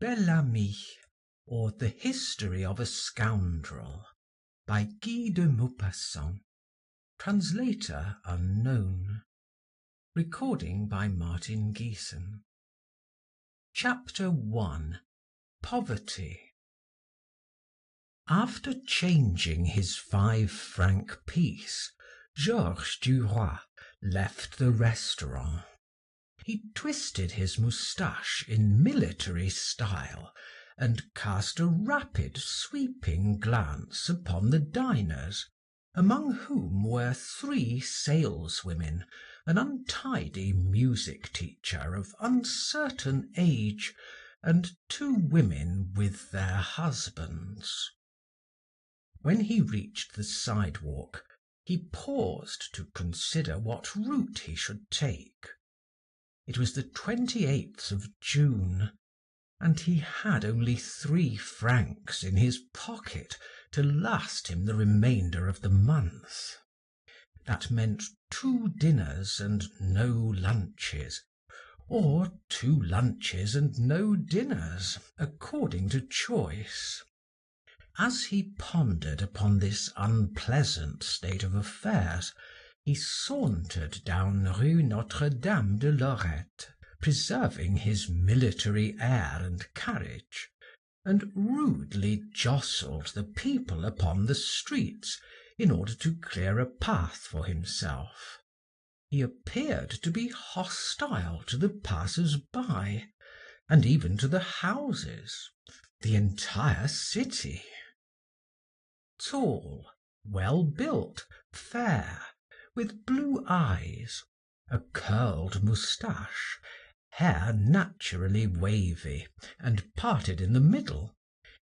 Bel Ami, or The History of a Scoundrel, by Guy de Maupassant, translator unknown. Recording by Martin Geeson. Chapter 1. Poverty. After changing his 5-franc piece, Georges Duroy left the restaurant. He twisted his moustache in military style and cast a rapid, sweeping glance upon the diners, among whom were 3 saleswomen, an untidy music teacher of uncertain age, and 2 women with their husbands. When he reached the sidewalk, he paused to consider what route he should take. It was the 28th of June, and he had only 3 francs in his pocket to last him the remainder of the month. That meant 2 dinners and no lunches, or 2 lunches and no dinners, according to choice. As he pondered upon this unpleasant state of affairs, he sauntered down Rue Notre-Dame de Lorette, preserving his military air and carriage, and rudely jostled the people upon the streets in order to clear a path for himself. He appeared to be hostile to the passers-by, and even to the houses, the entire city. Tall, well-built, fair, with blue eyes, a curled moustache, hair naturally wavy and parted in the middle,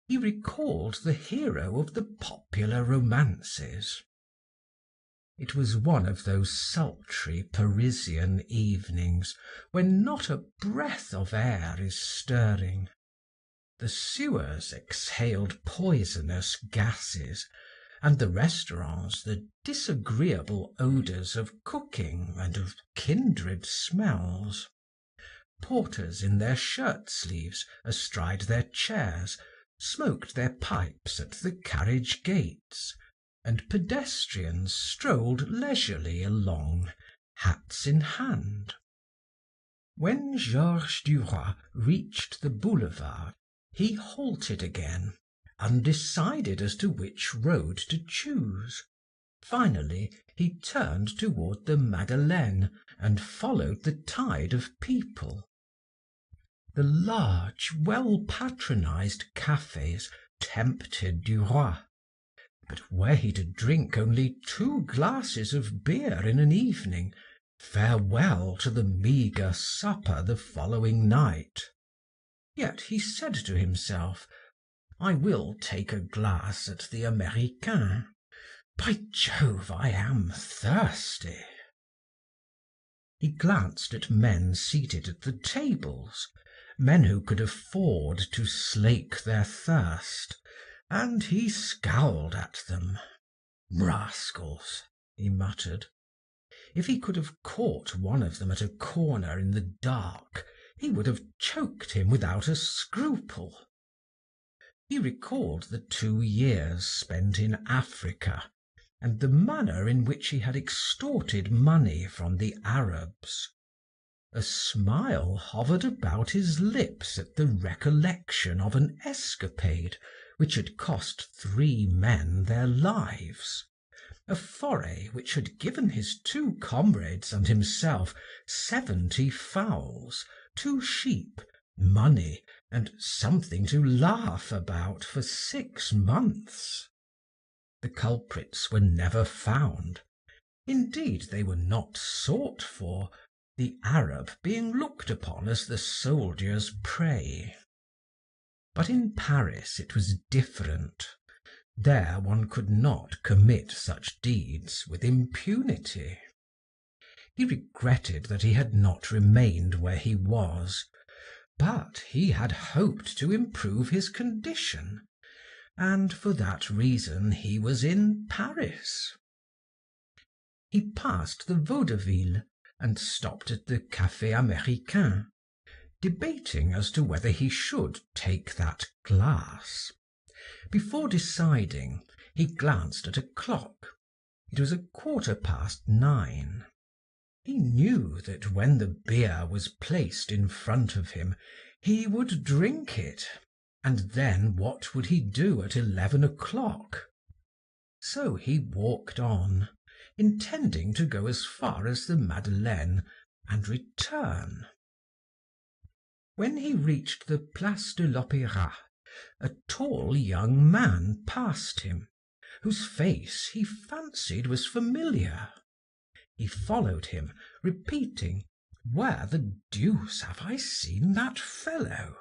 he recalled the hero of the popular romances. It was one of those sultry Parisian evenings when not a breath of air is stirring. The sewers exhaled poisonous gases, and the restaurants the disagreeable odours of cooking and of kindred smells. Porters in their shirt-sleeves, astride their chairs, smoked their pipes at the carriage gates, and pedestrians strolled leisurely along, hats in hand. When Georges Duroy reached the boulevard, he halted again, undecided as to which road to choose. Finally, he turned toward the Madeleine and followed the tide of people. The large, well-patronized cafes tempted Duroy, but were he to drink only 2 glasses of beer in an evening, farewell to the meagre supper the following night. Yet he said to himself, I will take a glass at the Américain. By Jove, I am thirsty. He glanced at men seated at the tables, men who could afford to slake their thirst, and he scowled at them. Rascals, he muttered. If he could have caught one of them at a corner in the dark, he would have choked him without a scruple. He recalled the 2 years spent in Africa, and the manner in which he had extorted money from the Arabs. A smile hovered about his lips at the recollection of an escapade which had cost 3 men their lives, a foray which had given his 2 comrades and himself 70 fowls, 2 sheep, money, and something to laugh about for 6 months. The culprits were never found. Indeed, they were not sought for, the Arab being looked upon as the soldier's prey. But in Paris it was different. There one could not commit such deeds with impunity. He regretted that he had not remained where he was, but he had hoped to improve his condition, and for that reason he was in Paris. He passed the Vaudeville and stopped at the Café Américain. debating as to whether he should take that glass. Before deciding, he glanced at a clock. It was 9:15. He knew that when the beer was placed in front of him, he would drink it, and then what would he do at 11:00? So he walked on, intending to go as far as the Madeleine and return. When he reached the Place de l'Opéra, a tall young man passed him, whose face he fancied was familiar. He followed him, repeating, "Where the deuce have I seen that fellow?"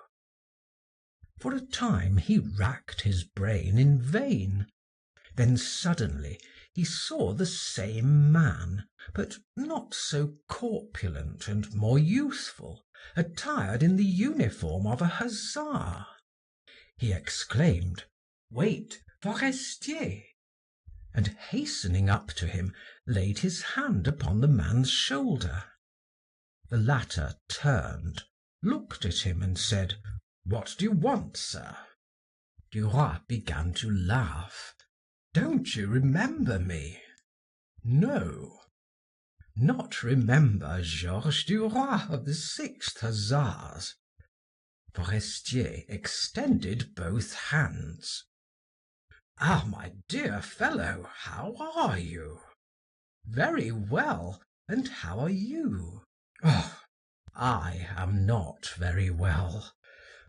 For a time he racked his brain in vain. Then suddenly he saw the same man, but not so corpulent and more youthful, attired in the uniform of a hussar. He exclaimed, "Wait, Forestier!" and hastening up to him, laid his hand upon the man's shoulder. The latter turned, looked at him, and said, "What do you want, sir?" Duroy began to laugh. "Don't you remember me?" "No." "Not remember Georges Duroy of the 6th Hussars?" Forestier extended both hands. "Ah, my dear fellow, how are you?" "Very well, and how are you?" "Oh, I am not very well.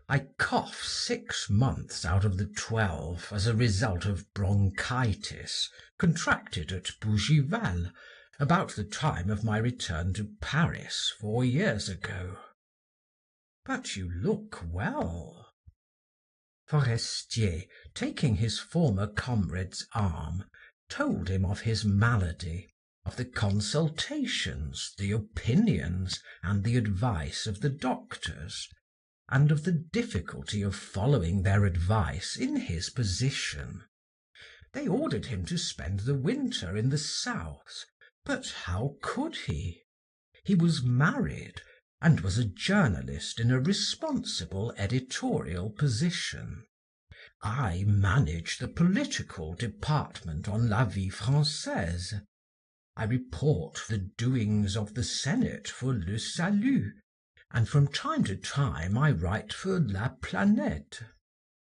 I cough 6 months out of the 12 as a result of bronchitis contracted at Bougival about the time of my return to Paris 4 years ago." "But you look well." Forestier, taking his former comrade's arm, told him of his malady, of the consultations, the opinions, and the advice of the doctors, and of the difficulty of following their advice in his position. They ordered him to spend the winter in the south, but how could he? He was married, and was a journalist in a responsible editorial position. I manage the political department on La Vie Française. I report the doings of the Senate for Le Salut, and from time to time I write for La Planète.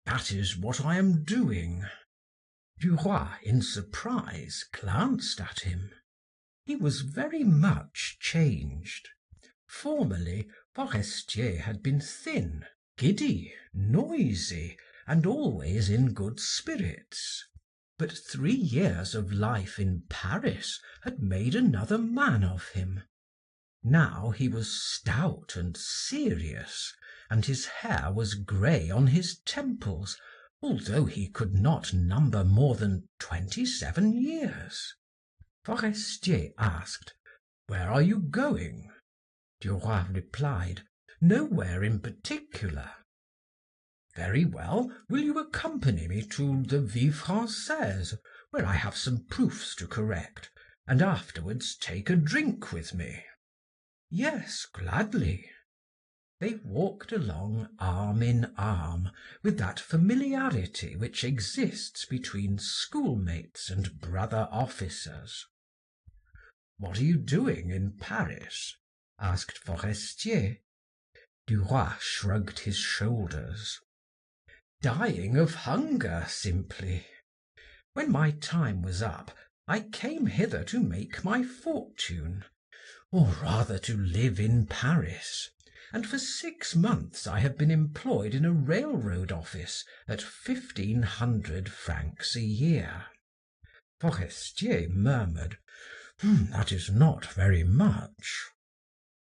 That is what I am doing." Duroy, in surprise, glanced at him. He was very much changed. Formerly, Forestier had been thin, giddy, noisy, and always in good spirits. But 3 years of life in Paris had made another man of him. Now he was stout and serious, and his hair was grey on his temples, although he could not number more than 27 years. Forestier asked, "Where are you going?" Duroy replied, "Nowhere in particular." "Very well, will you accompany me to the Vie Française, where I have some proofs to correct, and afterwards take a drink with me?" "Yes, gladly." They walked along arm in arm, with that familiarity which exists between schoolmates and brother officers. "What are you doing in Paris?" asked Forestier. Duroy shrugged his shoulders. "Dying of hunger, simply. When my time was up, I came hither to make my fortune, or rather to live in Paris, and for 6 months I have been employed in a railroad office at 1,500 francs a year." Forestier murmured, "That is not very much."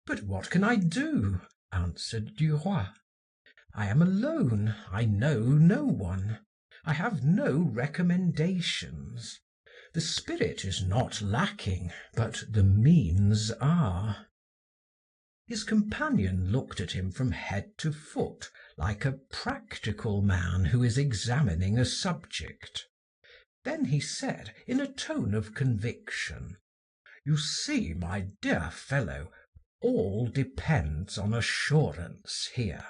"But what can I do?" answered Duroy. "I am alone, I know no one, I have no recommendations. The spirit is not lacking, but the means are." His companion looked at him from head to foot like a practical man who is examining a subject. Then he said in a tone of conviction, "You see, my dear fellow, All depends on assurance here.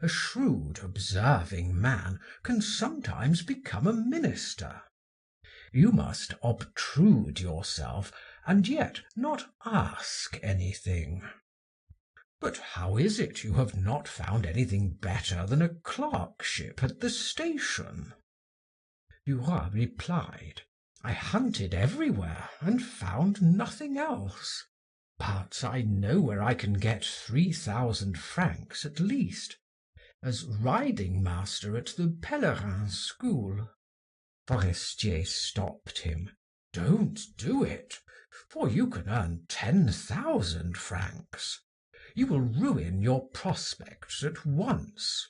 A shrewd, observing man can sometimes become a minister. You must obtrude yourself and yet not ask anything. But how is it you have not found anything better than a clerkship at the station? Duroy replied, I hunted everywhere and found nothing else. But I know where I can get 3,000 francs at least, as riding master at the Pèlerin school. Forestier stopped him. Don't do it, for you can earn 10,000 francs. You will ruin your prospects at once.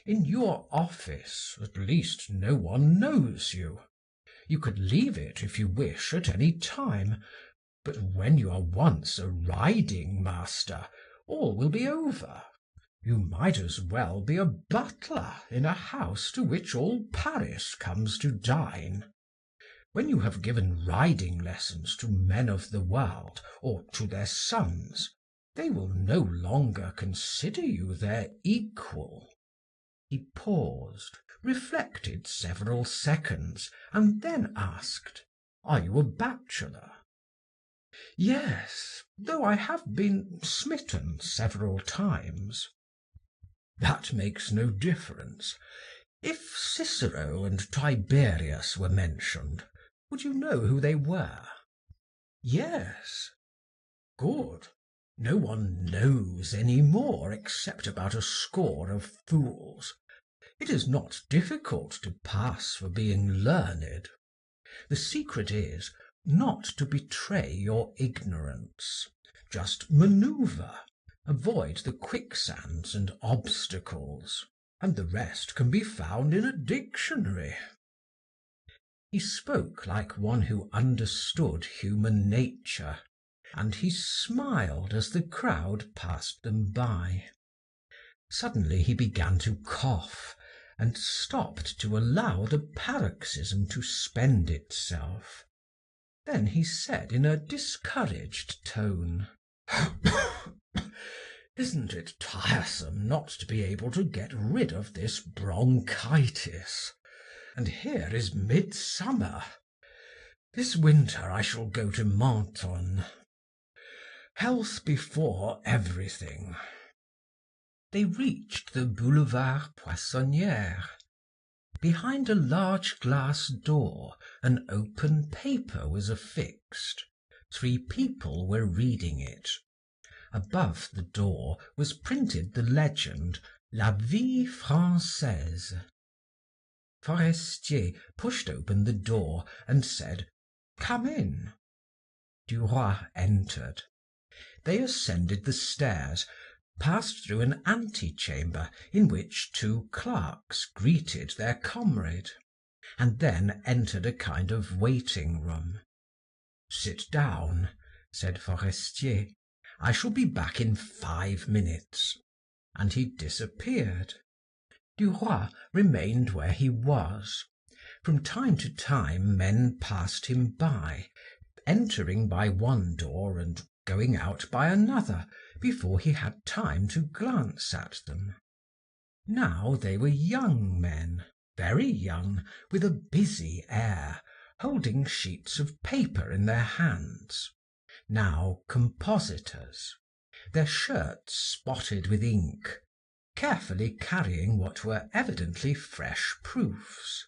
In your office, at least, no one knows you. You could leave it if you wish at any time, but when you are once a riding master, all will be over. You might as well be a butler in a house to which all Paris comes to dine. When you have given riding lessons to men of the world or to their sons, they will no longer consider you their equal. He paused, reflected several seconds, and then asked, Are you a bachelor? Yes, though I have been smitten several times. That makes no difference. If Cicero and Tiberius were mentioned, would you know who they were? Yes. Good. No one knows any more except about a score of fools. It is not difficult to pass for being learned. The secret is not to betray your ignorance. Just maneuver, avoid the quicksands and obstacles, and the rest can be found in a dictionary. He spoke like one who understood human nature, and he smiled as the crowd passed them by. Suddenly he began to cough, and stopped to allow the paroxysm to spend itself. Then he said in a discouraged tone, Isn't it tiresome not to be able to get rid of this bronchitis? And here is midsummer. This winter I shall go to Menton. Health before everything. They reached the Boulevard Poissonnière. Behind a large glass door, an open paper was affixed. 3 people were reading it. Above the door was printed the legend La Vie Française. Forestier pushed open the door and said, Come in. Duroy entered. They ascended the stairs, passed through an antechamber in which 2 clerks greeted their comrade, and then entered a kind of waiting room. Sit down, said Forestier. I shall be back in 5 minutes. And he disappeared. Duroy remained where he was. From time to time men passed him by, entering by one door and going out by another before he had time to glance at them. Now they were young men, very young, with a busy air, holding sheets of paper in their hands. Now compositors, their shirts spotted with ink, carefully carrying what were evidently fresh proofs.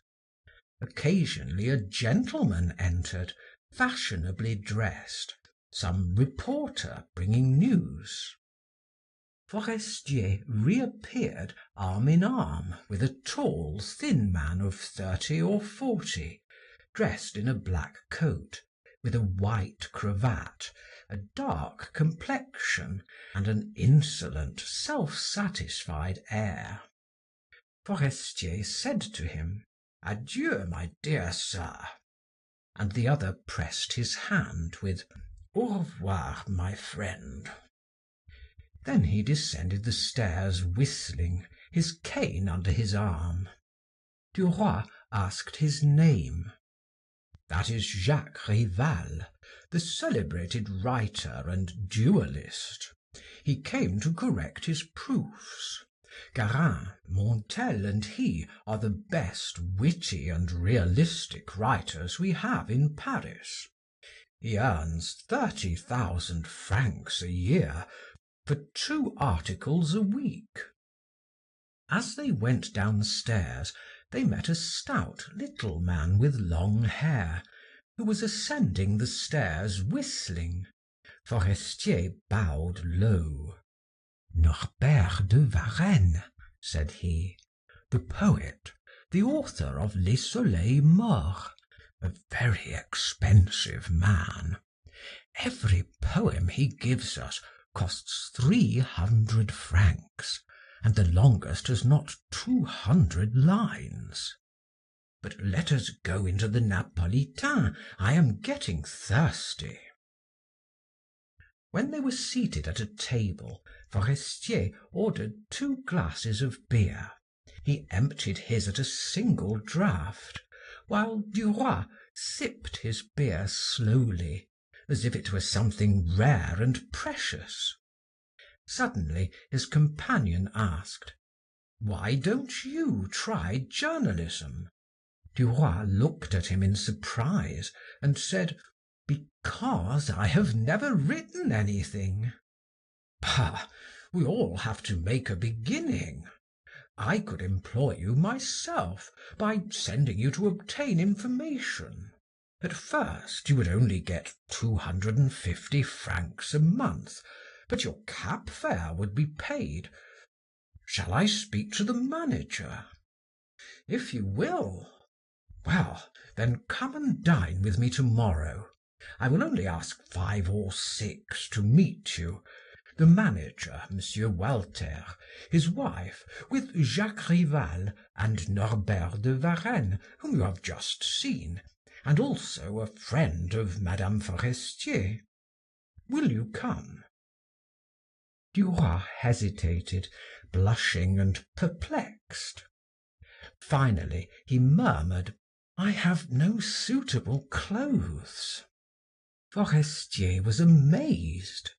Occasionally a gentleman entered, fashionably dressed, some reporter bringing news. Forestier reappeared arm in arm with a tall, thin man of 30 or 40, dressed in a black coat, with a white cravat, a dark complexion, and an insolent, self-satisfied air. Forestier said to him, Adieu, my dear sir, and the other pressed his hand with Au revoir, my friend. Then he descended the stairs whistling, his cane under his arm. Duroy asked his name. That is Jacques Rival, the celebrated writer and duellist. He came to correct his proofs. Garin, Montel, and he are the best witty and realistic writers we have in Paris. He earns 30,000 francs a year for 2 articles a week. As they went downstairs, they met a stout little man with long hair, who was ascending the stairs whistling. Forestier bowed low. Norbert de Varenne, said he, the poet, the author of Les Soleils Morts, a very expensive man. Every poem he gives us costs 300 francs, and the longest has not 200 lines. But let us go into the Napolitain. I am getting thirsty. When they were seated at a table, Forestier ordered 2 glasses of beer. He emptied his at a single draught, while Duroy sipped his beer slowly, as if it were something rare and precious. Suddenly his companion asked, "Why don't you try journalism?" Duroy looked at him in surprise and said, "Because I have never written anything." "Bah! We all have to make a beginning. I could employ you myself by sending you to obtain information. At first you would only get 250 francs a month, but your cab fare would be paid. Shall I speak to the manager?" "If you will." "Well, then come and dine with me tomorrow. I will only ask 5 or 6 to meet you. The manager, Monsieur Walter, his wife, with Jacques Rival and Norbert de Varenne, whom you have just seen, and also a friend of Madame Forestier. Will you come?" Duroy hesitated, blushing and perplexed. Finally he murmured, "I have no suitable clothes." Forestier was amazed.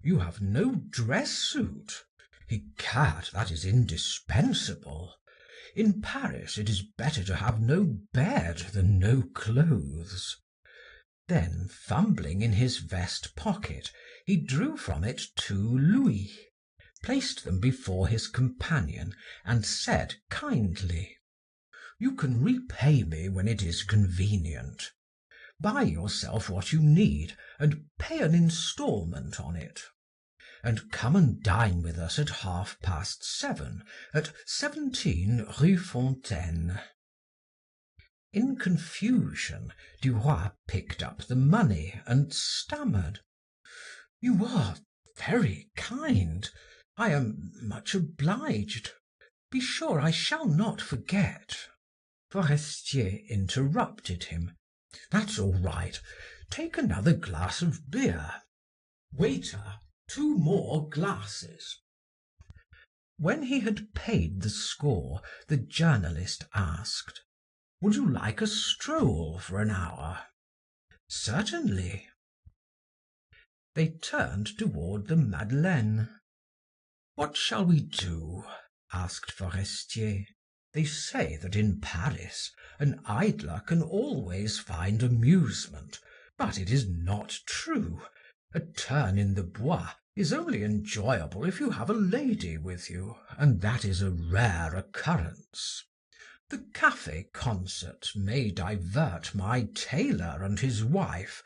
"You have no dress suit? Egad, that is indispensable. In Paris it is better to have no bed than no clothes." Then, fumbling in his vest pocket, he drew from it 2 louis, placed them before his companion, and said kindly, "You can repay me when it is convenient. Buy yourself what you need, and pay an installment on it. And come and dine with us at 7:30 at 17 Rue Fontaine." In confusion, Duroy picked up the money and stammered, "You are very kind. I am much obliged. Be sure I shall not forget." Forestier interrupted him. "That's all right. Take another glass of beer. Waiter, 2 more glasses." When he had paid the score, the journalist asked, "Would you like a stroll for an hour?" "Certainly." They turned toward the Madeleine. "What shall we do?" asked Forestier. "They say that in Paris an idler can always find amusement, but it is not true. A turn in the Bois is only enjoyable if you have a lady with you, and that is a rare occurrence. The cafe concerts may divert my tailor and his wife,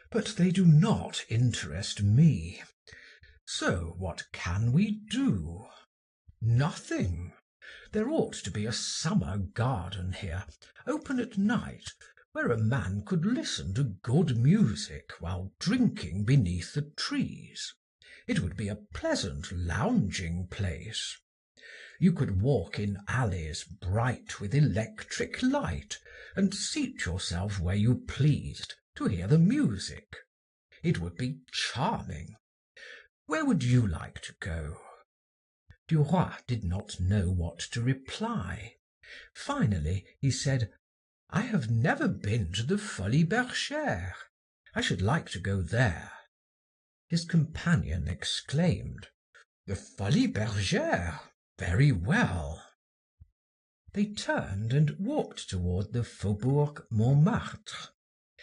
but they do not interest me. So what can we do? Nothing. There ought to be a summer garden here, open at night, where a man could listen to good music while drinking beneath the trees. It would be a pleasant lounging place. You could walk in alleys bright with electric light, and seat yourself where you pleased to hear the music. It would be charming. Where would you like to go?" Duroy did not know what to reply. Finally he said, I have never been to the Folies Bergère. I should like to go there." His companion exclaimed, "The Folies Bergère? Very well." They turned and walked toward the Faubourg Montmartre.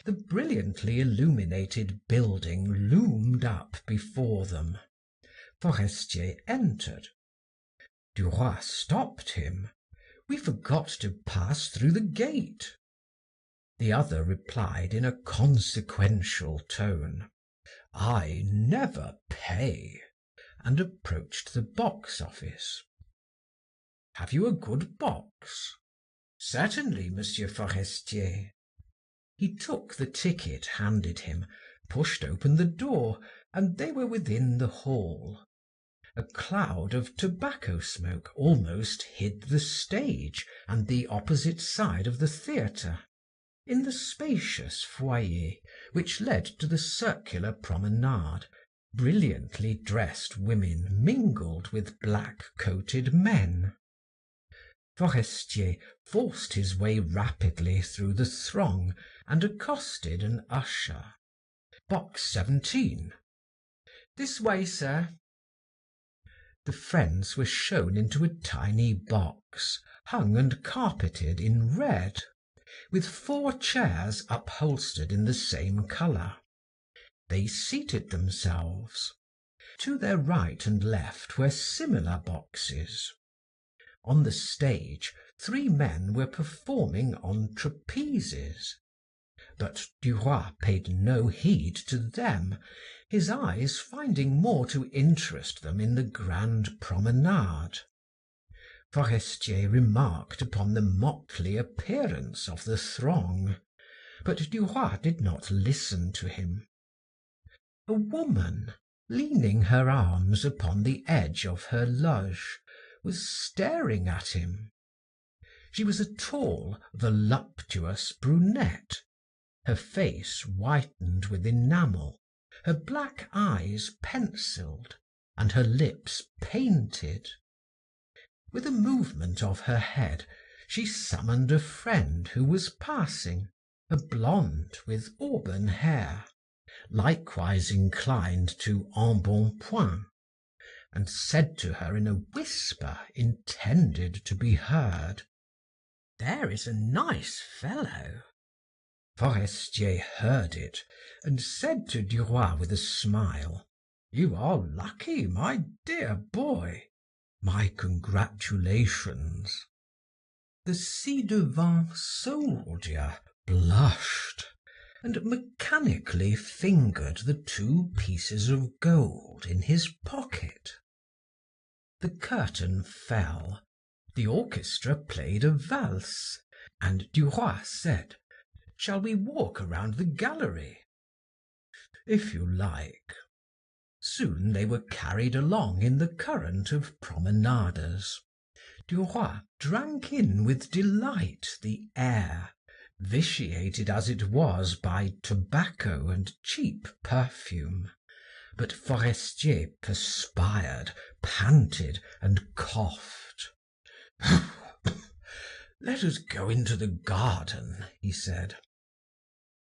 The brilliantly illuminated building loomed up before them. Forestier entered. Duroy stopped him. "We forgot to pass through the gate." The other replied in a consequential tone, "I never pay," and approached the box office. "Have you a good box?" "Certainly, Monsieur Forestier." He took the ticket handed him, pushed open the door, and they were within the hall. A cloud of tobacco smoke almost hid the stage and the opposite side of the theatre. In the spacious foyer, which led to the circular promenade, brilliantly dressed women mingled with black-coated men. Forestier forced his way rapidly through the throng and accosted an usher. "Box 17." "This way, sir." The friends were shown into a tiny box, hung and carpeted in red, with 4 chairs upholstered in the same color. They seated themselves. To their right and left were similar boxes. On the stage, 3 men were performing on trapezes. But Duroy paid no heed to them, his eyes finding more to interest them in the grand promenade. Forestier remarked upon the motley appearance of the throng, but Duroy did not listen to him. A woman, leaning her arms upon the edge of her loge, was staring at him. She was a tall, voluptuous brunette, her face whitened with enamel, her black eyes penciled, and her lips painted. With a movement of her head, she summoned a friend who was passing, a blonde with auburn hair, likewise inclined to embonpoint, and said to her in a whisper intended to be heard, "There is a nice fellow." Forestier heard it, and said to Duroy with a smile, "You are lucky, my dear boy. My congratulations." The ci-devant soldier blushed, and mechanically fingered the 2 pieces of gold in his pocket. The curtain fell, the orchestra played a valse, and Duroy said, "Shall we walk around the gallery?" "If you like." Soon they were carried along in the current of promenaders. Duroy drank in with delight the air, vitiated as it was by tobacco and cheap perfume, but Forestier perspired, panted, and coughed. "Let us go into the garden," he said.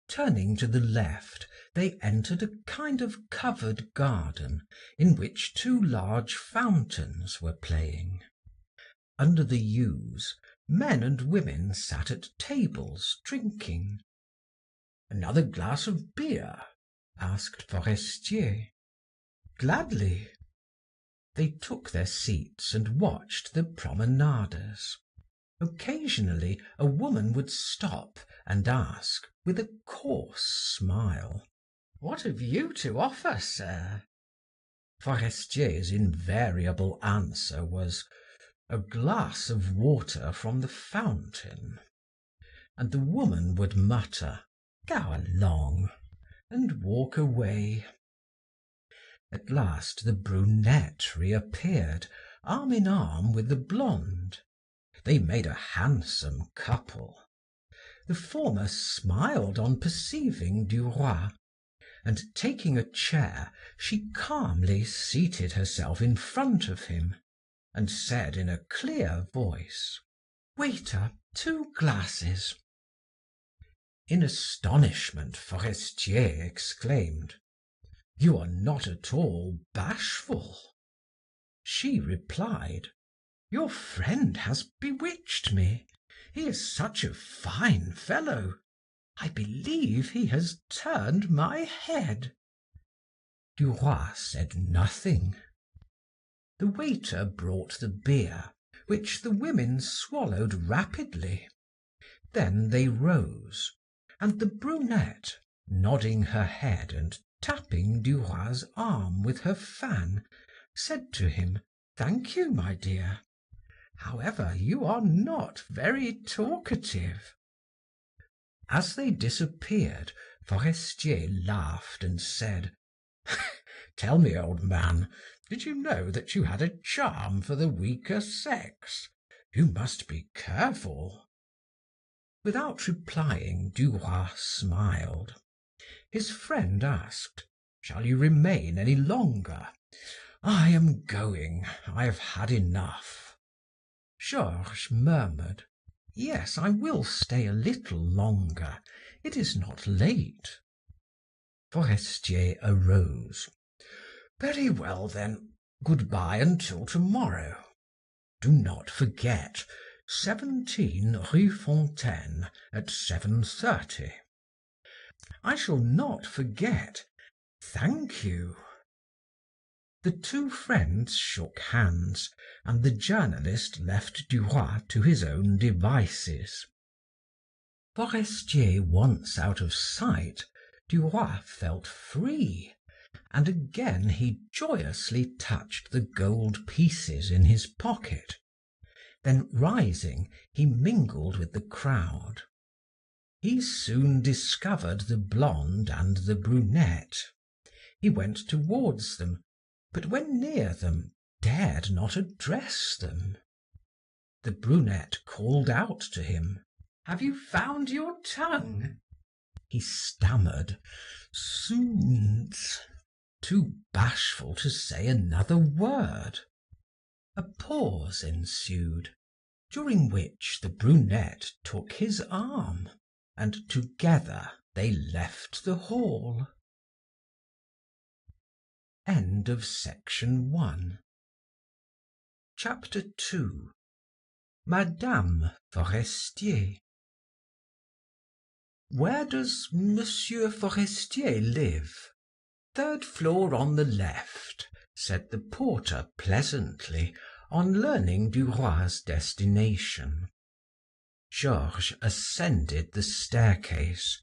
Turning to the left, they entered a kind of covered garden in which 2 large fountains were playing. Under the yews, men and women sat at tables drinking. "Another glass of beer?" asked Forestier. "Gladly." They took their seats and watched the promenaders. Occasionally a woman would stop and ask, with a coarse smile, "What have you to offer, sir?" Forestier's invariable answer was, "A glass of water from the fountain," and the woman would mutter, "Go along," and walk away. At last the brunette reappeared, arm in arm with the blonde. They made a handsome couple. The former smiled on perceiving Duroy, and taking a chair, she calmly seated herself in front of him, and said in a clear voice, "Waiter, 2 glasses." In astonishment, Forestier exclaimed, "You are not at all bashful." She replied, "Your friend has bewitched me. He is such a fine fellow. I believe he has turned my head." Duroy said nothing. The waiter brought the beer, which the women swallowed rapidly. Then they rose, and the brunette, nodding her head and tapping Duroy's arm with her fan, said to him, "Thank you, my dear. However, you are not very talkative." As they disappeared, Forestier laughed and said, "Tell me, old man, did you know that you had a charm for the weaker sex? You must be careful." Without replying, Duroy smiled. His friend asked, "Shall you remain any longer?" "I am going. I have had enough." Georges murmured, "Yes, I will stay a little longer. It is not late." Forestier arose. "Very well, then. Good-bye until tomorrow. Do not forget, 17 Rue Fontaine at 7:30. "I shall not forget. Thank you." The two friends shook hands, and the journalist left Duroy to his own devices. Forestier once out of sight, Duroy felt free, and again he joyously touched the gold pieces in his pocket. Then rising, he mingled with the crowd. He soon discovered the blonde and the brunette. He went towards them, but when near them, dared not address them. The brunette called out to him, "Have you found your tongue?" He stammered, "Zounds," too bashful to say another word. A pause ensued, during which the brunette took his arm, and together they left the hall. End of section 1. Chapter 2. Madame Forestier. "Where does Monsieur Forestier live?" "Third floor on the left," said the porter pleasantly, on learning Duroy's destination. Georges ascended the staircase.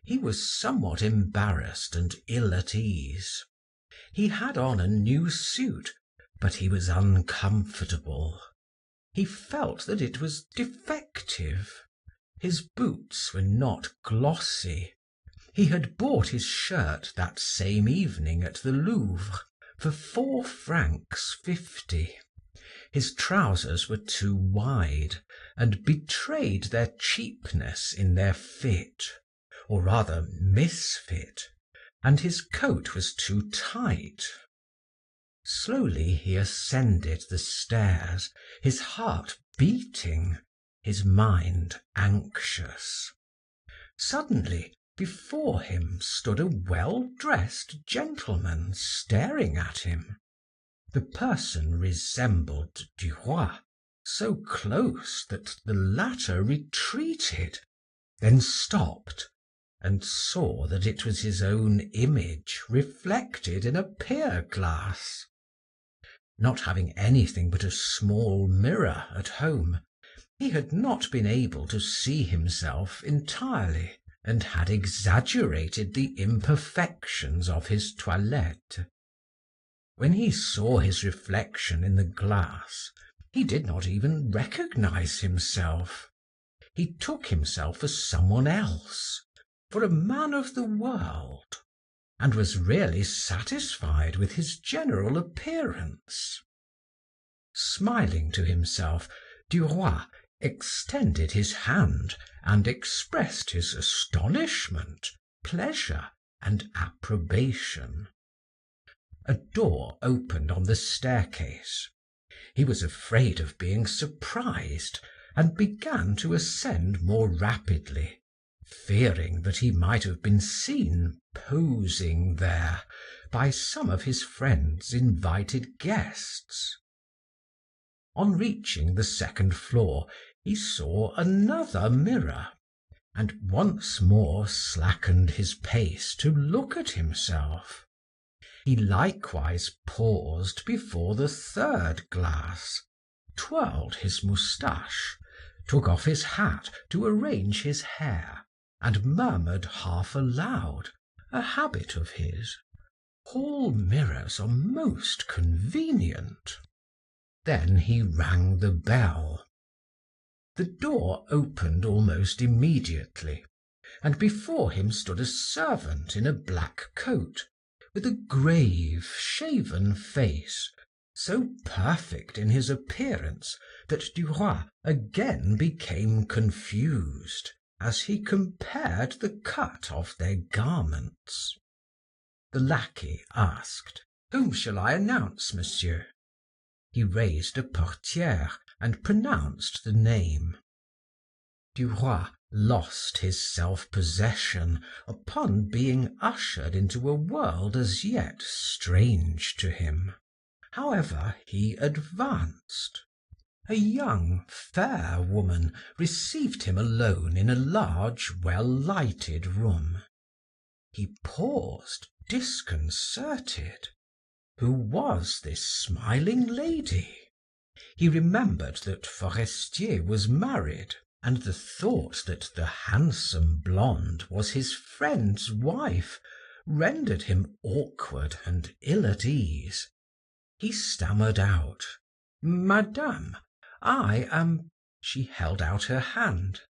He was somewhat embarrassed and ill at ease. He had on a new suit, but he was uncomfortable. He felt that it was defective. His boots were not glossy. He had bought his shirt that same evening at the Louvre for 4 francs 50. His trousers were too wide, and betrayed their cheapness in their fit, or rather misfit, and his coat was too tight. Slowly he ascended the stairs, his heart beating, his mind anxious. Suddenly, before him stood a well-dressed gentleman staring at him. The person resembled Duroy, so close that the latter retreated, then stopped, and saw that it was his own image reflected in a pier-glass. Not having anything but a small mirror at home, he had not been able to see himself entirely, and had exaggerated the imperfections of his toilette. When he saw his reflection in the glass, he did not even recognize himself. He took himself for someone else, for a man of the world, and was really satisfied with his general appearance. Smiling to himself, Duroy extended his hand and expressed his astonishment, pleasure, and approbation. A door opened on the staircase. He was afraid of being surprised, and began to ascend more rapidly, fearing that he might have been seen posing there by some of his friend's invited guests. On reaching the second floor, he saw another mirror, and once more slackened his pace to look at himself. He likewise paused before the third glass, twirled his moustache, took off his hat to arrange his hair, and murmured half aloud, a habit of his, "Hall mirrors are most convenient." Then he rang the bell. The door opened almost immediately, and before him stood a servant in a black coat, with a grave, shaven face, so perfect in his appearance that Duroy again became confused as he compared the cut of their garments. The lackey asked, "Whom shall I announce, monsieur?" He raised a portiere and pronounced the name. Duroy lost his self-possession upon being ushered into a world as yet strange to him. However, he advanced. A young, fair woman received him alone in a large, well-lighted room. He paused, disconcerted. Who was this smiling lady? He remembered that Forestier was married, and the thought that the handsome blonde was his friend's wife rendered him awkward and ill at ease. He stammered out, "Madame, I am—" She held out her hand.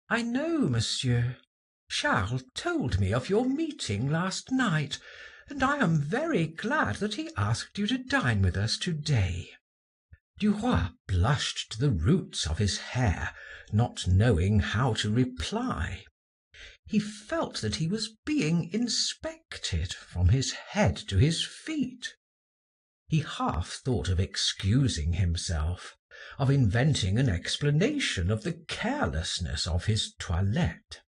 "I know, monsieur. Charles told me of your meeting last night, and I am very glad that he asked you to dine with us today." Duroy blushed to the roots of his hair, not knowing how to reply. He felt that he was being inspected from his head to his feet. He half thought of excusing himself, of inventing an explanation of the carelessness of his toilette,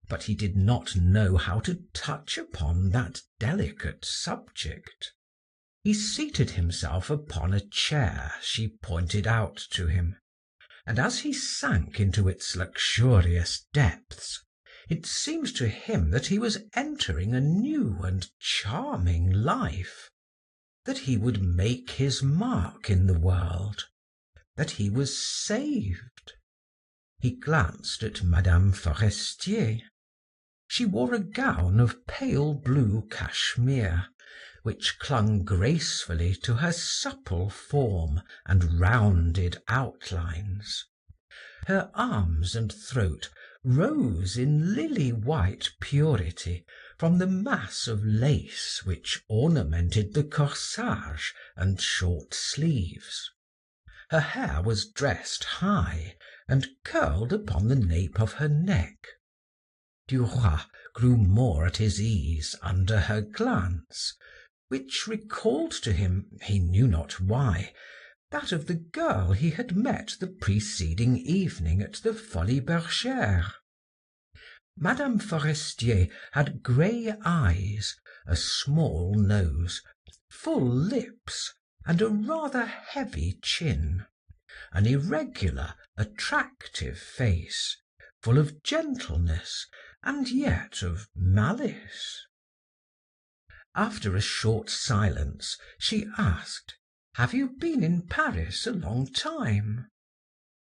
but he did not know how to touch upon that delicate subject. He seated himself upon a chair she pointed out to him, and as he sank into its luxurious depths, it seemed to him that he was entering a new and charming life, that he would make his mark in the world, that he was saved. He glanced at Madame Forestier. She wore a gown of pale blue cashmere, which clung gracefully to her supple form and rounded outlines. Her arms and throat rose in lily-white purity from the mass of lace which ornamented the corsage and short sleeves. Her hair was dressed high and curled upon the nape of her neck. Duroy grew more at his ease under her glance, which recalled to him, he knew not why, that of the girl he had met the preceding evening at the Folies Bergère. Madame Forestier had grey eyes, a small nose, full lips, and a rather heavy chin, an irregular, attractive face, full of gentleness and yet of malice. After a short silence, she asked, "Have you been in Paris a long time?"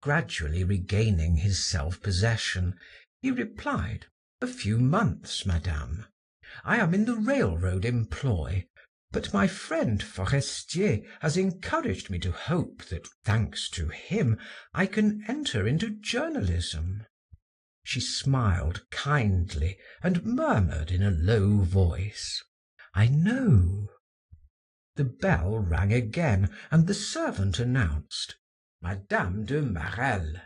Gradually regaining his self-possession, he replied, "A few months, madame. I am in the railroad employ, but my friend Forestier has encouraged me to hope that, thanks to him, I can enter into journalism." She smiled kindly and murmured in a low voice, "I know." The bell rang again, and the servant announced, "Madame de Marelle."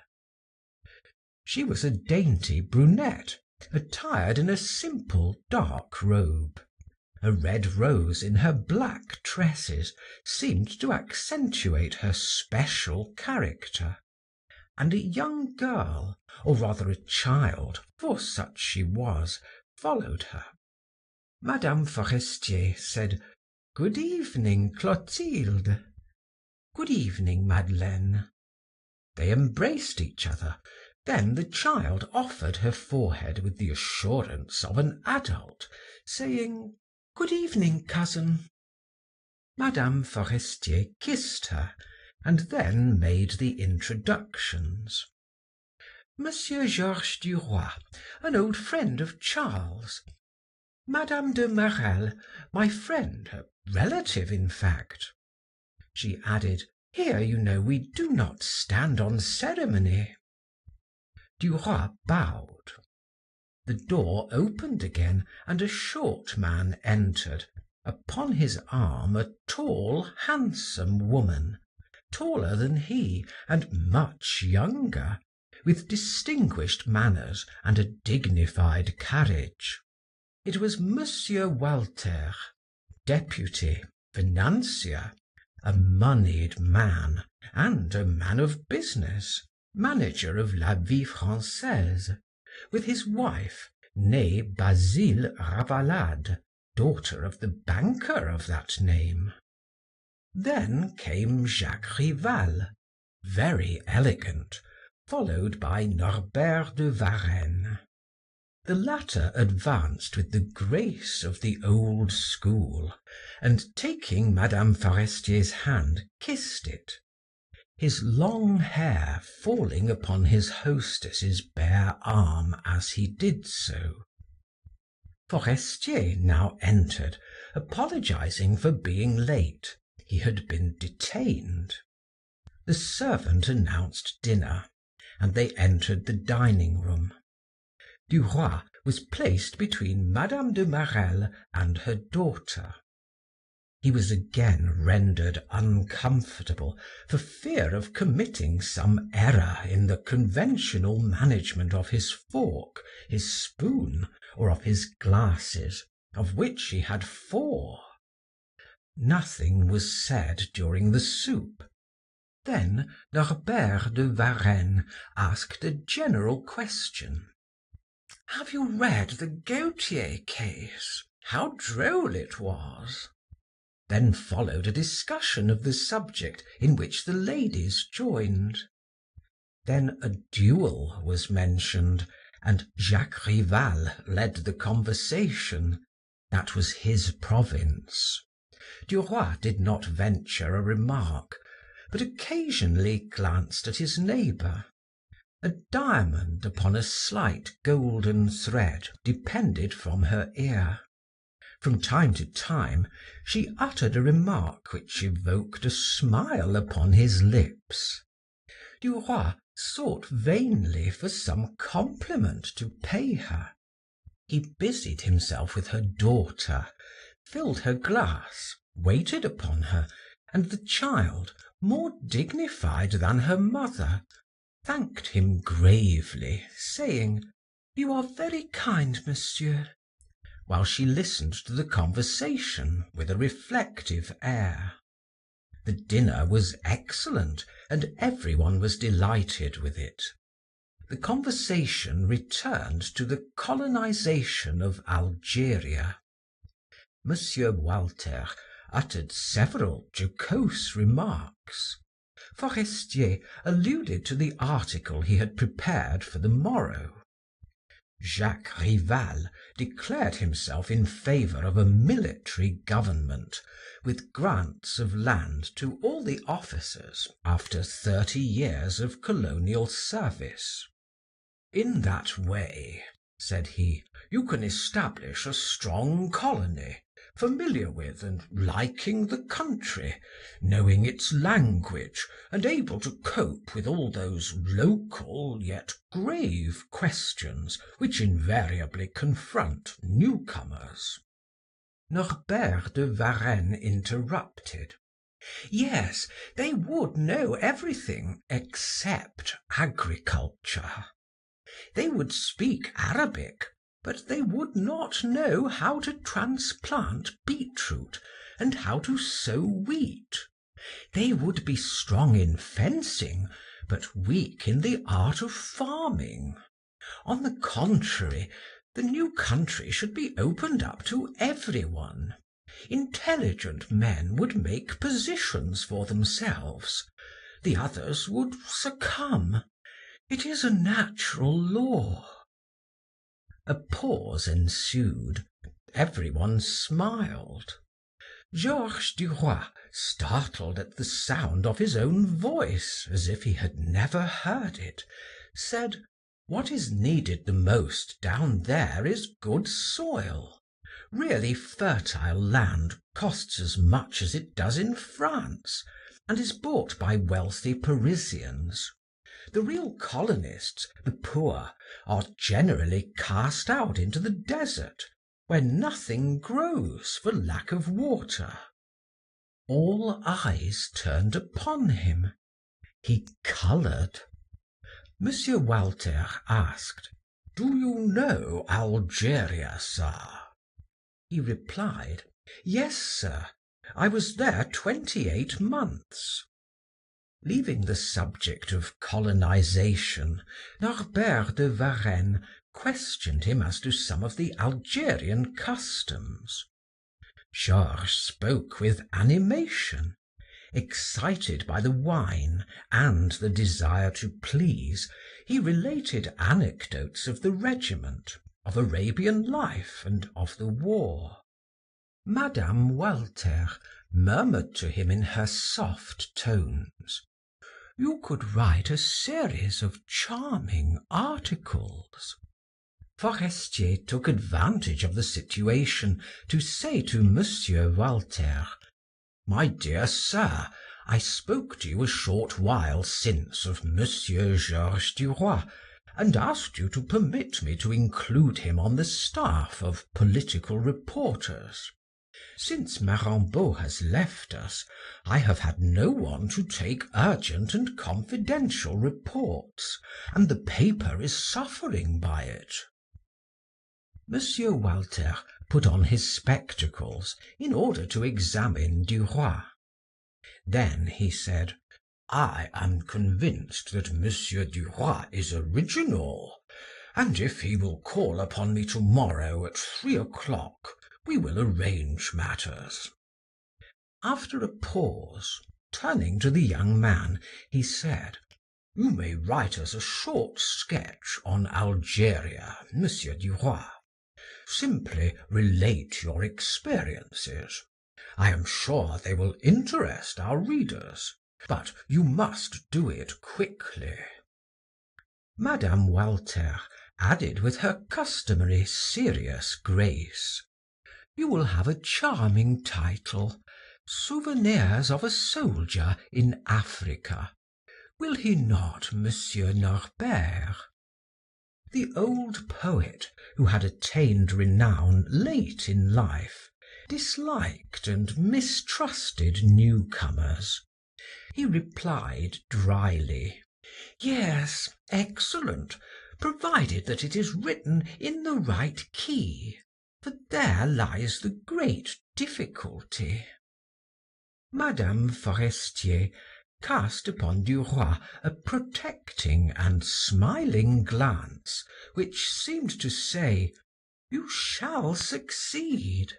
She was a dainty brunette, attired in a simple dark robe. A red rose in her black tresses seemed to accentuate her special character. and a young girl, or rather a child, for such she was, followed her. Madame Forestier said, "Good evening, Clotilde." "Good evening, Madeleine." They embraced each other. Then the child offered her forehead with the assurance of an adult, saying, "Good evening, cousin." Madame Forestier kissed her, and then made the introductions. Monsieur Georges Duroy, an old friend of Charles. Madame de Marelle, my friend, a relative, in fact. She added, "Here, you know, we do not stand on ceremony." Duroy bowed. The door opened again, and a short man entered, upon his arm a tall, handsome woman, taller than he and much younger, with distinguished manners and a dignified carriage. It was Monsieur Walter, deputy, financier, a moneyed man, and a man of business, manager of la Vie Française, with his wife, née Basile Ravalade, daughter of the banker of that name. Then came Jacques Rival, very elegant, followed by Norbert de Varenne. The latter advanced with the grace of the old school, and taking Madame Forestier's hand, kissed it, his long hair falling upon his hostess's bare arm as he did so. Forestier now entered, apologizing for being late. He had been detained. The servant announced dinner, and they entered the dining room. Duroy was placed between Madame de Marelle and her daughter. He was again rendered uncomfortable for fear of committing some error in the conventional management of his fork, his spoon, or of his glasses, of which he had 4. Nothing was said during the soup. Then Norbert de Varenne asked a general question. "Have you read the Gautier case? How droll it was!" Then followed a discussion of the subject in which the ladies joined. Then a duel was mentioned, and Jacques Rival led the conversation. That was his province. Duroy did not venture a remark, but occasionally glanced at his neighbor. A diamond upon a slight golden thread depended from her ear. From time to time she uttered a remark which evoked a smile upon his lips. Duroy sought vainly for some compliment to pay her. He busied himself with her daughter, filled her glass, waited upon her, and the child, more dignified than her mother, thanked him gravely, saying, "You are very kind, monsieur," while she listened to the conversation with a reflective air. The dinner was excellent, and everyone was delighted with it. The conversation returned to the colonization of Algeria. Monsieur Walter uttered several jocose remarks. Forestier alluded to the article he had prepared for the morrow. Jacques Rival declared himself in favor of a military government, with grants of land to all the officers after 30 years of colonial service. "In that way," said he, "you can establish a strong colony, familiar with and liking the country, knowing its language, and able to cope with all those local yet grave questions which invariably confront newcomers." Norbert de Varenne interrupted. "Yes, they would know everything except agriculture. They would speak Arabic, but they would not know how to transplant beetroot and how to sow wheat. They would be strong in fencing, but weak in the art of farming. On the contrary, the new country should be opened up to everyone. Intelligent men would make positions for themselves. The others would succumb. It is a natural law. A pause ensued. Everyone smiled. Georges Duroy, startled at the sound of his own voice, as if he had never heard it, said, "What is needed the most down there is good soil. Really fertile land costs as much as it does in France, and is bought by wealthy Parisians. The real colonists, the poor, are generally cast out into the desert, where nothing grows for lack of water." All eyes turned upon him. He colored. Monsieur Walter asked, "Do you know Algeria, sir?" He replied, "Yes, sir. I was there 28 months." Leaving the subject of colonization, Norbert de Varenne questioned him as to some of the Algerian customs. Georges spoke with animation. Excited by the wine and the desire to please, he related anecdotes of the regiment, of Arabian life, and of the war. Madame Walter murmured to him in her soft tones, "You could write a series of charming articles." Forestier took advantage of the situation to say to Monsieur Walter, "My dear sir, I spoke to you a short while since of Monsieur Georges Duroy, and asked you to permit me to include him on the staff of political reporters. Since Marambot has left us, I have had no one to take urgent and confidential reports, and the paper is suffering by it." Monsieur Walter put on his spectacles in order to examine Duroy. Then he said, "I am convinced that Monsieur Duroy is original, and if he will call upon me tomorrow at 3 o'clock, we will arrange matters." After a pause, turning to the young man, he said, "You may write us a short sketch on Algeria, Monsieur Duroy. Simply relate your experiences. I am sure they will interest our readers, but you must do it quickly." Madame Walter added with her customary serious grace, "You will have a charming title, Souvenirs of a Soldier in Africa. Will he not, Monsieur Norbert?" The old poet, who had attained renown late in life, disliked and mistrusted newcomers. He replied dryly, "Yes, excellent, provided that it is written in the right key, for there lies the great difficulty." Madame Forestier cast upon Duroy a protecting and smiling glance, which seemed to say, "You shall succeed."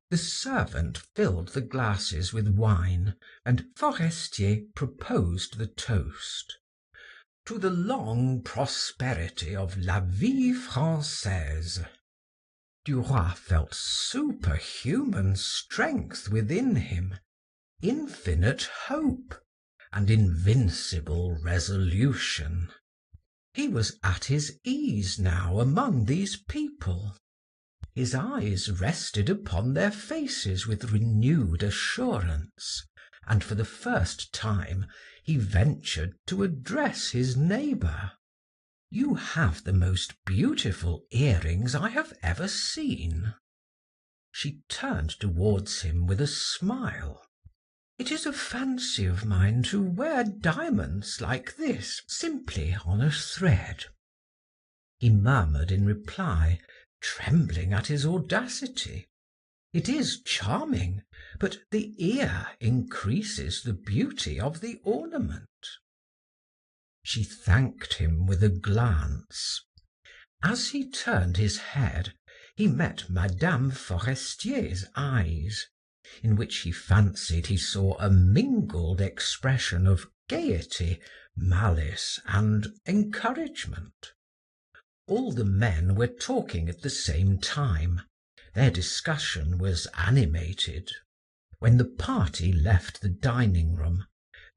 The servant filled the glasses with wine, and Forestier proposed the toast, "To the long prosperity of la Vie Française." Duroy felt superhuman strength within him, infinite hope, and invincible resolution. He was at his ease now among these people. His eyes rested upon their faces with renewed assurance, and for the first time he ventured to address his neighbor. "You have the most beautiful earrings I have ever seen." She turned towards him with a smile. "It is a fancy of mine to wear diamonds like this, simply on a thread." He murmured in reply, trembling at his audacity, "It is charming, but the ear increases the beauty of the ornament." She thanked him with a glance. As he turned his head, he met Madame Forestier's eyes, in which he fancied he saw a mingled expression of gaiety, malice, and encouragement. All the men were talking at the same time. Their discussion was animated. When the party left the dining room,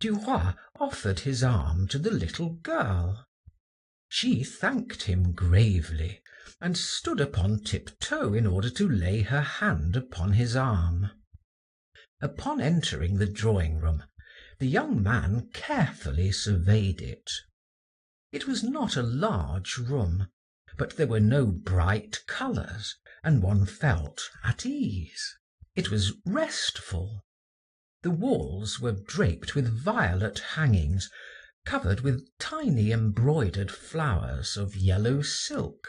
Duroy offered his arm to the little girl. She thanked him gravely and stood upon tiptoe in order to lay her hand upon his arm. Upon entering the drawing room, the young man carefully surveyed it. It was not a large room, but there were no bright colors, and one felt at ease. It was restful. The walls were draped with violet hangings, covered with tiny embroidered flowers of yellow silk.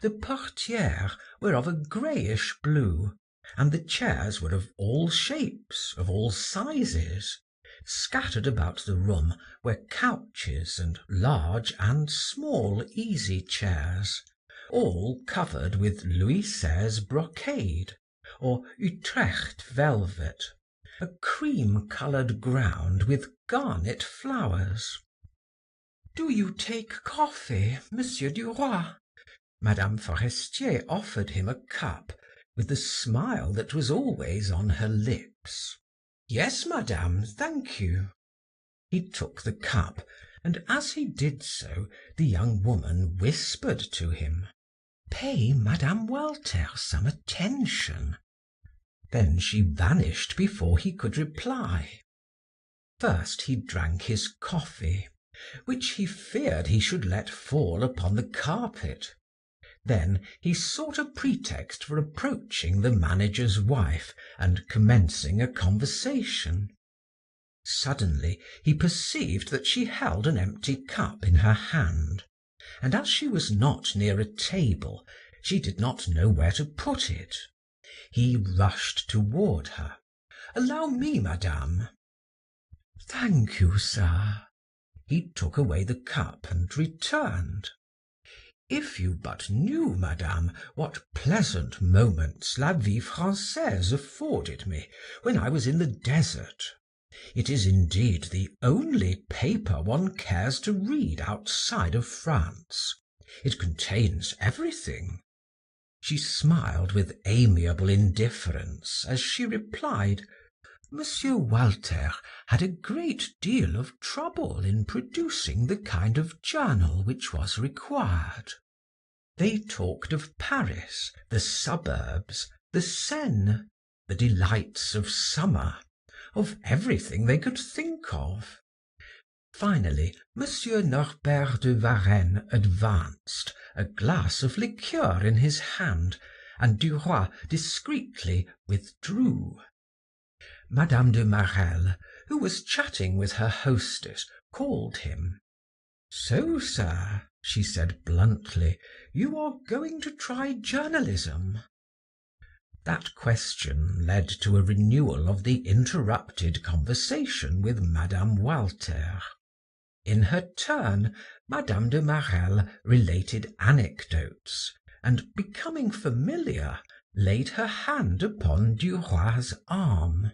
The portières were of a greyish blue, and the chairs were of all shapes, of all sizes. Scattered about the room were couches and large and small easy chairs, all covered with Louis XVI brocade or Utrecht velvet, a cream-colored ground with garnet flowers. "Do you take coffee, Monsieur Duroy?" Madame Forestier offered him a cup with the smile that was always on her lips. "Yes, madame, thank you." He took the cup, and as he did so, the young woman whispered to him, "Pay Madame Walter some attention." Then she vanished before he could reply. First he drank his coffee, which he feared he should let fall upon the carpet. Then he sought a pretext for approaching the manager's wife and commencing a conversation. Suddenly he perceived that she held an empty cup in her hand, and as she was not near a table, she did not know where to put it. He rushed toward her. "Allow me, madame." "Thank you, sir." He took away the cup and returned. "If you but knew, madame, what pleasant moments La Vie Française afforded me when I was in the desert. It is indeed the only paper one cares to read outside of France. It contains everything." She smiled with amiable indifference as she replied, "Monsieur Walter had a great deal of trouble in producing the kind of journal which was required." They talked of Paris, the suburbs, the Seine, the delights of summer, of everything they could think of. Finally, Monsieur Norbert de Varenne advanced, a glass of liqueur in his hand, and Duroy discreetly withdrew. Madame de Marelle, who was chatting with her hostess, called him. "So, sir," she said bluntly, "you are going to try journalism?" That question led to a renewal of the interrupted conversation with Madame Walter. In her turn, Madame de Marelle related anecdotes, and becoming familiar, laid her hand upon Duroy's arm.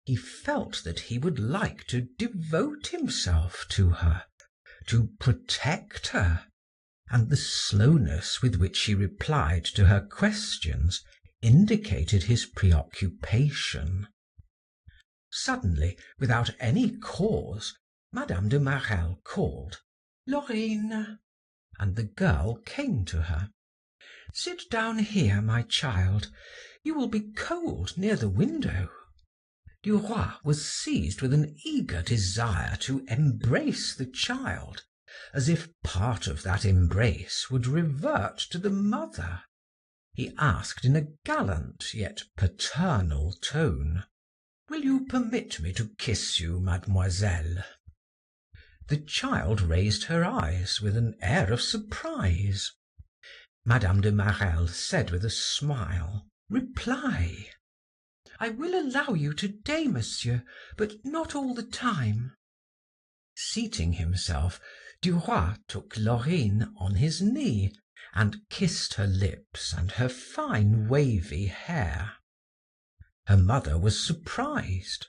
He felt that he would like to devote himself to her, to protect her, and the slowness with which she replied to her questions indicated his preoccupation. Suddenly, without any cause, Madame de Marelle called, "Laurine," and the girl came to her. "Sit down here, my child. You will be cold near the window." Duroy was seized with an eager desire to embrace the child, as if part of that embrace would revert to the mother. He asked in a gallant yet paternal tone, "Will you permit me to kiss you, mademoiselle?" The child raised her eyes with an air of surprise. Madame de Marelle said with a smile, "Reply." "I will allow you today, monsieur, but not all the time." Seating himself, Duroy took Laurine on his knee and kissed her lips and her fine wavy hair. Her mother was surprised.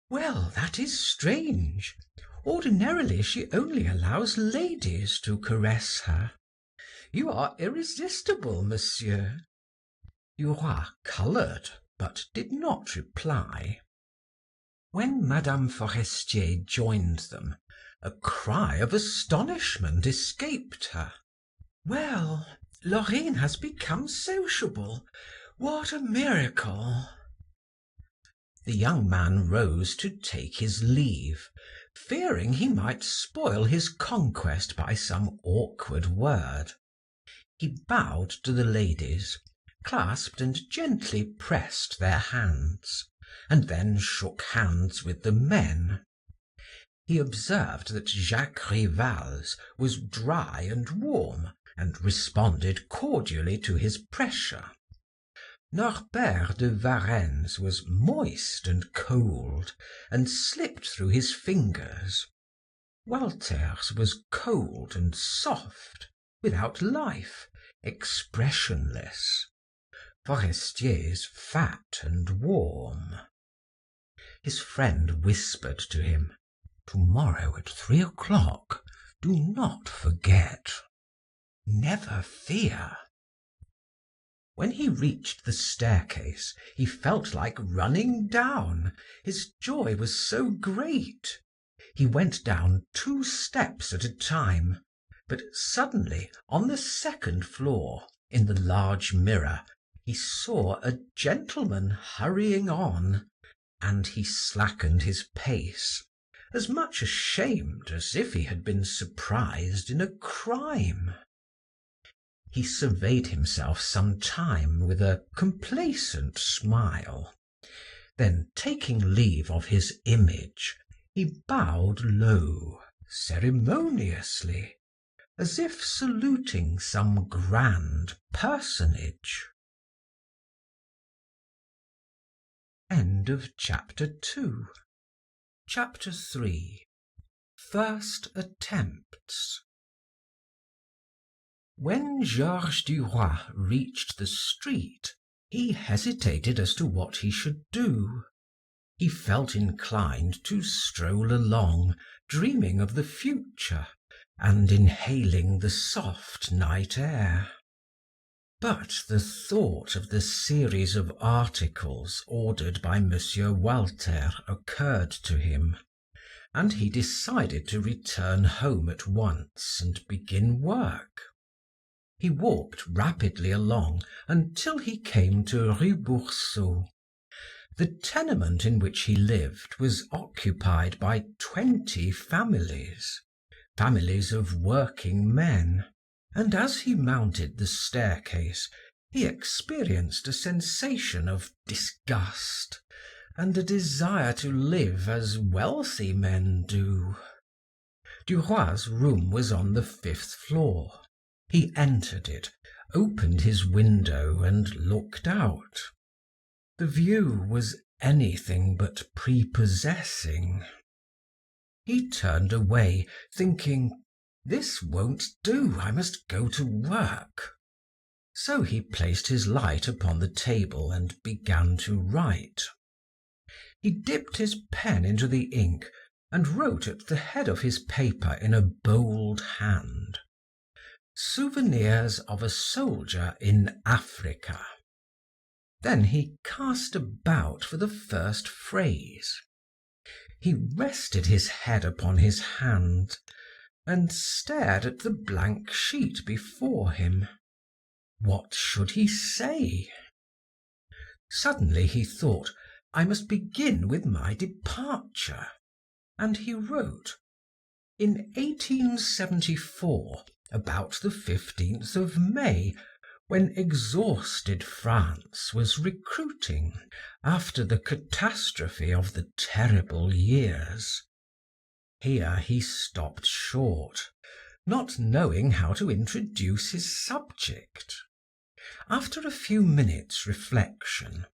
"Well, that is strange. Ordinarily she only allows ladies to caress her. You are irresistible, monsieur." Duroy colored, but did not reply. When Madame Forestier joined them, a cry of astonishment escaped her. "Well, Laurine has become sociable. What a miracle!" The young man rose to take his leave, fearing he might spoil his conquest by some awkward word. He bowed to the ladies, clasped and gently pressed their hands, and then shook hands with the men. He observed that Jacques Rival's was dry and warm, and responded cordially to his pressure. Norbert de Varennes was moist and cold, and slipped through his fingers. Walter's was cold and soft, without life, expressionless. Forestier's fat and warm. His friend whispered to him, "Tomorrow at 3 o'clock. Do not forget." "Never fear." When he reached the staircase, he felt like running down, his joy was so great. He went down 2 steps at a time, but suddenly, on the second floor, in the large mirror, he saw a gentleman hurrying on, and he slackened his pace, as much ashamed as if he had been surprised in a crime. He surveyed himself some time with a complacent smile. Then, taking leave of his image, he bowed low, ceremoniously, as if saluting some grand personage. End of chapter 2. Chapter 3. First attempts. When Georges Duroy reached the street, he hesitated as to what he should do. He felt inclined to stroll along, dreaming of the future, and inhaling the soft night air. But the thought of the series of articles ordered by Monsieur Walter occurred to him, and he decided to return home at once and begin work. He walked rapidly along until he came to Rue Boursault. The tenement in which he lived was occupied by 20 families, families of working men, and as he mounted the staircase, he experienced a sensation of disgust and a desire to live as wealthy men do. Duroy's room was on the 5th floor. He entered it, opened his window, and looked out. The view was anything but prepossessing. He turned away, thinking, "This won't do, I must go to work." So he placed his light upon the table and began to write. He dipped his pen into the ink and wrote at the head of his paper in a bold hand, "Souvenirs of a soldier in Africa." Then he cast about for the first phrase. He rested his head upon his hand and stared at the blank sheet before him. What should he say? Suddenly he thought, "I must begin with my departure," and he wrote, "In 1874, about the 15th of May, when exhausted France was recruiting after the catastrophe of the terrible years." Here he stopped short, not knowing how to introduce his subject. After a few minutes' reflection,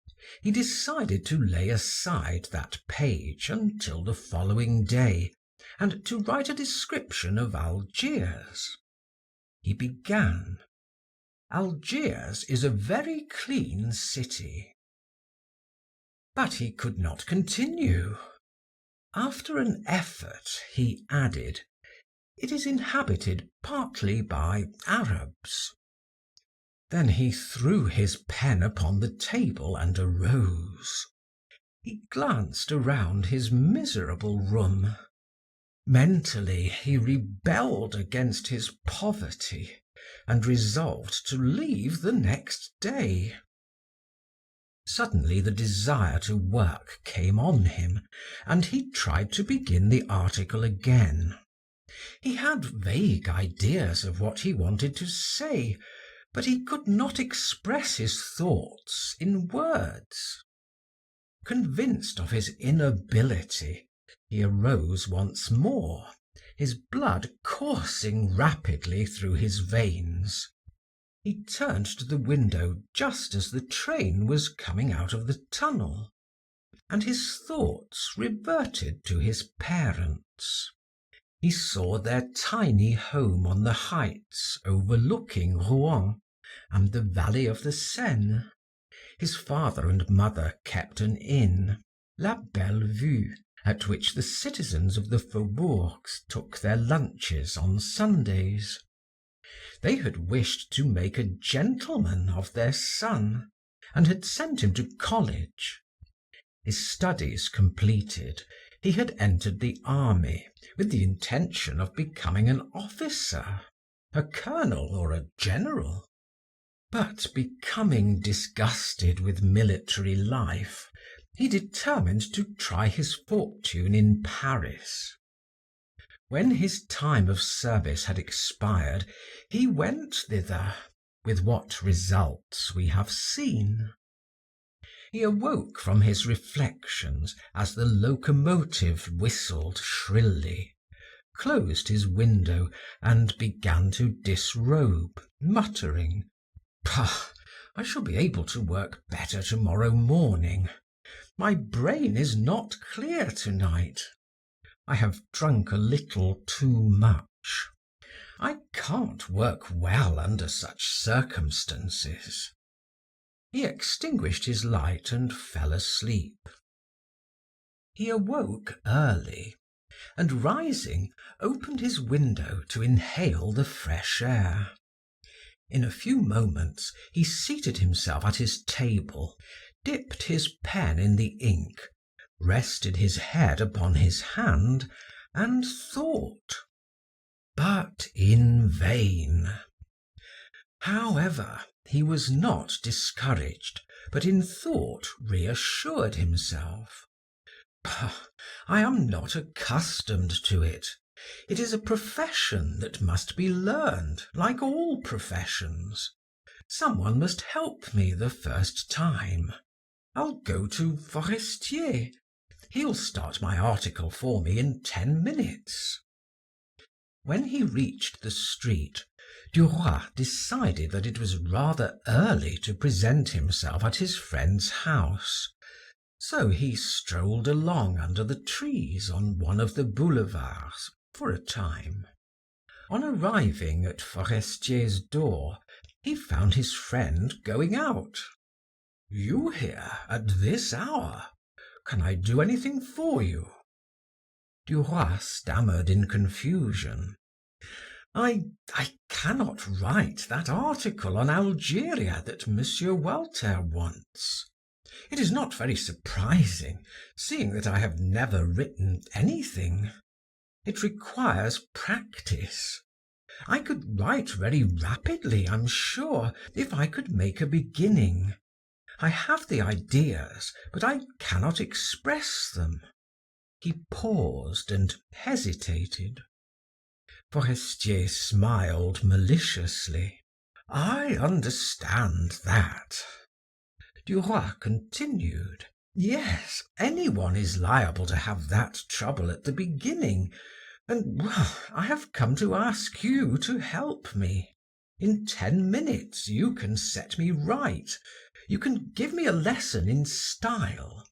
he decided to lay aside that page until the following day, and to write a description of Algiers. He began, "Algiers is a very clean city." But he could not continue. After an effort, he added, "It is inhabited partly by Arabs." Then he threw his pen upon the table and arose. He glanced around his miserable room. Mentally, he rebelled against his poverty and resolved to leave the next day. Suddenly the desire to work came on him, and he tried to begin the article again. He had vague ideas of what he wanted to say, but he could not express his thoughts in words. Convinced of his inability, he arose once more, his blood coursing rapidly through his veins. He turned to the window just as the train was coming out of the tunnel, and his thoughts reverted to his parents. He saw their tiny home on the heights overlooking Rouen and the valley of the Seine. His father and mother kept an inn, La Belle Vue, at which the citizens of the faubourgs took their lunches on Sundays. They had wished to make a gentleman of their son, and had sent him to college. His studies completed, he had entered the army with the intention of becoming an officer, a colonel or a general. But becoming disgusted with military life, he determined to try his fortune in Paris. When his time of service had expired, he went thither, with what results we have seen. He awoke from his reflections as the locomotive whistled shrilly, closed his window, and began to disrobe, muttering, "Pah! I shall be able to work better tomorrow morning. My brain is not clear tonight. I have drunk a little too much. I can't work well under such circumstances." He extinguished his light and fell asleep. He awoke early, and rising, opened his window to inhale the fresh air. In a few moments he seated himself at his table, dipped his pen in the ink, rested his head upon his hand, and thought. But in vain. However, he was not discouraged, but in thought reassured himself. "I am not accustomed to it. It is a profession that must be learned, like all professions. Someone must help me the first time. I'll go to Forestier. He'll start my article for me in 10 minutes." When he reached the street, Duroy decided that it was rather early to present himself at his friend's house, so he strolled along under the trees on one of the boulevards for a time. On arriving at Forestier's door, he found his friend going out. "You here at this hour? Can I do anything for you?" Duroy stammered in confusion. I cannot write that article on Algeria that Monsieur Walter wants. It is not very surprising, seeing that I have never written anything. It requires practice. I could write very rapidly, I'm sure, if I could make a beginning. I have the ideas, but I cannot express them." He paused and hesitated. Forestier smiled maliciously. "I understand that." Duroy continued. "Yes, anyone is liable to have that trouble at the beginning, and well, I have come to ask you to help me. In 10 minutes you can set me right. You can give me a lesson in style.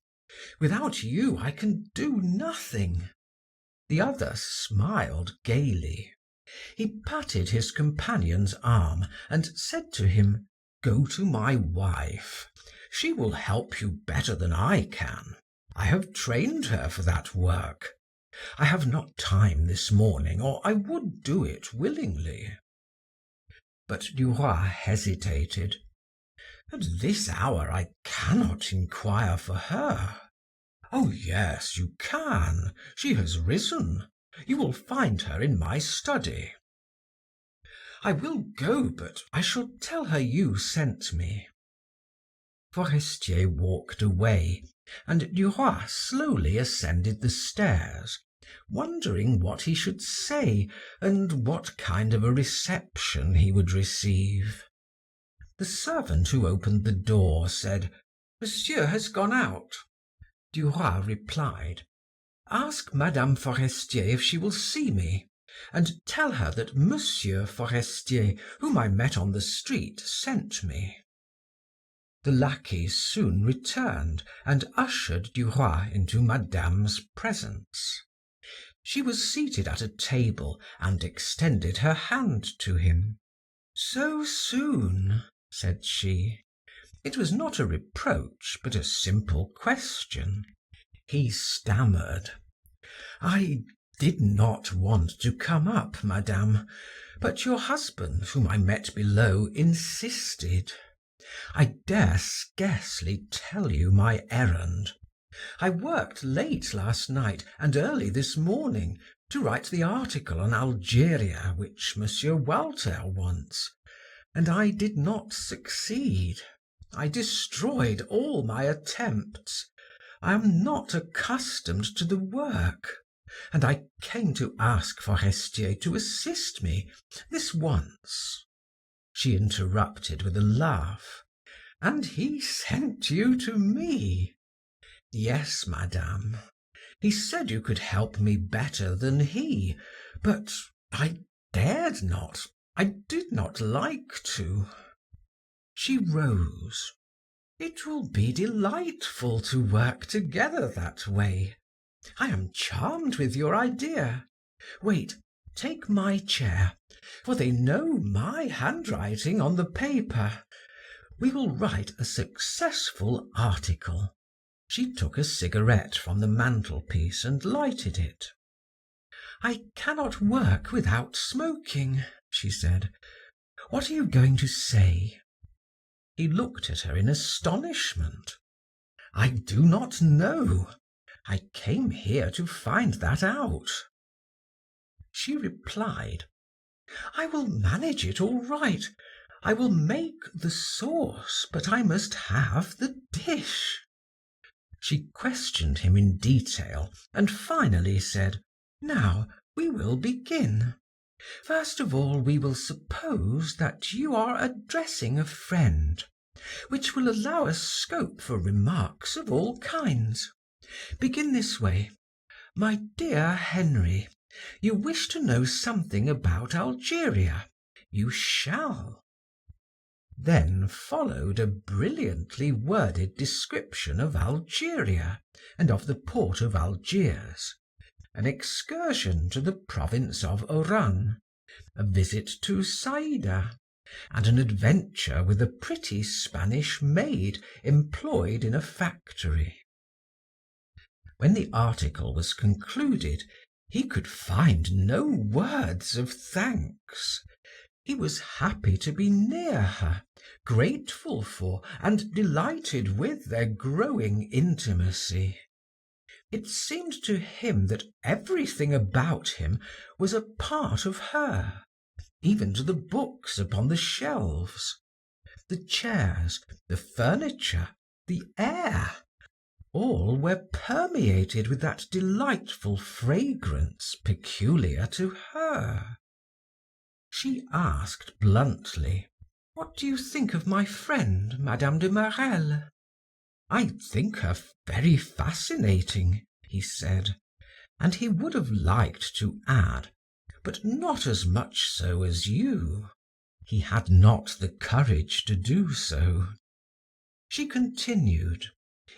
Without you I can do nothing. The other smiled gaily. He patted his companion's arm and said to him, "Go to my wife. She will help you better than I can. I have trained her for that work. I have not time this morning, or I would do it willingly." But Duroy hesitated. "At this hour I cannot inquire for her." "Oh yes, you can. She has risen. You will find her in my study." "I will go, but I shall tell her you sent me." Forestier walked away, and Duroy slowly ascended the stairs, wondering what he should say and what kind of a reception he would receive. The servant who opened the door said, "Monsieur has gone out." Duroy replied, "Ask Madame Forestier if she will see me, and tell her that Monsieur Forestier, whom I met on the street, sent me." The lackey soon returned and ushered Duroy into Madame's presence. She was seated at a table and extended her hand to him. "So soon?" said she. It was not a reproach, but a simple question. He stammered: "I did not want to come up, Madame, but your husband, whom I met below, insisted. I dare scarcely tell you my errand. I worked late last night and early this morning to write the article on Algeria which Monsieur Walter wants, and I did not succeed. I destroyed all my attempts. I am not accustomed to the work, and I came to ask Forestier to assist me this once." She interrupted with a laugh. "And he sent you to me?" "Yes, Madame. He said you could help me better than he, but I dared not. I did not like to." She rose. "It will be delightful to work together that way. I am charmed with your idea. Wait, take my chair, for they know my handwriting on the paper. We will write a successful article." She took a cigarette from the mantelpiece and lighted it. "I cannot work without smoking," she said. "What are you going to say?" He looked at her in astonishment. "I do not know. I came here to find that out." She replied, "I will manage it all right. I will make the sauce, but I must have the dish." She questioned him in detail and finally said, "Now we will begin. First of all, we will suppose that you are addressing a friend, which will allow us scope for remarks of all kinds. Begin this way: 'My dear Henry, you wish to know something about Algeria. You shall.'" Then followed a brilliantly worded description of Algeria and of the port of Algiers, an excursion to the province of Oran, a visit to Saida, and an adventure with a pretty Spanish maid employed in a factory. When the article was concluded, he could find no words of thanks. He was happy to be near her, grateful for and delighted with their growing intimacy. It seemed to him that everything about him was a part of her, even to the books upon the shelves. The chairs, the furniture, the air, all were permeated with that delightful fragrance peculiar to her. She asked bluntly, "What do you think of my friend, Madame de Marelle?" "I think her very fascinating," he said, and he would have liked to add, "but not as much so as you." He had not the courage to do so. She continued,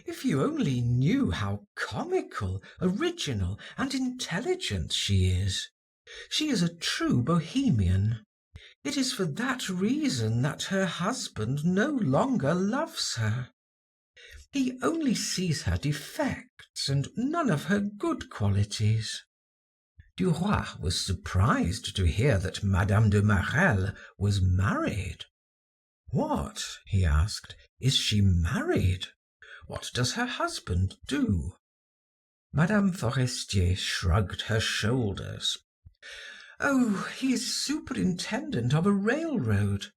If you only knew how comical, original, and intelligent she is. She is a true bohemian. It is for that reason that her husband no longer loves her. He only sees her defects and none of her good qualities." Duroy was surprised to hear that Madame de Marelle was married. "What?" he asked. "Is she married? What does her husband do?" Madame Forestier shrugged her shoulders. "Oh, he is superintendent of a railroad.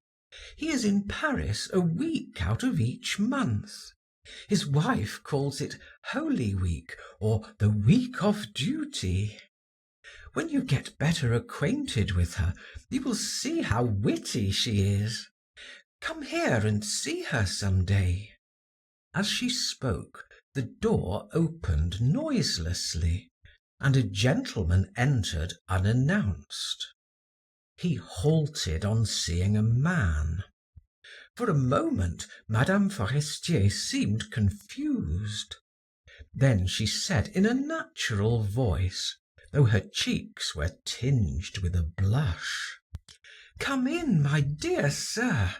He is in Paris a week out of each month. His wife calls it Holy Week or the week of duty. When you get better acquainted with her, you will see how witty she is. Come here and see her some day." As she spoke, the door opened noiselessly, and a gentleman entered unannounced. He halted on seeing a man. For a moment, Madame Forestier seemed confused. Then she said in a natural voice, though her cheeks were tinged with a blush: "Come in, my dear sir.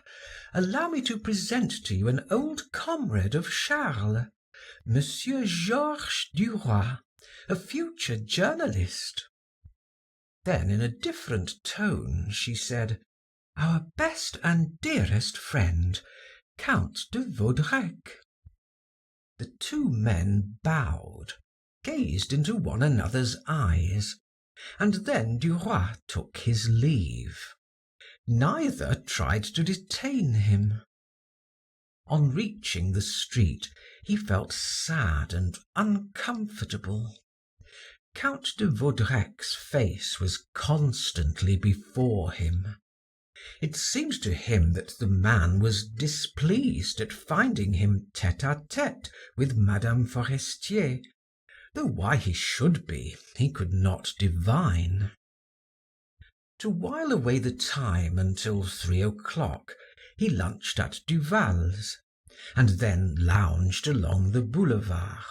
Allow me to present to you an old comrade of Charles, Monsieur Georges Duroy, a future journalist." Then, in a different tone, she said, "Our best and dearest friend, Count de Vaudrec." The two men bowed, gazed into one another's eyes, and then Duroy took his leave. Neither tried to detain him. On reaching the street, he felt sad and uncomfortable. Count de Vaudrec's face was constantly before him. It seemed to him that the man was displeased at finding him tete-a-tete with Madame Forestier, though why he should be, he could not divine. To while away the time until 3 o'clock, he lunched at Duval's, and then lounged along the boulevard.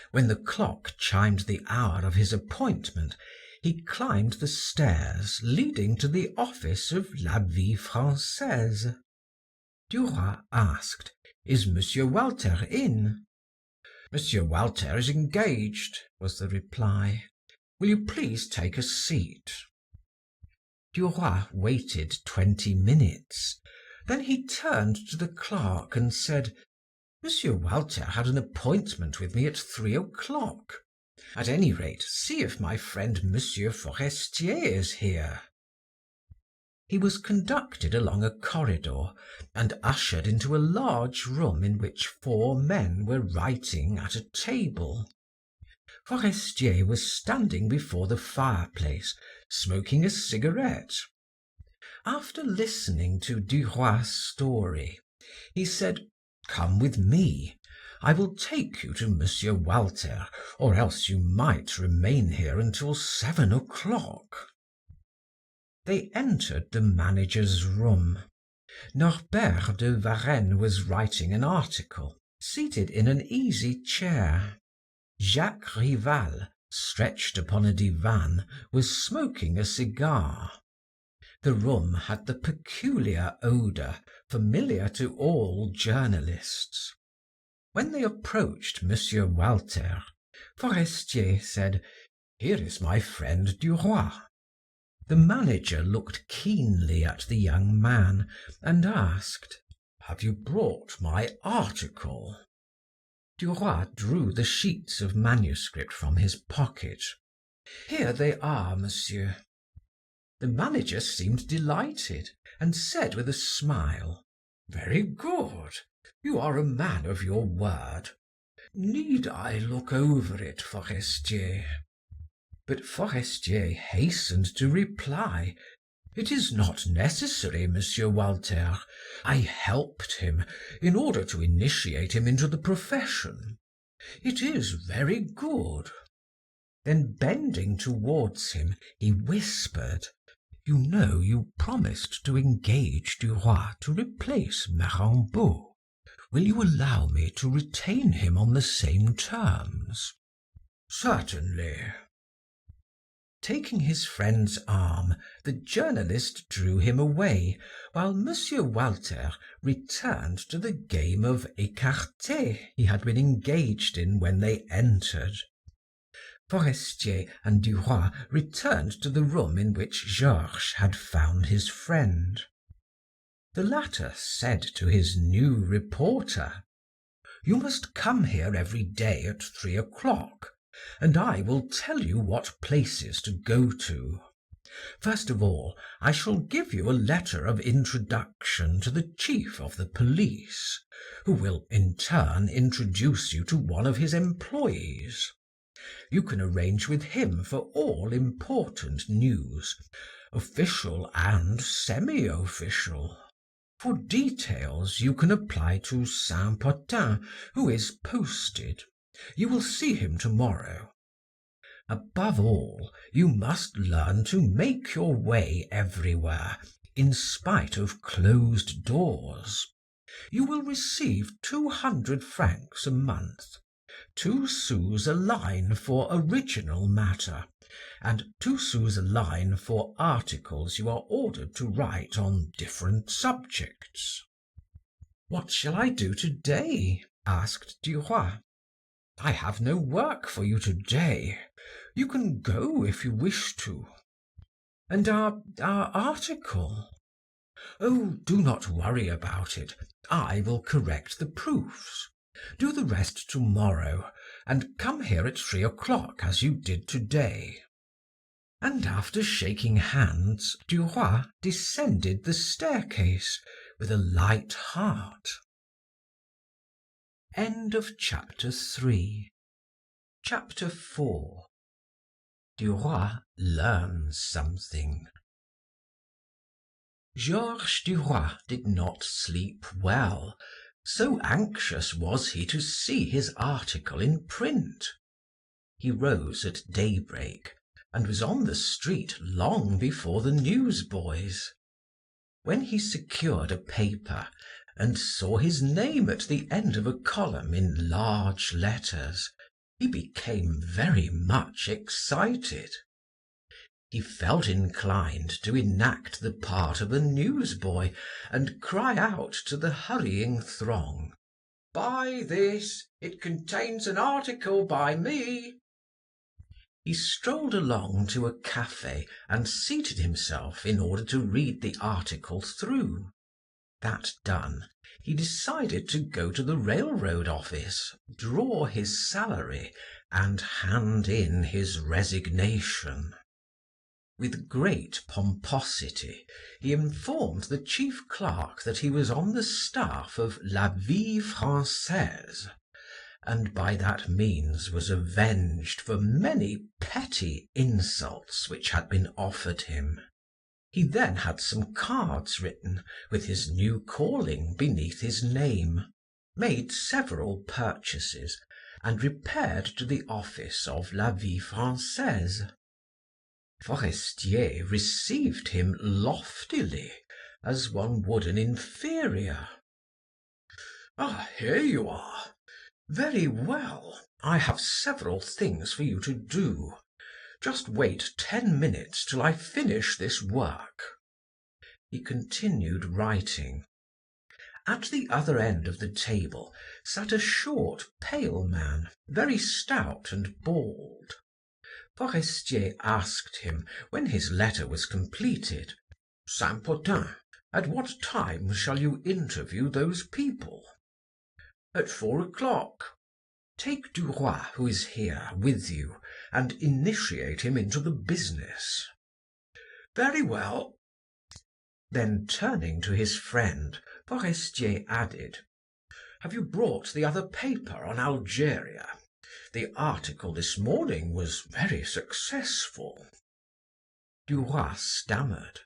When the clock chimed the hour of his appointment, he climbed the stairs leading to the office of La Vie Française. Duroy asked, "Is Monsieur Walter in?" "Monsieur Walter is engaged," was the reply. "Will you please take a seat?" Duroy waited 20 minutes. Then he turned to the clerk and said, "Monsieur Walter had an appointment with me at 3 o'clock. At any rate, see if my friend Monsieur Forestier is here." He was conducted along a corridor and ushered into a large room in which 4 men were writing at a table. Forestier was standing before the fireplace, smoking a cigarette. After listening to Duroy's story, he said, "Come with me. I will take you to Monsieur Walter, or else you might remain here until 7 o'clock." They entered the manager's room. Norbert de Varenne was writing an article, seated in an easy chair. Jacques Rival, stretched upon a divan, was smoking a cigar. The room had the peculiar odor familiar to all journalists. When they approached Monsieur Walter, Forestier said, "Here is my friend Duroy." The manager looked keenly at the young man and asked, "Have you brought my article?" Duroy drew the sheets of manuscript from his pocket. "Here they are, monsieur." The manager seemed delighted and said with a smile, "Very good. You are a man of your word. Need I look over it, Forestier?" But Forestier hastened to reply, "It is not necessary, Monsieur Walter. I helped him in order to initiate him into the profession. It is very good." Then bending towards him, he whispered, "You know you promised to engage Duroy to replace Marambot. Will you allow me to retain him on the same terms?" "Certainly." Taking his friend's arm, the journalist drew him away, while Monsieur Walter returned to the game of écarté he had been engaged in when they entered. Forestier and Duroy returned to the room in which Georges had found his friend. The latter said to his new reporter, "You must come here every day at 3 o'clock, and I will tell you what places to go to. First of all, I shall give you a letter of introduction to the chief of the police, who will in turn introduce you to one of his employees. You can arrange with him for all important news, official and semi-official. For details, you can apply to Saint-Potin, who is posted. You will see him tomorrow. Above all, you must learn to make your way everywhere, in spite of closed doors. You will receive 200 francs a month, 2 sous a line for original matter, and 2 sous a line for articles you are ordered to write on different subjects." "What shall I do today?" asked Duroy. "I have no work for you today. You can go if you wish to." "And our article?" "Oh, do not worry about it. I will correct the proofs. Do the rest tomorrow, and come here at 3 o'clock as you did today." And after shaking hands, Duroy descended the staircase with a light heart. Chapter 4. Duroy learns something. Georges Duroy did not sleep well, so anxious was he to see his article in print. He rose at daybreak and was on the street long before the newsboys. When he secured a paper and saw his name at the end of a column in large letters, he became very much excited. He felt inclined to enact the part of a newsboy and cry out to the hurrying throng, "Buy this, it contains an article by me." He strolled along to a cafe and seated himself in order to read the article through. That done, he decided to go to the railroad office, draw his salary, and hand in his resignation. With great pomposity, he informed the chief clerk that he was on the staff of La Vie Française, and by that means was avenged for many petty insults which had been offered him. He then had some cards written, with his new calling beneath his name, made several purchases, and repaired to the office of La Vie Française. Forestier received him loftily, as one would an inferior. "Ah, here you are. Very well. I have several things for you to do. Just wait 10 minutes till I finish this work." He continued writing. At the other end of the table sat a short, pale man, very stout and bald. Forestier asked him, when his letter was completed, "Saint-Potin, at what time shall you interview those people?" "At 4 o'clock." "Take Duroy, who is here, with you, and initiate him into the business." "Very well." Then turning to his friend, Forestier added, "Have you brought the other paper on Algeria? The article this morning was very successful." Duroy stammered,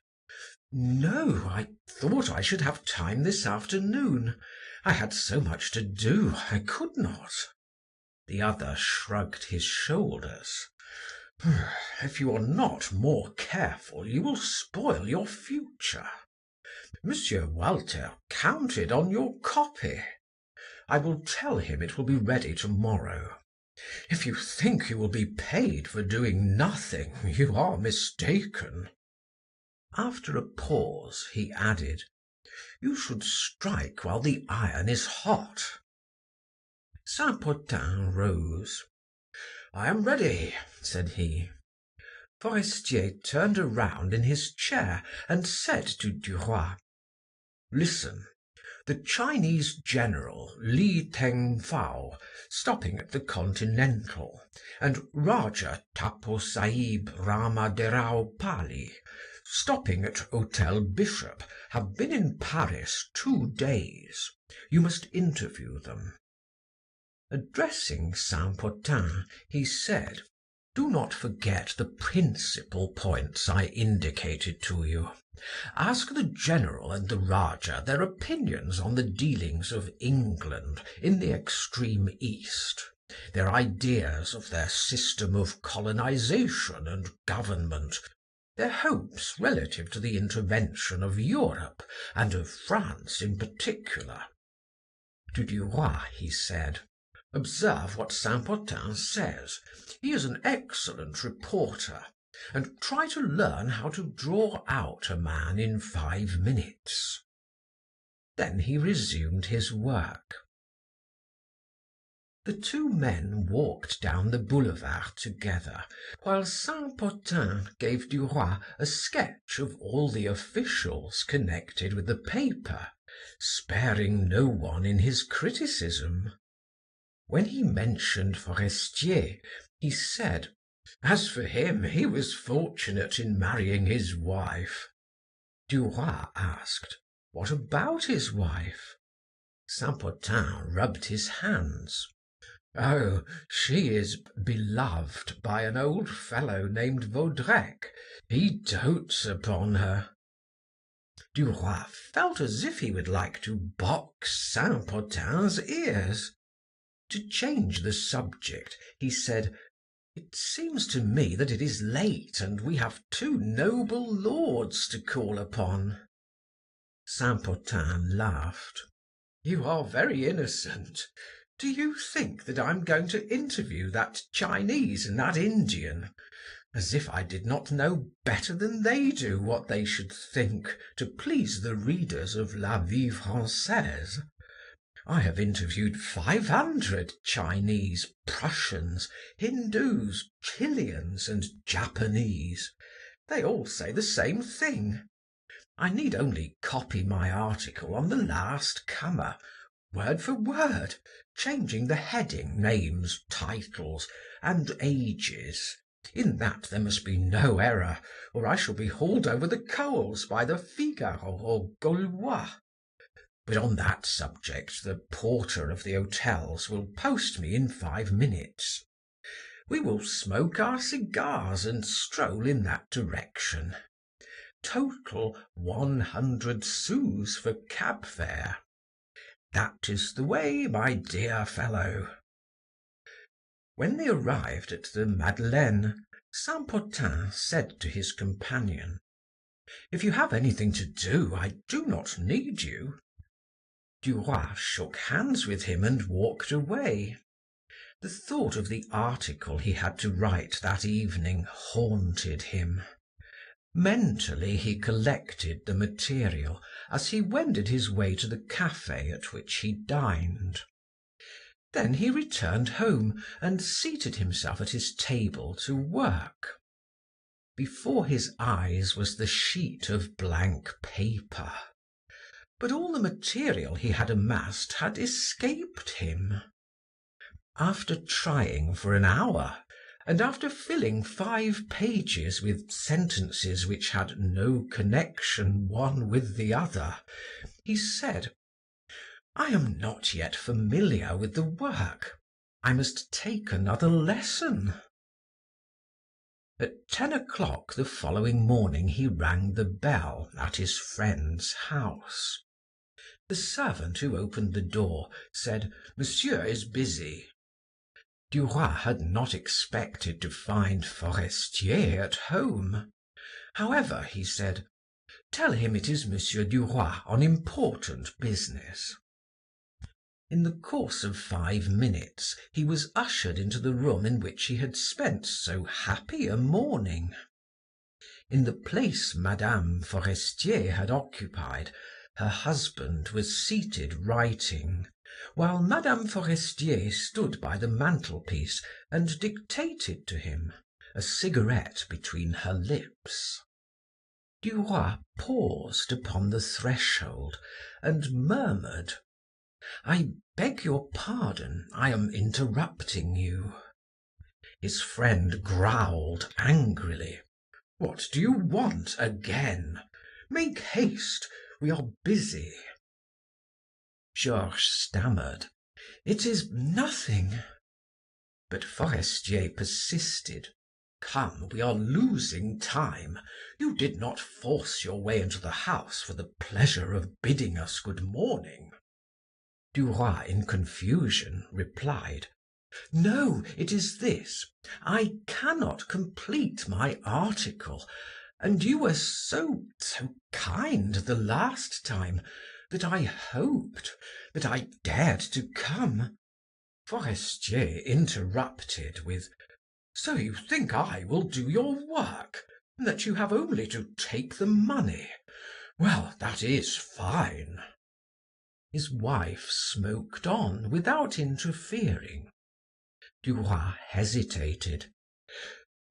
"No, I thought I should have time this afternoon. I had so much to do, I could not." The other shrugged his shoulders. "If you are not more careful, you will spoil your future. Monsieur Walter counted on your copy. I will tell him it will be ready tomorrow. If you think you will be paid for doing nothing, you are mistaken." After a pause, he added, "You should strike while the iron is hot." Saint Potin rose. "I am ready," said he. Forestier turned around in his chair and said to Duroy, "Listen. The Chinese general Li Teng Fao stopping at the Continental, and Raja Tapo Sahib Ramaderao Pali stopping at Hotel Bishop have been in Paris 2 days. You must interview them." Addressing Saint Potin, he said, "Do not forget the principal points I indicated to you. Ask the general and the Rajah their opinions on the dealings of England in the extreme East, their ideas of their system of colonization and government, their hopes relative to the intervention of Europe and of France in particular." To Duroy he said, "Observe what Saint Potin says. He is an excellent reporter, and try to learn how to draw out a man in 5 minutes." Then he resumed his work. The two men walked down the boulevard together, while Saint Potin gave Duroy a sketch of all the officials connected with the paper, sparing no one in his criticism. When he mentioned Forestier, he said, "As for him, he was fortunate in marrying his wife." Duroy asked, "What about his wife?" Saint Potin rubbed his hands. "Oh, she is beloved by an old fellow named Vaudrec. He dotes upon her." Duroy felt as if he would like to box Saint Potin's ears. To change the subject, he said, "It seems to me that it is late and we have 2 noble lords to call upon." Saint Potin laughed. "You are very innocent. Do you think that I'm going to interview that Chinese and that Indian? As if I did not know better than they do what they should think to please the readers of La Vie Française. I have interviewed 500 Chinese, Prussians, Hindus, Chilians, and Japanese. They all say the same thing. I need only copy my article on the last comer, word for word, changing the heading, names, titles, and ages. In that there must be no error, or I shall be hauled over the coals by the Figaro or Gaulois. But on that subject the porter of the hotels will post me in 5 minutes. We will smoke our cigars and stroll in that direction. Total 100 sous for cab fare. That is the way, my dear fellow." When they arrived at the Madeleine, Saint Potin said to his companion, "If you have anything to do, I do not need you." Duroy shook hands with him and walked away. The thought of the article he had to write that evening haunted him. Mentally he collected the material as he wended his way to the cafe at which he dined. Then he returned home and seated himself at his table to work. Before his eyes was the sheet of blank paper. But all the material he had amassed had escaped him. After trying for an hour, and after filling 5 pages with sentences which had no connection one with the other, he said, "I am not yet familiar with the work. I must take another lesson." At 10 o'clock the following morning he rang the bell at his friend's house. The servant who opened the door said, "Monsieur is busy." Duroy had not expected to find Forestier at home. However, he said, "Tell him it is Monsieur Duroy on important business." In the course of 5 minutes he was ushered into the room in which he had spent so happy a morning. In the place Madame Forestier had occupied, her husband was seated writing, while Madame Forestier stood by the mantelpiece and dictated to him, a cigarette between her lips. Duroy paused upon the threshold and murmured: "I beg your pardon, I am interrupting you." His friend growled angrily: "What do you want again? Make haste, we are busy." Georges stammered: "It is nothing." But Forestier persisted: "Come, we are losing time. You did not force your way into the house for the pleasure of bidding us good morning." Duroy, in confusion, replied: "No, it is this. I cannot complete my article, and you were so kind the last time that I hoped, that I dared to come." Forestier interrupted with: "So you think I will do your work, and that you have only to take the money? Well, that is fine." His wife smoked on without interfering. Duroy hesitated.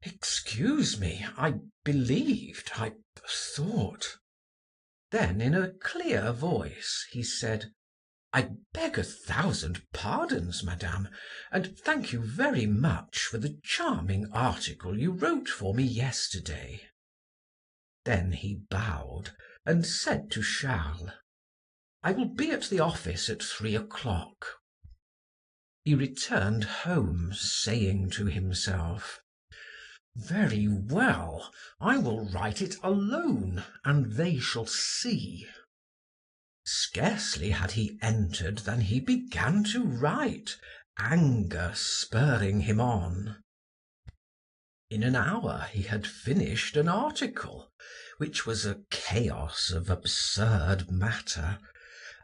"Excuse me, I believed, I thought." Then in a clear voice he said: "I beg 1,000 pardons, madame, and thank you very much for the charming article you wrote for me yesterday." Then he bowed and said to Charles: "I will be at the office at 3 o'clock." He returned home, saying to himself: "Very well, I will write it alone, and they shall see." Scarcely had he entered than he began to write, anger spurring him on. In an hour he had finished an article, which was a chaos of absurd matter,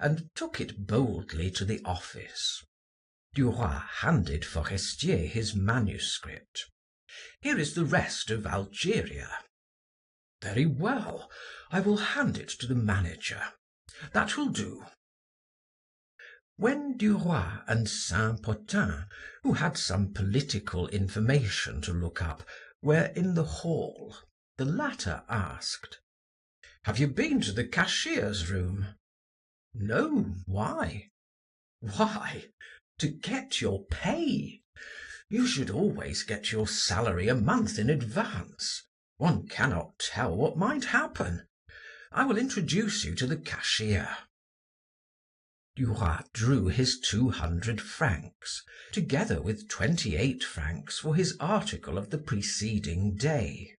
and took it boldly to the office. Duroy handed Forestier his manuscript. "Here is the rest of Algeria." "Very well, I will hand it to the manager. That will do." When Duroy and Saint Potin, who had some political information to look up, were in the hall, the latter asked: "Have you been to the cashier's room?" "No, why?" "Why? To get your pay. You should always get your salary a month in advance. One cannot tell what might happen. I will introduce you to the cashier." Duroy drew his 200 francs, together with 28 francs for his article of the preceding day,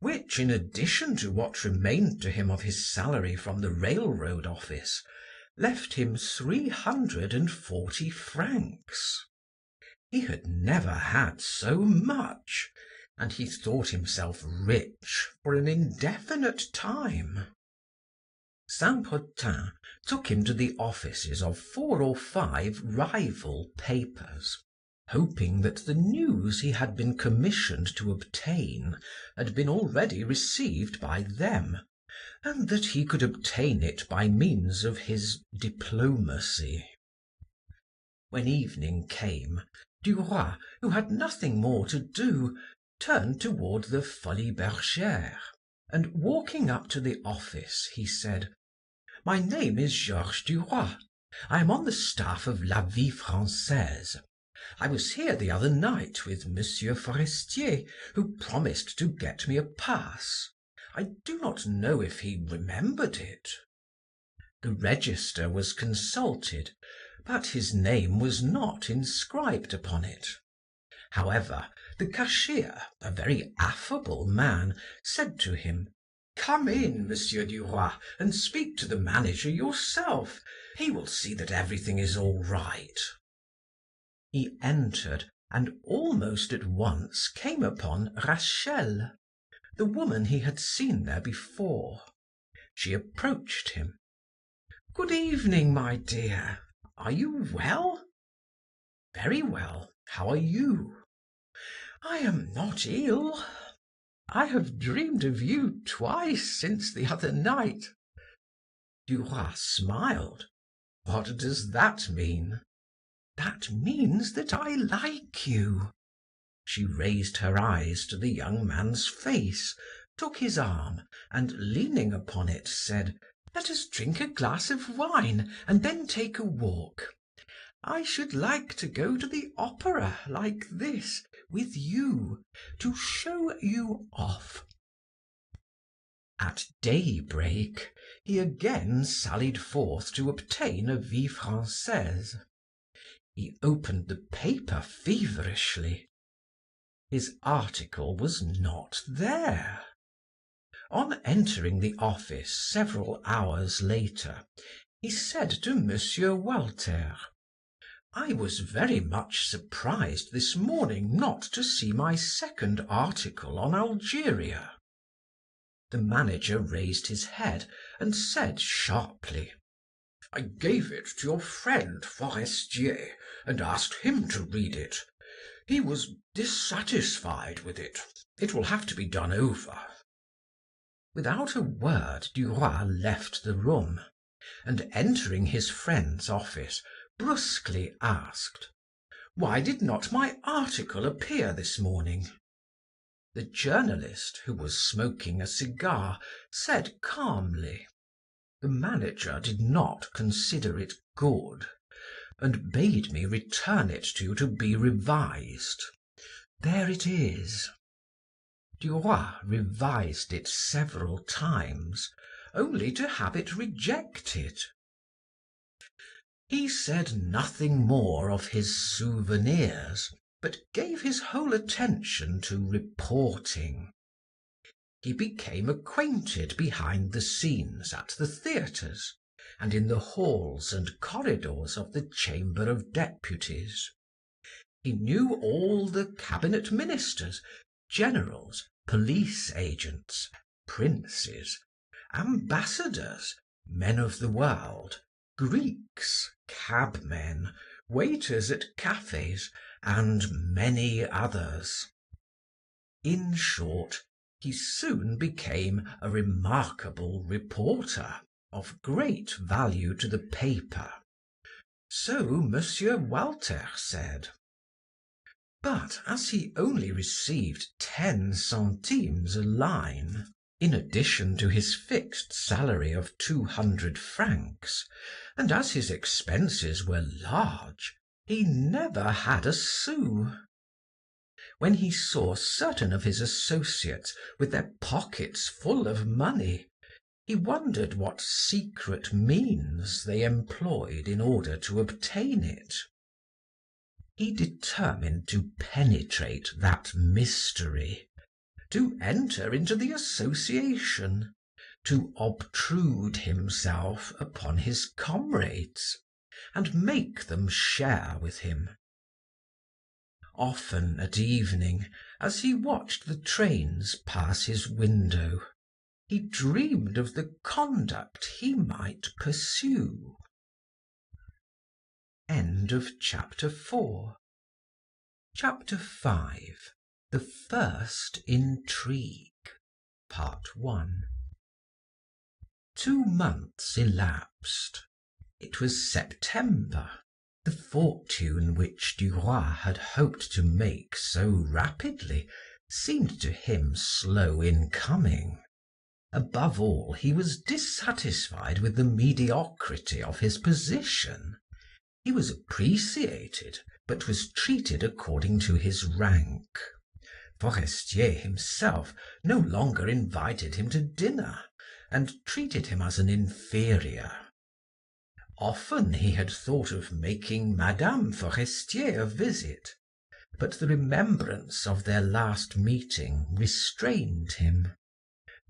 which, in addition to what remained to him of his salary from the railroad office, left him 340 francs. He had never had so much, and he thought himself rich for an indefinite time. Saint Potin took him to the offices of 4 or 5 rival papers, hoping that the news he had been commissioned to obtain had been already received by them, and that he could obtain it by means of his diplomacy. When evening came, Duroy, who had nothing more to do, turned toward the Folies Bergere, and walking up to the office, he said: "My name is Georges Duroy. I am on the staff of La Vie Française. I was here the other night with Monsieur Forestier, who promised to get me a pass. I do not know if he remembered it." The register was consulted, but his name was not inscribed upon it. However, the cashier, a very affable man, said to him: "Come in, Monsieur Duroy, and speak to the manager yourself. He will see that everything is all right." He entered and almost at once came upon Rachel, the woman he had seen there before. She approached him. "Good evening, my dear. Are you well?" "Very well. How are you?" "I am not ill. I have dreamed of you twice since the other night." Duroy smiled. "What does that mean?" "That means that I like you." She raised her eyes to the young man's face, took his arm, and leaning upon it, said: "Let us drink a glass of wine and then take a walk. I should like to go to the opera like this, with you, to show you off." At daybreak, he again sallied forth to obtain a Vie Française. He opened the paper feverishly. His article was not there. On entering the office several hours later, he said to M. Walter: "I was very much surprised this morning not to see my second article on Algeria." The manager raised his head and said sharply: "I gave it to your friend Forestier and asked him to read it. He was dissatisfied with it. It will have to be done over." Without a word, Duroy left the room, and entering his friend's office, brusquely asked: "Why did not my article appear this morning?" The journalist, who was smoking a cigar, said calmly: "The manager did not consider it good, and bade me return it to you to be revised. There it is." Duroy revised it several times, only to have it rejected. He said nothing more of his souvenirs, but gave his whole attention to reporting. He became acquainted behind the scenes at the theaters, and in the halls and corridors of the Chamber of Deputies. He knew all the cabinet ministers, generals, police agents, princes, ambassadors, men of the world, Greeks, cabmen, waiters at cafes, and many others. In short, he soon became a remarkable reporter, of great value to the paper. So M. Walter said. But as he only received 10 centimes a line, in addition to his fixed salary of 200 francs, and as his expenses were large, he never had a sou. When he saw certain of his associates with their pockets full of money, he wondered what secret means they employed in order to obtain it. He determined to penetrate that mystery, to enter into the association, to obtrude himself upon his comrades, and make them share with him. Often at evening, as he watched the trains pass his window, he dreamed of the conduct he might pursue. End of chapter 4. Chapter 5. The First Intrigue. Part 1. 2 months elapsed. It was September. The fortune which Duroy had hoped to make so rapidly seemed to him slow in coming. Above all, he was dissatisfied with the mediocrity of his position. He was appreciated, but was treated according to his rank. Forestier himself no longer invited him to dinner, and treated him as an inferior. Often he had thought of making Madame Forestier a visit, but the remembrance of their last meeting restrained him.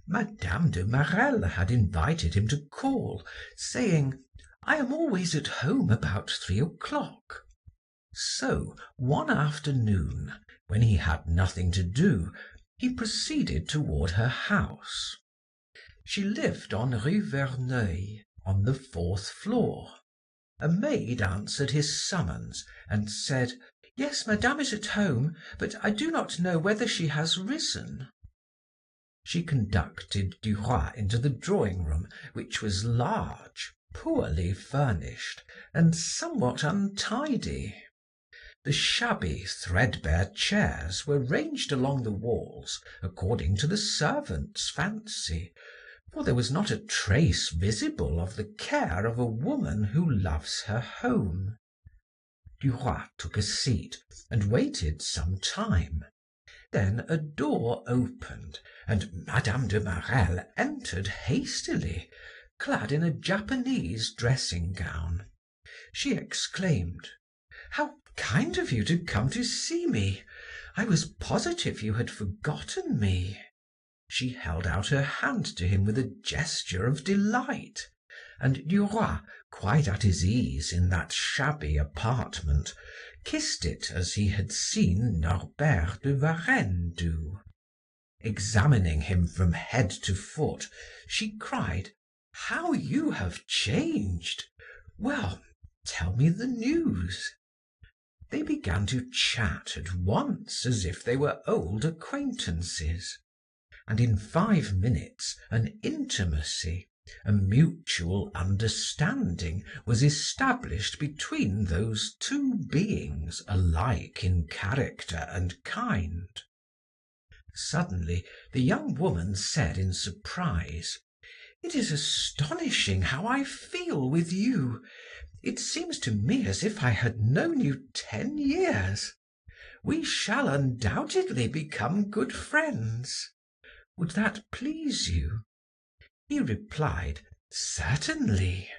Madame de Marelle had invited him to call, saying, "I am always at home about 3 o'clock." So one afternoon, when he had nothing to do, he proceeded toward her house. She lived on Rue Verneuil, on the 4th floor. a maid answered his summons and said, "Yes, Madame is at home, but I do not know whether she has risen." She conducted Duroy into the drawing room, which was large, poorly furnished, and somewhat untidy. The shabby, threadbare chairs were ranged along the walls according to the servant's fancy, for there was not a trace visible of the care of a woman who loves her home. Duroy took a seat and waited some time. Then a door opened, and Mme. de Marelle entered hastily, clad in a Japanese dressing gown. She exclaimed: "How kind of you to come to see me! I was positive you had forgotten me." She held out her hand to him with a gesture of delight, and Duroy, quite at his ease in that shabby apartment, kissed it as he had seen Norbert de Varenne do. Examining him from head to foot, she cried: "How you have changed! Well, tell me the news." They began to chat at once as if they were old acquaintances, and in 5 minutes an intimacy, a mutual understanding was established between those two beings alike in character and kind. Suddenly the young woman said in surprise: "It is astonishing how I feel with you. It seems to me as if I had known you 10 years. We shall undoubtedly become good friends. Would that please you?" He replied, "Certainly,"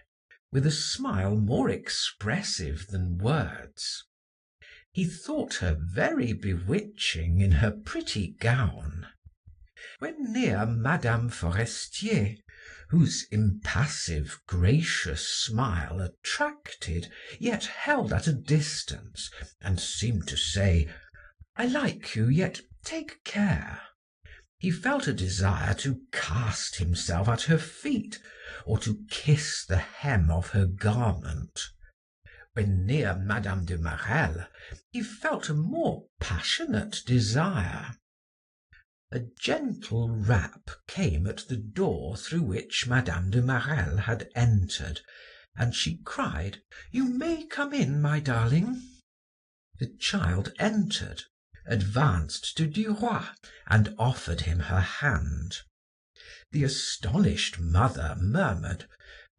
with a smile more expressive than words. He thought her very bewitching in her pretty gown. When near Mme. Forestier, whose impassive, gracious smile attracted, yet held at a distance, and seemed to say, "I like you, yet take care," he felt a desire to cast himself at her feet, or to kiss the hem of her garment. When near Mme. de Marelle, he felt a more passionate desire. A gentle rap came at the door through which Mme. de Marelle had entered, and she cried: "You may come in, my darling." The child entered, advanced to Duroy, and offered him her hand. The astonished mother murmured: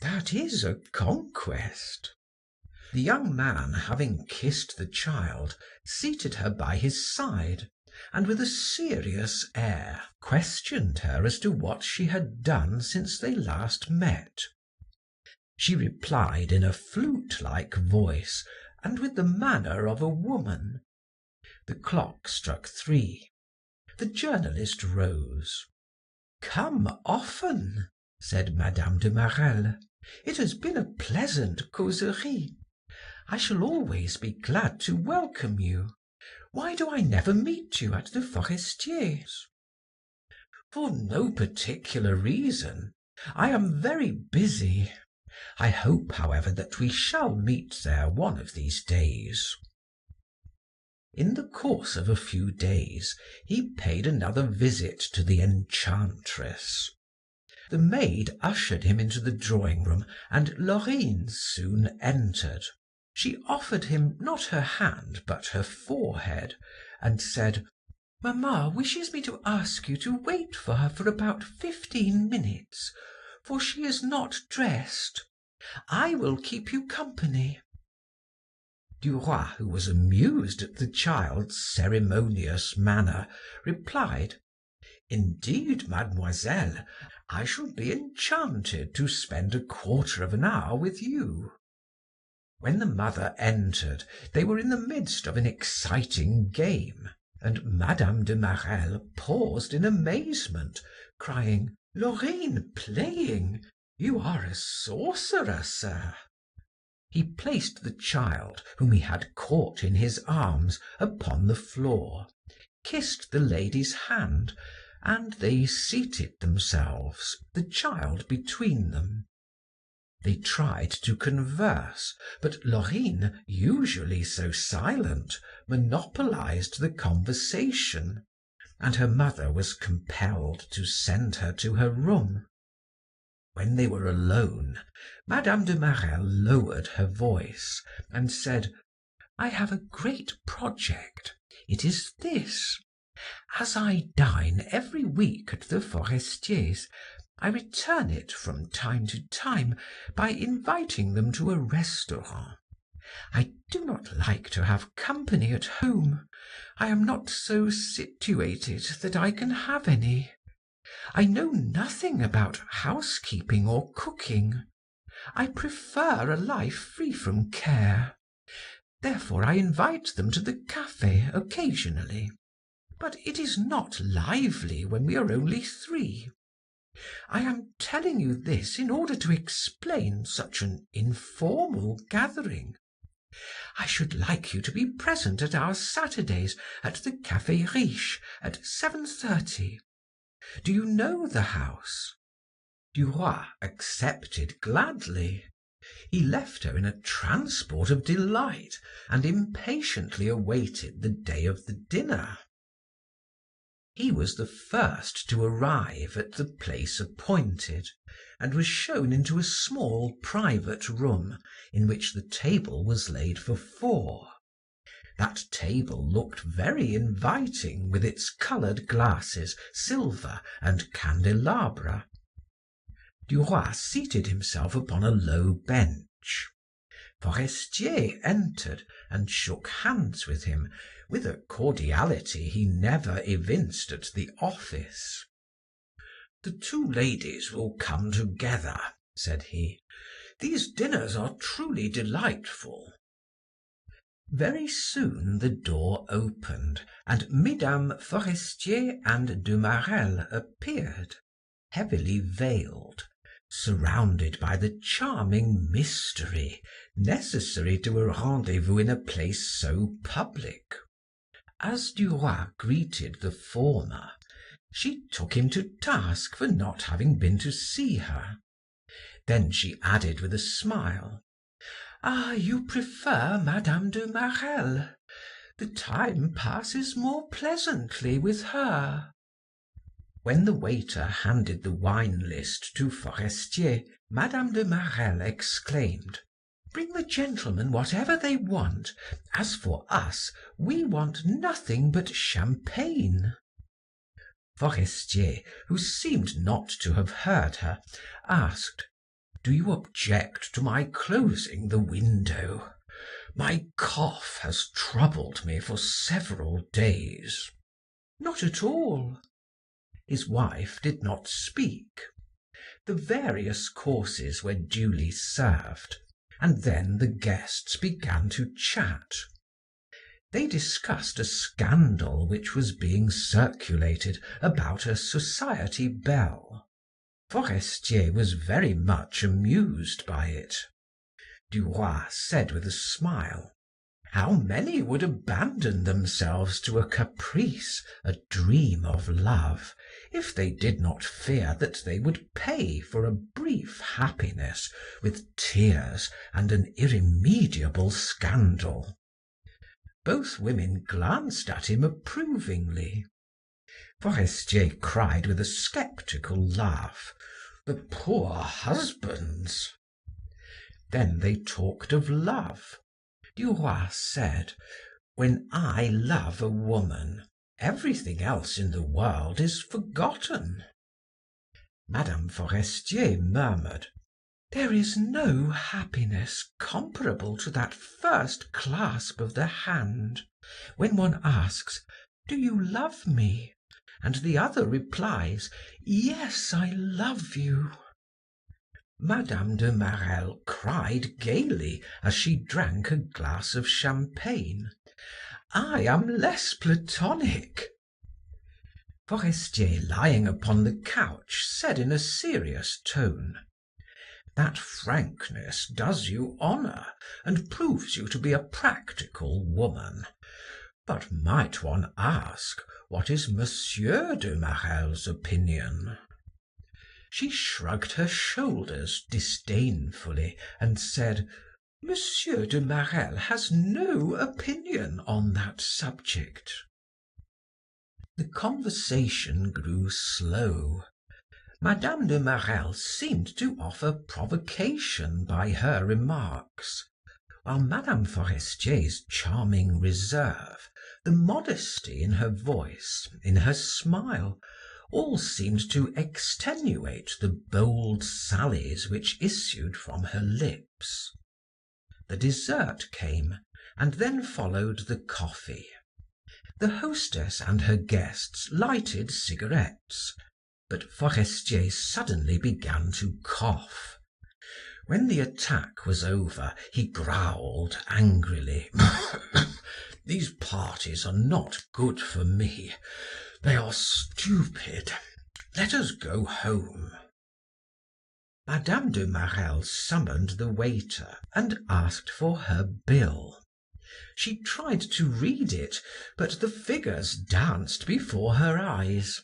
"That is a conquest." The young man, having kissed the child, seated her by his side, and with a serious air questioned her as to what she had done since they last met. She replied in a flute like voice and with the manner of a woman. The clock struck 3. The journalist rose. "Come often," said Mme. de Marelle. "It has been a pleasant causerie. I shall always be glad to welcome you. Why do I never meet you at the Forestiers?" "For no particular reason. I am very busy. I hope, however, that we shall meet there one of these days." In the course of a few days, he paid another visit to the enchantress. The maid ushered him into the drawing room, and Laurine soon entered. She offered him not her hand, but her forehead, and said: "Mamma wishes me to ask you to wait for her for about 15 minutes, for she is not dressed. I will keep you company." Duroy, who was amused at the child's ceremonious manner, replied: "Indeed, mademoiselle, I shall be enchanted to spend a quarter of an hour with you." When the mother entered, they were in the midst of an exciting game, and Mme. de Marelle paused in amazement, crying: "Laurine playing! You are a sorcerer, sir." He placed the child, whom he had caught in his arms, upon the floor, kissed the lady's hand, and they seated themselves, the child between them. They tried to converse, but Laurine, usually so silent, monopolized the conversation, and her mother was compelled to send her to her room. When they were alone, Mme. de Marelle lowered her voice and said: "I have a great project. It is this. As I dine every week at the Forestiers, I return it from time to time by inviting them to a restaurant. I do not like to have company at home. I am not so situated that I can have any. I know nothing about housekeeping or cooking. I prefer a life free from care. Therefore I invite them to the cafe occasionally. But it is not lively when we are only three. I am telling you this in order to explain such an informal gathering. I should like you to be present at our Saturdays at the Café Riche at 7:30. Do you know the house?" Duroy accepted gladly. He left her in a transport of delight and impatiently awaited the day of the dinner. He was the first to arrive at the place appointed, and was shown into a small private room in which the table was laid for four. That table looked very inviting with its colored glasses, silver, and candelabra. Duroy seated himself upon a low bench. Forestier entered and shook hands with him with a cordiality he never evinced at the office. "The two ladies will come together," said he. "These dinners are truly delightful." Very soon the door opened, and Mesdames Forestier and de Marelle appeared, heavily veiled, surrounded by the charming mystery necessary to a rendezvous in a place so public. As Duroy greeted the former, she took him to task for not having been to see her. Then she added with a smile: "Ah, you prefer Mme. de Marelle. The time passes more pleasantly with her." When the waiter handed the wine list to Forestier, Mme. de Marelle exclaimed: "Bring the gentlemen whatever they want. As for us, we want nothing but champagne." Forestier, who seemed not to have heard her, asked: "Do you object to my closing the window? My cough has troubled me for several days." "Not at all." His wife did not speak. The various courses were duly served, and then the guests began to chat. They discussed a scandal which was being circulated about a society belle. Forestier was very much amused by it. Duroy said with a smile: "How many would abandon themselves to a caprice, a dream of love, if they did not fear that they would pay for a brief happiness with tears and an irremediable scandal?" Both women glanced at him approvingly. Forestier cried with a skeptical laugh: "The poor husbands!" Then they talked of love. Duroy said: "When I love a woman, everything else in the world is forgotten." Mme. Forestier murmured: "There is no happiness comparable to that first clasp of the hand, when one asks, 'Do you love me?' and the other replies, 'Yes, I love you.'" Mme. de Marelle cried gaily as she drank a glass of champagne: "I am less platonic." Forestier, lying upon the couch, said in a serious tone: "That frankness does you honor and proves you to be a practical woman. But might one ask, what is Monsieur de Marelle's opinion?" She shrugged her shoulders disdainfully and said: "Monsieur de Marelle has no opinion on that subject." The conversation grew slow. Mme. de Marelle seemed to offer provocation by her remarks, while Mme. Forestier's charming reserve, the modesty in her voice, in her smile, all seemed to extenuate the bold sallies which issued from her lips. The dessert came, and then followed the coffee. The hostess and her guests lighted cigarettes, but Forestier suddenly began to cough. When the attack was over, he growled angrily: "These parties are not good for me. They are stupid. Let us go home." Mme. de Marelle summoned the waiter and asked for her bill. She tried to read it, but the figures danced before her eyes.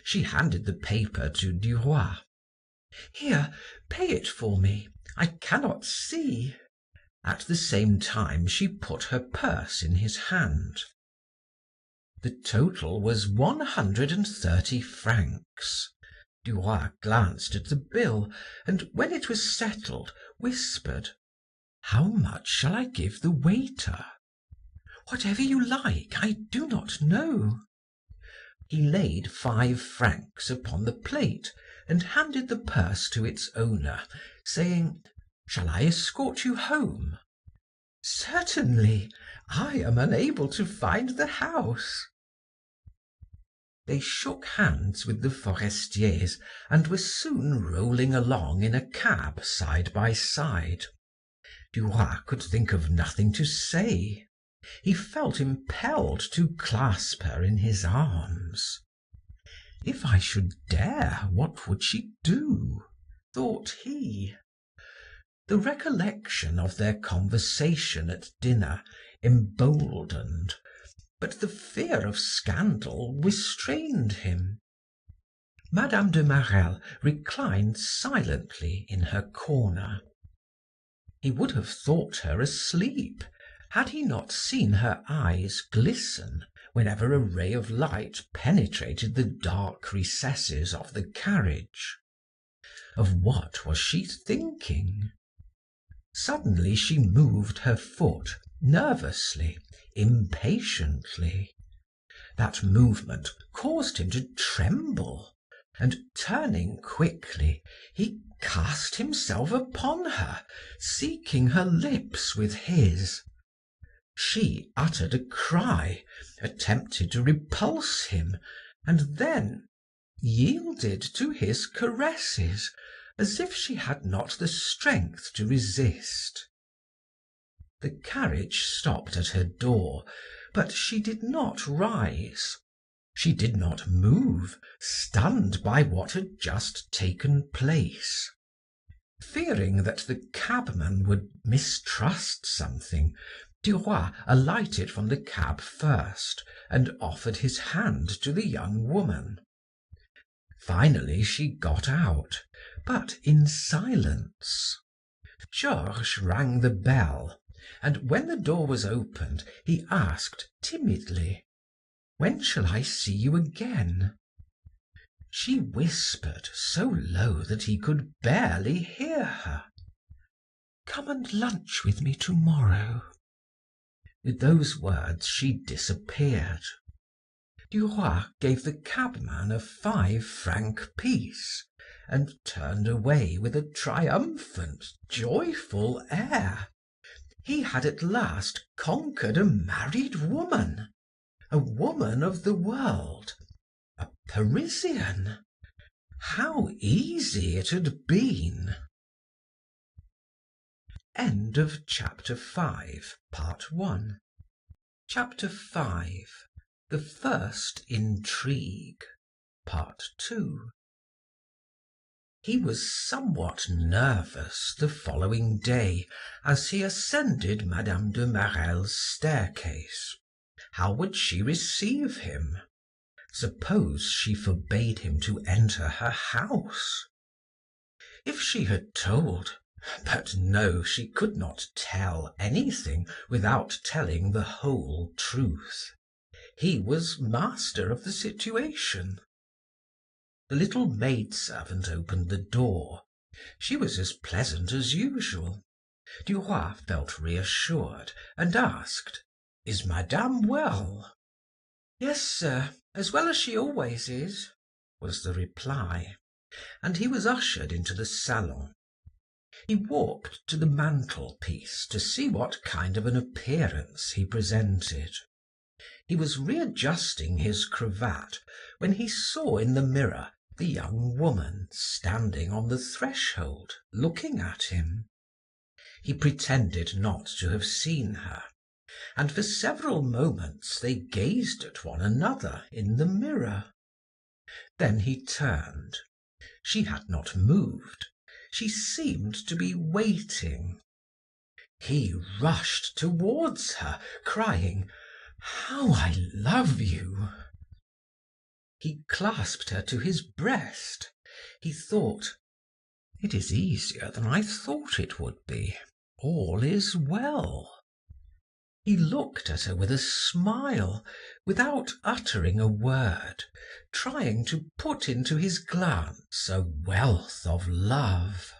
She handed the paper to Duroy. "Here, pay it for me. I cannot see." At the same time she put her purse in his hand. The total was 130 francs. Duroy glanced at the bill, and when it was settled, whispered: "How much shall I give the waiter?" "Whatever you like, I do not know." He laid 5 francs upon the plate and handed the purse to its owner, saying: "Shall I escort you home?" "Certainly. I am unable to find the house." They shook hands with the Forestiers and were soon rolling along in a cab side by side. Duroy could think of nothing to say. He felt impelled to clasp her in his arms. "If I should dare, what would she do?" thought he. The recollection of their conversation at dinner emboldened, but the fear of scandal restrained him. Mme. de Marelle reclined silently in her corner. He would have thought her asleep had he not seen her eyes glisten whenever a ray of light penetrated the dark recesses of the carriage. Of what was she thinking? Suddenly she moved her foot nervously, impatiently. That movement caused him to tremble, and turning quickly, he cast himself upon her, seeking her lips with his. She uttered a cry, attempted to repulse him, and then yielded to his caresses as if she had not the strength to resist. The carriage stopped at her door, but she did not rise. She did not move, stunned by what had just taken place. Fearing that the cabman would mistrust something, Duroy alighted from the cab first and offered his hand to the young woman. Finally she got out, but in silence. Georges rang the bell, and when the door was opened, he asked timidly: "When shall I see you again?" She whispered so low that he could barely hear her: "Come and lunch with me to morrow." With those words she disappeared. Duroy gave the cabman a 5-franc piece and turned away with a triumphant, joyful air. He had at last conquered a married woman, a woman of the world, a Parisian. How easy it had been! End of chapter 5, part 1. Chapter 5, The First Intrigue, part 2. He was somewhat nervous the following day as he ascended Mme. de Marelle's staircase. How would she receive him? Suppose she forbade him to enter her house? If she had told, but no, she could not tell anything without telling the whole truth. He was master of the situation. The little maidservant opened the door. She was as pleasant as usual. Duroy felt reassured and asked, "Is Madame well?" "Yes, sir, as well as she always is," was the reply, and he was ushered into the salon. He walked to the mantelpiece to see what kind of an appearance he presented. He was readjusting his cravat when he saw in the mirror the young woman standing on the threshold looking at him. He pretended not to have seen her, and for several moments they gazed at one another in the mirror. Then he turned. She had not moved. She seemed to be waiting. He rushed towards her, crying, "How I love you!" He clasped her to his breast. He thought, "It is easier than I thought it would be. All is well." He looked at her with a smile, without uttering a word, trying to put into his glance a wealth of love.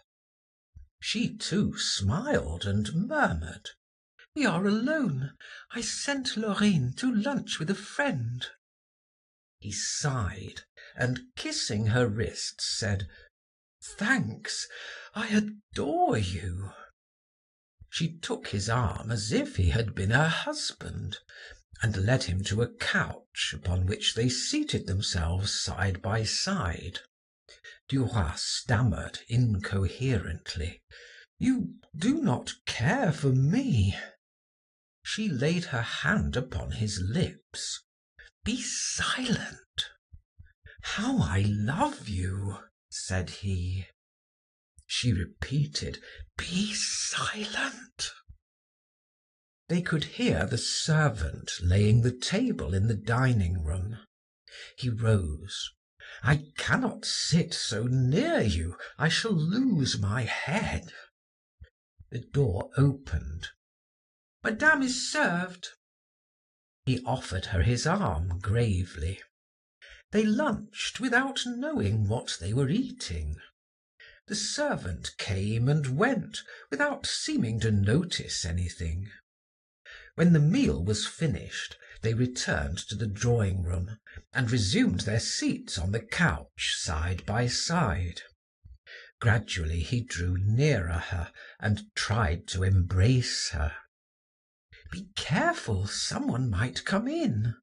She too smiled and murmured, "We are alone. I sent Laurine to lunch with a friend." He sighed, and kissing her wrist, said, "Thanks, I adore you." She took his arm as if he had been her husband, and led him to a couch upon which they seated themselves side by side. Duroy stammered incoherently, "You do not care for me." She laid her hand upon his lips. "Be silent." "How I love you," said he. She repeated, "Be silent." They could hear the servant laying the table in the dining room. He rose. "I cannot sit so near you. I shall lose my head." The door opened. "Madame is served." He offered her his arm gravely. They lunched without knowing what they were eating. The servant came and went without seeming to notice anything. When the meal was finished, they returned to the drawing room and resumed their seats on the couch side by side. Gradually he drew nearer her and tried to embrace her. "Be careful, someone might come in."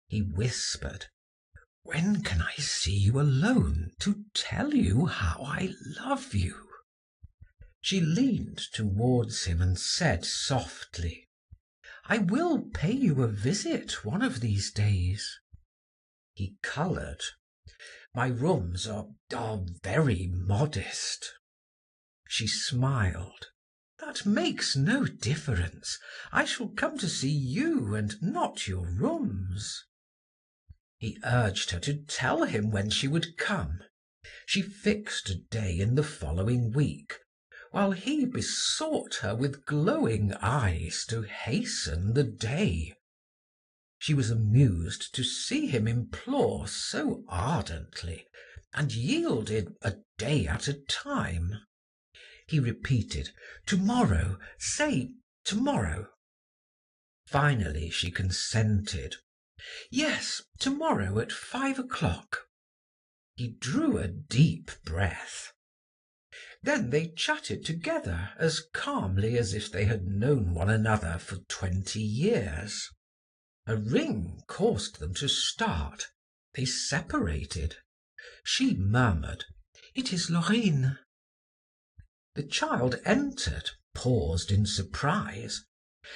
He whispered, "When can I see you alone to tell you how I love you?" She leaned towards him and said softly, "I will pay you a visit one of these days." He colored. "My rooms are very modest." She smiled. "That makes no difference. I shall come to see you and not your rooms." He urged her to tell him when she would come. She fixed a day in the following week, while he besought her with glowing eyes to hasten the day. She was amused to see him implore so ardently, and yielded a day at a time. He repeated, "Tomorrow, say tomorrow." Finally she consented. "Yes, tomorrow at 5 o'clock." He drew a deep breath. Then they chatted together as calmly as if they had known one another for 20 years. A ring caused them to start. They separated. She murmured, "It is Laurine." The child entered, paused in surprise,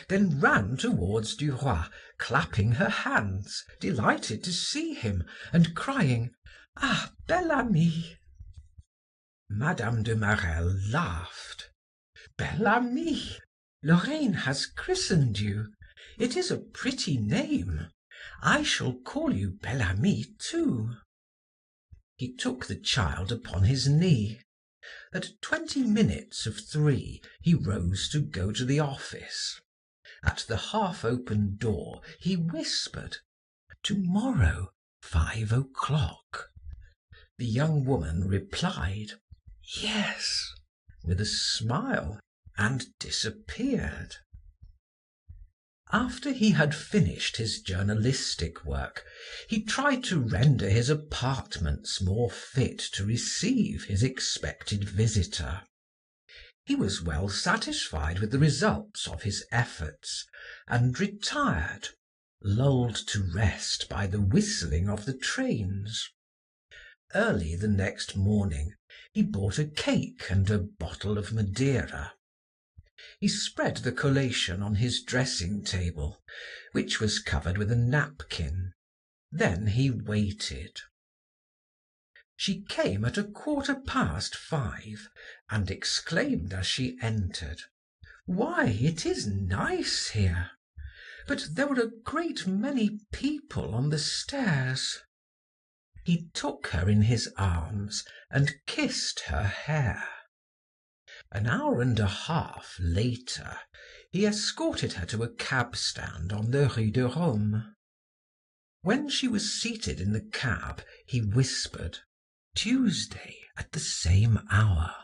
then ran towards Duroy, clapping her hands, delighted to see him, and crying, "Ah, Bel Ami!" Mme. de Marelle laughed. "Bel Ami! Laurine has christened you. It is a pretty name. I shall call you Bel Ami too." He took the child upon his knee. At 20 minutes of 3, he rose to go to the office. At the half-open door, he whispered, "Tomorrow, 5 o'clock." The young woman replied, "Yes," with a smile, and disappeared. After he had finished his journalistic work, he tried to render his apartments more fit to receive his expected visitor. He was well satisfied with the results of his efforts, and retired, lulled to rest by the whistling of the trains. Early the next morning, he bought a cake and a bottle of Madeira. He spread the collation on his dressing table, which was covered with a napkin. Then he waited. She came at 5:15, and exclaimed as she entered, "Why, it is nice here! But there were a great many people on the stairs." He took her in his arms and kissed her hair. An hour and a half later, he escorted her to a cab stand on the Rue de Rome. When she was seated in the cab, he whispered, "Tuesday at the same hour."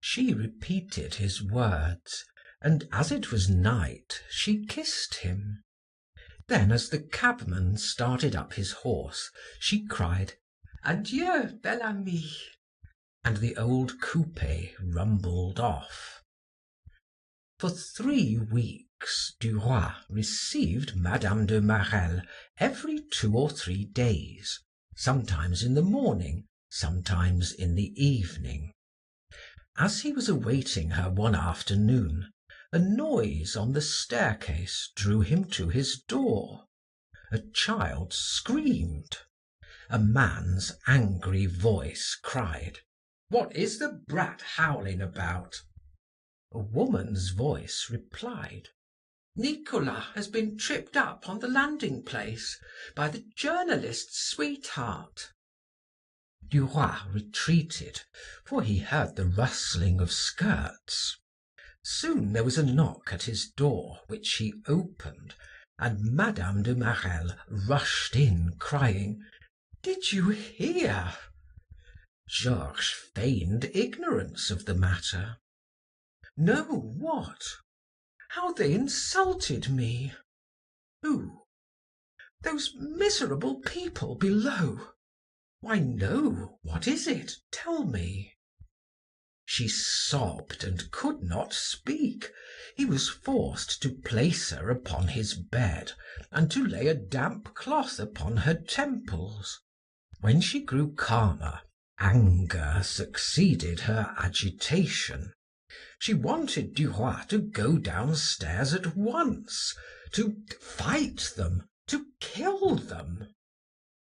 She repeated his words, and as it was night, she kissed him. Then, as the cabman started up his horse, she cried, "Adieu, Bel Ami," and the old coupe rumbled off. For 3 weeks, Duroy received Mme. de Marelle every 2 or 3 days, sometimes in the morning, sometimes in the evening. As he was awaiting her one afternoon, a noise on the staircase drew him to his door. A child screamed. A man's angry voice cried, "What is the brat howling about?" A woman's voice replied, "Nicolas has been tripped up on the landing place by the journalist's sweetheart." Duroy retreated, for he heard the rustling of skirts. Soon there was a knock at his door, which he opened, and Mme. de Marelle rushed in, crying, "Did you hear?" Georges feigned ignorance of the matter. "No, what?" "How they insulted me." "Who?" "Those miserable people below." "Why, no, what is it? Tell me." She sobbed and could not speak. He was forced to place her upon his bed and to lay a damp cloth upon her temples. When she grew calmer, anger succeeded her agitation. She wanted Duroy to go downstairs at once, to fight them, to kill them.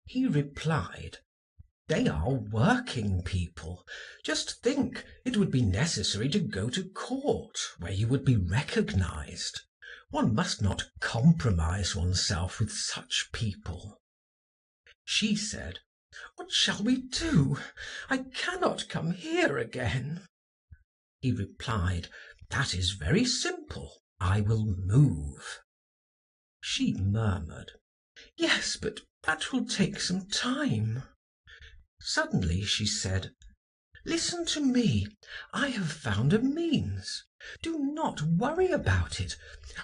He replied, "They are working people. Just think, it would be necessary to go to court, where you would be recognized. One must not compromise oneself with such people." She said, "What shall we do? I cannot come here again." He replied, "That is very simple. I will move." She murmured, "Yes, but that will take some time." Suddenly she said, "Listen to me. I have found a means. Do not worry about it.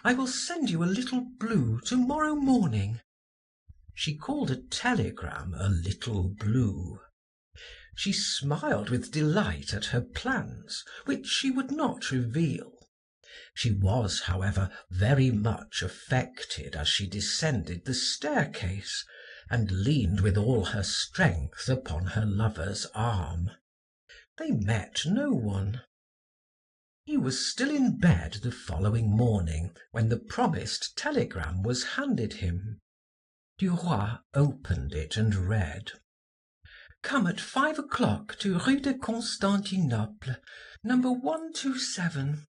I will send you a little blue tomorrow morning." She called a telegram a little blue. She smiled with delight at her plans, which she would not reveal. She was, however, very much affected as she descended the staircase, and leaned with all her strength upon her lover's arm. They met no one. He was still in bed the following morning when the promised telegram was handed him. Duroy opened it and read: "Come at 5 o'clock to Rue de Constantinople, number 127.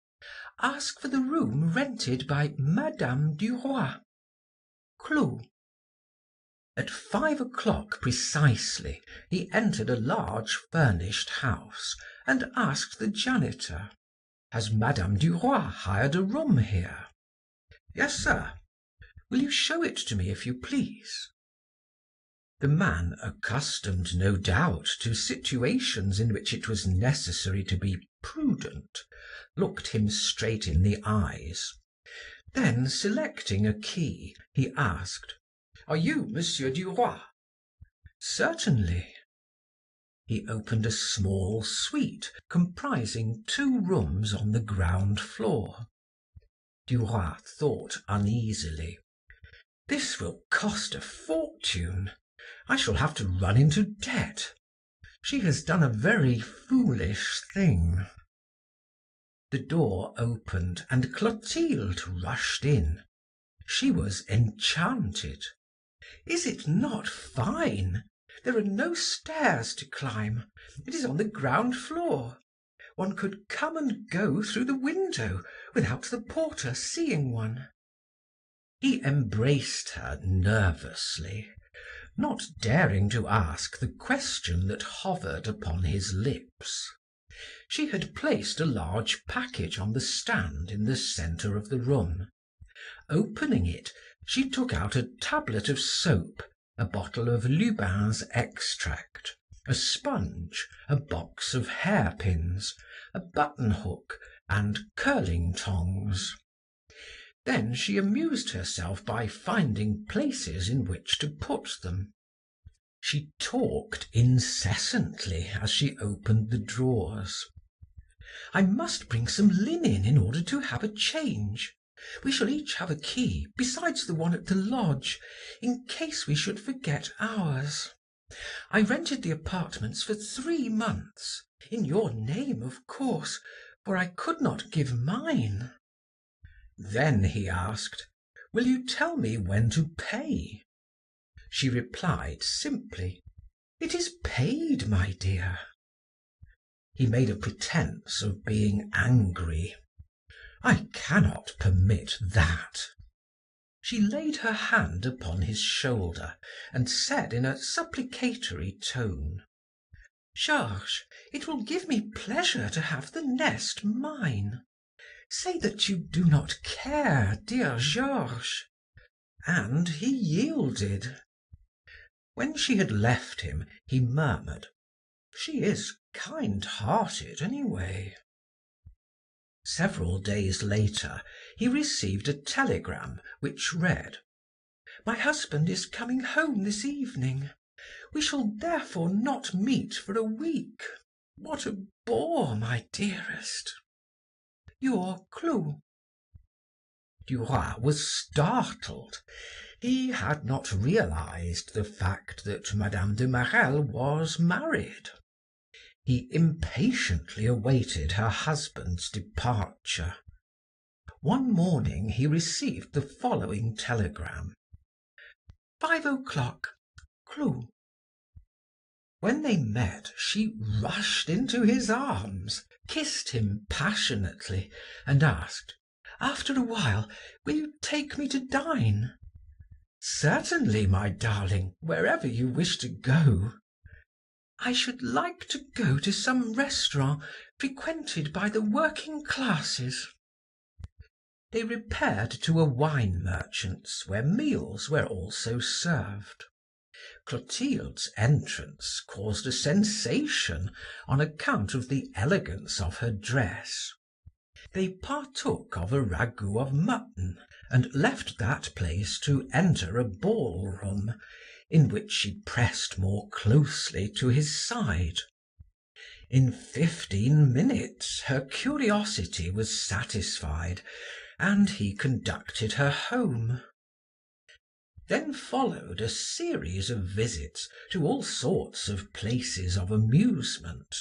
Ask for the room rented by Madame Duroy. Clos." At 5 o'clock precisely, he entered a large furnished house and asked the janitor: "Has Madame Duroy hired a room here?" "Yes, sir." "Will you show it to me, if you please?" The man, accustomed no doubt to situations in which it was necessary to be prudent, looked him straight in the eyes. Then, selecting a key, he asked: "Are you Monsieur Duroy?" "Certainly." He opened a small suite comprising 2 rooms on the ground floor. Duroy thought uneasily. "This will cost a fortune. I shall have to run into debt. She has done a very foolish thing." The door opened and Clotilde rushed in. She was enchanted. "Is it not fine? There are no stairs to climb. It is on the ground floor. One could come and go through the window without the porter seeing one." He embraced her nervously, not daring to ask the question that hovered upon his lips. She had placed a large package on the stand in the center of the room. Opening it, she took out a tablet of soap, a bottle of Lubin's extract, a sponge, a box of hairpins, a buttonhook, and curling tongs. Then she amused herself by finding places in which to put them. She talked incessantly as she opened the drawers. "I must bring some linen in order to have a change. We shall each have a key, besides the one at the lodge, in case we should forget ours. I rented the apartments for 3 months, in your name, of course, for I could not give mine." Then he asked: "Will you tell me when to pay?" She replied simply: "It is paid, my dear." He made a pretense of being angry. "I cannot permit that." She laid her hand upon his shoulder and said in a supplicatory tone: "Georges, it will give me pleasure to have the nest mine. Say that you do not care, dear Georges." And he yielded. When she had left him, he murmured: "She is kind-hearted, anyway." Several days later, he received a telegram which read: "My husband is coming home this evening. We shall therefore not meet for a week. What a bore, my dearest. Your Clou." Duroy was startled. He had not realized the fact that Mme. de Marelle was married. He impatiently awaited her husband's departure. One morning he received the following telegram: 5 o'clock, Clou. When they met, she rushed into his arms, kissed him passionately, and asked: "After a while, will you take me to dine?" "Certainly, my darling, wherever you wish to go." "I should like to go to some restaurant frequented by the working classes." They repaired to a wine merchant's where meals were also served. Clotilde's entrance caused a sensation on account of the elegance of her dress. They partook of a ragout of mutton and left that place to enter a ballroom, in which she pressed more closely to his side. In 15 minutes her curiosity was satisfied, and he conducted her home. Then followed a series of visits to all sorts of places of amusement.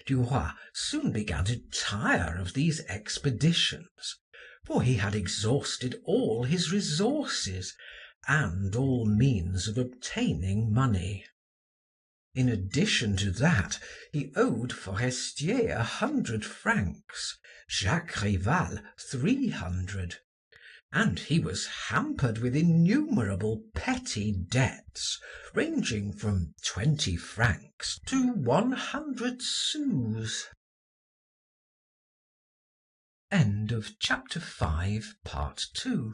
Duroy soon began to tire of these expeditions, for he had exhausted all his resources and all means of obtaining money. In addition to that, he owed Forestier 100 francs, Jacques Rival 300. and he was hampered with innumerable petty debts, ranging from 20 francs to 100 sous. End of chapter 5, part 2.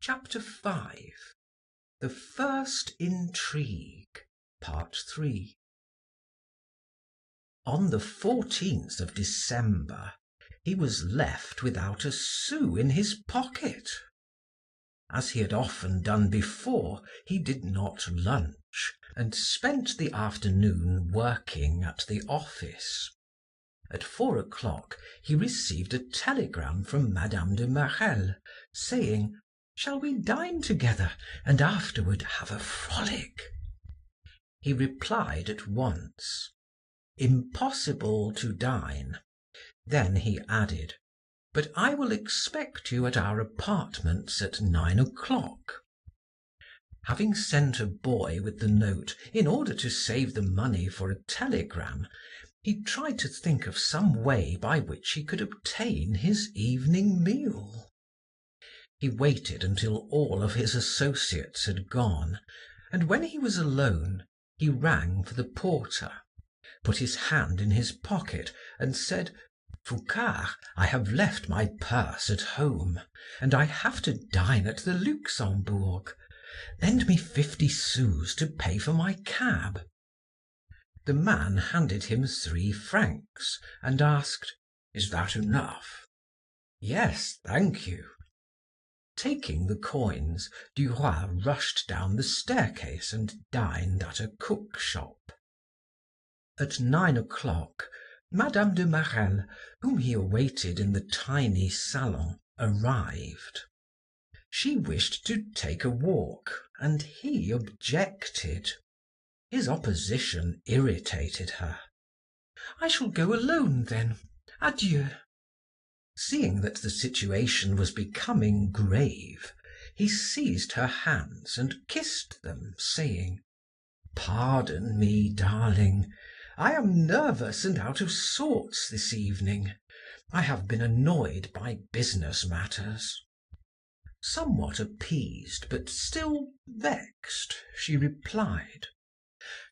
Chapter 5. The First Intrigue, part 3. On the 14th of December, he was left without a sou in his pocket. As he had often done before, he did not lunch, and spent the afternoon working at the office. At 4 o'clock he received a telegram from Mme. de Marelle, saying, "Shall we dine together and afterward have a frolic?" He replied at once, "Impossible to dine." Then he added, "But I will expect you at our apartments at 9 o'clock." Having sent a boy with the note in order to save the money for a telegram, he tried to think of some way by which he could obtain his evening meal. He waited until all of his associates had gone, and when he was alone, he rang for the porter, put his hand in his pocket, and said, "Foucard, I have left my purse at home, and I have to dine at the Luxembourg. Lend me 50 sous to pay for my cab." The man handed him 3 francs and asked, "Is that enough?" "Yes, thank you." Taking the coins, Duroy rushed down the staircase and dined at a cook shop. At 9 o'clock, Mme. de Marelle, whom he awaited in the tiny salon, arrived. She wished to take a walk, and he objected. His opposition irritated her. "I shall go alone, then. Adieu." Seeing that the situation was becoming grave, he seized her hands and kissed them, saying, "Pardon me, darling. I am nervous and out of sorts this evening. I have been annoyed by business matters." Somewhat appeased, but still vexed, she replied,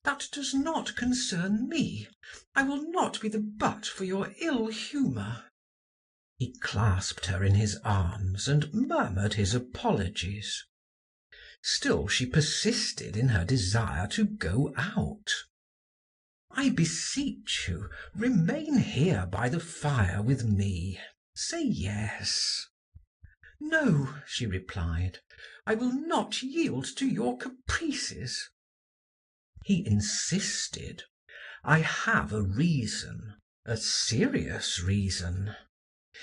"That does not concern me. I will not be the butt for your ill humor." He clasped her in his arms and murmured his apologies. Still she persisted in her desire to go out. "I beseech you, remain here by the fire with me. Say yes." "No," she replied, "I will not yield to your caprices." He insisted. "I have a reason, a serious reason."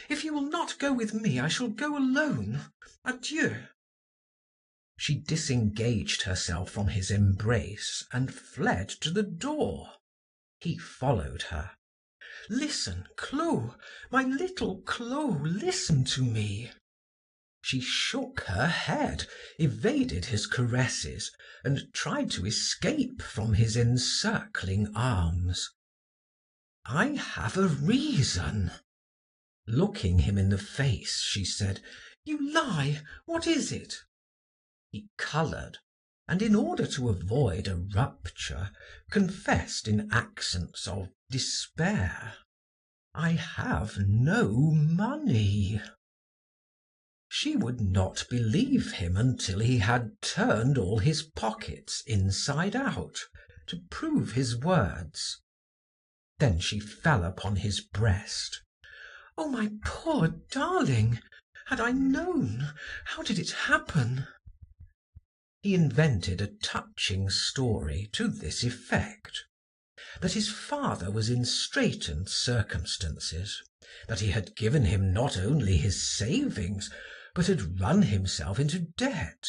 "If you will not go with me, I shall go alone. Adieu." She disengaged herself from his embrace and fled to the door. He followed her. "Listen, Clo, my little Clo, listen to me." She shook her head, evaded his caresses, and tried to escape from his encircling arms. "I have a reason." Looking him in the face, she said, "You lie. What is it?" He colored, and in order to avoid a rupture, confessed in accents of despair, "I have no money." She would not believe him until he had turned all his pockets inside out, to prove his words. Then she fell upon his breast. "Oh, my poor darling! Had I known! How did it happen?" He invented a touching story to this effect: that his father was in straitened circumstances, that he had given him not only his savings, but had run himself into debt.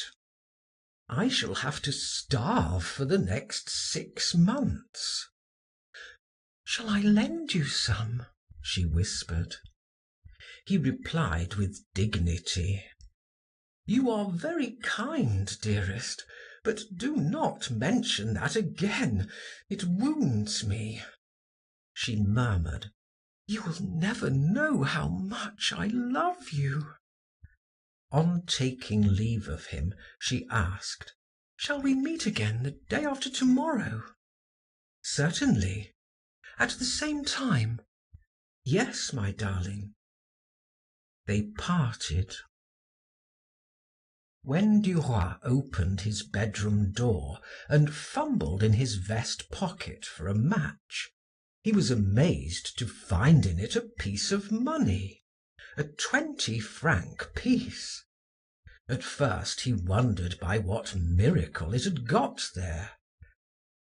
"I shall have to starve for the next 6 months." "Shall I lend you some?" she whispered. He replied with dignity, "You are very kind, dearest, but do not mention that again. It wounds me." She murmured, "You will never know how much I love you." On taking leave of him, she asked, "Shall we meet again the day after tomorrow?" "Certainly." "At the same time?" "Yes, my darling." They parted. When Duroy opened his bedroom door and fumbled in his vest pocket for a match, he was amazed to find in it a piece of money, a 20-franc piece. At first he wondered by what miracle it had got there.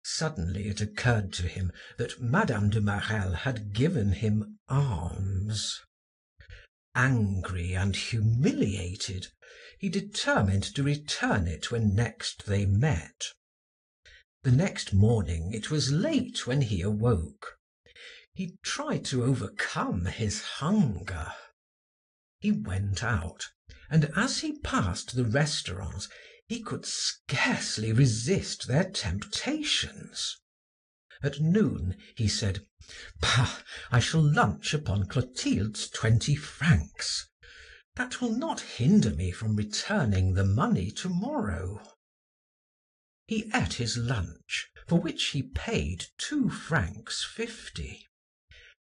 Suddenly it occurred to him that Mme. de Marelle had given him alms. Angry and humiliated, he determined to return it when next they met. The next morning it was late when he awoke. He tried to overcome his hunger. He went out, and as he passed the restaurants, he could scarcely resist their temptations. At noon he said, "Bah, I shall lunch upon Clotilde's 20 francs. That will not hinder me from returning the money tomorrow." He ate his lunch, for which he paid 2 francs 50,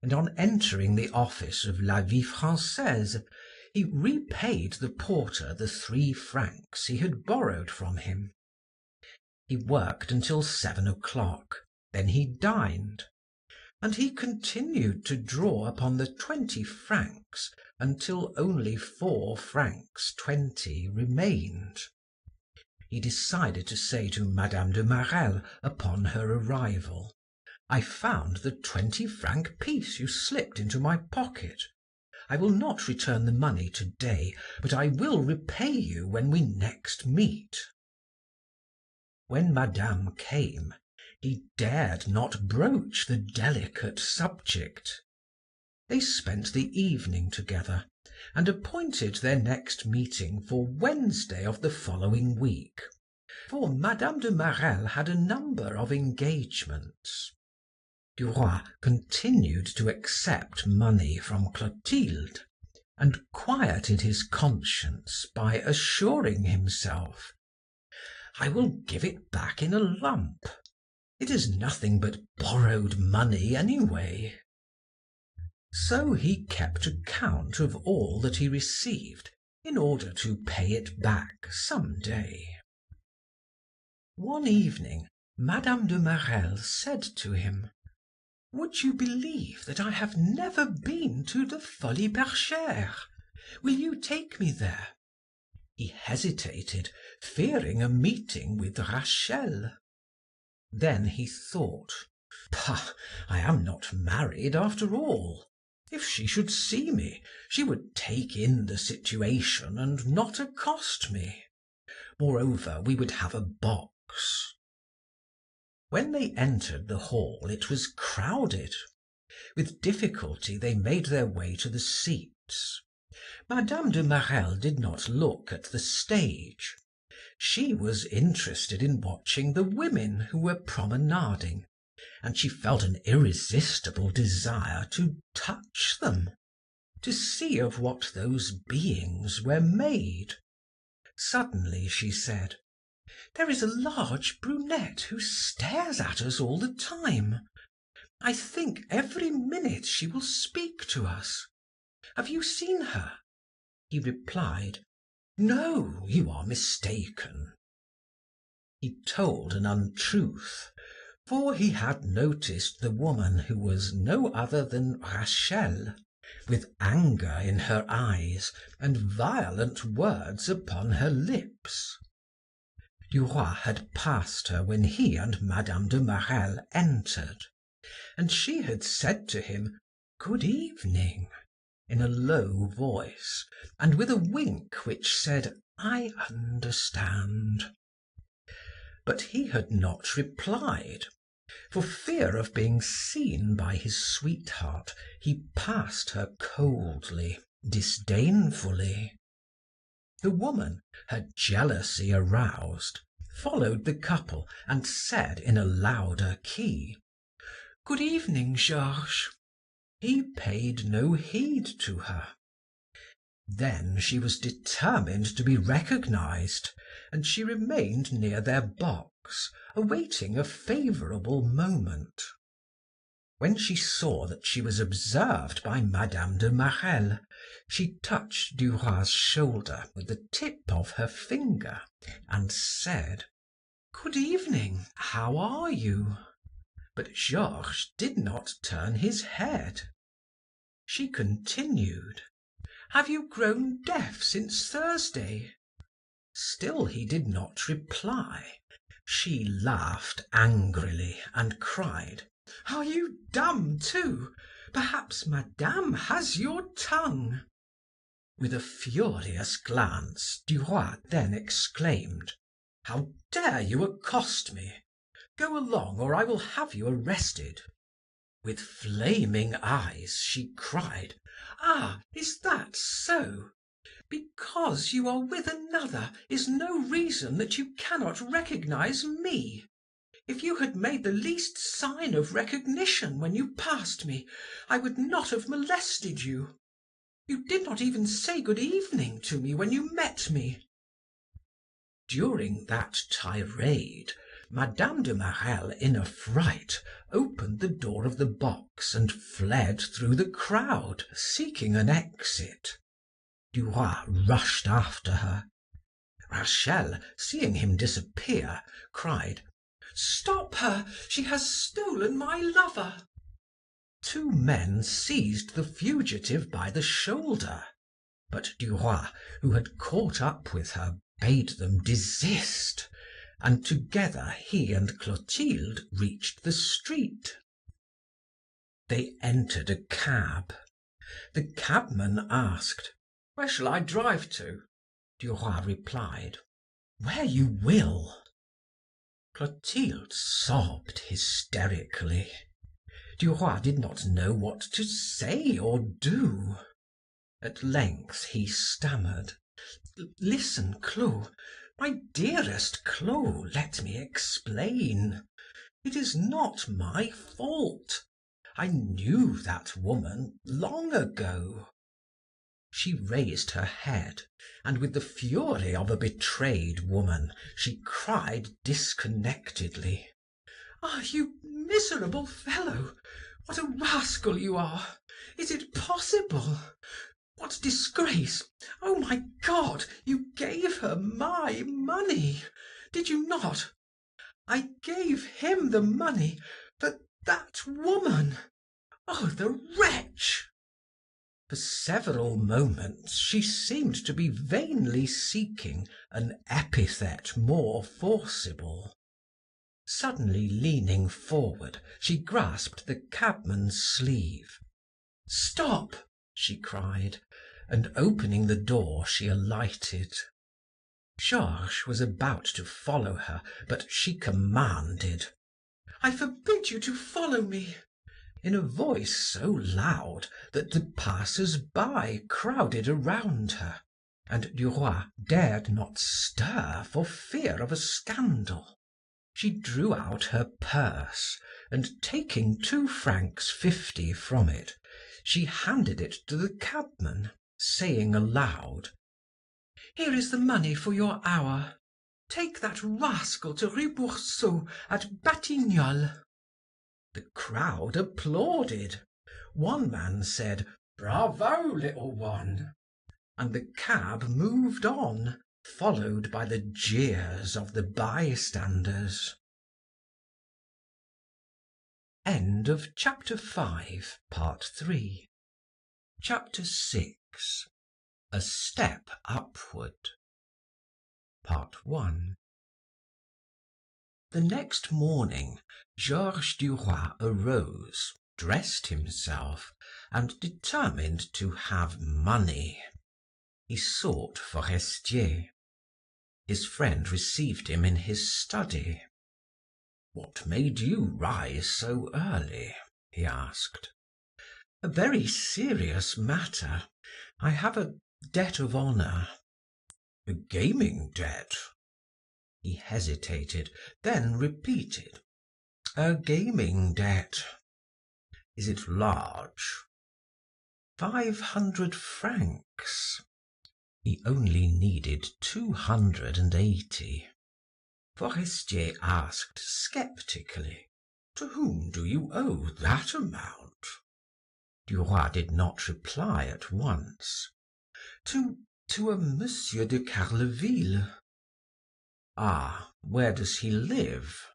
and on entering the office of La Vie Française, he repaid the porter the 3 francs he had borrowed from him. He worked until 7 o'clock, then he dined, and he continued to draw upon the 20 francs until only 4 francs 20 remained. He decided to say to Mme. de Marelle upon her arrival, "I found the 20-franc piece you slipped into my pocket. I will not return the money today, but I will repay you when we next meet." When Madame came, he dared not broach the delicate subject. They spent the evening together and appointed their next meeting for Wednesday of the following week, for Mme. de Marelle had a number of engagements. Duroy continued to accept money from Clotilde, and quieted his conscience by assuring himself, "I will give it back in a lump. It is nothing but borrowed money anyway." So he kept account of all that he received in order to pay it back some day. One evening, Mme. de Marelle said to him, "Would you believe that I have never been to the Folies Bergère? Will you take me there?" He hesitated, fearing a meeting with Rachel. Then he thought, "Bah, I am not married after all. If she should see me, she would take in the situation and not accost me. Moreover, we would have a box." When they entered the hall, it was crowded. With difficulty they made their way to the seats. Mme. de Marelle did not look at the stage. She was interested in watching the women who were promenading, and she felt an irresistible desire to touch them, to see of what those beings were made. Suddenly she said, "There is a large brunette who stares at us all the time. I think every minute she will speak to us. Have you seen her?" He replied, "No, you are mistaken." He told an untruth, for he had noticed the woman who was no other than Rachel, with anger in her eyes and violent words upon her lips. Duroy had passed her when he and Mme. de Marelle entered, and she had said to him, "Good evening," in a low voice, and with a wink which said, "I understand." But he had not replied. For fear of being seen by his sweetheart, he passed her coldly, disdainfully. The woman, her jealousy aroused, followed the couple and said in a louder key, "Good evening, Georges." He paid no heed to her. Then she was determined to be recognized, and she remained near their box, awaiting a favorable moment. When she saw that she was observed by Mme. de Marelle, she touched Duroy's shoulder with the tip of her finger and said: "Good evening, how are you?" But Georges did not turn his head. She continued: "Have you grown deaf since Thursday?" Still he did not reply. She laughed angrily and cried: "Are you dumb too? Perhaps Madame has your tongue." With a furious glance, Duroy then exclaimed: "How dare you accost me? Go along, or I will have you arrested." With flaming eyes, she cried: "Ah, is that so? Because you are with another is no reason that you cannot recognize me. If you had made the least sign of recognition when you passed me, I would not have molested you. You did not even say good evening to me when you met me." During that tirade, Mme. de Marelle, in a fright, opened the door of the box and fled through the crowd, seeking an exit. Duroy rushed after her. Rachel, seeing him disappear, cried: "Stop her! She has stolen my lover!" Two men seized the fugitive by the shoulder, but Duroy, who had caught up with her, bade them desist, and together he and Clotilde reached the street. They entered a cab. The cabman asked: "Where shall I drive to?" Duroy replied: "Where you will." Clotilde sobbed hysterically. Duroy did not know what to say or do. At length he stammered: "Listen, Clo, my dearest Clo, let me explain. It is not my fault. I knew that woman long ago." She raised her head, and with the fury of a betrayed woman, she cried disconnectedly: "Ah, you miserable fellow! What a rascal you are! Is it possible? What disgrace! Oh, my God! You gave her my money, did you not? I gave him the money for that woman! Oh, the wretch!" For several moments she seemed to be vainly seeking an epithet more forcible. Suddenly leaning forward, she grasped the cabman's sleeve. "Stop!" she cried, and opening the door, she alighted. Georges was about to follow her, but she commanded: "I forbid you to follow me," in a voice so loud that the passers by crowded around her, and Duroy dared not stir for fear of a scandal. She drew out her purse, and taking 2 francs 50 from it, she handed it to the cabman, saying aloud: "Here is the money for your hour. Take that rascal to Rue Boursault at Batignolles." The crowd applauded. One man said: "Bravo, little one!" and the cab moved on, followed by the jeers of the bystanders. Chapter 6: A Step Upward. The next morning, Georges Duroy arose, dressed himself, and determined to have money. He sought Forestier. His friend received him in his study. "What made you rise so early?" he asked. "A very serious matter. I have a debt of honor." "A gaming debt?" He hesitated, then repeated: "A gaming debt." "Is it large?" 500 francs. He only needed 280. Forestier asked sceptically, "To whom do you owe that amount?" Duroy did not reply at once. To a Monsieur de Carleville." "Ah, where does he live?"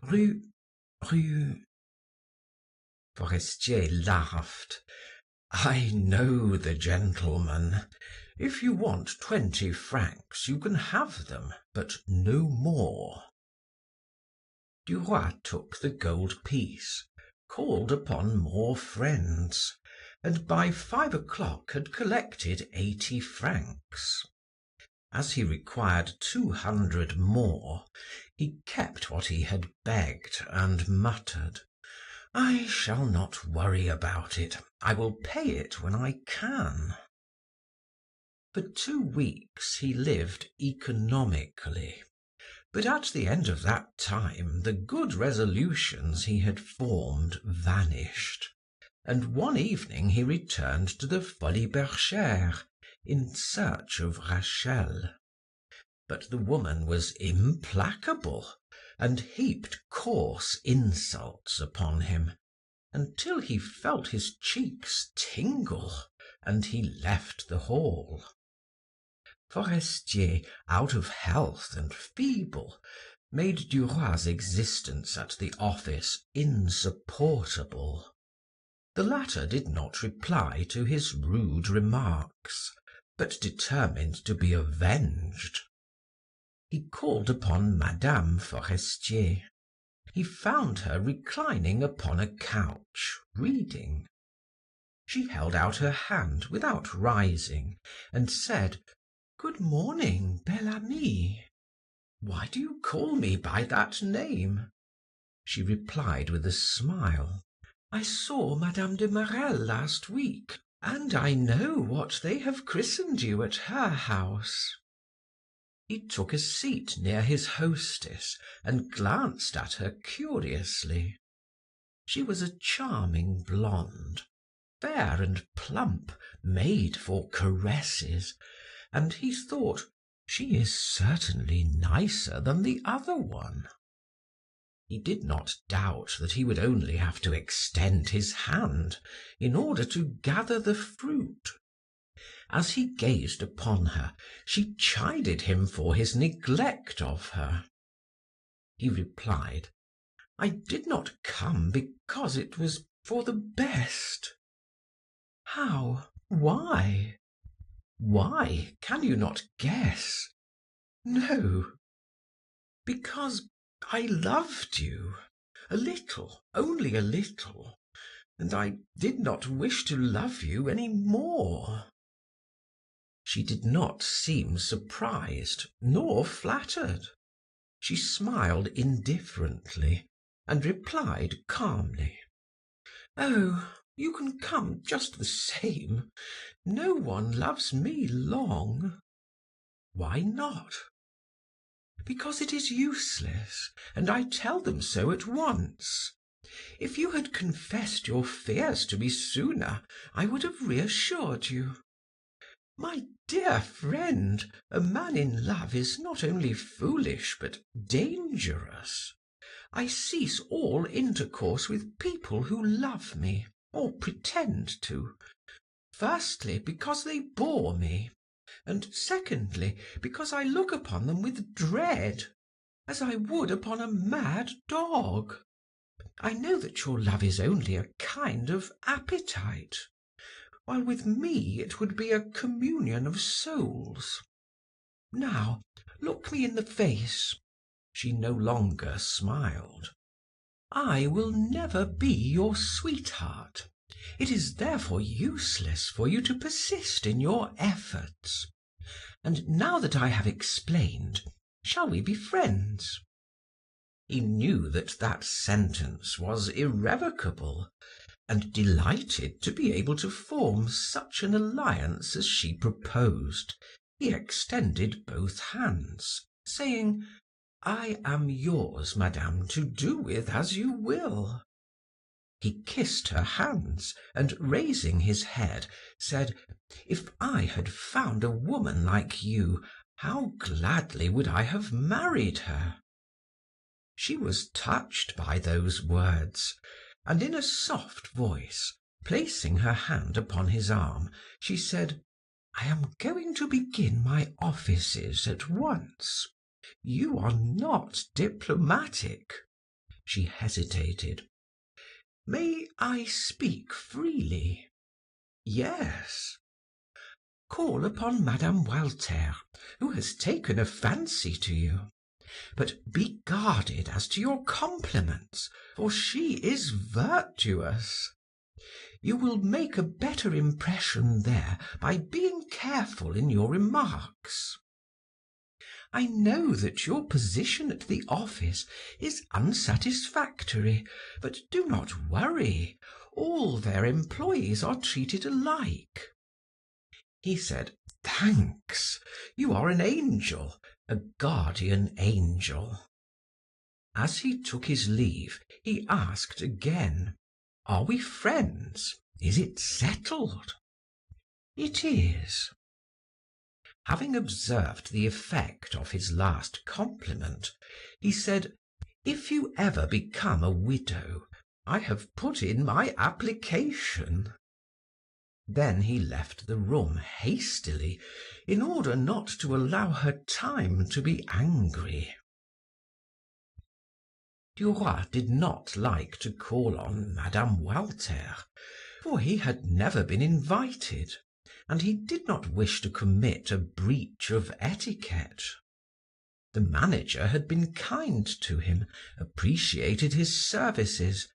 Rue. Forestier laughed. "I know the gentleman. If you want 20 francs, you can have them, but no more." Duroy took the gold piece, called upon more friends, and by 5 o'clock had collected 80 francs. As he required 200 more, he kept what he had begged and muttered, "I shall not worry about it. I will pay it when I can." For 2 weeks he lived economically, but at the end of that time the good resolutions he had formed vanished, and one evening he returned to the Folies Bergère in search of Rachel. But the woman was implacable, and heaped coarse insults upon him, until he felt his cheeks tingle, and he left the hall. Forestier, out of health and feeble, made Duroy's existence at the office insupportable. The latter did not reply to his rude remarks, but determined to be avenged. He called upon Madame Forestier. He found her reclining upon a couch, reading. She held out her hand without rising, and said, "Good morning, Bel Ami." "Why do you call me by that name?" She replied with a smile. "I saw Madame de Marelle last week, and I know what they have christened you at her house." He took a seat near his hostess and glanced at her curiously. She was a charming blonde, fair and plump, made for caresses, and he thought, "She is certainly nicer than the other one." He did not doubt that he would only have to extend his hand in order to gather the fruit. As he gazed upon her, she chided him for his neglect of her. He replied, "I did not come because it was for the best." "How? Why?" "Why? Can you not guess?" "No." "Because I loved you. A little, only a little, and I did not wish to love you any more." She did not seem surprised nor flattered. She smiled indifferently and replied calmly, "Oh, you can come just the same. No one loves me long." "Why not?" "Because it is useless, and I tell them so at once. If you had confessed your fears to me sooner, I would have reassured you. My dear friend, a man in love is not only foolish but dangerous. I cease all intercourse with people who love me, or pretend to. Firstly, because they bore me, and secondly, because I look upon them with dread, as I would upon a mad dog. I know that your love is only a kind of appetite, while with me it would be a communion of souls. Now, look me in the face." She no longer smiled. "I will never be your sweetheart. It is therefore useless for you to persist in your efforts. And now that I have explained, shall we be friends?" He knew that that sentence was irrevocable, and delighted to be able to form such an alliance as she proposed, he extended both hands, saying, "I am yours, madame, to do with as you will." He kissed her hands, and raising his head, said, "If I had found a woman like you, how gladly would I have married her." She was touched by those words, and in a soft voice, placing her hand upon his arm, she said, "I am going to begin my offices at once. You are not diplomatic." She hesitated. "May I speak freely?" "Yes." "Call upon Madame Walter, who has taken a fancy to you. But be guarded as to your compliments, for she is virtuous. You will make a better impression there by being careful in your remarks. I know that your position at the office is unsatisfactory, but do not worry. All their employees are treated alike." He said, "Thanks. You are an angel, a guardian angel." As he took his leave, he asked again, "Are we friends? Is it settled?" "It is." Having observed the effect of his last compliment, he said, "If you ever become a widow, I have put in my application." Then he left the room hastily, in order not to allow her time to be angry. Duroy did not like to call on Madame Walter, for he had never been invited, and he did not wish to commit a breach of etiquette. The manager had been kind to him, appreciated his services,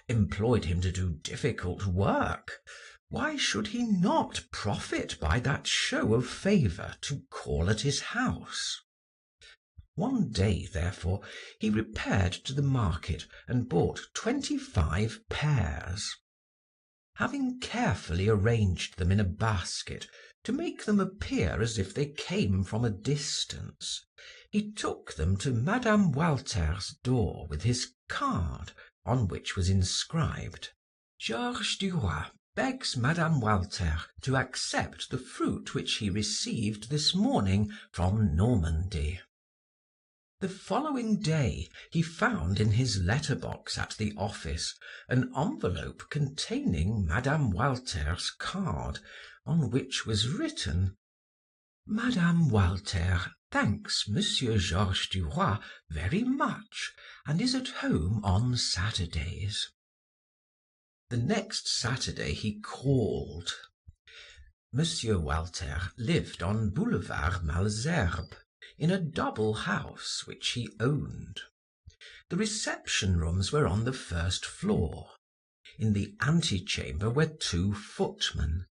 employed him to do difficult work. Why should he not profit by that show of favor to call at his house? One day, therefore, he repaired to the market and bought 25 pears. Having carefully arranged them in a basket to make them appear as if they came from a distance, he took them to Madame Walter's door with his card, on which was inscribed, "Georges Duroy begs Madame Walter to accept the fruit which he received this morning from Normandy." The following day he found in his letter box at the office an envelope containing Madame Walter's card, on which was written, "Madame Walter thanks Monsieur Georges Duroy very much, and is at home on Saturdays." The next Saturday he called. Monsieur Walter lived on Boulevard Malesherbes, in a double house which he owned. The reception rooms were on the first floor. In the antechamber were 2 footmen.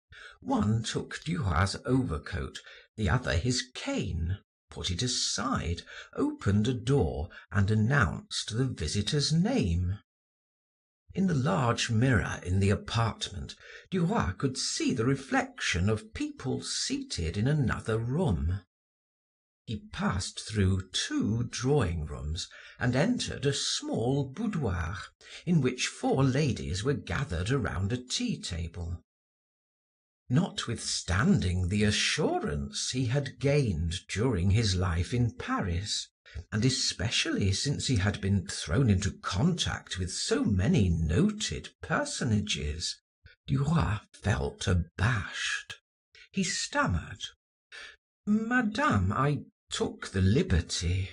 One took Duroy's overcoat, the other his cane, put it aside, opened a door, and announced the visitor's name. In the large mirror in the apartment, Duroy could see the reflection of people seated in another room. He passed through 2 drawing rooms and entered a small boudoir, in which 4 ladies were gathered around a tea table. Notwithstanding the assurance he had gained during his life in Paris, and especially since he had been thrown into contact with so many noted personages, Duroy felt abashed. He stammered, "Madame, I took the liberty."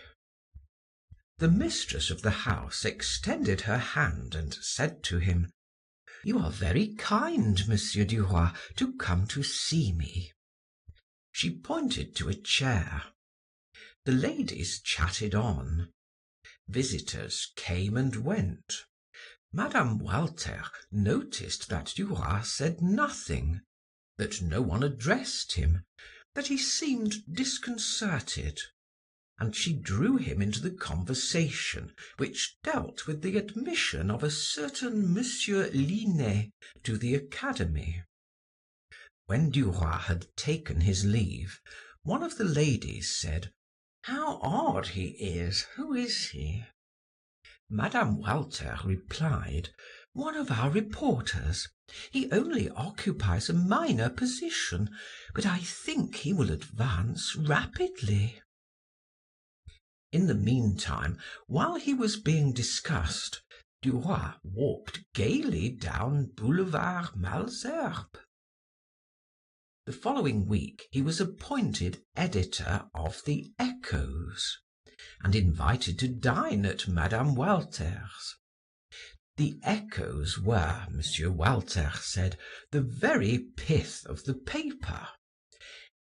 The mistress of the house extended her hand and said to him, "You are very kind, Monsieur Duroy, to come to see me." She pointed to a chair. The ladies chatted on. Visitors came and went. Madame Walter noticed that Duroy said nothing, that no one addressed him, that he seemed disconcerted, and she drew him into the conversation which dealt with the admission of a certain Monsieur Linet to the Academy. When Duroy had taken his leave, one of the ladies said, "How odd he is! Who is he?" Madame Walter replied, "One of our reporters. He only occupies a minor position, but I think he will advance rapidly." In the meantime, while he was being discussed, Duroy walked gaily down Boulevard Malesherbes. The following week he was appointed editor of the Echoes, and invited to dine at Mme. Walter's. The Echoes were, M. Walter said, the very pith of the paper.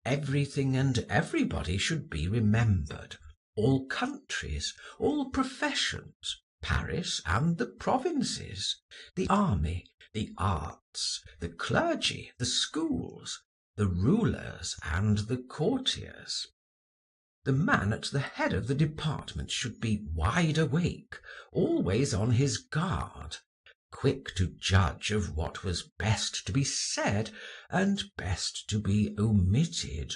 Everything and everybody should be remembered, all countries, all professions, Paris and the provinces, the army, the arts, the clergy, the schools, the rulers and the courtiers. The man at the head of the department should be wide awake, always on his guard, quick to judge of what was best to be said and best to be omitted,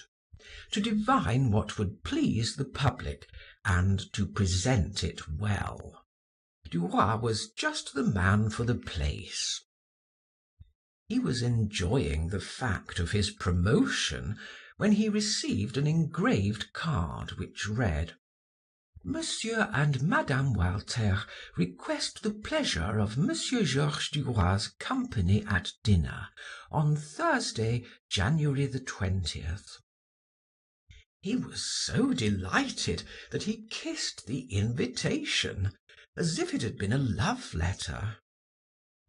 to divine what would please the public and to present it well. Duroy was just the man for the place. He was enjoying the fact of his promotion when he received an engraved card which read: "Monsieur and Madame Walter request the pleasure of Monsieur Georges Duroy's company at dinner on Thursday, January the 20th. He was so delighted that he kissed the invitation as if it had been a love letter.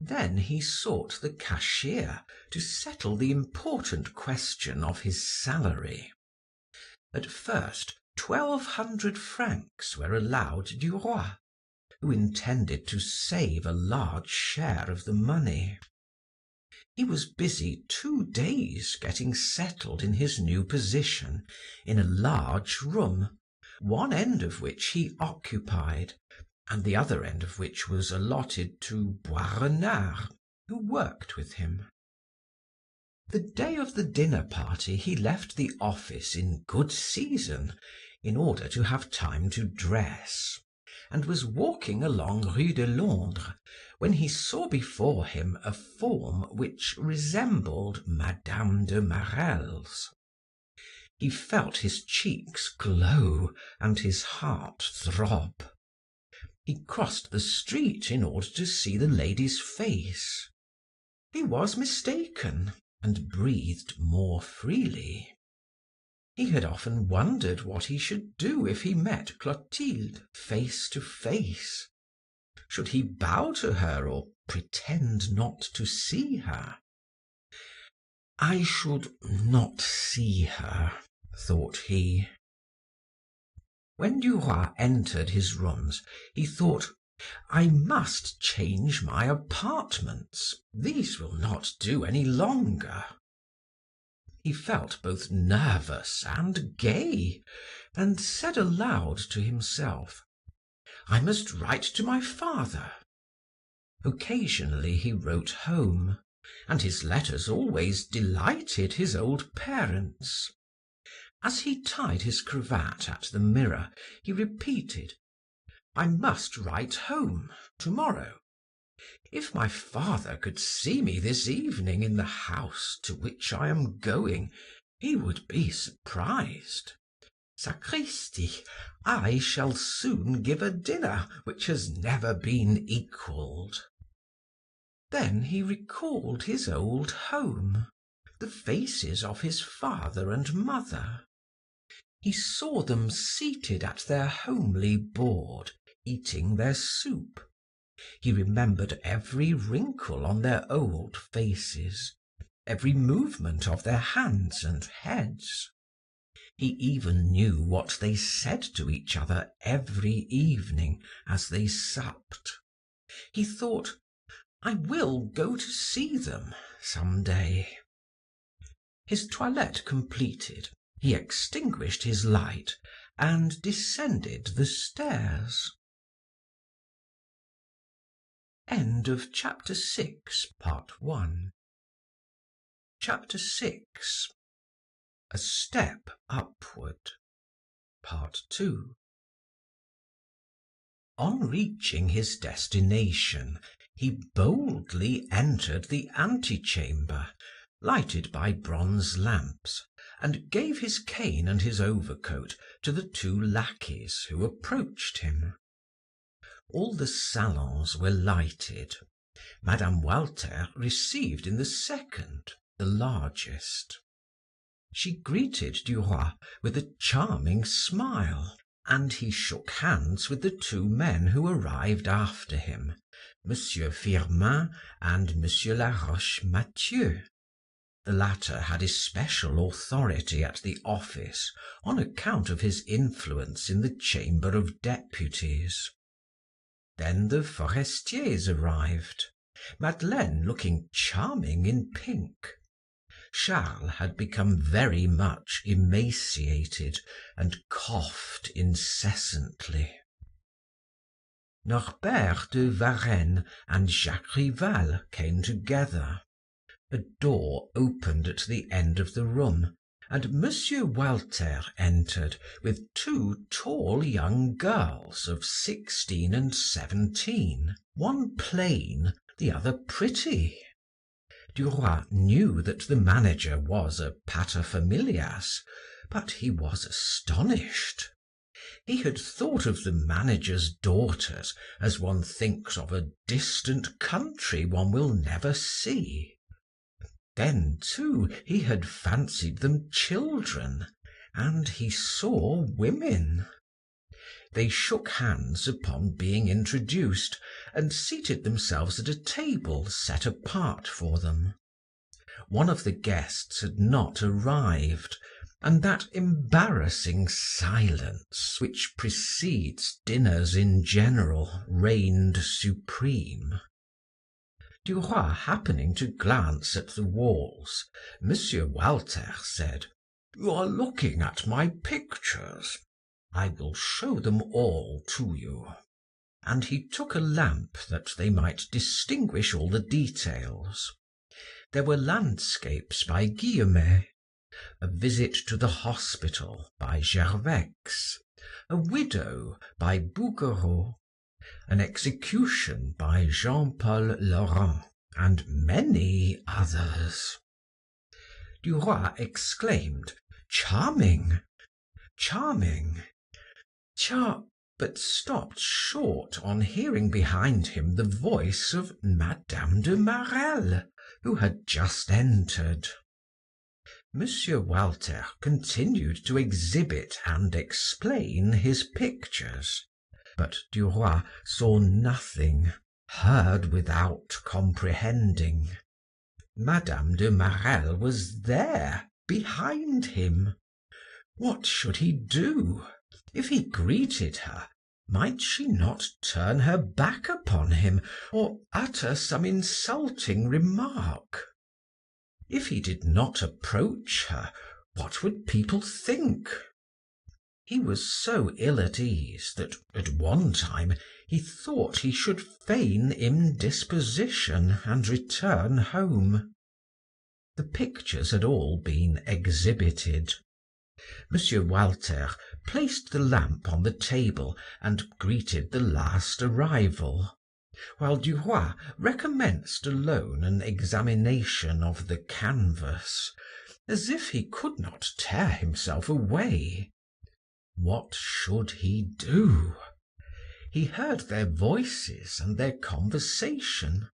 Then he sought the cashier to settle the important question of his salary. At first 1,200 francs were allowed Duroy, who intended to save a large share of the money. He was busy 2 days getting settled in his new position in a large room, one end of which he occupied, and the other end of which was allotted to Boisrenard, who worked with him. The day of the dinner party he left the office in good season in order to have time to dress, and was walking along Rue de Londres when he saw before him a form which resembled Mme. de Marelle's. He felt his cheeks glow and his heart throb. He crossed the street in order to see the lady's face. He was mistaken, and breathed more freely. He had often wondered what he should do if he met Clotilde face to face. Should he bow to her or pretend not to see her? "I should not see her," thought he. When Duroy entered his rooms, he thought, "I must change my apartments. These will not do any longer." He felt both nervous and gay, and said aloud to himself, "I must write to my father." Occasionally he wrote home, and his letters always delighted his old parents. As he tied his cravat at the mirror, he repeated, "I must write home tomorrow. If my father could see me this evening in the house to which I am going, he would be surprised. Sacristi, I shall soon give a dinner which has never been equaled." Then he recalled his old home, the faces of his father and mother. He saw them seated at their homely board, eating their soup. He remembered every wrinkle on their old faces, every movement of their hands and heads. He even knew what they said to each other every evening as they supped. He thought, "I will go to see them some day." His toilette completed, he extinguished his light and descended the stairs. End of chapter 6, part 1. Chapter 6. A Step Upward, part 2. On reaching his destination, He boldly entered the antechamber, lighted by bronze lamps, and gave his cane and his overcoat to the two lackeys who approached him. All the salons were lighted. Mme. Walter received in the second, the largest. She greeted Duroy with a charming smile, and he shook hands with the two men who arrived after him, Monsieur Firmin and Monsieur Laroche Mathieu. The latter had especial authority at the office on account of his influence in the Chamber of Deputies. Then the Forestiers arrived, Madeleine looking charming in pink. Charles had become very much emaciated and coughed incessantly. Norbert de Varenne and Jacques Rival came together. A door opened at the end of the room, and Monsieur Walter entered with two tall young girls of 16 and 17, one plain, the other pretty. Duroy knew that the manager was a paterfamilias, but he was astonished. He had thought of the manager's daughters as one thinks of a distant country one will never see. Then, too, he had fancied them children, and he saw women. They shook hands upon being introduced, and seated themselves at a table set apart for them. One of the guests had not arrived, and that embarrassing silence which precedes dinners in general reigned supreme. Duroy happening to glance at the walls, Monsieur Walter said, "You are looking at my pictures. I will show them all to you." And he took a lamp that they might distinguish all the details. There were landscapes by Guillemet, a visit to the hospital by Gervex, a widow by Bouguereau, an execution by Jean-Paul Laurent, and many others. Duroy exclaimed, "Charming! Charming!" But stopped short on hearing behind him the voice of Madame de Marelle, who had just entered. Monsieur Walter continued to exhibit and explain his pictures, but Duroy saw nothing, heard without comprehending. Madame de Marelle was there, behind him. What should he do? If he greeted her, might she not turn her back upon him, or utter some insulting remark? If he did not approach her, what would people think? He was so ill at ease that at one time he thought he should feign indisposition and return home. The pictures had all been exhibited. Monsieur Walter placed the lamp on the table and greeted the last arrival, while Duroy recommenced alone an examination of the canvas, as if he could not tear himself away. What should he do? He heard their voices and their conversation.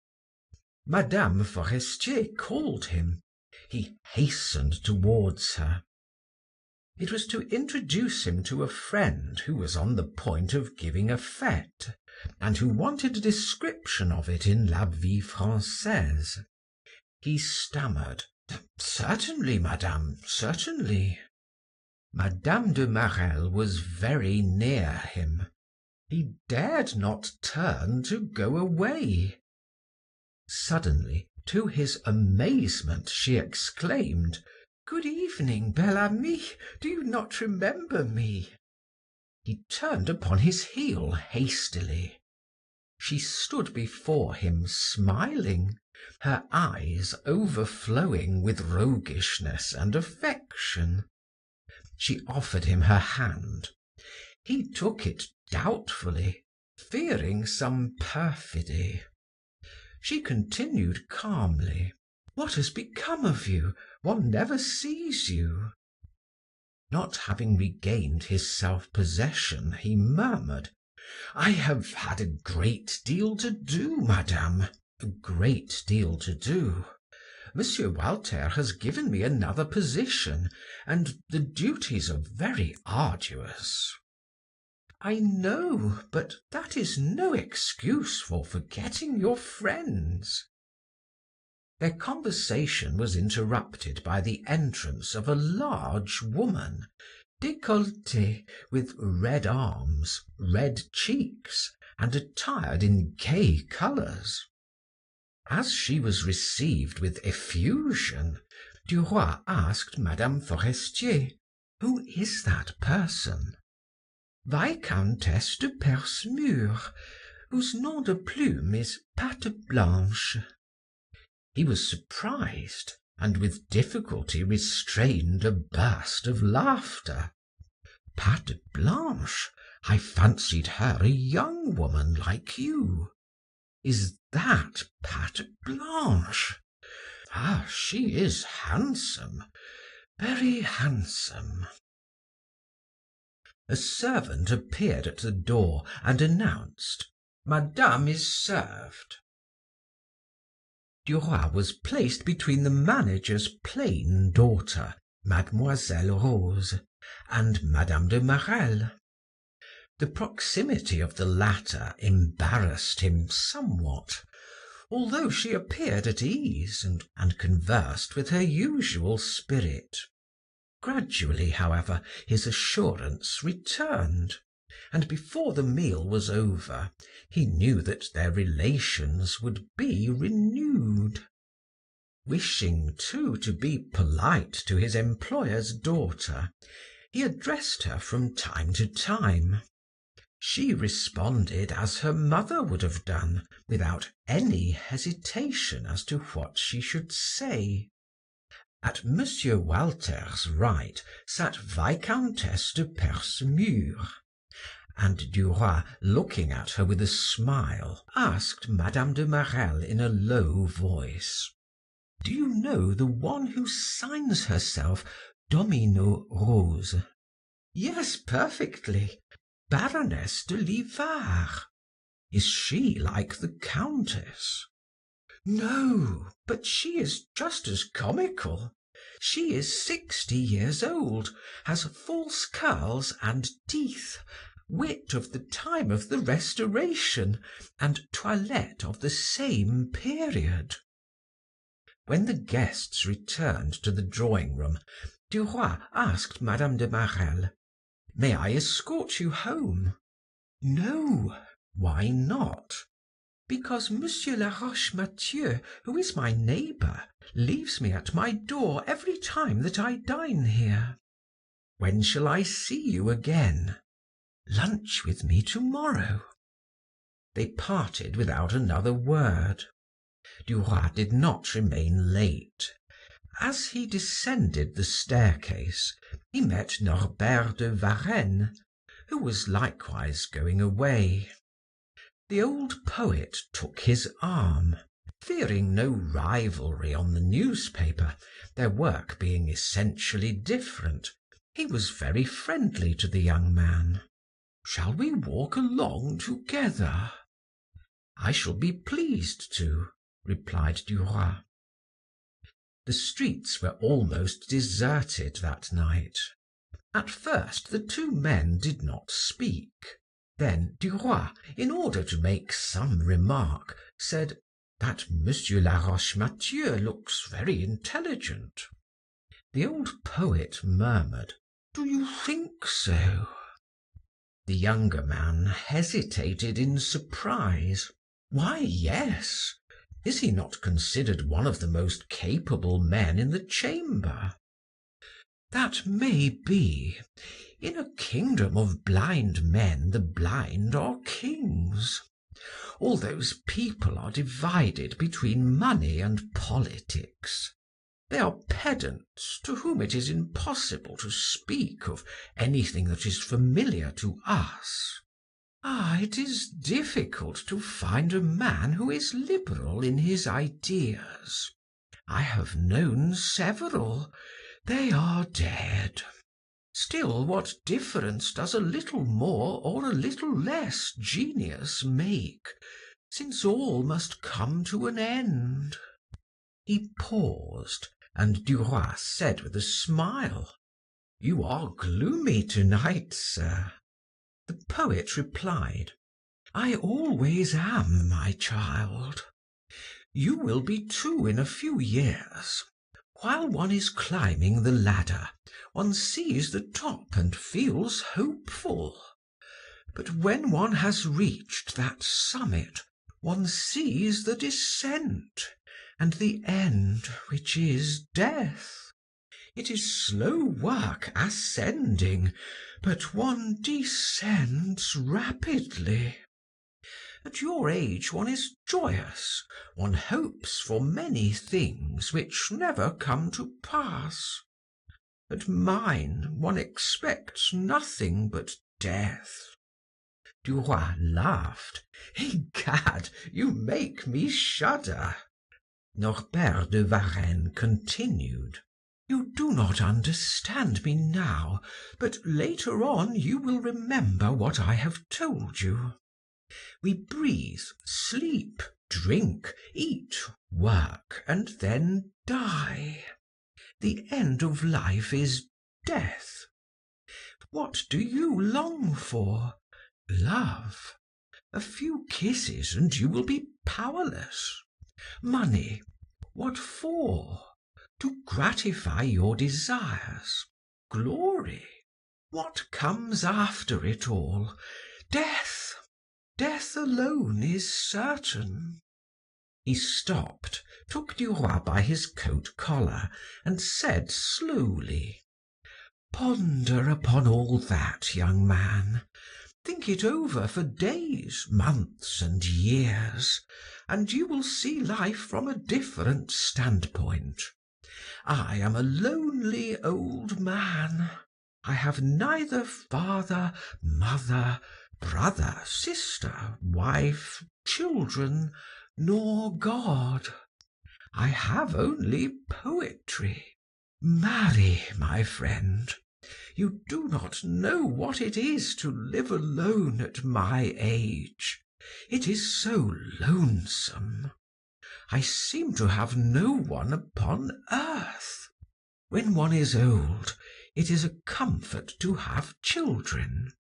Madame Forestier called him. He hastened towards her. It was to introduce him to a friend who was on the point of giving a fete, and who wanted a description of it in La Vie Française. He stammered, "Certainly, madame, certainly." Madame de Marelle was very near him. He dared not turn to go away. Suddenly, to his amazement, she exclaimed, "Good evening, Bel Ami. Do you not remember me?" He turned upon his heel hastily. She stood before him smiling, her eyes overflowing with roguishness and affection. She offered him her hand. He took it doubtfully, fearing some perfidy. she continued calmly, "What has become of you? One never sees you." Not having regained his self-possession, he murmured, "I have had a great deal to do, madame, a great deal to do. Monsieur Walter has given me another position, and the duties are very arduous." "I know, but that is no excuse for forgetting your friends." Their conversation was interrupted by the entrance of a large woman, décolletée, with red arms, red cheeks, and attired in gay colors. As she was received with effusion, Duroy asked Madame Forestier, "Who is that person?" "Viscountess de Percemur, whose nom de plume is Patte Blanche." He was surprised, and with difficulty restrained a burst of laughter. "Patte Blanche! I fancied her a young woman like you. Is that Patte Blanche? Ah, she is handsome, very handsome." A servant appeared at the door and announced, "Madame is served." Duroy was placed between the manager's plain daughter, Mademoiselle Rose, and Madame de Marelle. The proximity of the latter embarrassed him somewhat, although she appeared at ease and conversed with her usual spirit. Gradually, however, his assurance returned, and before the meal was over, he knew that their relations would be renewed. Wishing, too, to be polite to his employer's daughter, he addressed her from time to time. She responded as her mother would have done, without any hesitation as to what she should say. At Monsieur Walter's right sat Viscountess de Percemur, and Duroy, looking at her with a smile, asked Madame de Marelle in a low voice, "Do you know the one who signs herself Domino Rose?" "Yes, perfectly. Baroness de Livard." "Is she like the Countess?" "No, but she is just as comical. She is 60 years old, has false curls and teeth, wit of the time of the Restoration, and toilette of the same period." When the guests returned to the drawing room, Duroy asked Madame de Marelle, "May I escort you home?" "No." "Why not?" "Because Monsieur Laroche Mathieu, who is my neighbor, leaves me at my door every time that I dine here." "When shall I see you again?" "Lunch with me to morrow." They parted without another word. Duroy did not remain late. As he descended the staircase, he met Norbert de Varenne, who was likewise going away. The old poet took his arm, fearing no rivalry on the newspaper, their work being essentially different. He was very friendly to the young man. "Shall we walk along together?" "I shall be pleased to," replied Duroy. The streets were almost deserted that night. At first the two men did not speak. Then Duroy, in order to make some remark, said, "That Monsieur Laroche Mathieu looks very intelligent." The old poet murmured, "Do you think so?" The younger man hesitated in surprise. "Why, yes. Is he not considered one of the most capable men in the Chamber?" "That may be. In a kingdom of blind men, the blind are kings. All those people are divided between money and politics. They are pedants to whom it is impossible to speak of anything that is familiar to us. Ah, it is difficult to find a man who is liberal in his ideas. I have known several. They are dead. Still, what difference does a little more or a little less genius make, since all must come to an end? He paused, and Duroy said with a smile, "You are gloomy to-night, sir." The poet replied, "I always am, my child. You will be too in a few years. While one is climbing the ladder, one sees the top and feels hopeful. But when one has reached that summit, one sees the descent, and the end, which is death. It is slow work ascending, but one descends rapidly. At your age one is joyous, one hopes for many things which never come to pass. At mine one expects nothing but death." Duroy laughed. "Egad, you make me shudder." Norbert de Varenne continued, "You do not understand me now, but later on you will remember what I have told you. We breathe, sleep, drink, eat, work, and then die. The end of life is death. What do you long for? Love. A few kisses and you will be powerless. Money. What for? To gratify your desires. Glory. What comes after it all? Death. Death alone is certain." He stopped, took Duroy by his coat collar, and said slowly, "Ponder upon all that, young man. Think it over for days, months, and years, and you will see life from a different standpoint. I am a lonely old man. I have neither father, mother, brother, sister, wife, children, nor God. I have only poetry. Marry, my friend. You do not know what it is to live alone at my age. It is so lonesome. I seem to have no one upon earth. When one is old, it is a comfort to have children."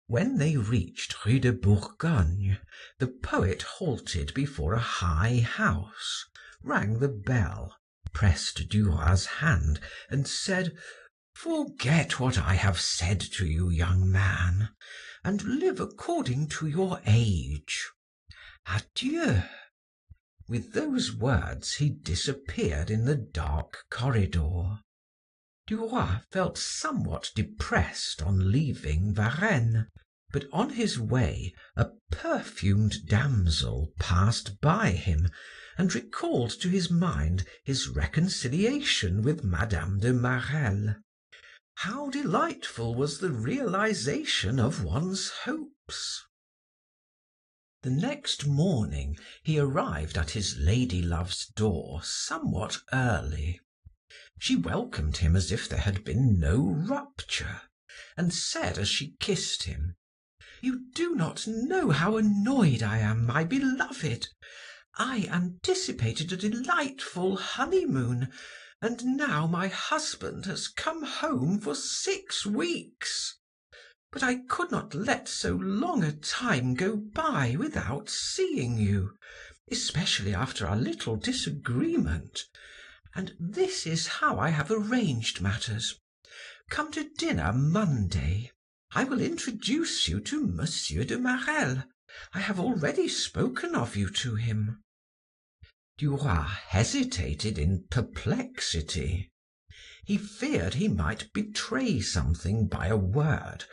When they reached Rue de Bourgogne, the poet halted before a high house, rang the bell, pressed Duroy's hand, and said, "Forget what I have said to you, young man, and live according to your age. Adieu." With those words he disappeared in the dark corridor. Duroy felt somewhat depressed on leaving Varenne, but on his way a perfumed damsel passed by him and recalled to his mind his reconciliation with Madame de Marelle. How delightful was the realization of one's hopes! The next morning he arrived at his lady love's door somewhat early. She welcomed him as if there had been no rupture, and said as she kissed him, "You do not know how annoyed I am, my beloved. I anticipated a delightful honeymoon, and now my husband has come home for 6 weeks. But I could not let so long a time go by without seeing you, especially after our little disagreement. And this is how I have arranged matters. Come to dinner Monday. I will introduce you to Monsieur de Marelle. I have already spoken of you to him." Duroy hesitated in perplexity. He feared he might betray something by a word,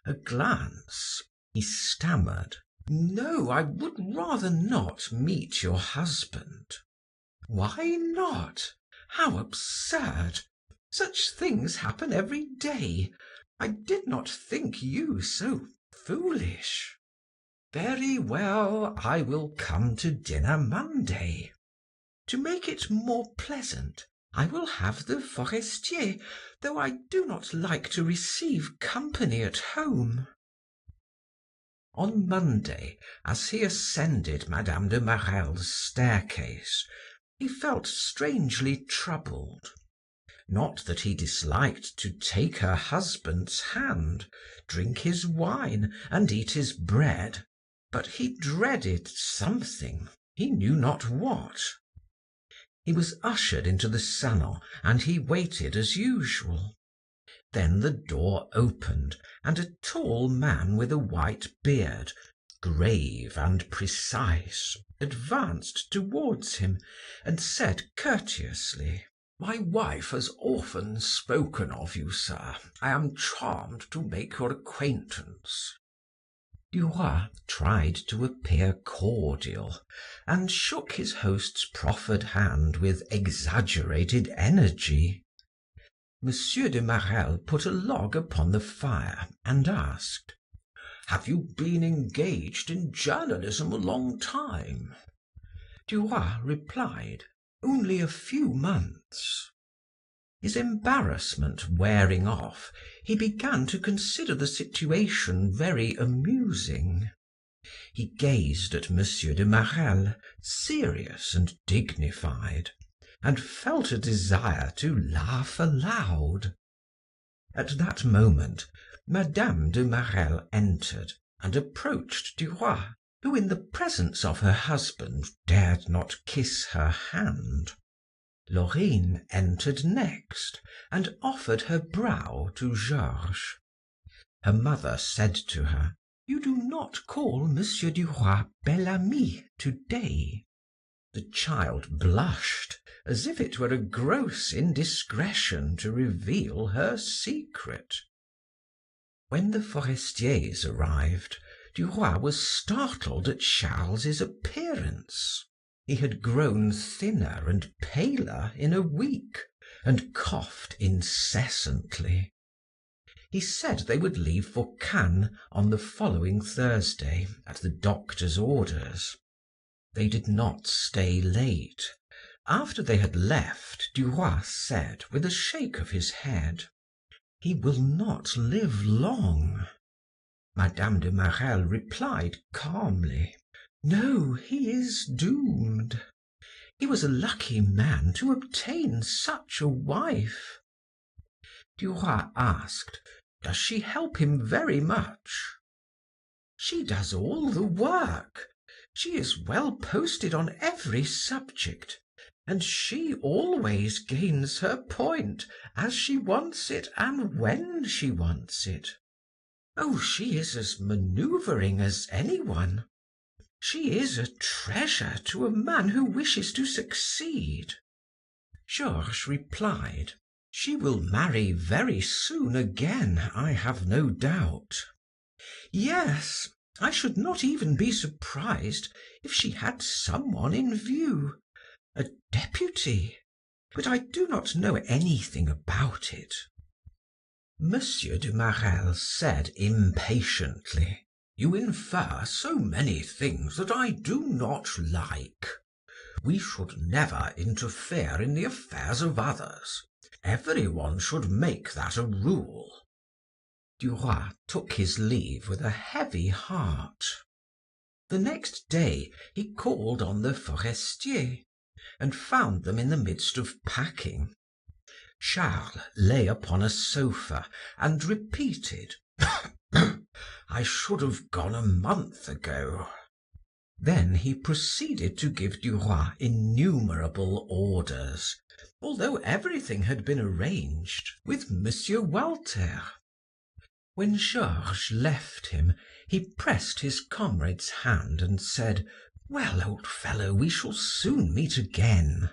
a glance. He stammered, "No, I would rather not meet your husband." "Why not? How absurd! Such things happen every day. I did not think you so foolish. Very well, I will come to dinner Monday. To make it more pleasant, I will have the Forestier, though I do not like to receive company at home." On Monday, as he ascended Mme. de Marelle's staircase, he felt strangely troubled. Not that he disliked to take her husband's hand, drink his wine, and eat his bread, but he dreaded something, he knew not what. He was ushered into the salon, and he waited as usual. Then the door opened, and a tall man with a white beard, grave and precise, advanced towards him, and said courteously, "My wife has often spoken of you, sir. I am charmed to make your acquaintance." Duroy tried to appear cordial, and shook his host's proffered hand with exaggerated energy. Monsieur de Marelle put a log upon the fire and asked, "Have you been engaged in journalism a long time?" Duroy replied, "Only a few months." His embarrassment wearing off, he began to consider the situation very amusing. He gazed at Monsieur de Marelle, serious and dignified, and felt a desire to laugh aloud. At that moment, Mme. de Marelle entered and approached Duroy, who in the presence of her husband dared not kiss her hand. Laurine entered next and offered her brow to Georges. Her mother said to her, "You do not call Monsieur Duroy Bel Ami today." The child blushed as if it were a gross indiscretion to reveal her secret. When the Forestiers arrived, Duroy was startled at Charles's appearance. He had grown thinner and paler in a week, and coughed incessantly. He said they would leave for Cannes on the following Thursday, at the doctor's orders. They did not stay late. After they had left, Duroy said, with a shake of his head, "He will not live long." Mme. de Marelle replied calmly, "No, he is doomed. He was a lucky man to obtain such a wife." Duroy asked, "Does she help him very much?" "She does all the work. She is well posted on every subject, and she always gains her point as she wants it and when she wants it. Oh, she is as maneuvering as anyone. She is a treasure to a man who wishes to succeed." Georges replied, "She will marry very soon again, I have no doubt." "Yes, I should not even be surprised if she had someone in view, a deputy, but I do not know anything about it." Monsieur de Marelle said impatiently, "You infer so many things that I do not like. We should never interfere in the affairs of others. Everyone should make that a rule." Duroy took his leave with a heavy heart. The next day he called on the Forestiers, and found them in the midst of packing. Charles lay upon a sofa and repeated, "I should have gone a month ago." Then he proceeded to give Duroy innumerable orders, although everything had been arranged with Monsieur Walter. When Georges left him, he pressed his comrade's hand and said, "Well, old fellow, we shall soon meet again."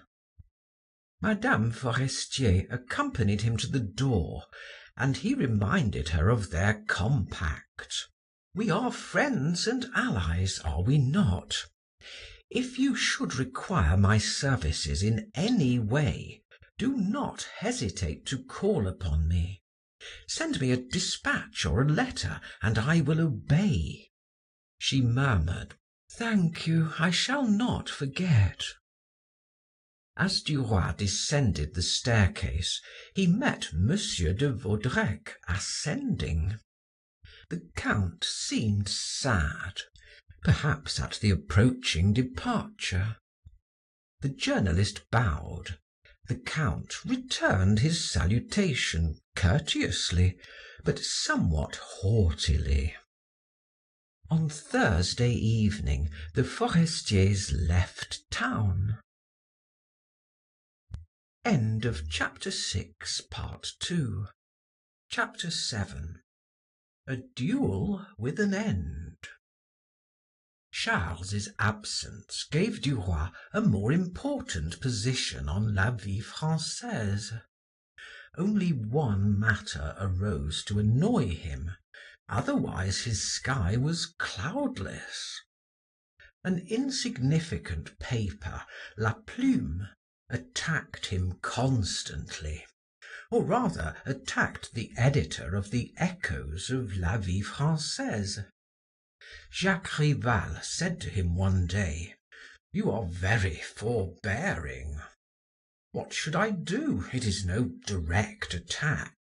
Mme. Forestier accompanied him to the door, and he reminded her of their compact. "We are friends and allies, are we not? If you should require my services in any way, do not hesitate to call upon me. Send me a dispatch or a letter, and I will obey." She murmured, "Thank you, I shall not forget." As Duroy descended the staircase, he met Monsieur de Vaudrec ascending. The Count seemed sad, perhaps at the approaching departure. The journalist bowed. The Count returned his salutation courteously, but somewhat haughtily. On Thursday evening, the Forestiers left town. End of chapter 6, part 2. Chapter 7. A duel with an end. Charles's absence gave Duroy a more important position on La Vie Française. Only one matter arose to annoy him, otherwise his sky was cloudless. An insignificant paper, La Plume, attacked him constantly, or rather attacked the editor of the Echoes of La Vie Française. Jacques Rival said to him one day, "You are very forbearing." "What should I do? It is no direct attack."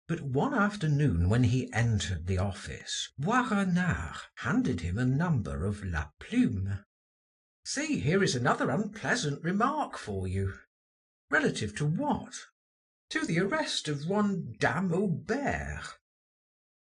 But one afternoon when he entered the office, Boisrenard handed him a number of La Plume. "See, here is another unpleasant remark for you." "Relative to what?" "To the arrest of one Dame Aubert."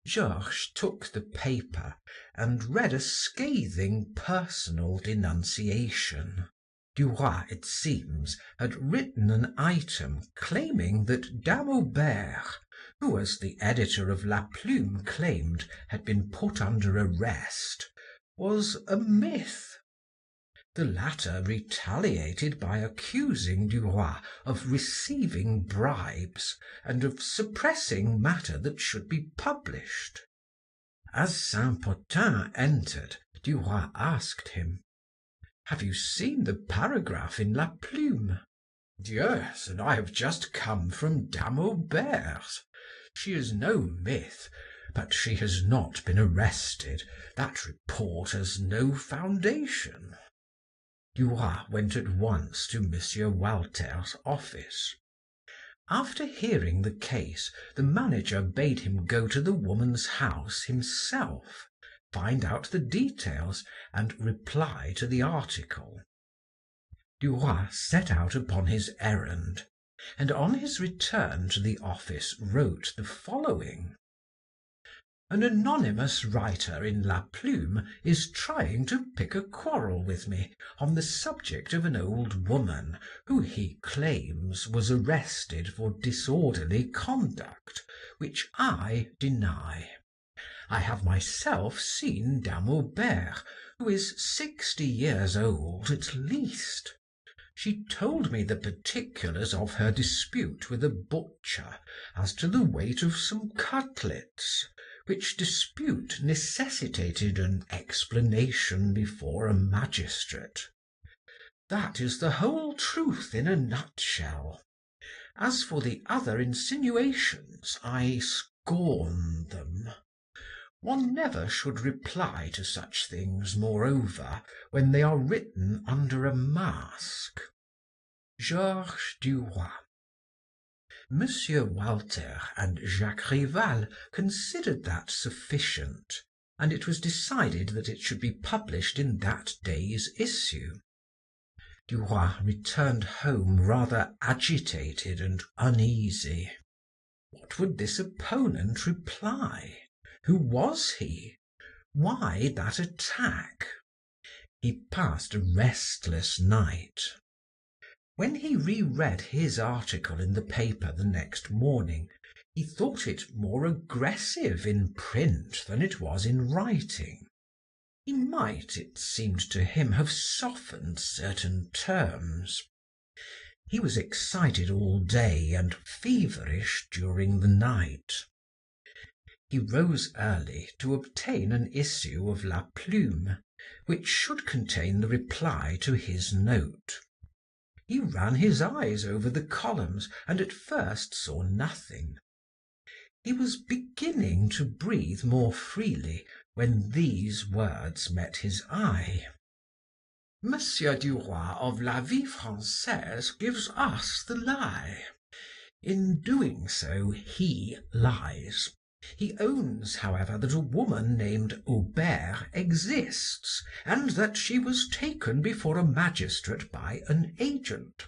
Georges took the paper and read a scathing personal denunciation. Duroy, it seems, had written an item claiming that Dame Aubert, who, as the editor of La Plume claimed, had been put under arrest, was a myth. The latter retaliated by accusing Duroy of receiving bribes and of suppressing matter that should be published. As Saint Potin entered, Duroy asked him, "Have you seen the paragraph in La Plume?" "Yes, and I have just come from Dame Aubert's. She is no myth, but she has not been arrested. That report has no foundation." Duroy went at once to M. Walter's office. After hearing the case, the manager bade him go to the woman's house himself, find out the details, and reply to the article. Duroy set out upon his errand, and on his return to the office wrote the following: "An anonymous writer in La Plume is trying to pick a quarrel with me on the subject of an old woman who he claims was arrested for disorderly conduct, which I deny. I have myself seen Dame Aubert, who is 60 years old at least. She told me the particulars of her dispute with a butcher as to the weight of some cutlets, which dispute necessitated an explanation before a magistrate. That is the whole truth in a nutshell. As for the other insinuations, I scorn them. One never should reply to such things, moreover, when they are written under a mask. Georges Duroy." Monsieur Walter and Jacques Rival considered that sufficient, and it was decided that it should be published in that day's issue. Duroy returned home rather agitated and uneasy. What would this opponent reply? Who was he? Why that attack? He passed a restless night. When he reread his article in the paper the next morning, he thought it more aggressive in print than it was in writing. He might, it seemed to him, have softened certain terms. He was excited all day and feverish during the night. He rose early to obtain an issue of La Plume, which should contain the reply to his note. He ran his eyes over the columns and at first saw nothing. He was beginning to breathe more freely when these words met his eye. Monsieur Duroy of La Vie Française gives us the lie. In doing so, he lies. He owns, however, that a woman named Aubert exists, and that she was taken before a magistrate by an agent.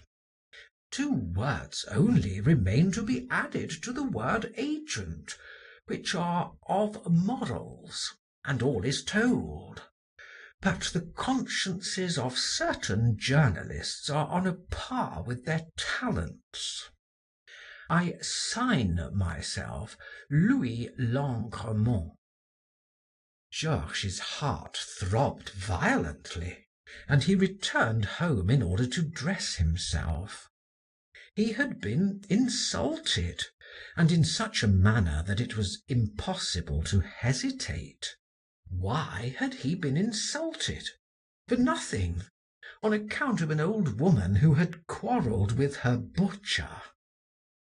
2 words only remain to be added to the word agent, which are of morals, and all is told. But the consciences of certain journalists are on a par with their talents. I sign myself Louis Langremont. Georges's heart throbbed violently, and he returned home in order to dress himself. He had been insulted, and in such a manner that it was impossible to hesitate. Why had he been insulted? For nothing, on account of an old woman who had quarrelled with her butcher.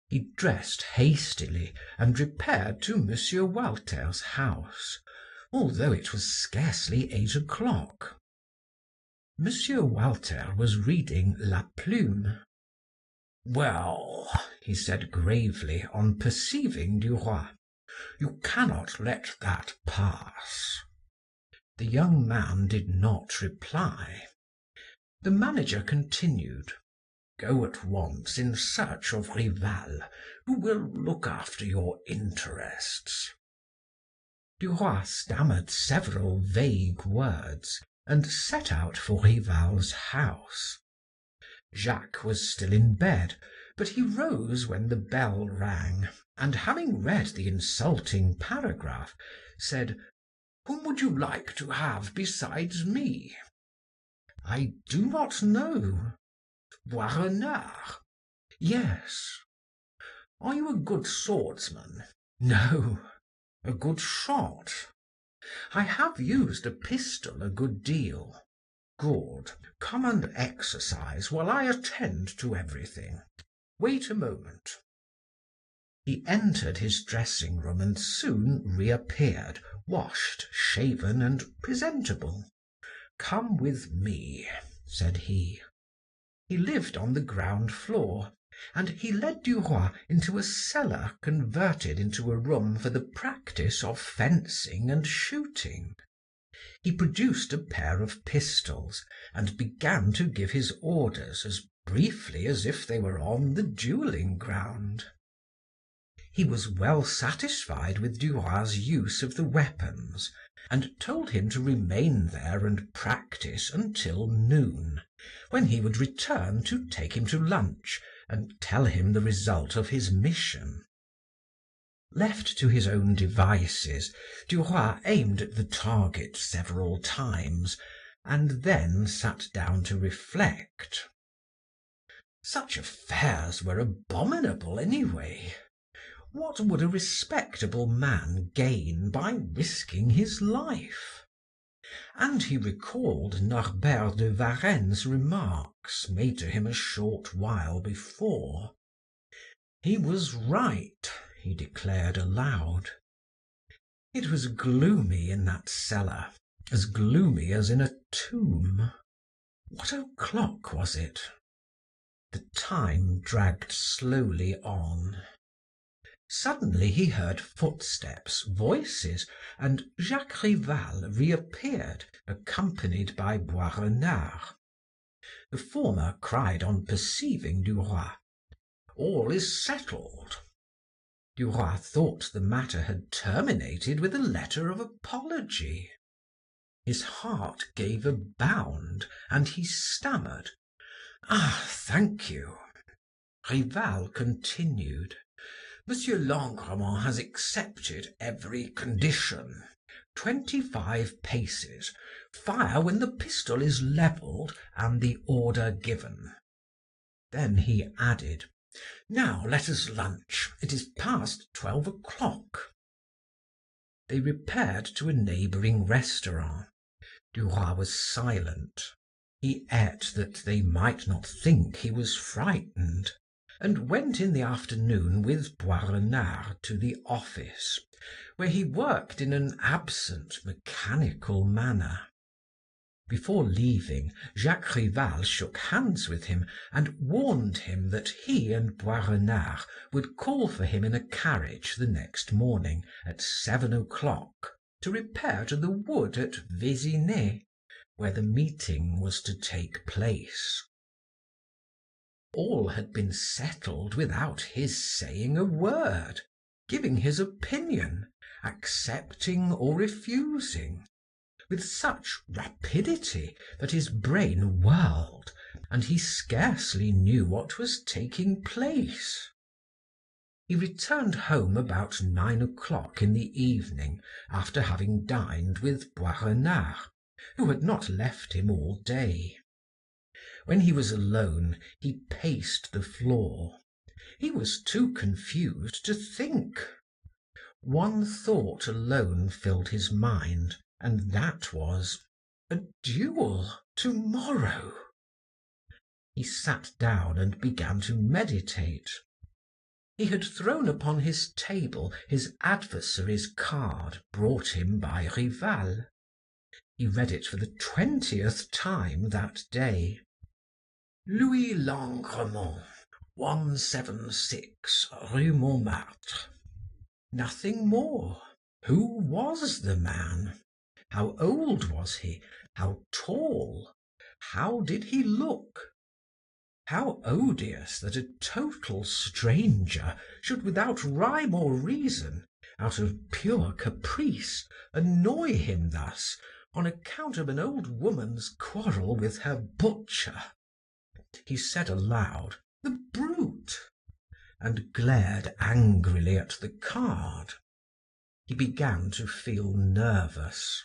He dressed hastily and repaired to Monsieur Walter's house, although it was scarcely 8 o'clock. Monsieur Walter was reading La Plume. "Well," he said gravely on perceiving Duroy, "you cannot let that pass." The young man did not reply. The manager continued, "Go at once in search of Rival, who will look after your interests." Duroy stammered several vague words and set out for Rival's house. Jacques was still in bed, but he rose when the bell rang, and having read the insulting paragraph, said, "Whom would you like to have besides me?" "I do not know." "Boisrenard?" "Yes." "Are you a good swordsman?" "No." "A good shot?" "I have used a pistol a good deal." "Good. Come and exercise while I attend to everything. Wait a moment." He entered his dressing room and soon reappeared, washed, shaven, and presentable. "Come with me," said he. He lived on the ground floor, and he led Duroy into a cellar converted into a room for the practice of fencing and shooting. He produced a pair of pistols and began to give his orders as briefly as if they were on the dueling ground. He was well satisfied with Duroy's use of the weapons, and told him to remain there and practice until noon, when he would return to take him to lunch and tell him the result of his mission. Left to his own devices, Duroy aimed at the target several times, and then sat down to reflect. Such affairs were abominable anyway. What would a respectable man gain by risking his life? And he recalled Norbert de Varenne's remarks made to him a short while before. He was right, he declared aloud. It was gloomy in that cellar, as gloomy as in a tomb. What o'clock was it? The time dragged slowly on. Suddenly he heard footsteps, voices, and Jacques Rival reappeared, accompanied by Boisrenard. The former cried on perceiving Duroy, "All is settled." Duroy thought the matter had terminated with a letter of apology. His heart gave a bound, and he stammered, "Ah, thank you." Rival continued, "Monsieur Langremont has accepted every condition. 25 paces. Fire when the pistol is levelled and the order given." Then he added, "Now let us lunch. It is past 12 o'clock." They repaired to a neighboring restaurant. Duroy was silent. He ate that they might not think he was frightened, and went in the afternoon with Boisrenard to the office, where he worked in an absent, mechanical manner. Before leaving, Jacques Rival shook hands with him and warned him that he and Boisrenard would call for him in a carriage the next morning at 7 o'clock to repair to the wood at Vézinay, where the meeting was to take place. All had been settled without his saying a word, giving his opinion, accepting or refusing, with such rapidity that his brain whirled, and he scarcely knew what was taking place. He returned home about 9 o'clock in the evening, after having dined with Boisrenard, who had not left him all day. When he was alone, he paced the floor. He was too confused to think. One thought alone filled his mind, and that was a duel tomorrow. He sat down and began to meditate. He had thrown upon his table his adversary's card brought him by Rival. He read it for the 20th time that day. Louis Langremont, 176 Rue Montmartre. Nothing more. Who was the man? How old was he? How tall? How did he look? How odious that a total stranger should, without rhyme or reason, out of pure caprice, annoy him thus on account of an old woman's quarrel with her butcher. He said aloud, "The brute!" and glared angrily at the card. He began to feel nervous.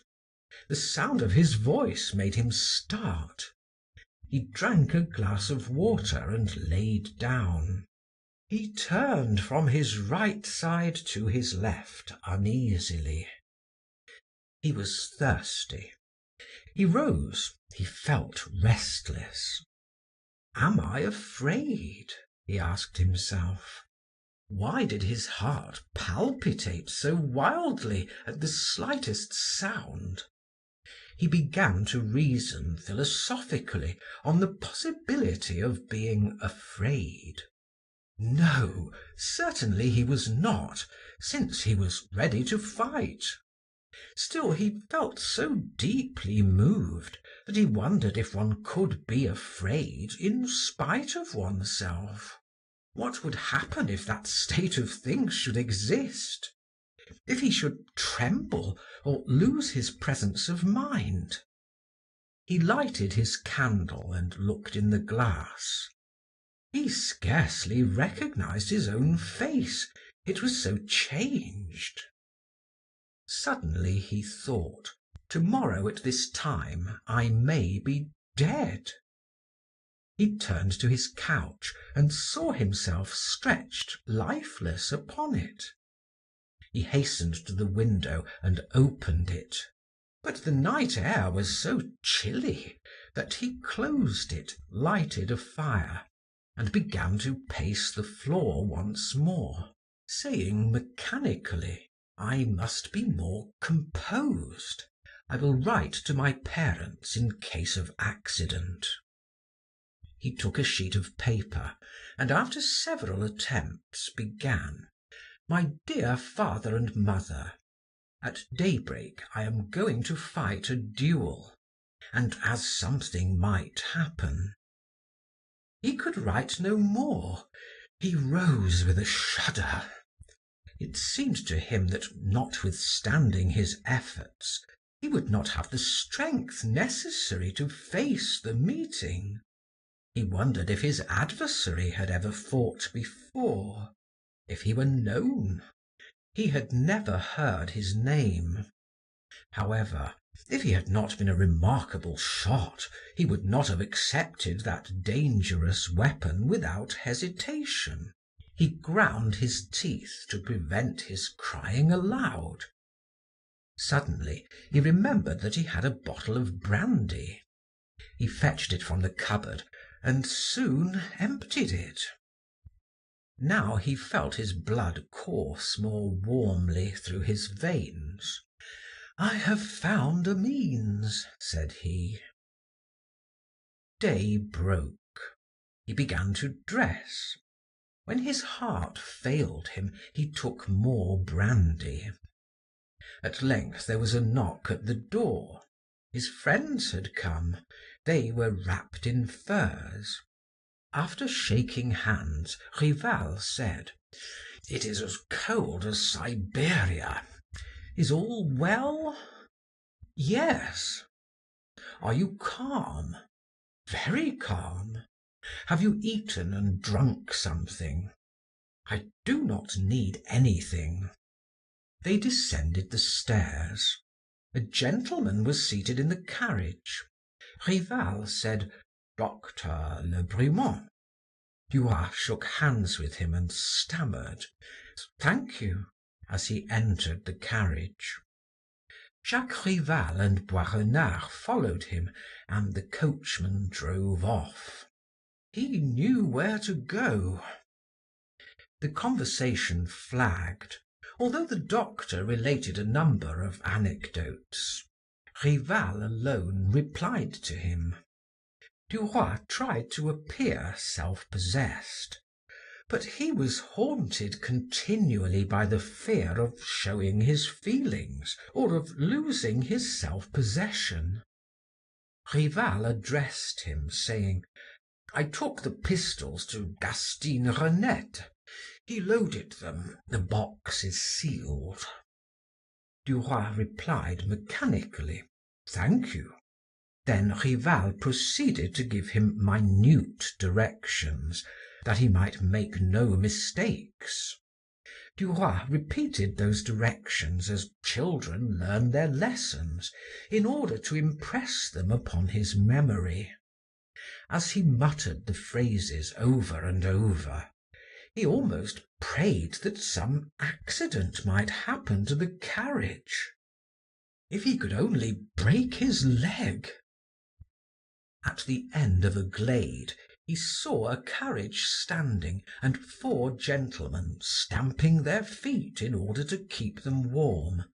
The sound of his voice made him start. He drank a glass of water and laid down. He turned from his right side to his left uneasily. He was thirsty. He rose. He felt restless. Am I afraid? He asked himself. Why did his heart palpitate so wildly at the slightest sound? He began to reason philosophically on the possibility of being afraid. No, certainly he was not, since he was ready to fight. Still, he felt so deeply moved that he wondered if one could be afraid in spite of oneself. What would happen if that state of things should exist? If he should tremble or lose his presence of mind? He lighted his candle and looked in the glass. He scarcely recognized his own face, it was so changed. Suddenly he thought, tomorrow at this time I may be dead. He turned to his couch and saw himself stretched lifeless upon it. He hastened to the window and opened it, but the night air was so chilly that he closed it, lighted a fire, and began to pace the floor once more, saying mechanically, I must be more composed. I will write to my parents in case of accident. He took a sheet of paper, and after several attempts began, My dear father and mother, at daybreak I am going to fight a duel, and as something might happen. He could write no more. He rose with a shudder. It seemed to him that, notwithstanding his efforts, he would not have the strength necessary to face the meeting. He wondered if his adversary had ever fought before, if he were known. He had never heard his name. However, if he had not been a remarkable shot, he would not have accepted that dangerous weapon without hesitation. He ground his teeth to prevent his crying aloud. Suddenly he remembered that he had a bottle of brandy. He fetched it from the cupboard and soon emptied it. Now he felt his blood course more warmly through his veins. "I have found a means," said he. Day broke. He began to dress. When his heart failed him, he took more brandy. At length there was a knock at the door. His friends had come. They were wrapped in furs. After shaking hands, Rival said: "It is as cold as Siberia. Is all well?" "Yes." "Are you calm?" "Very calm." "Have you eaten and drunk something?" "I do not need anything." They descended the stairs. A gentleman was seated in the carriage. Rival said: "Dr. Le Brumont." Duroy shook hands with him and stammered: "Thank you," as he entered the carriage. Jacques Rival and Boisrenard followed him, and the coachman drove off. He knew where to go. The conversation flagged, although the doctor related a number of anecdotes. Rival alone replied to him. Duroy tried to appear self-possessed, but he was haunted continually by the fear of showing his feelings or of losing his self-possession. Rival addressed him, saying: "I took the pistols to Gastine Renette. He loaded them. The box is sealed." Duroy replied mechanically: "Thank you." Then Rival proceeded to give him minute directions, that he might make no mistakes. Duroy repeated those directions as children learn their lessons, in order to impress them upon his memory. As he muttered the phrases over and over, he almost prayed that some accident might happen to the carriage. If he could only break his leg! At the end of a glade, he saw a carriage standing and 4 gentlemen stamping their feet in order to keep them warm,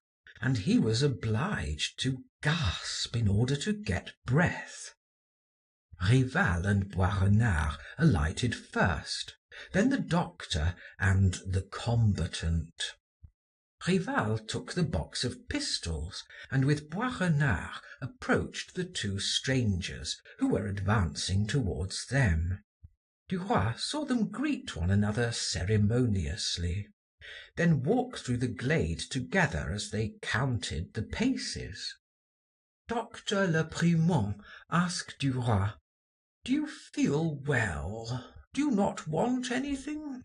and he was obliged to gasp in order to get breath. Rival and Boisrenard alighted first, then the doctor and the combatant. Rival took the box of pistols, and with Boisrenard approached the 2 strangers who were advancing towards them. Duroy saw them greet one another ceremoniously, then walk through the glade together as they counted the paces. Dr. Le Brumont asked Duroy: "Do you feel well? Do you not want anything?"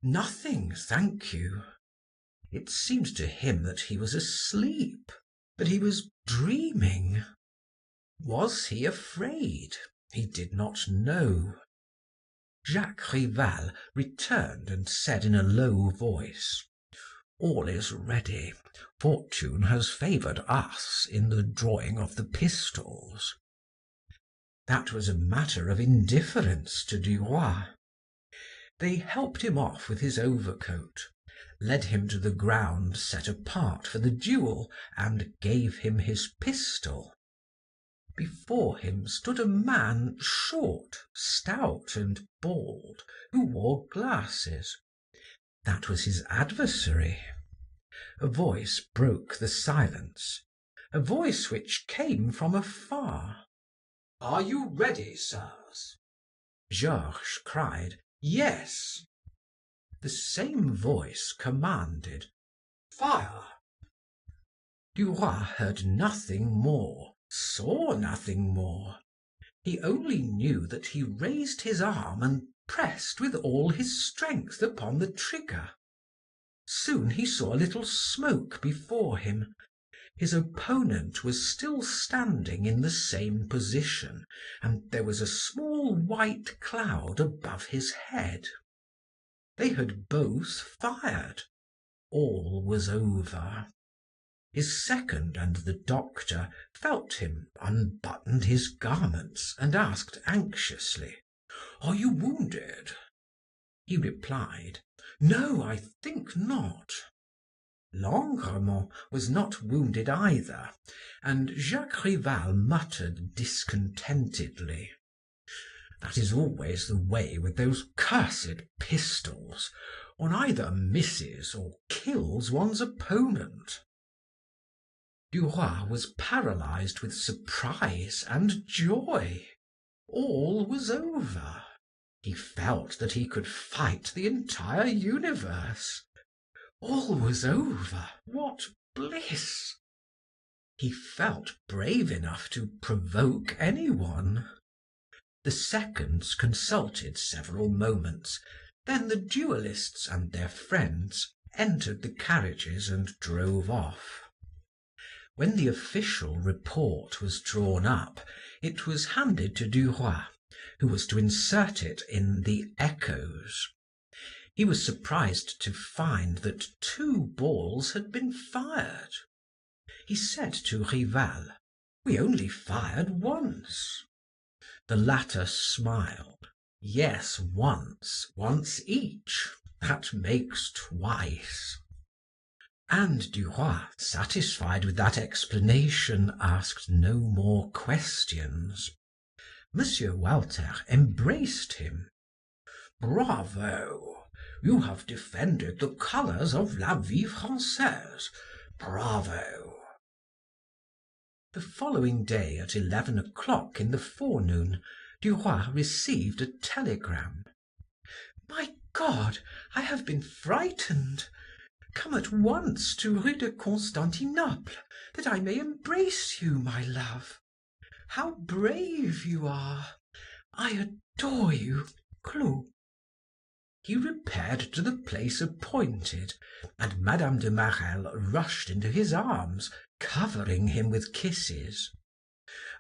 "Nothing, thank you." It seemed to him that he was asleep, that he was dreaming. Was he afraid? He did not know. Jacques Rival returned and said in a low voice: "All is ready. Fortune has favored us in the drawing of the pistols." That was a matter of indifference to Duroy. They helped him off with his overcoat, led him to the ground set apart for the duel, and gave him his pistol. Before him stood a man, short, stout, and bald, who wore glasses. That was his adversary. A voice broke the silence, a voice which came from afar. "Are you ready, sirs?" Georges cried: "Yes." The same voice commanded: "Fire!" Duroy heard nothing more, saw nothing more. He only knew that he raised his arm and pressed with all his strength upon the trigger. Soon he saw a little smoke before him. His opponent was still standing in the same position, and there was a small white cloud above his head. They had both fired. All was over. His second and the doctor felt him, unbuttoned his garments, and asked anxiously: "Are you wounded?" He replied, "No, I think not." Langremont was not wounded either, and Jacques Rival muttered discontentedly, "That is always the way with those cursed pistols. One either misses or kills one's opponent." Duroy was paralyzed with surprise and joy. All was over. He felt that he could fight the entire universe. All was over. What bliss! He felt brave enough to provoke anyone. The seconds consulted several moments, then the duelists and their friends entered the carriages and drove off. When the official report was drawn up, it was handed to Duroy, who was to insert it in the Echoes. He was surprised to find that 2 balls had been fired. He said to Rival, "We only fired once." The latter smiled. "Yes, once each. That makes twice." And Duroy, satisfied with that explanation, asked no more questions. M. Walter embraced him. "Bravo! You have defended the colors of la Vie Française. Bravo!" The following day at 11 o'clock in the forenoon, Duroy received a telegram. "My God, I have been frightened. Come at once to Rue de Constantinople, that I may embrace you, my love. How brave you are! I adore you, Clo." He repaired to the place appointed, and Mme. de Marelle rushed into his arms, covering him with kisses.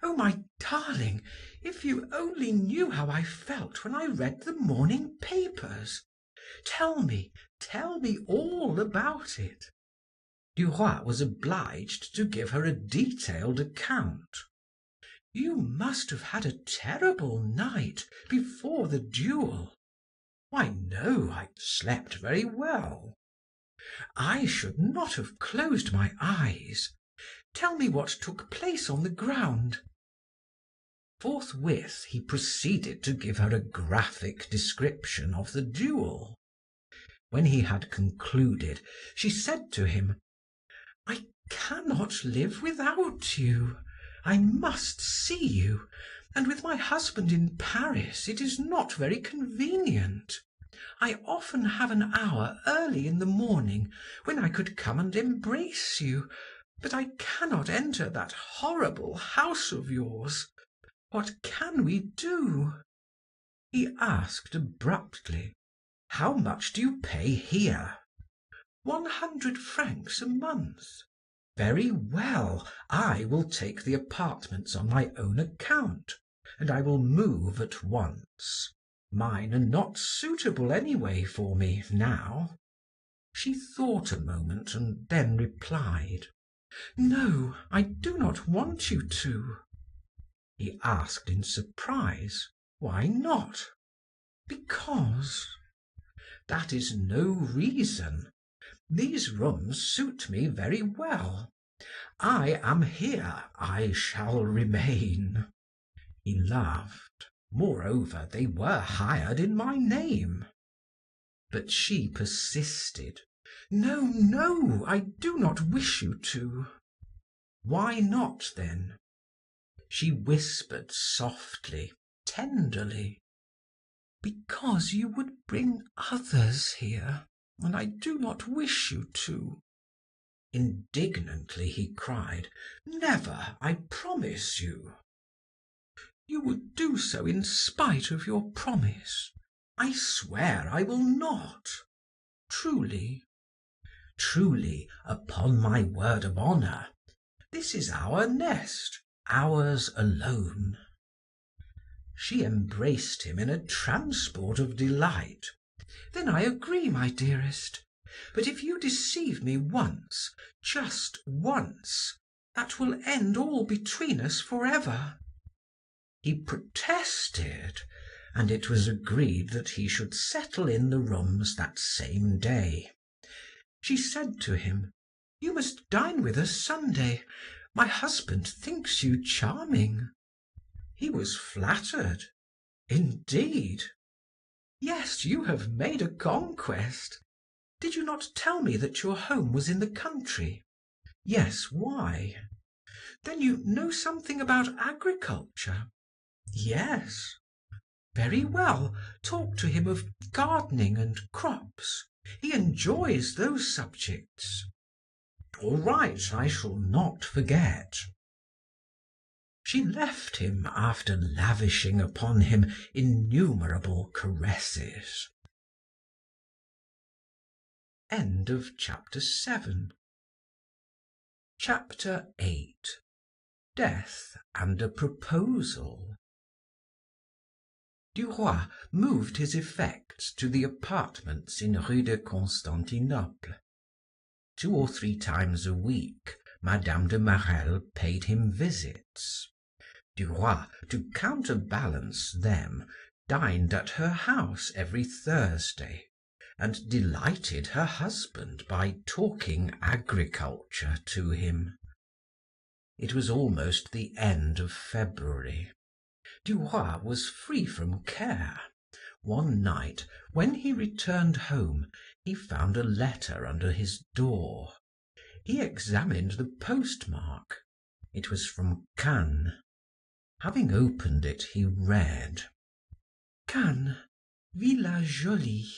"Oh, my darling, if you only knew how I felt when I read the morning papers! Tell me all about it." Duroy was obliged to give her a detailed account. "You must have had a terrible night before the duel." "Why, no, I slept very well." "I should not have closed my eyes. Tell me what took place on the ground." Forthwith he proceeded to give her a graphic description of the duel. When he had concluded, she said to him, "I cannot live without you. I must see you, and with my husband in Paris it is not very convenient. I often have an hour early in the morning when I could come and embrace you, but I cannot enter that horrible house of yours. What can we do?" He asked abruptly, "How much do you pay here?" 100 francs a month. "Very well, I will take the apartments on my own account, and I will move at once. Mine are not suitable anyway for me now." She thought a moment and then replied, "No, I do not want you to." He asked in surprise, "Why not?" "Because." "That is no reason. These rooms suit me very well. I am here, I shall remain." He laughed. Moreover, they were hired in my name. But she persisted. "No, no, I do not wish you to." "Why not, then?" She whispered softly, tenderly, "Because you would bring others here, and I do not wish you to." Indignantly he cried, "Never, I promise you." "You would do so in spite of your promise." "I swear I will not." "Truly?" "Truly, upon my word of honor. This is our nest, ours alone." She embraced him in a transport of delight. "Then I agree, my dearest. But if you deceive me once, just once, that will end all between us forever." He protested, and it was agreed that he should settle in the rooms that same day. She said to him, "You must dine with us Sunday. My husband thinks you charming." He was flattered. "Indeed?" "Yes, you have made a conquest. Did you not tell me that your home was in the country?" "Yes, why?" "Then you know something about agriculture?" "Yes." "Very well. Talk to him of gardening and crops. He enjoys those subjects." "All right, I shall not forget." She left him after lavishing upon him innumerable caresses. Chapter 8. Death and a Proposal. Duroy moved his effects to the apartments in Rue de Constantinople. 2 or 3 times a week, Madame de Marelle paid him visits. Duroy, to counterbalance them, dined at her house every Thursday, and delighted her husband by talking agriculture to him. It was almost the end of February. Duroy was free from care. One night, when he returned home, he found a letter under his door. He examined the postmark. It was from Cannes. Having opened it, he read: Cannes, Villa Jolie.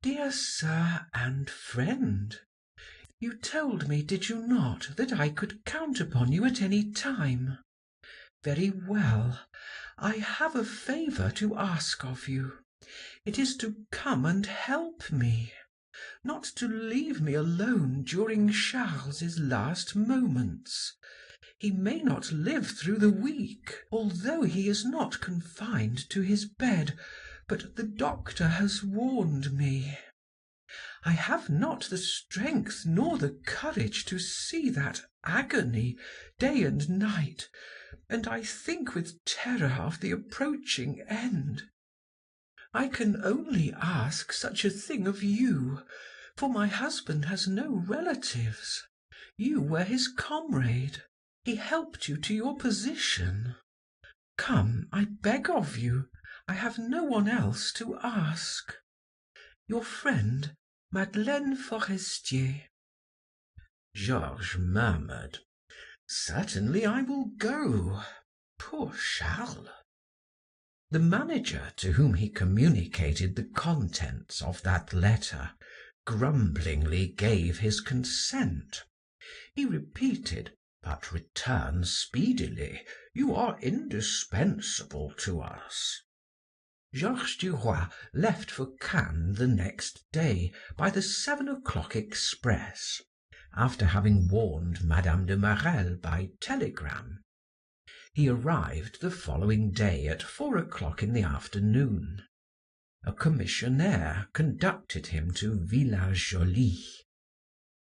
Dear Sir and Friend, you told me, did you not, that I could count upon you at any time? Very well. I have a favor to ask of you. It is to come and help me, not to leave me alone during Charles's last moments. He may not live through the week, although he is not confined to his bed, but the doctor has warned me. I have not the strength nor the courage to see that agony day and night, and I think with terror of the approaching end. I can only ask such a thing of you, for my husband has no relatives. You were his comrade. He helped you to your position. Come, I beg of you. I have no one else to ask. Your friend, Madeleine Forestier. Georges murmured, "Certainly I will go. Poor Charles." The manager, to whom he communicated the contents of that letter, grumblingly gave his consent. He repeated, "But return speedily. You are indispensable to us." Georges Duroy left for Cannes the next day by the 7 o'clock express, after having warned Madame de Marelle by telegram. He arrived the following day at 4 o'clock in the afternoon. A commissionaire conducted him to Villa Jolie.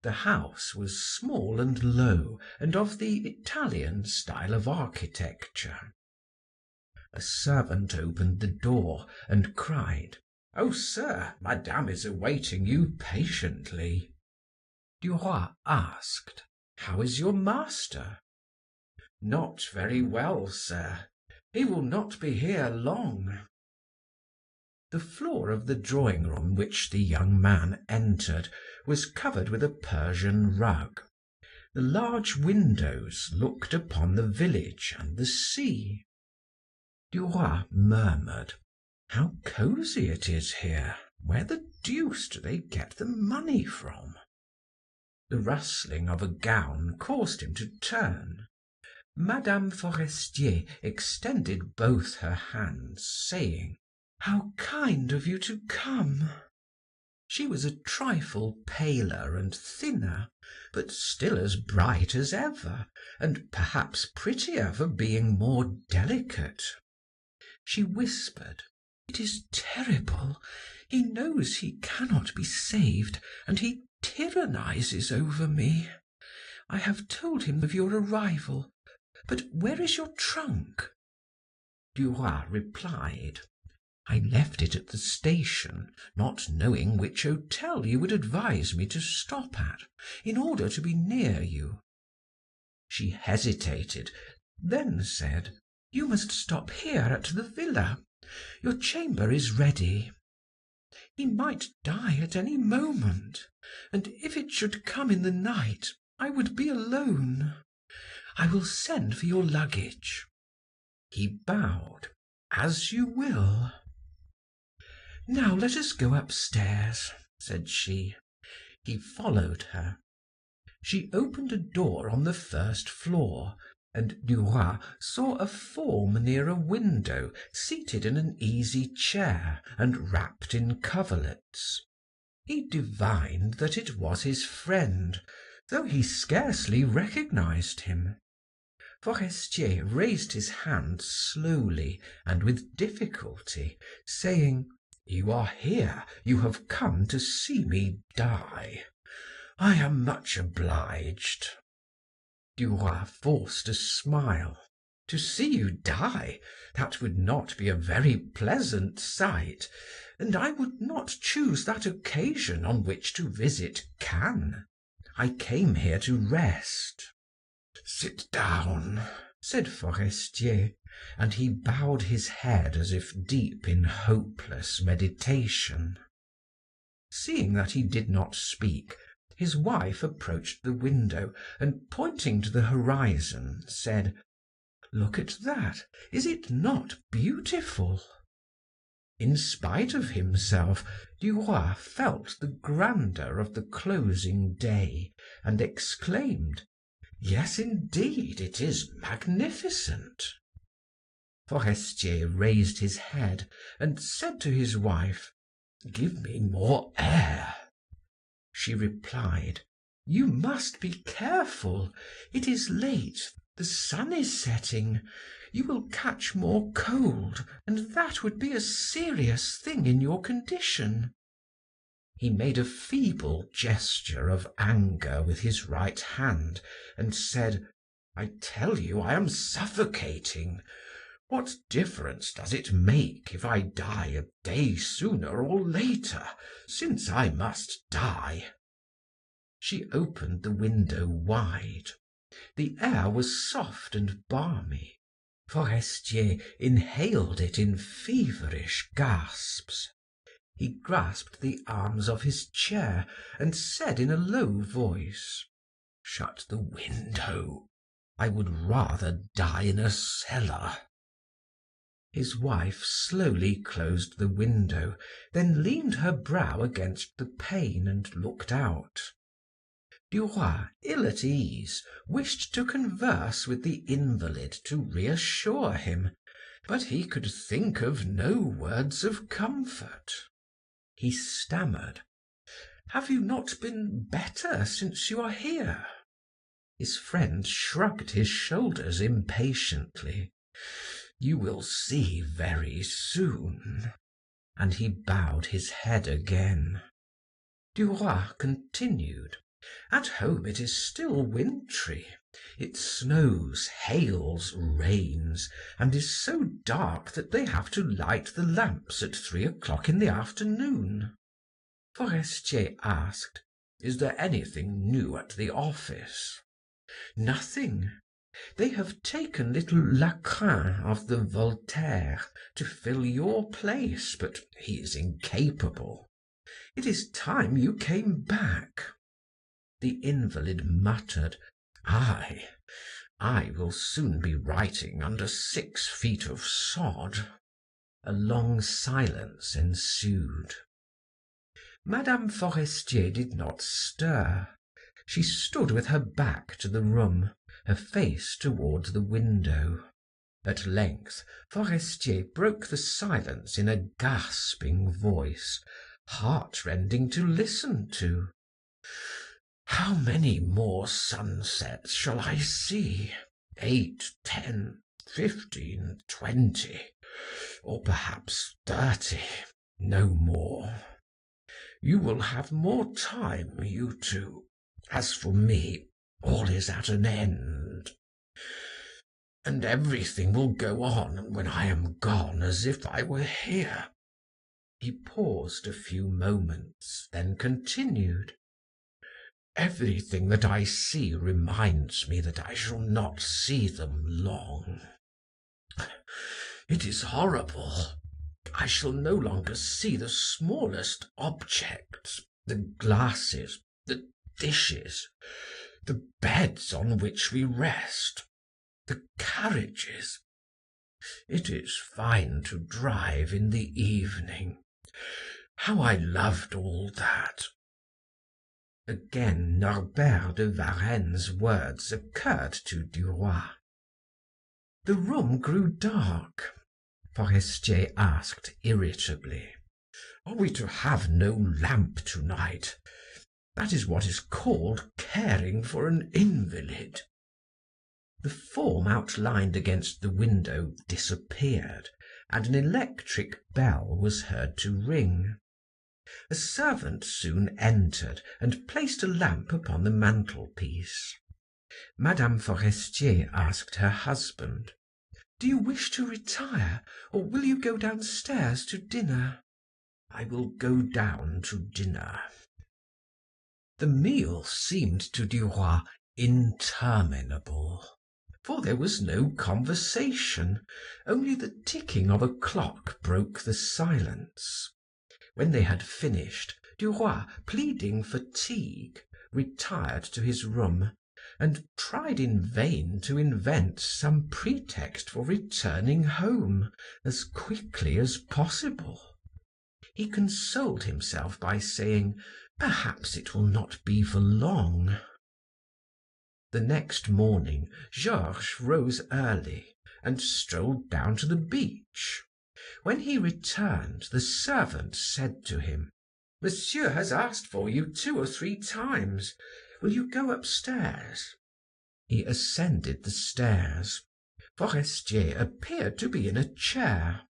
The house was small and low, and of the Italian style of architecture. A servant opened the door and cried: "Oh, sir, Madame is awaiting you patiently." Duroy asked: "How is your master?" "Not very well, sir. He will not be here long." The floor of the drawing room which the young man entered was covered with a Persian rug. The large windows looked upon the village and the sea. Duroy murmured: "How cozy it is here! Where the deuce do they get the money from?" The rustling of a gown caused him to turn. Madame Forestier extended both her hands, saying: "How kind of you to come." She was a trifle paler and thinner, but still as bright as ever, and perhaps prettier for being more delicate. She whispered: "It is terrible. He knows he cannot be saved, and he tyrannizes over me. I have told him of your arrival, but where is your trunk?" Duroy replied: I left it at the station, not knowing which hotel you would advise me to stop at, in order to be near you." She hesitated, then said, "You must stop here at the villa. Your chamber is ready. He might die at any moment, and if it should come in the night, I would be alone. I will send for your luggage." He bowed. "As you will." "Now let us go upstairs," said she. He followed her. She opened a door on the first floor, and Duroy saw a form near a window, seated in an easy chair and wrapped in coverlets. He divined that it was his friend, though he scarcely recognized him. Forestier raised his hand slowly and with difficulty, saying, "You are here, you have come to see me die. I am much obliged." Duroy forced a smile. "To see you die, that would not be a very pleasant sight, and I would not choose that occasion on which to visit Cannes. I came here to rest." "Sit down," said Forestier, and he bowed his head as if deep in hopeless meditation. Seeing that he did not speak, his wife approached the window and, pointing to the horizon, said, "Look at that. Is it not beautiful?" In spite of himself, Duroy felt the grandeur of the closing day and exclaimed, "Yes, indeed, it is magnificent." Forestier raised his head and said to his wife, "Give me more air." She replied, "You must be careful. It is late, the sun is setting. You will catch more cold, and that would be a serious thing in your condition." He made a feeble gesture of anger with his right hand and said, "I tell you I am suffocating. What difference does it make if I die a day sooner or later, since I must die?" She opened the window wide. The air was soft and balmy. Forestier inhaled it in feverish gasps. He grasped the arms of his chair and said in a low voice, "Shut the window. I would rather die in a cellar." His wife slowly closed the window, then leaned her brow against the pane and looked out. Duroy, ill at ease, wished to converse with the invalid to reassure him, but he could think of no words of comfort. He stammered, "Have you not been better since you are here?" His friend shrugged his shoulders impatiently. "You will see very soon." And he bowed his head again. Duroy continued, "At home it is still wintry. It snows, hails, rains, and is so dark that they have to light the lamps at 3 o'clock in the afternoon." Forestier asked, "Is there anything new at the office?" "Nothing. They have taken little Lacrin of the Voltaire to fill your place, but he is incapable. It is time you came back." The invalid muttered, "I will soon be writing under 6 feet of sod." A long silence ensued. Madame Forestier did not stir. She stood with her back to the room, her face toward the window. At length Forestier broke the silence in a gasping voice, heartrending to listen to. "How many more sunsets shall I see? 8, 10, 15, 20, or perhaps 30, no more. You will have more time, you two. As for me, all is at an end. And everything will go on when I am gone as if I were here, He paused a few moments, then continued. Everything that I see reminds me that I shall not see them long. It is horrible. I shall no longer see the smallest objects, the glasses, the dishes, the beds on which we rest, the carriages. It is fine to drive in the evening. How I loved all that. Again Norbert de Varenne's words occurred to Duroy. The room grew dark. Forestier asked irritably, Are we to have no lamp tonight? That is what is called caring for an invalid. The form outlined against the window disappeared, and an electric bell was heard to ring. A servant soon entered and placed a lamp upon the mantelpiece. Madame Forestier asked her husband, Do you wish to retire, or will you go downstairs to dinner? I will go down to dinner. The meal seemed to Duroy interminable, for there was no conversation, only the ticking of a clock broke the silence. When they had finished, Duroy, pleading fatigue, retired to his room, and tried in vain to invent some pretext for returning home as quickly as possible. He consoled himself by saying, Perhaps it will not be for long. The next morning, Georges rose early and strolled down to the beach. When he returned, the servant said to him, Monsieur has asked for you 2 or 3 times. Will you go upstairs? He ascended the stairs. Forestier appeared to be in a chair.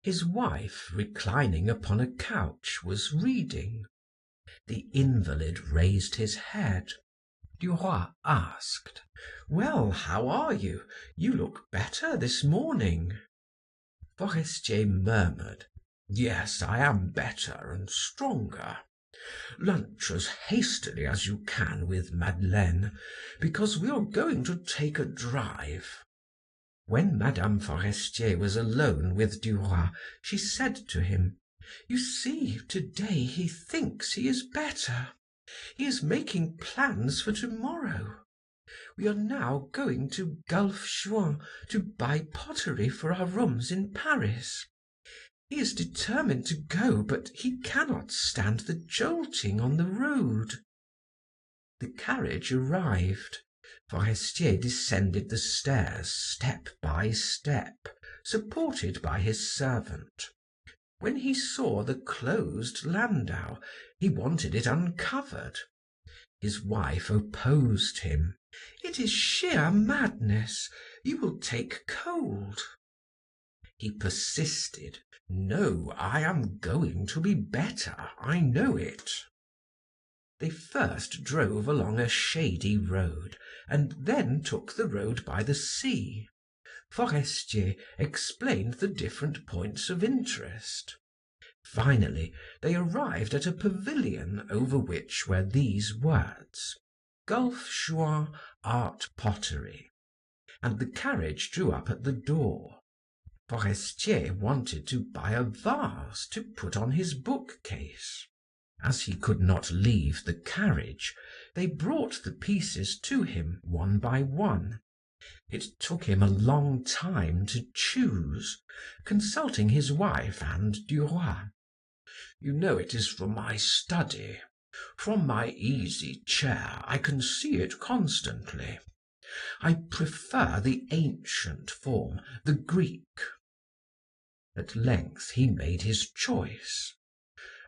His wife, reclining upon a couch, was reading. The invalid raised his head. Duroy asked, Well, how are you? You look better this morning. Forestier murmured, Yes, I am better and stronger. Lunch as hastily as you can with Madeleine, because we are going to take a drive. When Madame Forestier was alone with Duroy, she said to him, You see, today he thinks he is better. He is making plans for tomorrow. We are now going to Gulf Juan to buy pottery for our rooms in Paris. He is determined to go, but he cannot stand the jolting on the road. The carriage arrived. Forestier descended the stairs step by step, supported by his servant. When he saw the closed landau, he wanted it uncovered. His wife opposed him. It is sheer madness. You will take cold. He persisted. No, I am going to be better. I know it. They first drove along a shady road, and then took the road by the sea. Forestier explained the different points of interest. Finally, they arrived at a pavilion over which were these words, Gulf Juan Art Pottery, and the carriage drew up at the door. Forestier wanted to buy a vase to put on his bookcase. As he could not leave the carriage, they brought the pieces to him one by one. It took him a long time to choose, consulting his wife and Duroy. You know it is from my study. From my easy chair I can see it constantly. I prefer the ancient form, the Greek. At length he made his choice.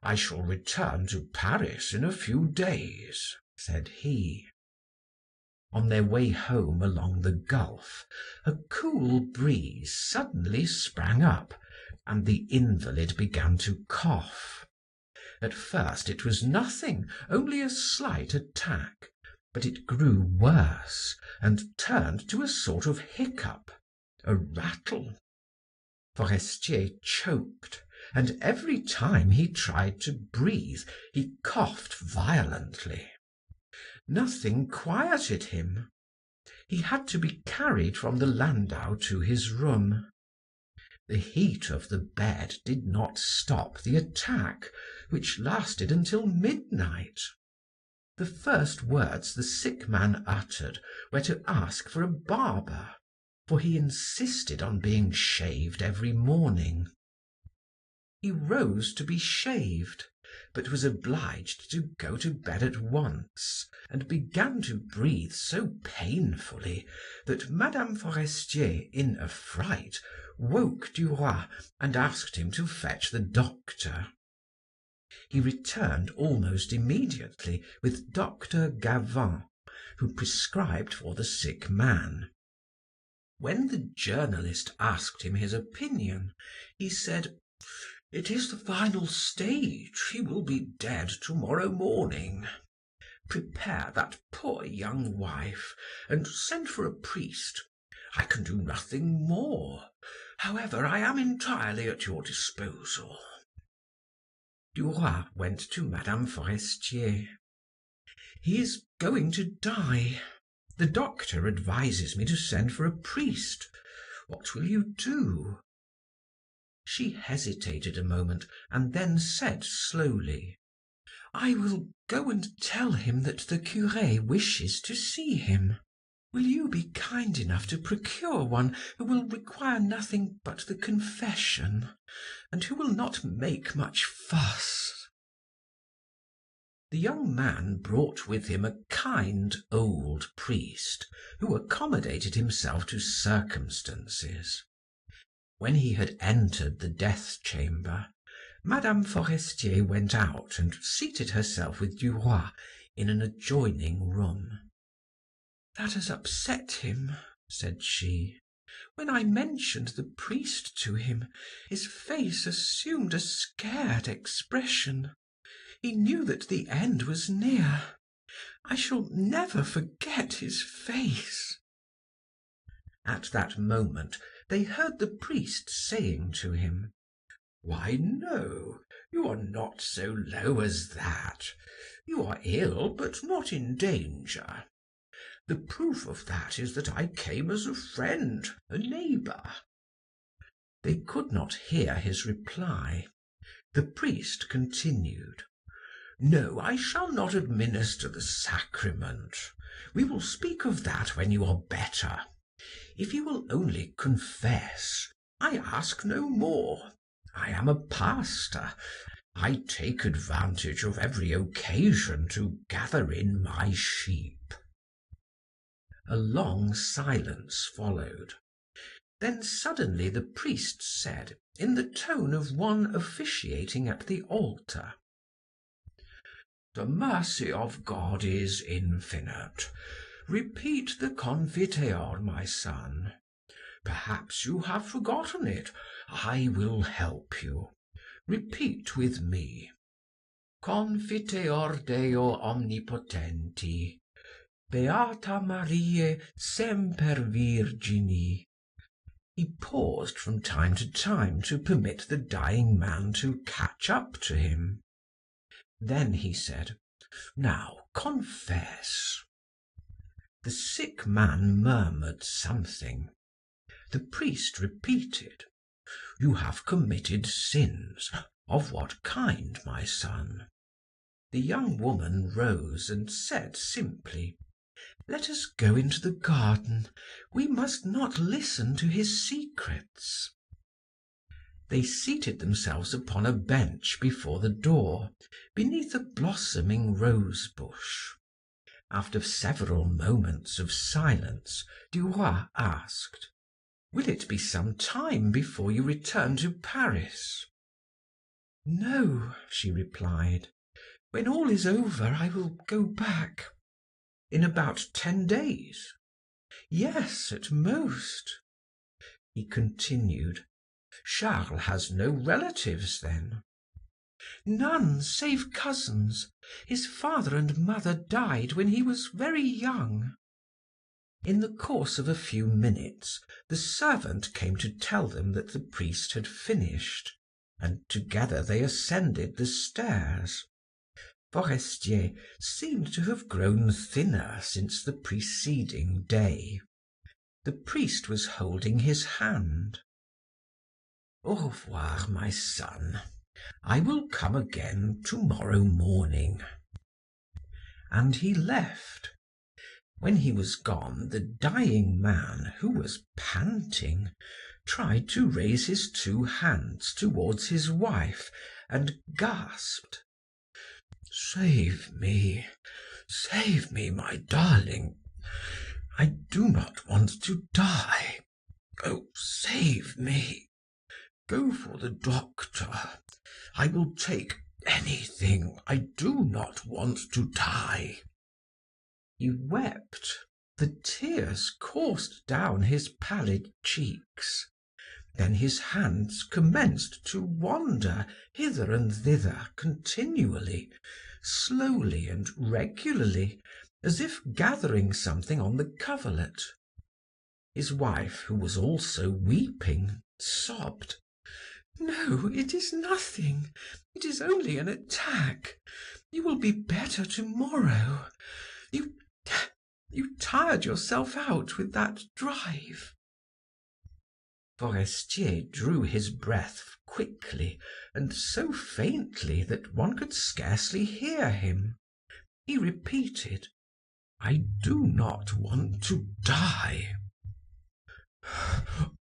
I shall return to Paris in a few days, said he. On their way home along the Gulf, a cool breeze suddenly sprang up, and the invalid began to cough. At first it was nothing, only a slight attack, but it grew worse and turned to a sort of hiccup, a rattle. Forestier choked, and every time he tried to breathe, he coughed violently. Nothing quieted him. He had to be carried from the landau to his room. The heat of the bed did not stop the attack, which lasted until midnight. The first words the sick man uttered were to ask for a barber, for he insisted on being shaved every morning. He rose to be shaved, but was obliged to go to bed at once, and began to breathe so painfully that Madame Forestier, in a fright, woke Duroy and asked him to fetch the doctor. He returned almost immediately with Dr. Gavin, who prescribed for the sick man. When the journalist asked him his opinion, he said, "It is the final stage. He will be dead tomorrow morning. Prepare that poor young wife, and send for a priest. I can do nothing more. However, I am entirely at your disposal." Duroy went to Madame Forestier. "He is going to die. The doctor advises me to send for a priest. What will you do?" She hesitated a moment and then said slowly, "I will go and tell him that the cure wishes to see him. Will you be kind enough to procure one who will require nothing but the confession, and who will not make much fuss?" The young man brought with him a kind old priest, who accommodated himself to circumstances. When he had entered the death chamber, Madame Forestier went out and seated herself with Duroy in an adjoining room. "That has upset him," said she. "When I mentioned the priest to him, his face assumed a scared expression. He knew that the end was near. I shall never forget his face." At that moment they heard the priest saying to him, "Why, no, you are not so low as that. You are ill, but not in danger. The proof of that is that I came as a friend, a neighbor." They could not hear his reply. The priest continued, "No, I shall not administer the sacrament. We will speak of that when you are better. If you will only confess, I ask no more. I am a pastor. I take advantage of every occasion to gather in my sheep." A long silence followed. Then suddenly the priest said, in the tone of one officiating at the altar, "The mercy of God is infinite. Repeat the Confiteor, my son. Perhaps you have forgotten it. I will help you. Repeat with me. Confiteor Deo omnipotenti, Beata Mariae semper Virgini." He paused from time to permit the dying man to catch up to him. Then he said, "Now confess." The sick man murmured something. The priest repeated, "You have committed sins. Of what kind, my son?" The young woman rose and said simply, "Let us go into the garden. We must not listen to his secrets." They seated themselves upon a bench before the door, beneath a blossoming rose bush. After several moments of silence, Duroy asked, "Will it be some time before you return to Paris?" "No," she replied. "When all is over, I will go back." "In about 10 days?" "Yes, at most." He continued, "Charles has no relatives, then?" "None, save cousins. His father and mother died when he was very young." In the course of a few minutes, the servant came to tell them that the priest had finished. and together they ascended the stairs. Forestier seemed to have grown thinner since the preceding day. The priest was holding his hand. Au revoir, my son. I will come again tomorrow morning. And he left. When he was gone, the dying man, who was panting, tried to raise his two hands towards his wife and gasped, save me, my darling. I do not want to die. Oh, save me. Go for the doctor. I will take anything. I do not want to die. He wept. The tears coursed down his pallid cheeks. Then his hands commenced to wander hither and thither continually, slowly and regularly, as if gathering something on the coverlet. His wife, who was also weeping, sobbed, "No, it is nothing. It is only an attack. You will be better tomorrow. You tired yourself out with that drive." Forestier drew his breath quickly and so faintly that one could scarcely hear him. He repeated, "I do not want to die."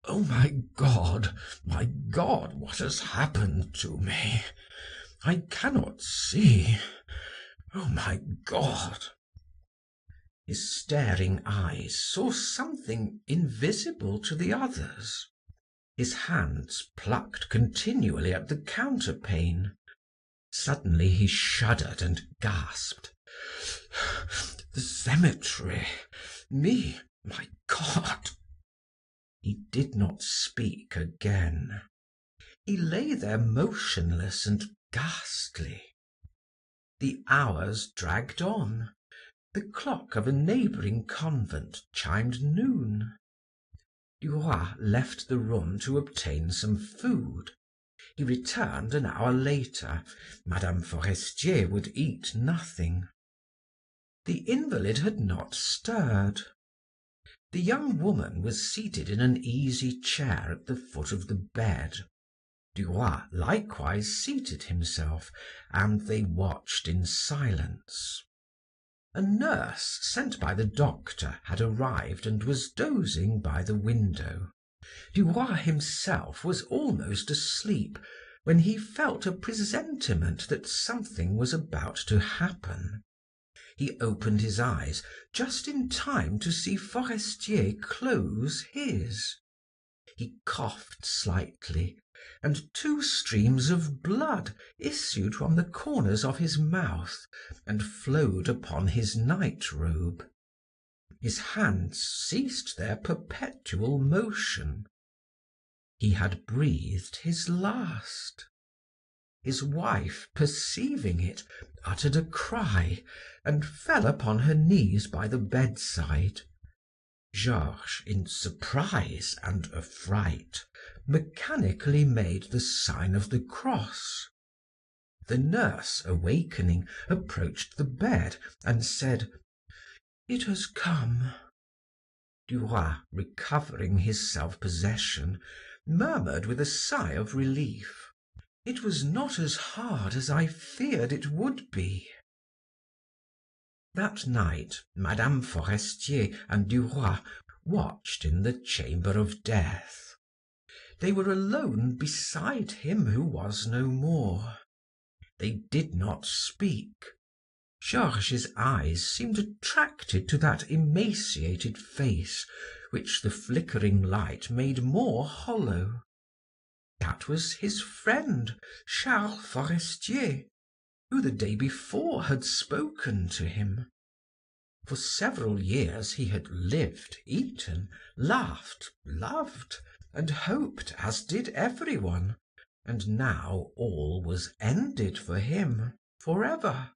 "Oh, my God, what has happened to me? I cannot see. Oh, my God." His staring eyes saw something invisible to the others. His hands plucked continually at the counterpane. Suddenly he shuddered and gasped, "The cemetery! Me, my God!" He did not speak again. He lay there motionless and ghastly. The hours dragged on. The clock of a neighboring convent chimed noon. Duroy left the room to obtain some food. He returned an hour later. Madame Forestier would eat nothing. The invalid had not stirred. The young woman was seated in an easy chair at the foot of the bed. Duroy likewise seated himself, and they watched in silence. A nurse sent by the doctor had arrived and was dozing by the window. Duroy himself was almost asleep when he felt a presentiment that something was about to happen. He opened his eyes just in time to see Forestier close his. He coughed slightly, and two streams of blood issued from the corners of his mouth and flowed upon his night robe. His hands ceased their perpetual motion. He had breathed his last. His wife, perceiving it, uttered a cry and fell upon her knees by the bedside. Georges, in surprise and affright, mechanically made the sign of the cross. The nurse, awakening, approached the bed and said, "It has come." Duroy, recovering his self-possession, murmured with a sigh of relief, "It was not as hard as I feared it would be." That night, Madame Forestier and Duroy watched in the chamber of death. They were alone beside him who was no more. They did not speak. Georges's eyes seemed attracted to that emaciated face, which the flickering light made more hollow. That was his friend, Charles Forestier, who the day before had spoken to him. For several years he had lived, eaten, laughed, loved, and hoped as did everyone, and now all was ended for him forever.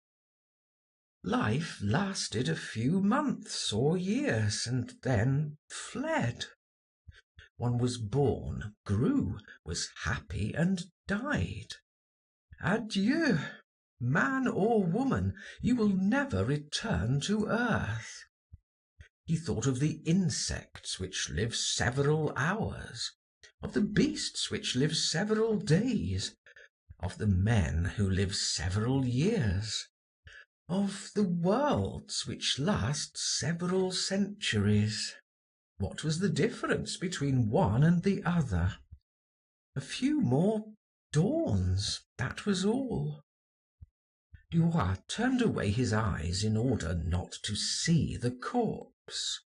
Life lasted a few months or years and then fled. One was born, grew, was happy, and died. Adieu! Man or woman, you will never return to earth. He thought of the insects which live several hours, of the beasts which live several days, of the men who live several years, of the worlds which last several centuries. What was the difference between one and the other? A few more dawns, that was all. Duroy turned away his eyes in order not to see the corpse.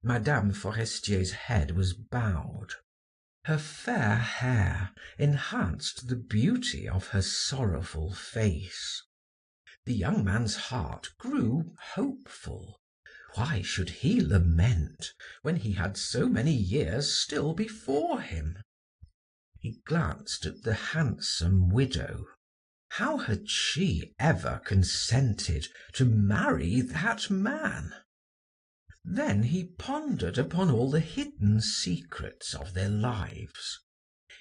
Madame Forestier's head was bowed. Her fair hair enhanced the beauty of her sorrowful face. The young man's heart grew hopeful. Why should he lament when he had so many years still before him? He glanced at the handsome widow. How had she ever consented to marry that man? Then he pondered upon all the hidden secrets of their lives.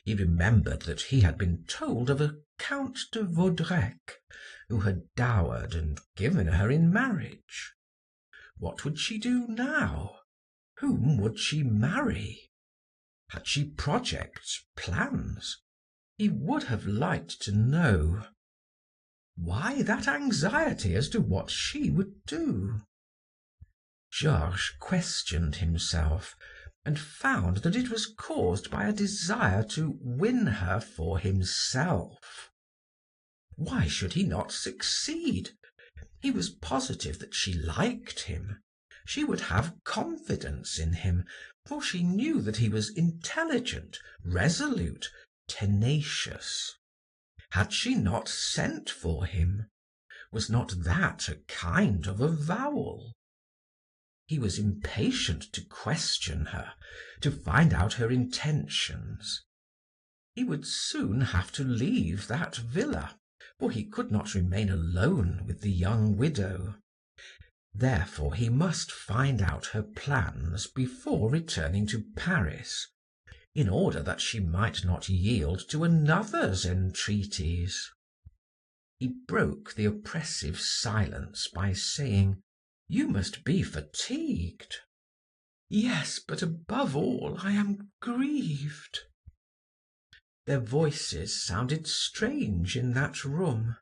He remembered that he had been told of a Count de Vaudrec who had dowered and given her in marriage. What would she do now? Whom would she marry? Had she projects, plans? He would have liked to know. Why that anxiety as to what she would do? Georges questioned himself, and found that it was caused by a desire to win her for himself. Why should he not succeed? He was positive that she liked him. She would have confidence in him, for she knew that he was intelligent, resolute, tenacious. Had she not sent for him? Was not that a kind of avowal? He was impatient to question her, to find out her intentions. He would soon have to leave that villa, for he could not remain alone with the young widow. Therefore he must find out her plans before returning to Paris, in order that she might not yield to another's entreaties. He broke the oppressive silence by saying, "You must be fatigued." "Yes, but above all I am grieved." Their voices sounded strange in that room.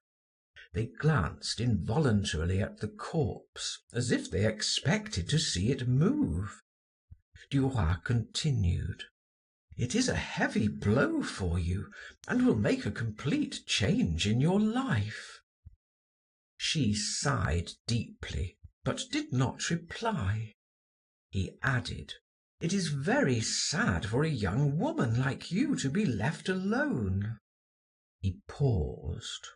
They glanced involuntarily at the corpse, as if they expected to see it move. Duroy continued: "It is a heavy blow for you, and will make a complete change in your life." She sighed deeply, but did not reply. He added: "It is very sad for a young woman like you to be left alone." He paused.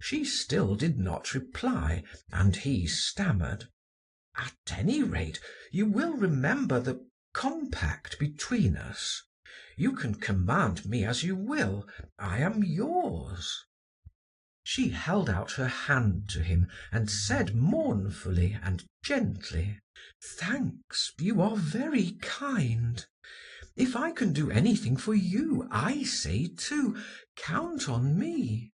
She still did not reply, and he stammered: "At any rate, you will remember the compact between us. You can command me as you will. I am yours." She held out her hand to him and said mournfully and gently: "Thanks, you are very kind. If I can do anything for you, I say too, count on me."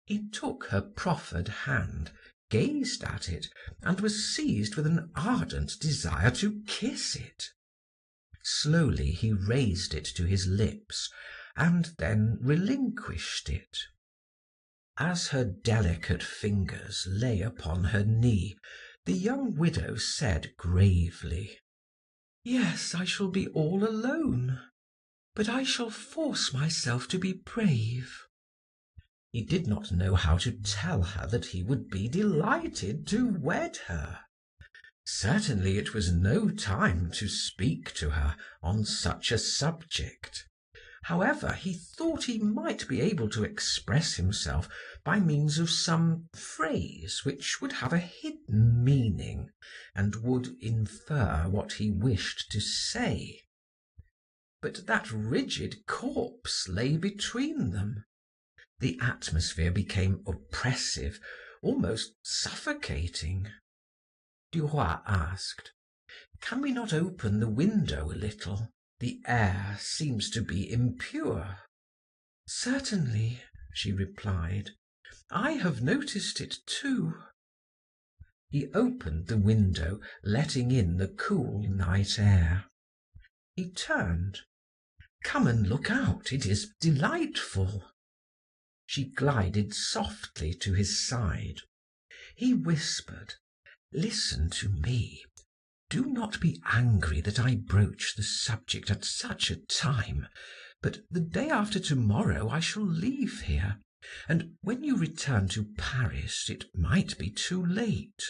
He took her proffered hand, gazed at it, and was seized with an ardent desire to kiss it. Slowly he raised it to his lips and then relinquished it. As her delicate fingers lay upon her knee, the young widow said gravely: "Yes, I shall be all alone, but I shall force myself to be brave." He did not know how to tell her that he would be delighted to wed her. Certainly it was no time to speak to her on such a subject. However, he thought he might be able to express himself by means of some phrase which would have a hidden meaning and would infer what he wished to say. But that rigid corpse lay between them. The atmosphere became oppressive, almost suffocating. Duroy asked: Can we not open the window a little? The air seems to be impure." "Certainly," she replied. "I have noticed it too." He opened the window, letting in the cool night air. He turned. "Come and look out, it is delightful." She glided softly to his side. He whispered, "Listen to me. Do not be angry that I broach the subject at such a time, but the day after tomorrow I shall leave here, and when you return to Paris it might be too late.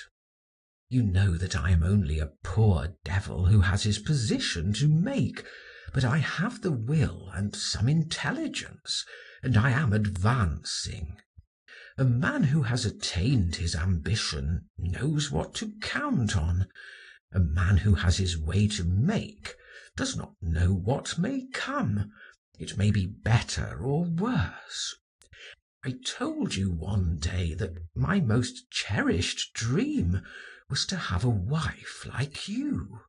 You know that I am only a poor devil who has his position to make, but I have the will and some intelligence, and I am advancing. A man who has attained his ambition knows what to count on. A man who has his way to make does not know what may come. It may be better or worse. I told you one day that my most cherished dream was to have a wife like you.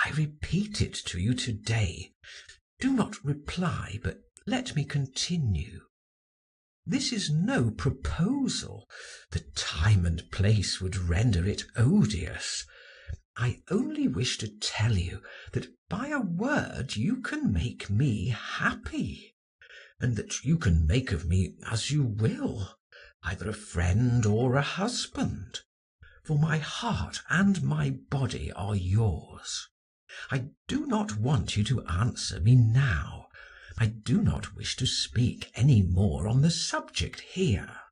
I repeat it to you today. Do not reply, but let me continue. This is no proposal. The time and place would render it odious. I only wish to tell you that by a word you can make me happy, and that you can make of me as you will, either a friend or a husband, for my heart and my body are yours. I do not want you to answer me now. I do not wish to speak any more on the subject here.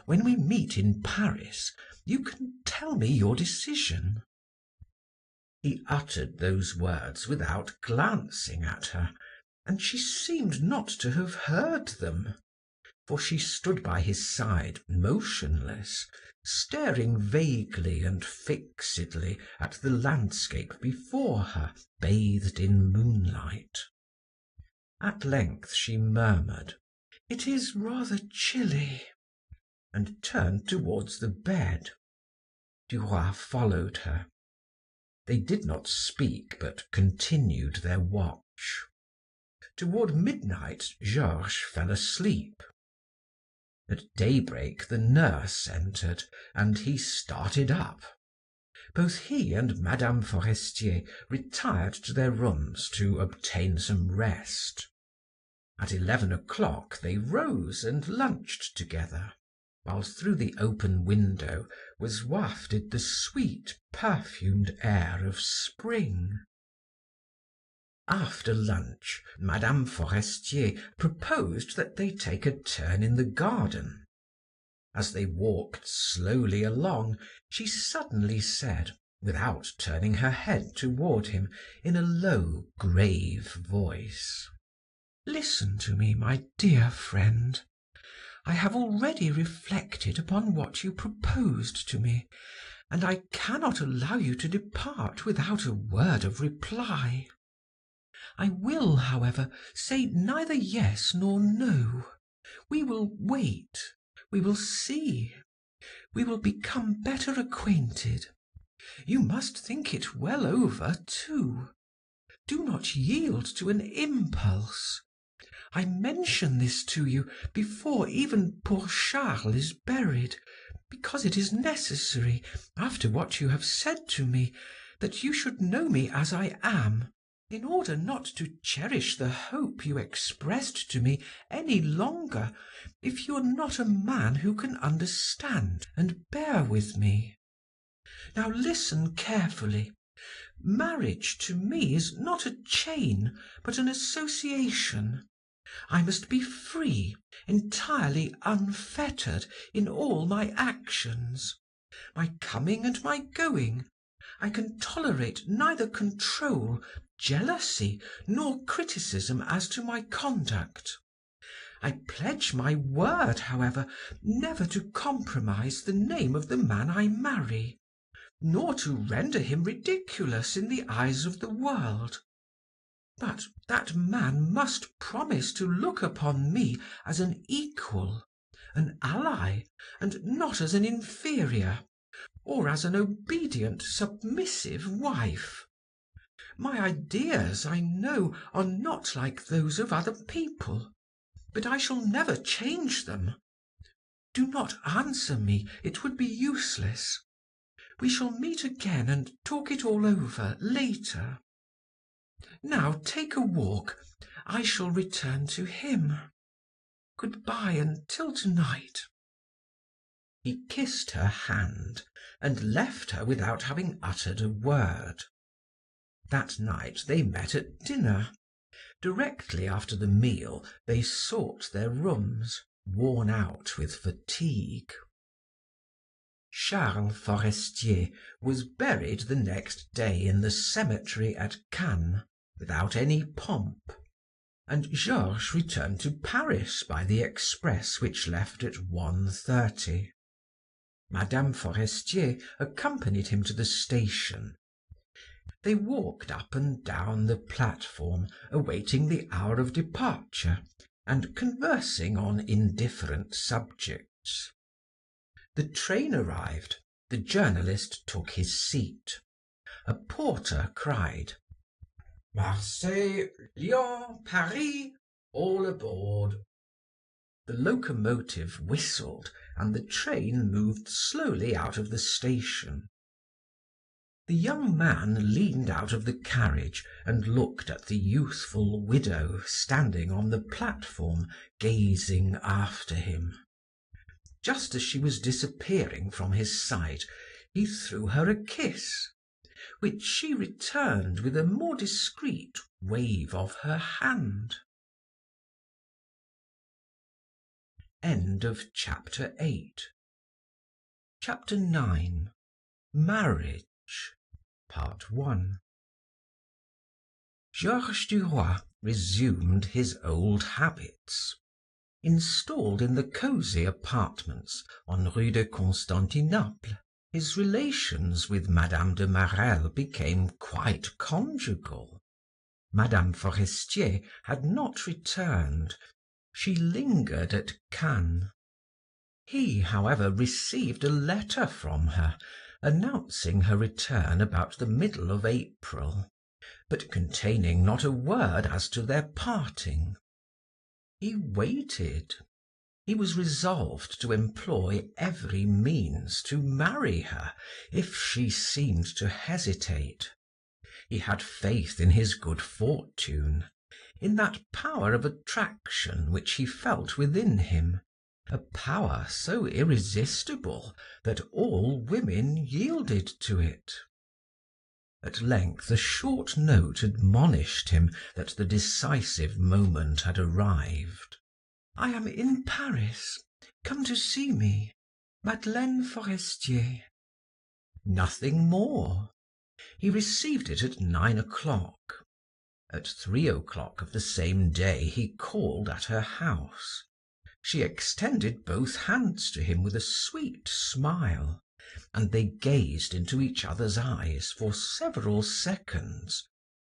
When we meet in Paris, you can tell me your decision." He uttered those words without glancing at her, and she seemed not to have heard them, for she stood by his side motionless, staring vaguely and fixedly at the landscape before her, bathed in moonlight. At length she murmured, "It is rather chilly," and turned towards the bed. Duroy followed her. They did not speak, but continued their watch. Toward midnight, Georges fell asleep. At daybreak the nurse entered, and he started up. Both he and Mme. Forestier retired to their rooms to obtain some rest. At 11 o'clock they rose and lunched together, while through the open window was wafted the sweet, perfumed air of spring. After lunch, Mme. Forestier proposed that they take a turn in the garden. As they walked slowly along, she suddenly said, without turning her head toward him, in a low, grave voice: "Listen to me, my dear friend. I have already reflected upon what you proposed to me, and I cannot allow you to depart without a word of reply. I will, however, say neither yes nor no. We will wait. We will see. We will become better acquainted. You must think it well over, too. Do not yield to an impulse. I mention this to you before even poor Charles is buried, because it is necessary, after what you have said to me, that you should know me as I am, in order not to cherish the hope you expressed to me any longer, if you are not a man who can understand and bear with me. Now listen carefully. Marriage to me is not a chain, but an association. I must be free, entirely unfettered in all my actions, my coming and my going. I can tolerate neither control, jealousy, nor criticism as to my conduct. I pledge my word, however, never to compromise the name of the man I marry, nor to render him ridiculous in the eyes of the world. But that man must promise to look upon me as an equal, an ally, and not as an inferior, or as an obedient, submissive wife. My ideas, I know, are not like those of other people, but I shall never change them. Do not answer me, it would be useless. We shall meet again and talk it all over later. Now take a walk. I shall return to him. Good-bye until tonight." He kissed her hand and left her without having uttered a word. That night they met at dinner. Directly after the meal they sought their rooms, worn out with fatigue. Charles Forestier was buried the next day in the cemetery at Cannes without any pomp, and Georges returned to Paris by the express which left at 1:30. Madame Forestier accompanied him to the station. They walked up and down the platform, awaiting the hour of departure and conversing on indifferent subjects. The train arrived. The journalist took his seat. A porter cried, "Marseille, Lyon, Paris, all aboard." The locomotive whistled and the train moved slowly out of the station. The young man leaned out of the carriage and looked at the youthful widow standing on the platform, gazing after him. Just as she was disappearing from his sight, he threw her a kiss, which she returned with a more discreet wave of her hand. End of chapter 8. Chapter 9. Marriage, Part 1. Georges Duroy resumed his old habits. Installed in the cosy apartments on Rue de Constantinople, his relations with Madame de Marelle became quite conjugal. Madame Forestier had not returned. She lingered at Cannes. He, however, received a letter from her, announcing her return about the middle of April, but containing not a word as to their parting. He waited. He was resolved to employ every means to marry her if she seemed to hesitate. He had faith in his good fortune, in that power of attraction which he felt within him, a power so irresistible that all women yielded to it. At length a short note admonished him that the decisive moment had arrived. "I am in Paris. Come to see me. Madeleine Forestier." Nothing more. He received it at 9 o'clock. At 3 o'clock of the same day he called at her house. She extended both hands to him with a sweet smile, and they gazed into each other's eyes for several seconds.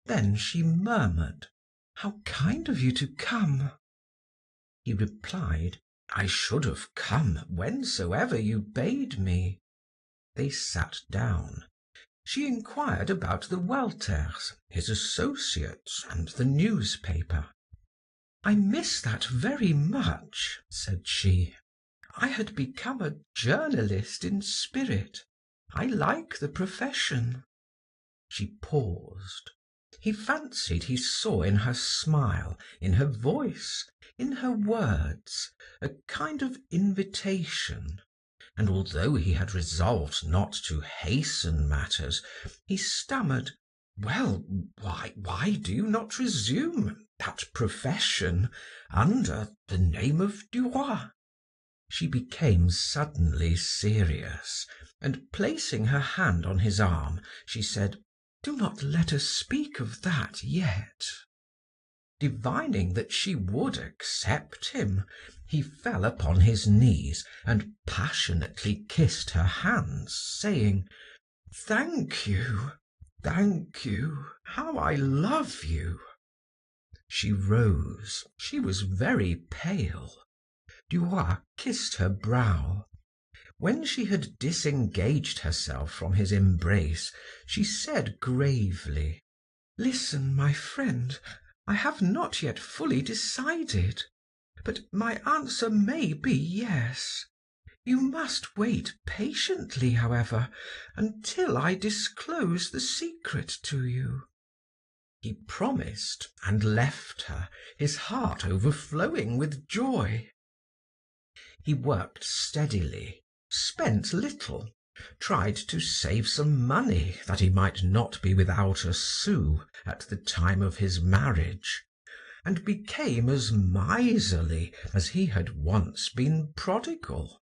Then she murmured, "How kind of you to come." He replied, "I should have come whensoever you bade me." They sat down. She inquired about the Walters, his associates, and the newspaper. "I miss that very much," said she. "I had become a journalist in spirit. I like the profession." She paused. He fancied he saw in her smile, in her voice, in her words, a kind of invitation, and although he had resolved not to hasten matters, he stammered, "Well, why do you not resume that profession under the name of Duroy?" She became suddenly serious, and placing her hand on his arm, she said, "Do not let us speak of that yet." Divining that she would accept him, he fell upon his knees and passionately kissed her hands, saying, "Thank you, thank you, how I love you." She rose. She was very pale. Duroy kissed her brow. When she had disengaged herself from his embrace, she said gravely, "Listen, my friend, I have not yet fully decided, but my answer may be yes. You must wait patiently, however, until I disclose the secret to you." He promised and left her, his heart overflowing with joy. He worked steadily, spent little, tried to save some money that he might not be without a sou at the time of his marriage, and became as miserly as he had once been prodigal.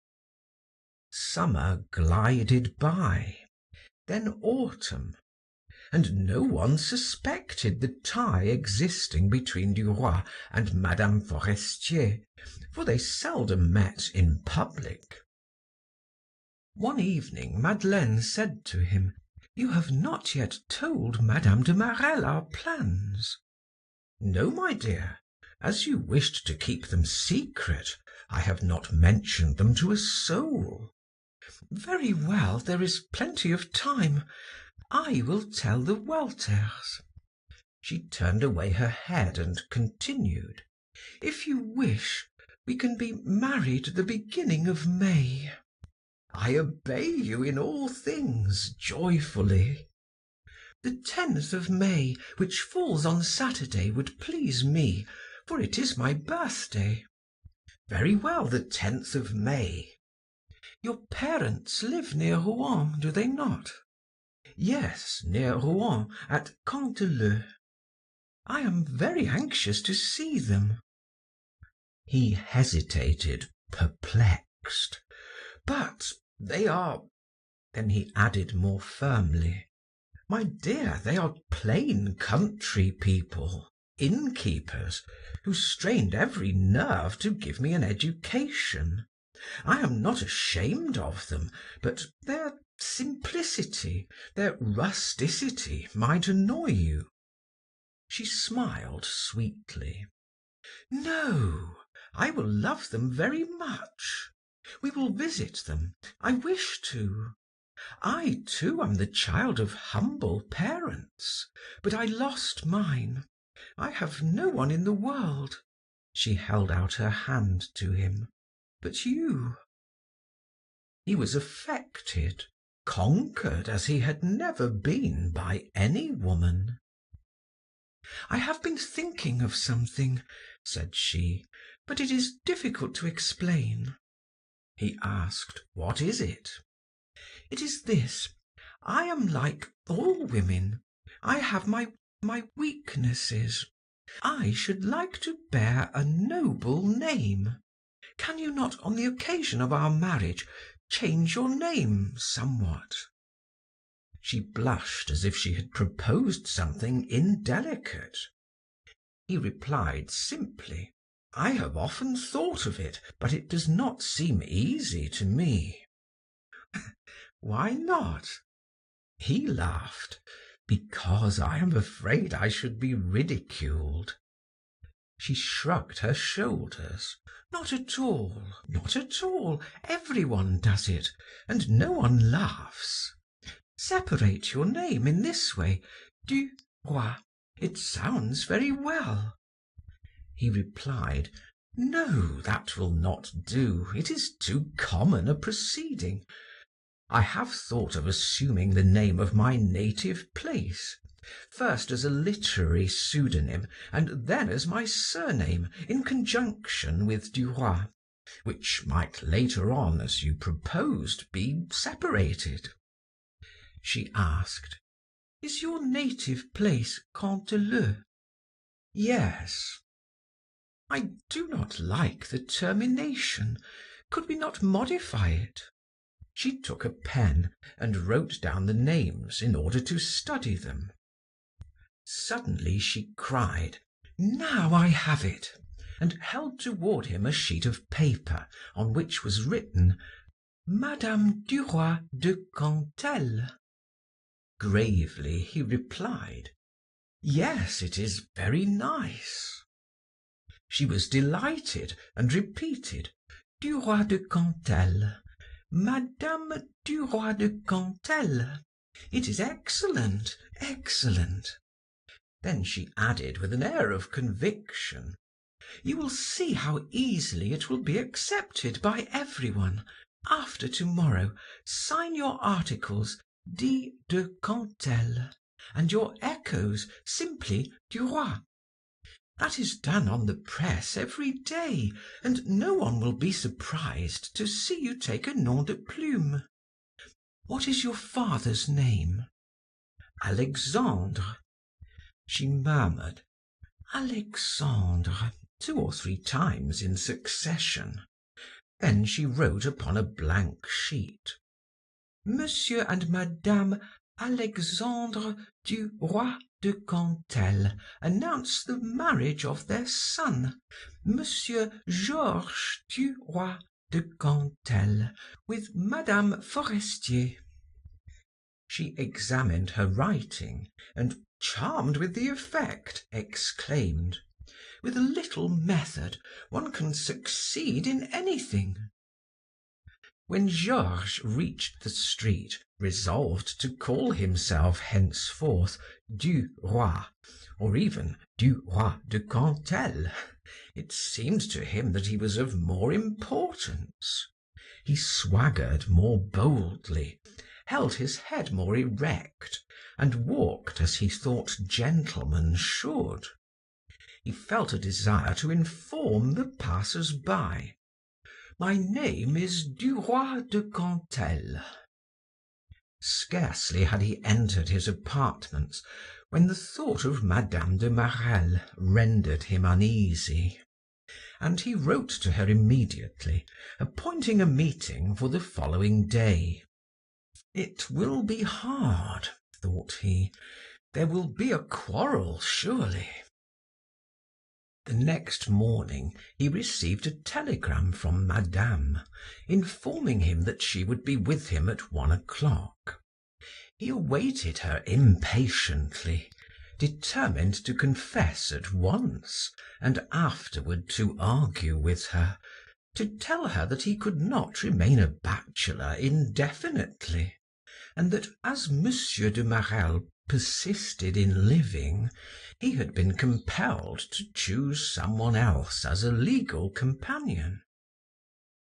Summer glided by, then autumn, and no one suspected the tie existing between Duroy and Madame Forestier, for they seldom met in public. One evening Madeleine said to him, "You have not yet told Madame de Marelle our plans." "No, my dear. As you wished to keep them secret, I have not mentioned them to a soul." "Very well, there is plenty of time. I will tell the Walters." She turned away her head and continued, "If you wish, we can be married the beginning of May." "I obey you in all things joyfully." "The 10th of May, which falls on Saturday, would please me, for it is my birthday." "Very well, the 10th of May." "Your parents live near Rouen, do they not?" "Yes, near Rouen, at Canteleu." "I am very anxious to see them." He hesitated, perplexed. "But they are—" Then he added more firmly, "My dear, they are plain country people, innkeepers, who strained every nerve to give me an education. I am not ashamed of them, but their simplicity, their rusticity might annoy you." She smiled sweetly. "No, I will love them very much. We will visit them. I wish to. I, too, am the child of humble parents, but I lost mine. I have no one in the world." She held out her hand to him. "But you—" He was affected, conquered as he had never been by any woman. "I have been thinking of something," said she, "but it is difficult to explain." He asked, "What is it?" "It is this. I am like all women. I have my weaknesses. I should like to bear a noble name. Can you not, on the occasion of our marriage, change your name somewhat?" She blushed as if she had proposed something indelicate. He replied simply, "I have often thought of it, but it does not seem easy to me." "Why not?" He laughed. "Because I am afraid I should be ridiculed." She shrugged her shoulders. "Not at all, not at all. Everyone does it, and no one laughs. Separate your name in this way, Duroy. It sounds very well." He replied, "No, that will not do. It is too common a proceeding. I have thought of assuming the name of my native place, first as a literary pseudonym, and then as my surname in conjunction with Duroy, which might later on, as you proposed, be separated." She asked, "Is your native place Canteleu?" "Yes." "I do not like the termination. Could we not modify it?" She took a pen and wrote down the names in order to study them. Suddenly she cried, "Now I have it!" and held toward him a sheet of paper on which was written, "Madame Duroy de Cantel." Gravely he replied, "Yes, it is very nice." She was delighted and repeated, "Duroy de Cantel," Madame Duroy de Cantel. It is excellent, excellent." Then she added with an air of conviction, "You will see how easily it will be accepted by everyone. After tomorrow, sign your articles dit de Cantel, and your echoes simply Duroy. That is done on the press every day, and no one will be surprised to see you take a nom de plume. What is your father's name?" "Alexandre." She murmured "Alexandre" 2 or 3 times in succession. Then she wrote upon a blank sheet: "Monsieur and Madame Alexandre Duroy de Cantel announce the marriage of their son, Monsieur Georges Duroy de Cantel, with Madame Forestier." She examined her writing, and, charmed with the effect, exclaimed: "With a little method, one can succeed in anything." When Georges reached the street, resolved to call himself henceforth Duroy, or even Duroy de Cantel, it seemed to him that he was of more importance. He swaggered more boldly, held his head more erect, and walked as he thought gentlemen should. He felt a desire to inform the passers-by. "My name is Duroy de Cantel." Scarcely had he entered his apartments when the thought of Mme. de Marelle rendered him uneasy, and he wrote to her immediately, appointing a meeting for the following day. "It will be hard," thought he. "There will be a quarrel, surely." The next morning he received a telegram from Madame, informing him that she would be with him at 1 o'clock. He awaited her impatiently, determined to confess at once, and afterward to argue with her, to tell her that he could not remain a bachelor indefinitely, and that as Monsieur de Marelle persisted in living, he had been compelled to choose someone else as a legal companion.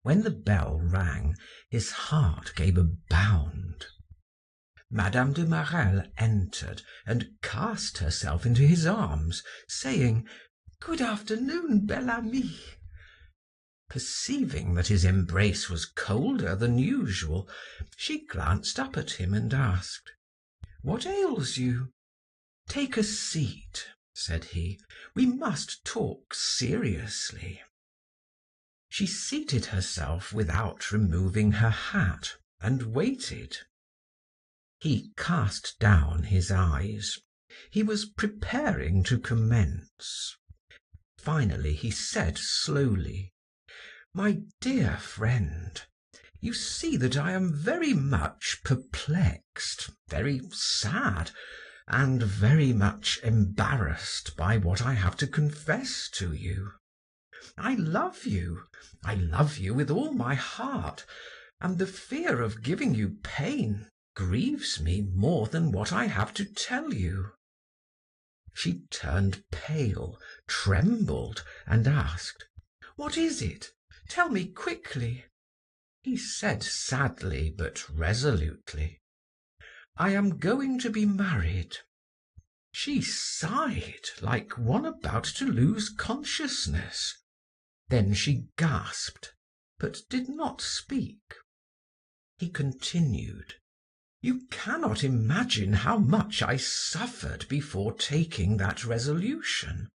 When the bell rang, his heart gave a bound. Mme. de Marelle entered and cast herself into his arms, saying: "Good afternoon, Bel Ami." Perceiving that his embrace was colder than usual, she glanced up at him and asked: "What ails you?" "Take a seat," said he. "We must talk seriously." She seated herself without removing her hat, and waited. He cast down his eyes. He was preparing to commence. Finally he said slowly: "My dear friend, you see that I am very much perplexed, very sad, and very much embarrassed by what I have to confess to you. I love you with all my heart, and the fear of giving you pain grieves me more than what I have to tell you." She turned pale, trembled, and asked: "What is it? Tell me quickly." He said sadly but resolutely: "I am going to be married." She sighed like one about to lose consciousness. Then she gasped, but did not speak. He continued: "You cannot imagine how much I suffered before taking that resolution.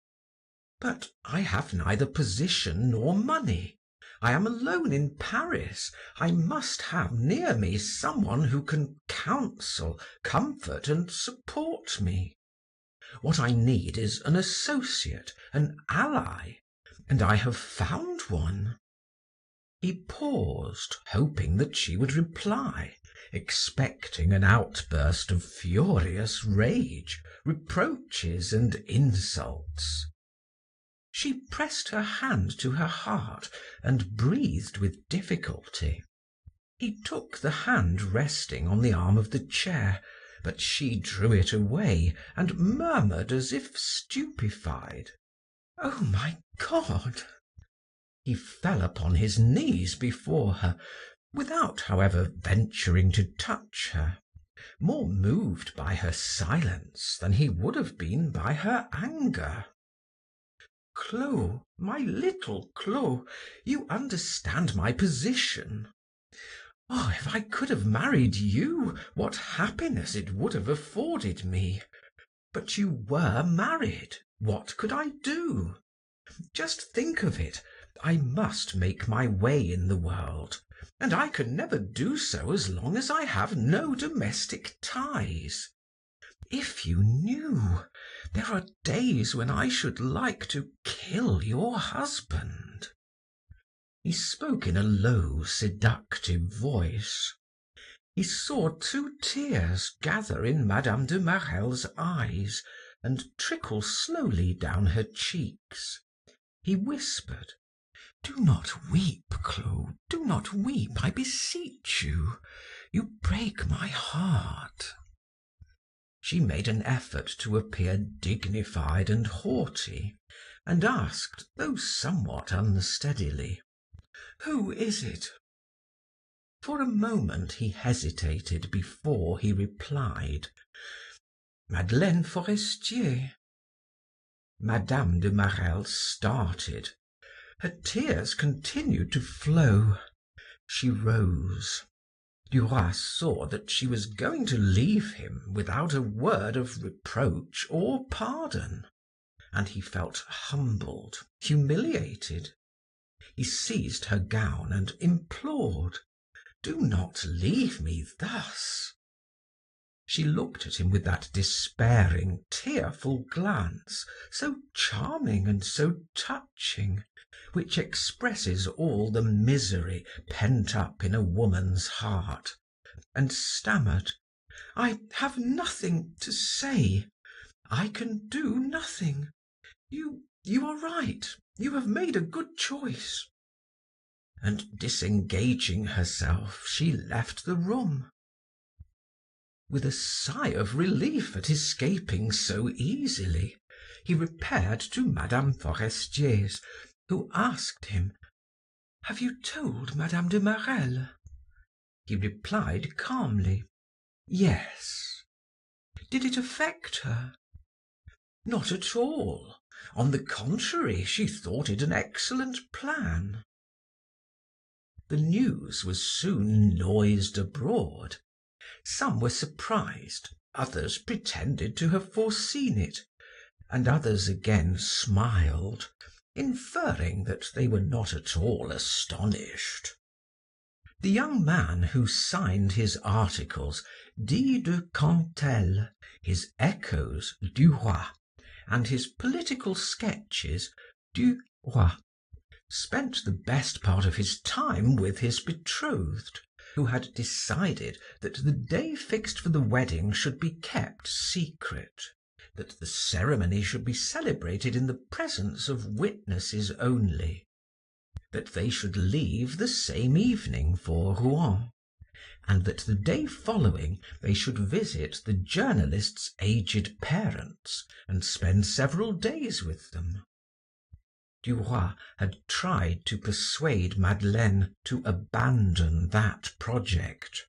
But I have neither position nor money. I am alone in Paris. I must have near me someone who can counsel, comfort, and support me. What I need is an associate, an ally, and I have found one." He paused, hoping that she would reply, expecting an outburst of furious rage, reproaches, and insults. She pressed her hand to her heart and breathed with difficulty. He took the hand resting on the arm of the chair, but she drew it away and murmured as if stupefied: "Oh, my God!" He fell upon his knees before her, without, however, venturing to touch her, more moved by her silence than he would have been by her anger. "Clo, my little Clo, you understand my position. Oh, if I could have married you, what happiness it would have afforded me! But you were married. What could I do? Just think of it. I must make my way in the world, and I can never do so as long as I have no domestic ties. If you knew, there are days when I should like to kill your husband." He spoke in a low, seductive voice. He saw 2 tears gather in Mme. de Marelle's eyes and trickle slowly down her cheeks. He whispered: "Do not weep, Clo, do not weep, I beseech you. You break my heart." She made an effort to appear dignified and haughty, and asked, though somewhat unsteadily: "Who is it?" For a moment he hesitated before he replied: "Madeleine Forestier." Mme. de Marelle started. Her tears continued to flow. She rose. Duroy saw that she was going to leave him without a word of reproach or pardon, and he felt humbled, humiliated. He seized her gown and implored: "Do not leave me thus." She looked at him with that despairing, tearful glance, so charming and so touching, which expresses all the misery pent up in a woman's heart, and stammered: "I have nothing to say. I can do nothing. You are right. You have made a good choice." And disengaging herself, she left the room. With a sigh of relief at escaping so easily, he repaired to Mme. Forestier's, who asked him: "Have you told Mme. de Marelle?" He replied calmly: "Yes." "Did it affect her?" "Not at all. On the contrary, she thought it an excellent plan." The news was soon noised abroad. Some were surprised, others pretended to have foreseen it, and others again smiled, inferring that they were not at all astonished. The young man who signed his articles, dit de Cantel, his echoes, Duroy, and his political sketches, Duroy, spent the best part of his time with his betrothed, who had decided that the day fixed for the wedding should be kept secret, that the ceremony should be celebrated in the presence of witnesses only, that they should leave the same evening for Rouen, and that the day following they should visit the journalist's aged parents and spend several days with them. Duroy had tried to persuade Madeleine to abandon that project,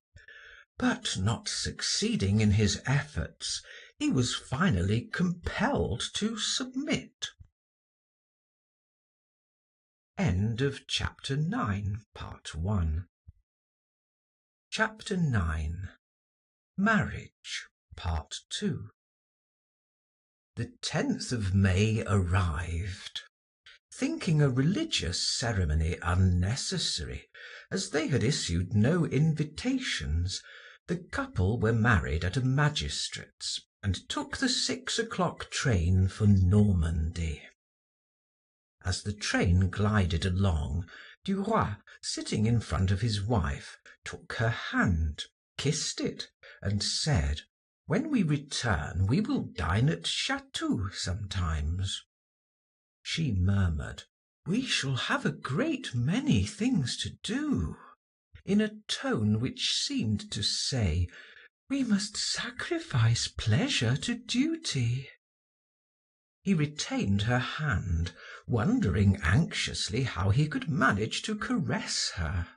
but not succeeding in his efforts, he was finally compelled to submit. End of chapter 9, part 1. Chapter 9. Marriage, part 2. The 10th of May arrived. Thinking a religious ceremony unnecessary, as they had issued no invitations, the couple were married at a magistrate's and took the 6 o'clock train for Normandy. As the train glided along, Duroy, sitting in front of his wife, took her hand, kissed it, and said: "When we return, we will dine at Chatou sometimes." She murmured: "We shall have a great many things to do." in a tone which seemed to say, "We must sacrifice pleasure to duty." He retained her hand, wondering anxiously how he could manage to caress her.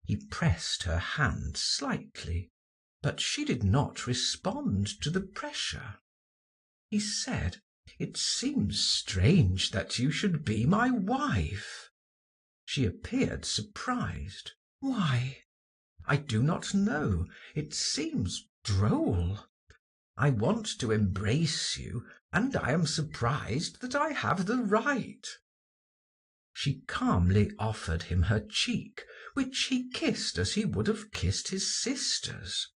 He pressed her hand slightly, but she did not respond to the pressure. He said, "It seems strange that you should be my wife." She appeared surprised. "Why?" "I do not know. It seems droll. I want to embrace you, and I am surprised that I have the right." She calmly offered him her cheek, which he kissed as he would have kissed his sister's.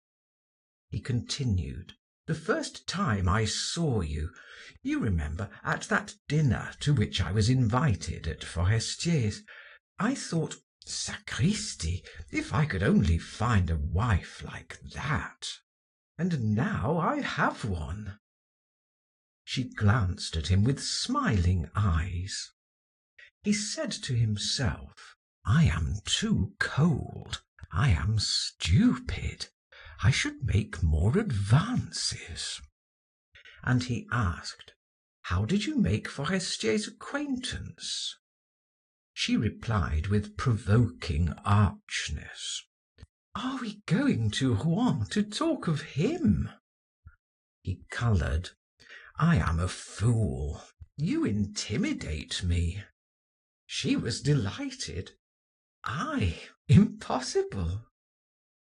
He continued, "The first time I saw you, you remember, at that dinner to which I was invited at Forestier's, I thought, sacristi, if I could only find a wife like that. And now I have one." She glanced at him with smiling eyes. He said to himself, "I am too cold. I am stupid. I should make more advances." And he asked, "How did you make Forestier's acquaintance?" She replied with provoking archness, "Are we going to Rouen to talk of him?" He colored. "I am a fool. You intimidate me." She was delighted. "I? Impossible."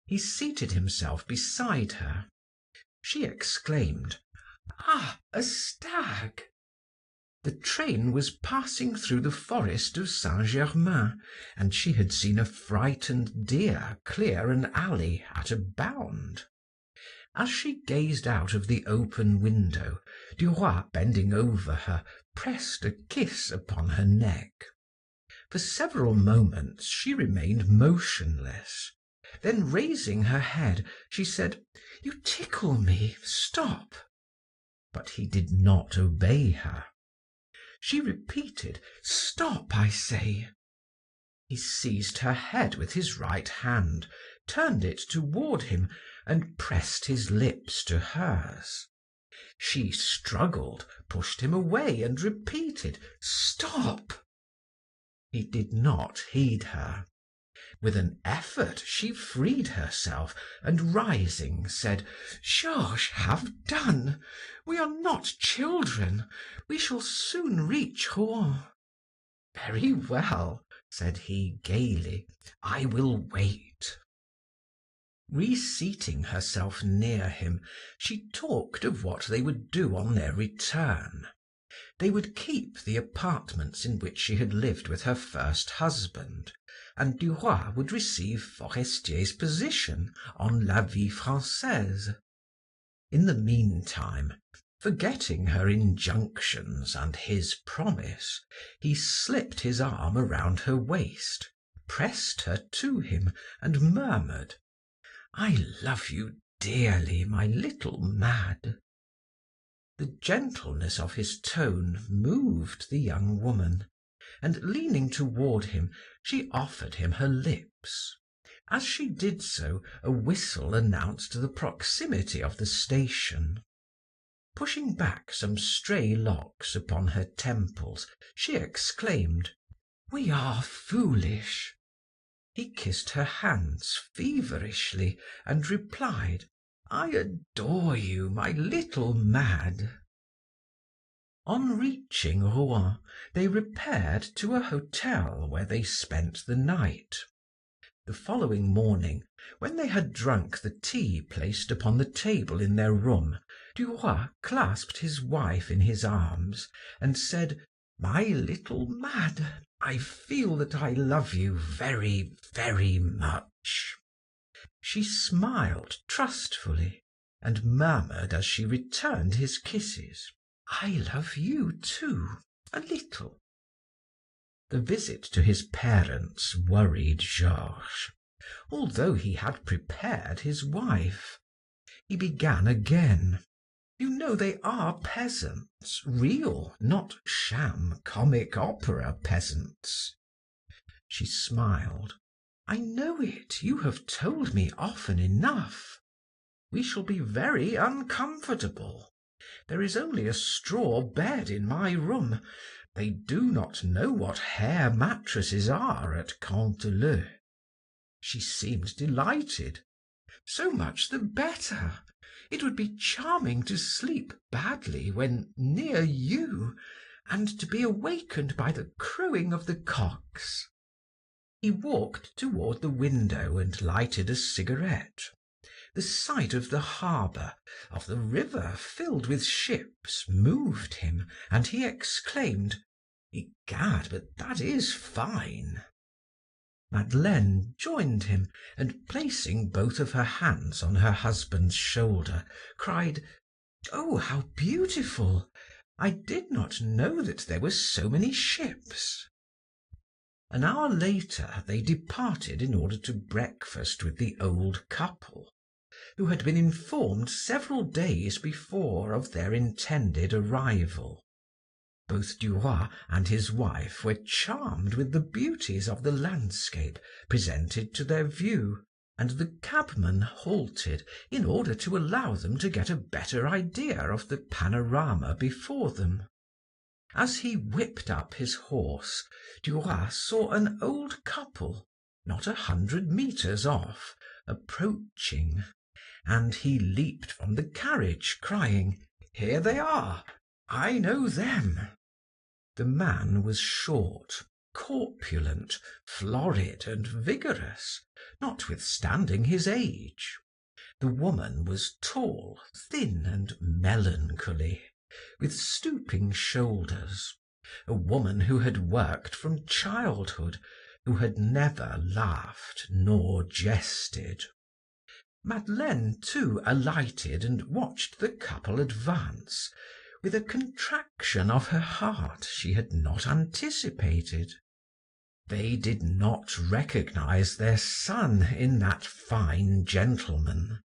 He seated himself beside her. She exclaimed, "Ah, a stag!" The train was passing through the forest of Saint Germain, and she had seen a frightened deer clear an alley at a bound. As she gazed out of the open window, Duroy, bending over her, pressed a kiss upon her neck. For several moments she remained motionless. Then raising her head, she said, "You tickle me, stop." But he did not obey her. She repeated, "Stop, I say." He seized her head with his right hand, turned it toward him, and pressed his lips to hers. She struggled, pushed him away, and repeated, "Stop." He did not heed her. With an effort she freed herself, and rising, said, "Georges, have done. We are not children. We shall soon reach Rouen." "Very well," said he gaily, "I will wait." Reseating herself near him, she talked of what they would do on their return. They would keep the apartments in which she had lived with her first husband, and Duroy would receive Forestier's position on La Vie Française. In the meantime, forgetting her injunctions and his promise, he slipped his arm around her waist, pressed her to him, and murmured, "I love you dearly, my little Mad." The gentleness of his tone moved the young woman, and leaning toward him, she offered him her lips. As she did so, a whistle announced the proximity of the station. Pushing back some stray locks upon her temples, she exclaimed, "We are foolish." He kissed her hands feverishly and replied, "I adore you, my little Mad." On reaching Rouen, they repaired to a hotel where they spent the night. The following morning, when they had drunk the tea placed upon the table in their room, Duroy clasped his wife in his arms and said, "My little Mad, I feel that I love you very, very much." She smiled trustfully and murmured as she returned his kisses, "I love you too, a little." The visit to his parents worried Georges, although he had prepared his wife. He began again. "You know they are peasants, real, not sham comic opera peasants." She smiled. I know it, you have told me often enough. We shall be very uncomfortable. There is only a straw bed in my room. They do not know what hair mattresses are at Canteleu." She seemed delighted. "So much the better. It would be charming to sleep badly when near you, and to be awakened by the crowing of the cocks." He walked toward the window and lighted a cigarette. The sight of the harbor, of the river filled with ships, moved him, and he exclaimed, "Egad, but that is fine!" Madeleine joined him, and placing both of her hands on her husband's shoulder, cried, "Oh, how beautiful! I did not know that there were so many ships." An hour later they departed in order to breakfast with the old couple, who had been informed several days before of their intended arrival. Both Duroy and his wife were charmed with the beauties of the landscape presented to their view, and the cabman halted in order to allow them to get a better idea of the panorama before them. As he whipped up his horse, Duroy saw an old couple, not 100 meters off, approaching, and he leaped from the carriage, crying, "Here they are! I know them." The man was short, corpulent, florid, and vigorous, notwithstanding his age. The woman was tall, thin, and melancholy, with stooping shoulders, a woman who had worked from childhood, who had never laughed nor jested. Madeleine too alighted and watched the couple advance, with a contraction of her heart she had not anticipated. They did not recognize their son in that fine gentleman,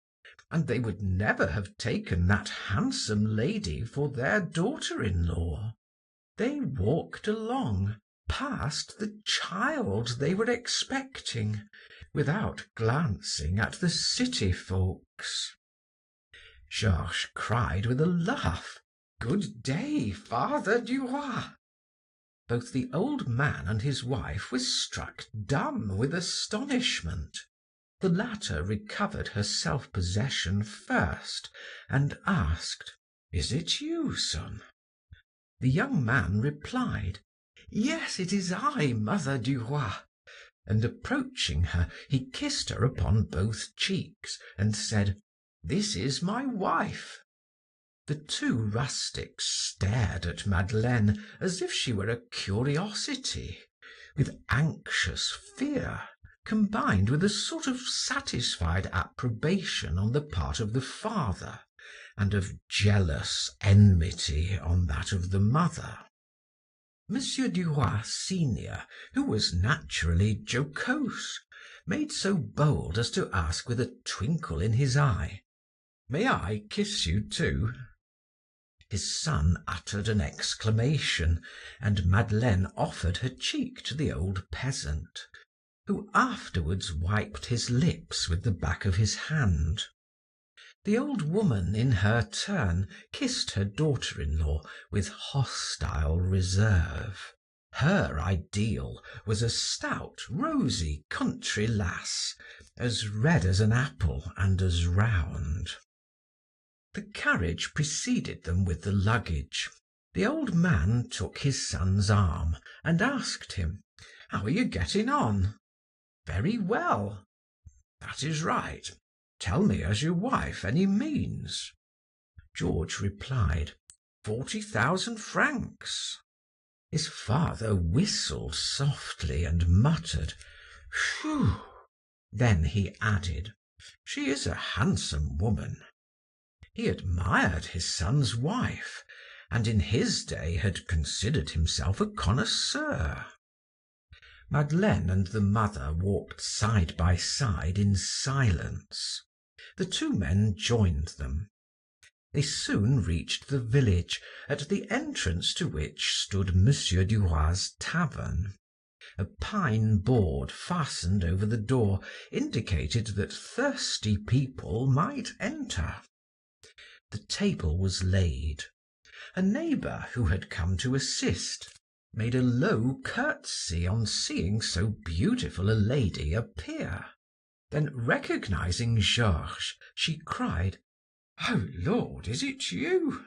and they would never have taken that handsome lady for their daughter-in-law. They walked along, past the child they were expecting, without glancing at the city folks. Georges cried with a laugh, "Good day, Father Duroy." Both the old man and his wife were struck dumb with astonishment. The latter recovered her self-possession first, and asked, "Is it you, son?" The young man replied, "Yes, it is I, Mother Duroy," and approaching her, he kissed her upon both cheeks, and said, "This is my wife." The two rustics stared at Madeleine as if she were a curiosity, with anxious fear, combined with a sort of satisfied approbation on the part of the father, and of jealous enmity on that of the mother. Monsieur Duroy senior, who was naturally jocose, made so bold as to ask with a twinkle in his eye, "May I kiss you too?" His son uttered an exclamation, and Madeleine offered her cheek to the old peasant, who afterwards wiped his lips with the back of his hand. The old woman, in her turn, kissed her daughter-in-law with hostile reserve. Her ideal was a stout, rosy country lass, as red as an apple and as round. The carriage preceded them with the luggage. The old man took his son's arm and asked him, "How are you getting on?" "Very well." "That is right. Tell me, has your wife any means?" George replied, 40,000 francs. His father whistled softly and muttered, "Phew!" Then he added, "She is a handsome woman." He admired his son's wife, and in his day had considered himself a connoisseur. Madeleine and the mother walked side by side in silence. The two men joined them. They soon reached the village, at the entrance to which stood Monsieur Duroy's tavern. A pine board fastened over the door indicated that thirsty people might enter. The table was laid. A neighbour who had come to assist made a low curtsy on seeing so beautiful a lady appear. Then, recognizing Georges, she cried, "Oh, Lord, is it you?"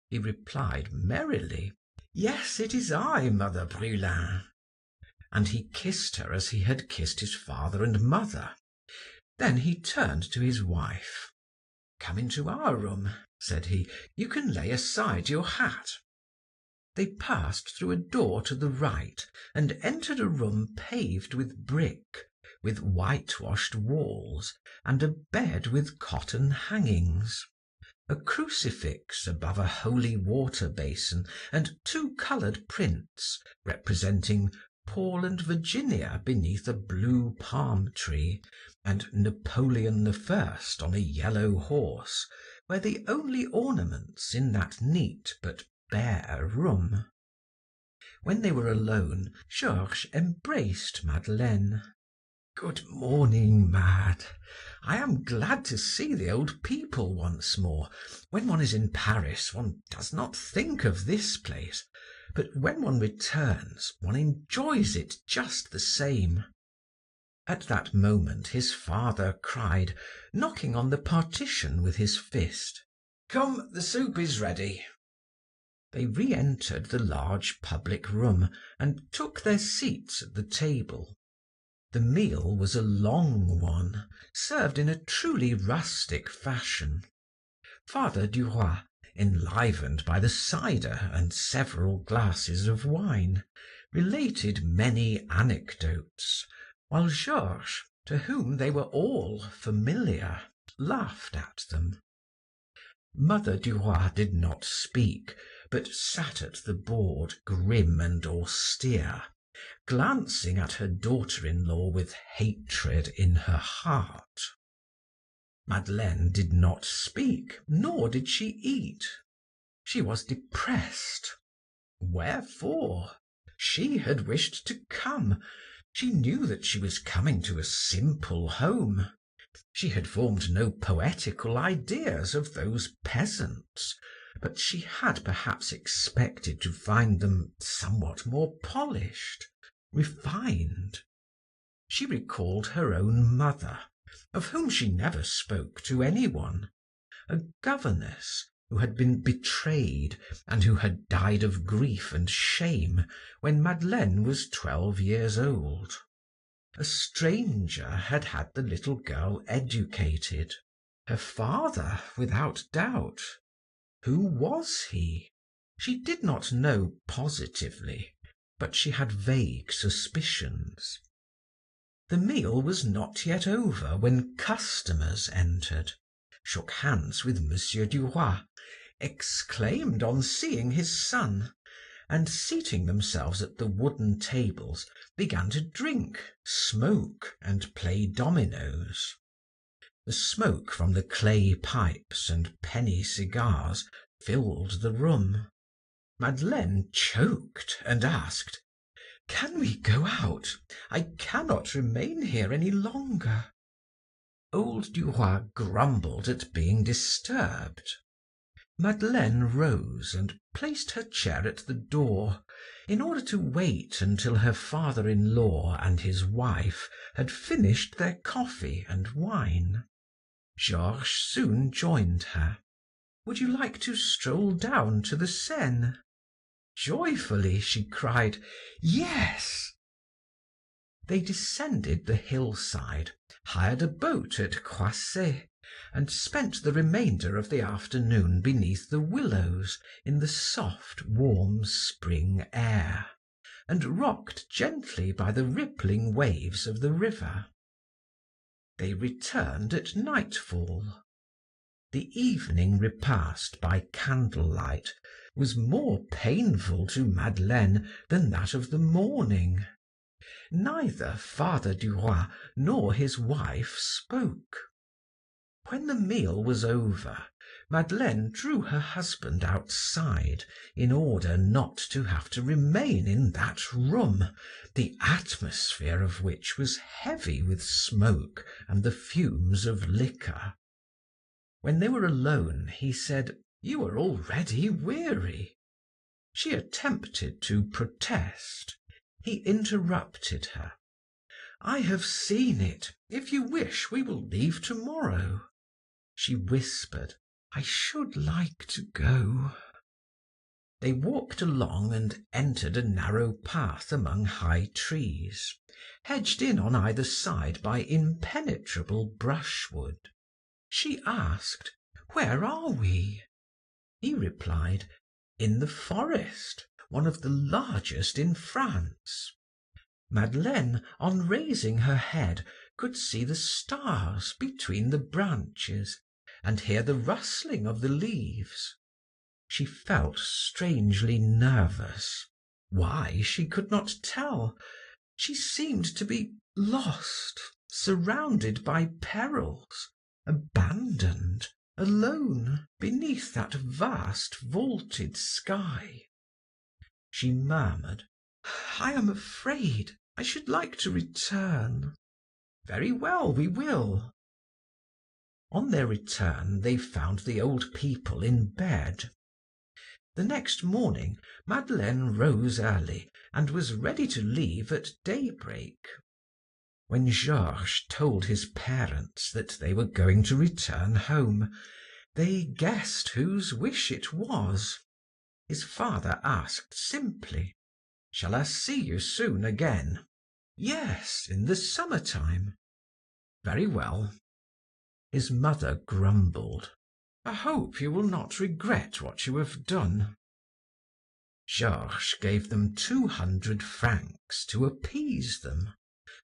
He replied merrily, "Yes, it is I, Mother Brulin." And he kissed her as he had kissed his father and mother. Then he turned to his wife. "Come into our room," said he. "You can lay aside your hat." They passed through a door to the right and entered a room paved with brick, with whitewashed walls, and a bed with cotton hangings. A crucifix above a holy water basin, and two colored prints representing Paul and Virginia beneath a blue palm tree, and Napoleon I on a yellow horse, were the only ornaments in that neat but bare room. When they were alone, Georges embraced Madeleine. "Good morning, Mad. I am glad to see the old people once more. When one is in Paris, one does not think of this place, but when one returns, one enjoys it just the same." At that moment his father cried, knocking on the partition with his fist, "Come, the soup is ready." They re-entered the large public room and took their seats at the table. The meal was a long one, served in a truly rustic fashion. Father Duroy, enlivened by the cider and several glasses of wine, related many anecdotes, while Georges, to whom they were all familiar, laughed at them. Mother Duroy did not speak, but sat at the board grim and austere, glancing at her daughter-in-law with hatred in her heart. Madeleine did not speak, nor did she eat. She was depressed. Wherefore? She had wished to come. She knew that she was coming to a simple home. She had formed no poetical ideas of those peasants, but she had perhaps expected to find them somewhat more polished, refined. She recalled her own mother, of whom she never spoke to anyone, a governess who had been betrayed and who had died of grief and shame when Madeleine was 12 years old. A stranger had had the little girl educated. Her father, without doubt. Who was he? She did not know positively, but she had vague suspicions. The meal was not yet over when customers entered, shook hands with Monsieur Duroy, exclaimed on seeing his son, and seating themselves at the wooden tables, began to drink, smoke, and play dominoes. The smoke from the clay pipes and penny cigars filled the room. Madeleine choked and asked, "Can we go out? I cannot remain here any longer." Old Duroy grumbled at being disturbed. Madeleine rose and placed her chair at the door, in order to wait until her father-in-law and his wife had finished their coffee and wine. Georges soon joined her. "Would you like to stroll down to the Seine?" Joyfully she cried, "Yes!" They descended the hillside, hired a boat at Croisset, and spent the remainder of the afternoon beneath the willows in the soft, warm spring air, and rocked gently by the rippling waves of the river. They returned at nightfall. The evening repast by candlelight was more painful to Madeleine than that of the morning. Neither Father Duroy nor his wife spoke. When the meal was over, Madeleine drew her husband outside in order not to have to remain in that room, the atmosphere of which was heavy with smoke and the fumes of liquor. When they were alone, he said, "You are already weary." She attempted to protest. He interrupted her. "I have seen it. If you wish, we will leave tomorrow." She whispered, "I should like to go." They walked along and entered a narrow path among high trees, hedged in on either side by impenetrable brushwood. She asked, "Where are we?" He replied, "In the forest, one of the largest in France." Madeleine, on raising her head, could see the stars between the branches and hear the rustling of the leaves. She felt strangely nervous. Why, she could not tell. She seemed to be lost, surrounded by perils, abandoned, alone beneath that vast vaulted sky. She murmured, "I am afraid. I should like to return." "Very well, we will." On their return, they found the old people in bed. The next morning, Madeleine rose early and was ready to leave at daybreak. When Georges told his parents that they were going to return home, they guessed whose wish it was. His father asked simply, "Shall I see you soon again?" "Yes, in the summer-time." "Very well." His mother grumbled, "I hope you will not regret what you have done." Georges gave them 200 francs to appease them,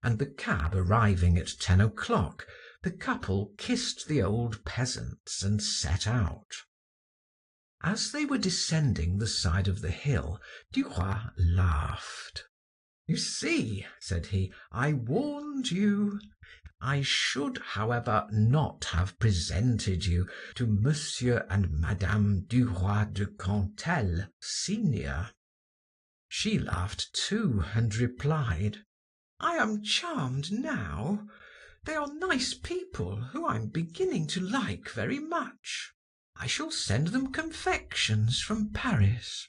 and the cab arriving at 10 o'clock, the couple kissed the old peasants and set out. As they were descending the side of the hill, Duroy laughed. "You see," said he, "I warned you. I should, however, not have presented you to Monsieur and Madame Duroy de Cantel, senior." She laughed too, and replied, "I am charmed now. They are nice people who I'm beginning to like very much. I shall send them confections from Paris."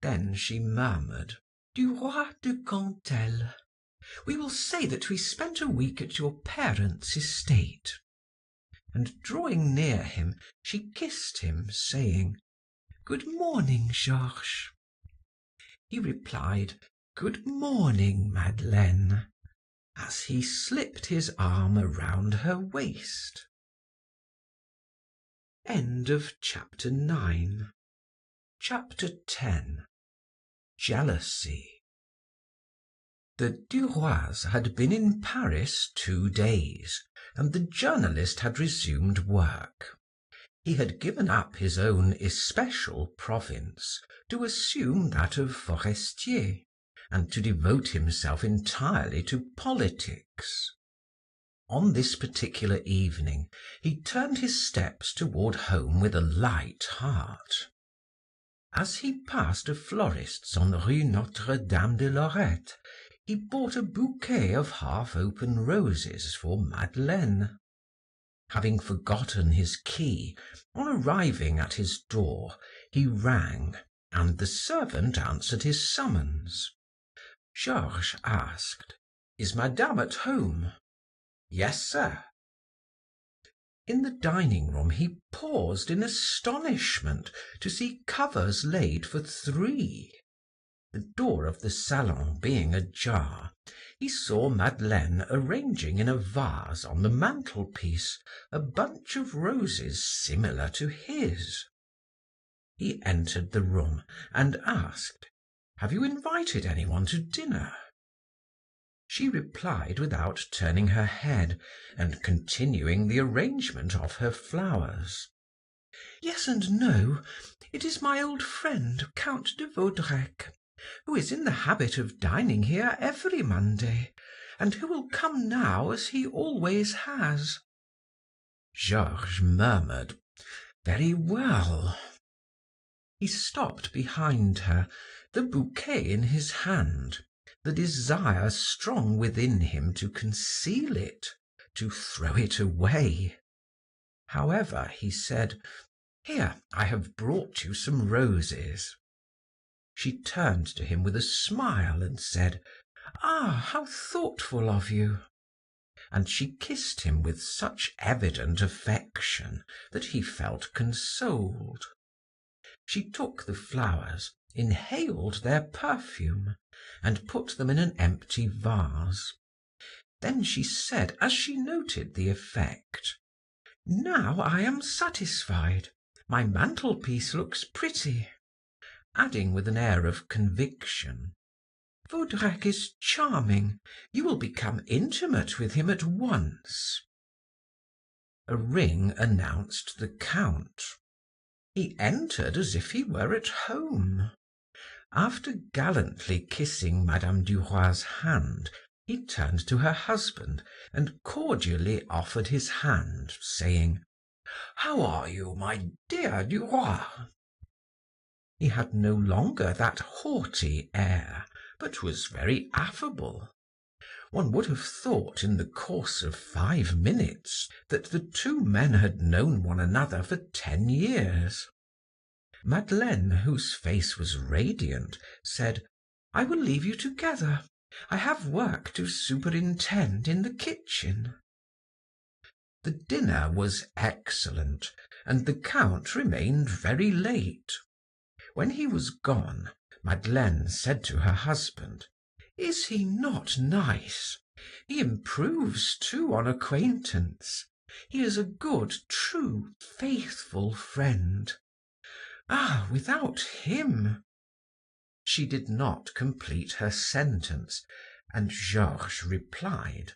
Then she murmured, "Duroy de Cantel. We will say that we spent a week at your parents' estate." And drawing near him, she kissed him, saying, "Good morning, Georges." He replied, "Good morning, Madeleine," as he slipped his arm around her waist. End of chapter 9. Chapter 10. Jealousy. The Duroys had been in Paris 2 days, and the journalist had resumed work. He had given up his own especial province to assume that of forestier, and to devote himself entirely to politics. On this particular evening, he turned his steps toward home with a light heart. As he passed a florist's on Rue Notre-Dame de Lorette, he bought a bouquet of half-open roses for Madeleine. Having forgotten his key, on arriving at his door, he rang, and the servant answered his summons. Georges asked, "Is Madame at home?" "Yes, sir." In the dining-room he paused in astonishment to see covers laid for 3. The door of the salon being ajar, he saw Madeleine arranging in a vase on the mantelpiece a bunch of roses similar to his. He entered the room and asked, "Have you invited anyone to dinner?" She replied without turning her head, and continuing the arrangement of her flowers. "Yes and no. It is my old friend, Count de Vaudrec, who is in the habit of dining here every Monday, and who will come now as he always has." Georges murmured, Very well." He stopped behind her, the bouquet in his hand, the desire strong within him to conceal it, to throw it away. However, he said, "Here, I have brought you some roses." She turned to him with a smile and said, "Ah, how thoughtful of you!" And she kissed him with such evident affection that he felt consoled. She took the flowers, inhaled their perfume, and put them in an empty vase. Then she said, as she noted the effect, "Now I am satisfied. My mantelpiece looks pretty," adding with an air of conviction, "Vaudrec is charming. You will become intimate with him at once." A ring announced the Count. He entered as if he were at home. After gallantly kissing Madame Duroy's hand, he turned to her husband and cordially offered his hand, saying, "How are you, my dear Duroy?" He had no longer that haughty air, but was very affable. One would have thought in the course of 5 minutes that the two men had known one another for 10 years. Madeleine, whose face was radiant, said, "I will leave you together. I have work to superintend in the kitchen." The dinner was excellent, and the Count remained very late. When he was gone, Madeleine said to her husband, "Is he not nice? He improves too on acquaintance. He is a good, true, faithful friend. Ah, without him—" She did not complete her sentence, and Georges replied,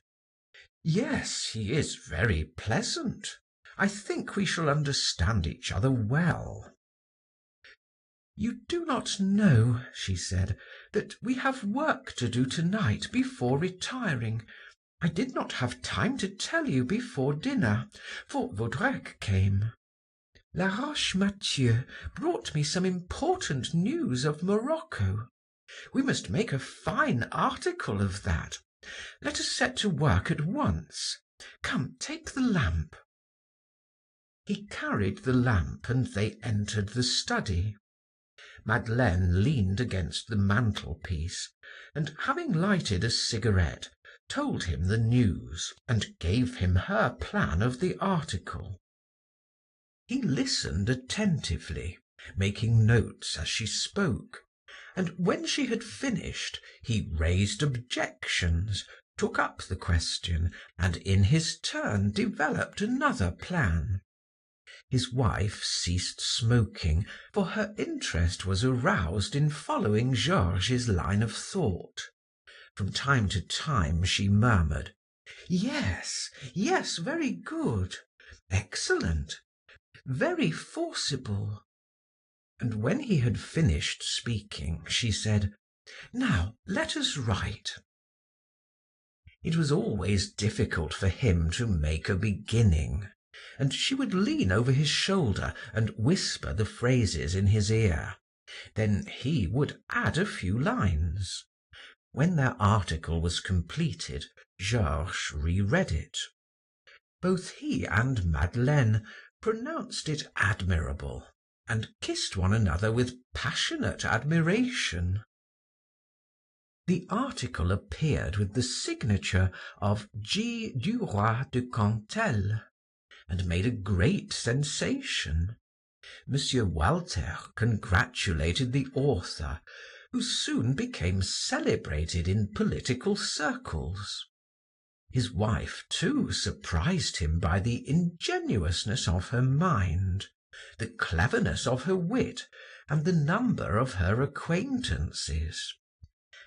"Yes, he is very pleasant. I think we shall understand each other well." "You do not know," she said, "that we have work to do tonight before retiring. I did not have time to tell you before dinner, for Vaudrec came. La Roche Mathieu brought me some important news of Morocco. We must make a fine article of that. Let us set to work at once. Come, take the lamp." He carried the lamp and they entered the study. Madeleine leaned against the mantelpiece, and having lighted a cigarette, told him the news and gave him her plan of the article. He listened attentively, making notes as she spoke, and when she had finished, he raised objections, took up the question, and in his turn developed another plan. His wife ceased smoking, for her interest was aroused in following Georges's line of thought. From time to time she murmured, "Yes, yes, very good, excellent, very forcible." And when he had finished speaking, she said, "Now let us write." It was always difficult for him to make a beginning, and she would lean over his shoulder and whisper the phrases in his ear. Then he would add a few lines. When their article was completed, Georges reread it. Both he and Madeleine pronounced it admirable, and kissed one another with passionate admiration. The article appeared with the signature of G. Duroy de Cantel, and made a great sensation. Monsieur Walter congratulated the author, who soon became celebrated in political circles. His wife, too, surprised him by the ingenuousness of her mind, the cleverness of her wit, and the number of her acquaintances.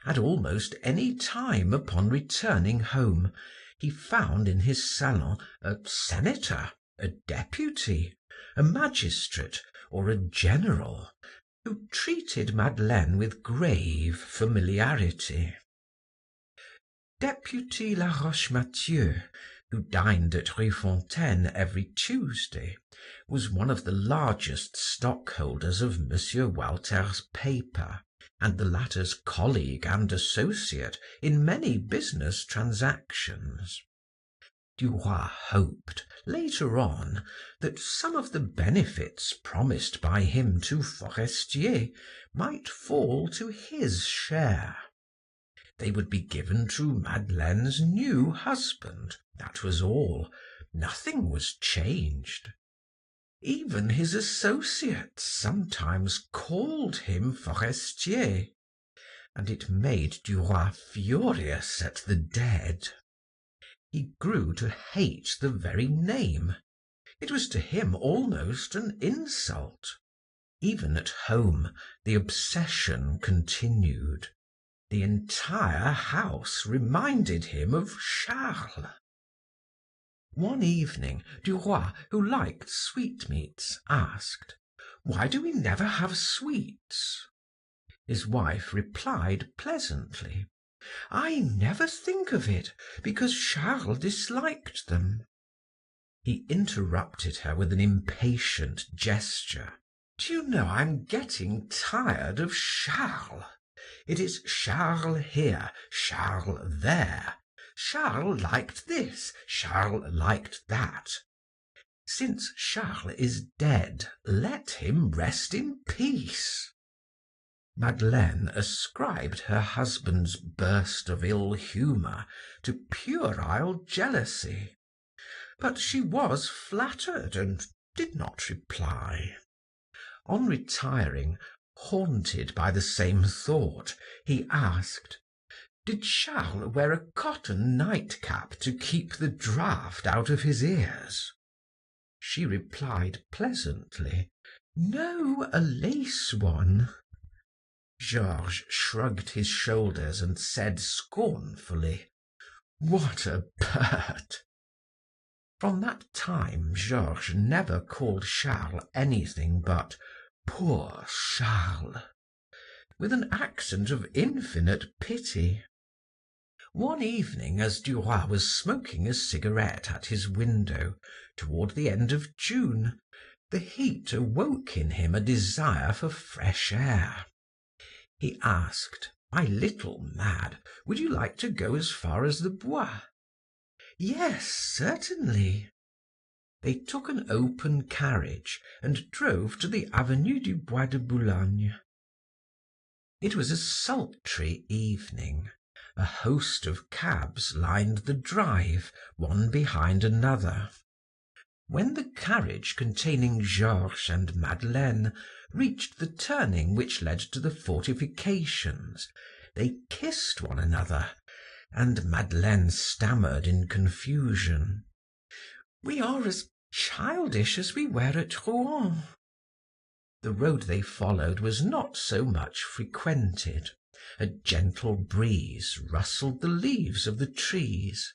At almost any time upon returning home, he found in his salon a senator, a deputy, a magistrate, or a general, who treated Madeleine with grave familiarity. Deputy Laroche Mathieu, who dined at Rue Fontaine every Tuesday, was one of the largest stockholders of Monsieur Walter's paper, and the latter's colleague and associate in many business transactions. Duroy hoped, later on, that some of the benefits promised by him to Forestier might fall to his share. They would be given to Madeleine's new husband, that was all. Nothing was changed. Even his associates sometimes called him Forestier, and it made Duroy furious at the dead. He grew to hate the very name. It was to him almost an insult. Even at home, the obsession continued. The entire house reminded him of Charles. One evening, Duroy, who liked sweetmeats, asked, "Why do we never have sweets?" His wife replied pleasantly, "I never think of it, because Charles disliked them." He interrupted her with an impatient gesture. "Do you know, I'm getting tired of Charles. It is Charles here, Charles there. Charles liked this, Charles liked that. Since Charles is dead, let him rest in peace." Madeleine ascribed her husband's burst of ill humor to puerile jealousy, but she was flattered and did not reply. On retiring, haunted by the same thought, he asked, "Did Charles wear a cotton nightcap to keep the draught out of his ears?" She replied pleasantly, "No, a lace one." Georges shrugged his shoulders and said scornfully, "What a bird!" From that time Georges never called Charles anything but "Poor Charles," with an accent of infinite pity. One evening, as Duroy was smoking a cigarette at his window, toward the end of June, the heat awoke in him a desire for fresh air. He asked, "My little Mad, would you like to go as far as the Bois?" "Yes, certainly." They took an open carriage and drove to the Avenue du Bois de Boulogne. It was a sultry evening. A host of cabs lined the drive, one behind another. When the carriage containing Georges and Madeleine reached the turning which led to the fortifications, they kissed one another, and Madeleine stammered in confusion, "We are as childish as we were at Rouen." The road they followed was not so much frequented. A gentle breeze rustled the leaves of the trees.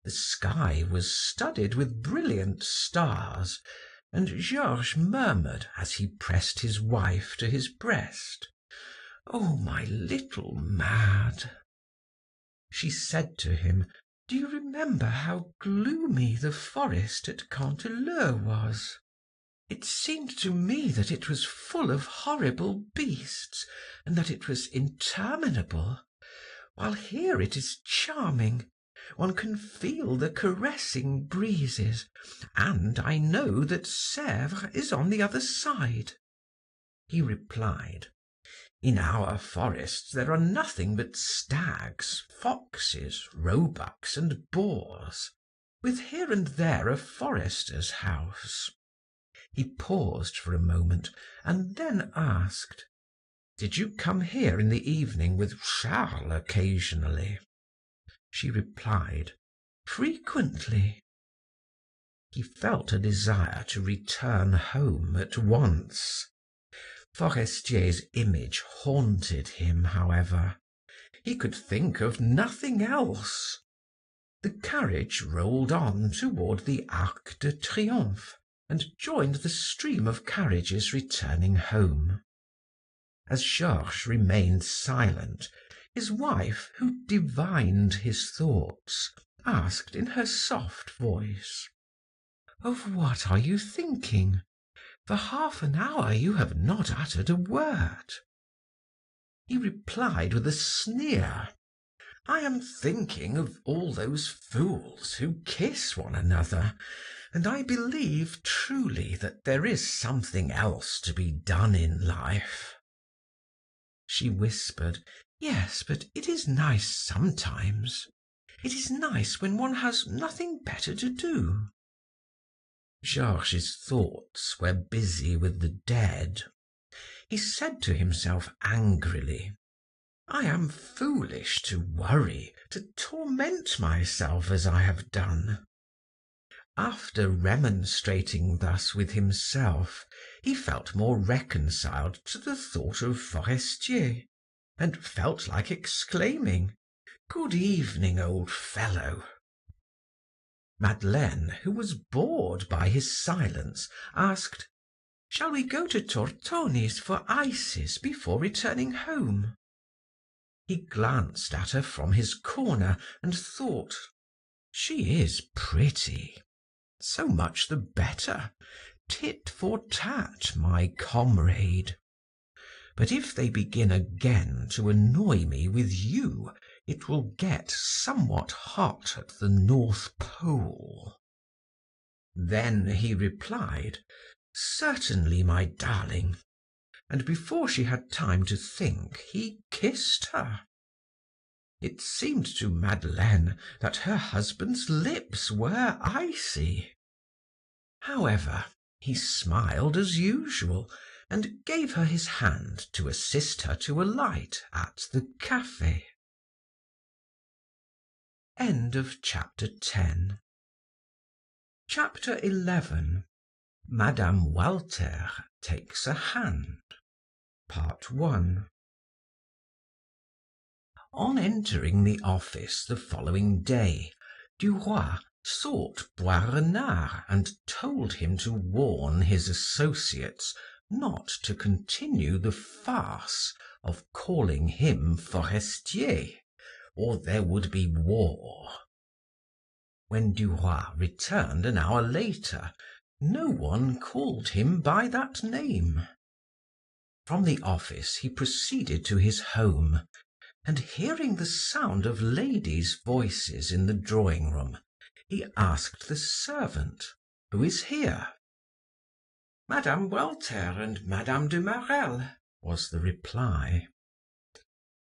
The sky was studded with brilliant stars, and Georges murmured as he pressed his wife to his breast, "Oh, my little Mad." She said to him, "Do you remember how gloomy the forest at Canteleu was? It seemed to me that it was full of horrible beasts, and that it was interminable, while here it is charming. One can feel the caressing breezes, and I know that Sèvres is on the other side." He replied, "In our forests there are nothing but stags, foxes, roebucks, and boars, with here and there a forester's house." He paused for a moment and then asked, "Did you come here in the evening with Charles occasionally?" She replied, "Frequently." He felt a desire to return home at once. Forestier's image haunted him, however. He could think of nothing else. The carriage rolled on toward the Arc de Triomphe and joined the stream of carriages returning home. As Georges remained silent, his wife, who divined his thoughts, asked in her soft voice. "Of what are you thinking? For half an hour you have not uttered a word." He replied with a sneer, "I am thinking of all those fools who kiss one another, and I believe truly that there is something else to be done in life." She whispered, "Yes, but it is nice sometimes. It is nice when one has nothing better to do." Georges's thoughts were busy with the dead. He said to himself angrily, "I am foolish to worry, to torment myself as I have done." After remonstrating thus with himself, he felt more reconciled to the thought of Forestier, and felt like exclaiming, "Good evening, old fellow." Madeleine, who was bored by his silence, asked, "Shall we go to Tortoni's for ices before returning home?" He glanced at her from his corner and thought, "She is pretty. So much the better. Tit for tat, my comrade. But if they begin again to annoy me with you, it will get somewhat hot at the North Pole." Then he replied, "Certainly, my darling," and before she had time to think, he kissed her. It seemed to Madeleine that her husband's lips were icy. However, he smiled as usual, and gave her his hand to assist her to alight at the cafe. Chapter 11. Madame Walter takes a hand. Part 1. On entering the office the following day, Duroy sought Boisrenard and told him to warn his associates not to continue the farce of calling him Forestier, or there would be war. When Duroy returned an hour later, no one called him by that name. From the office he proceeded to his home, and hearing the sound of ladies' voices in the drawing room, he asked the servant, "Who is here?" "Madame Walter and Madame de Marelle," was the reply.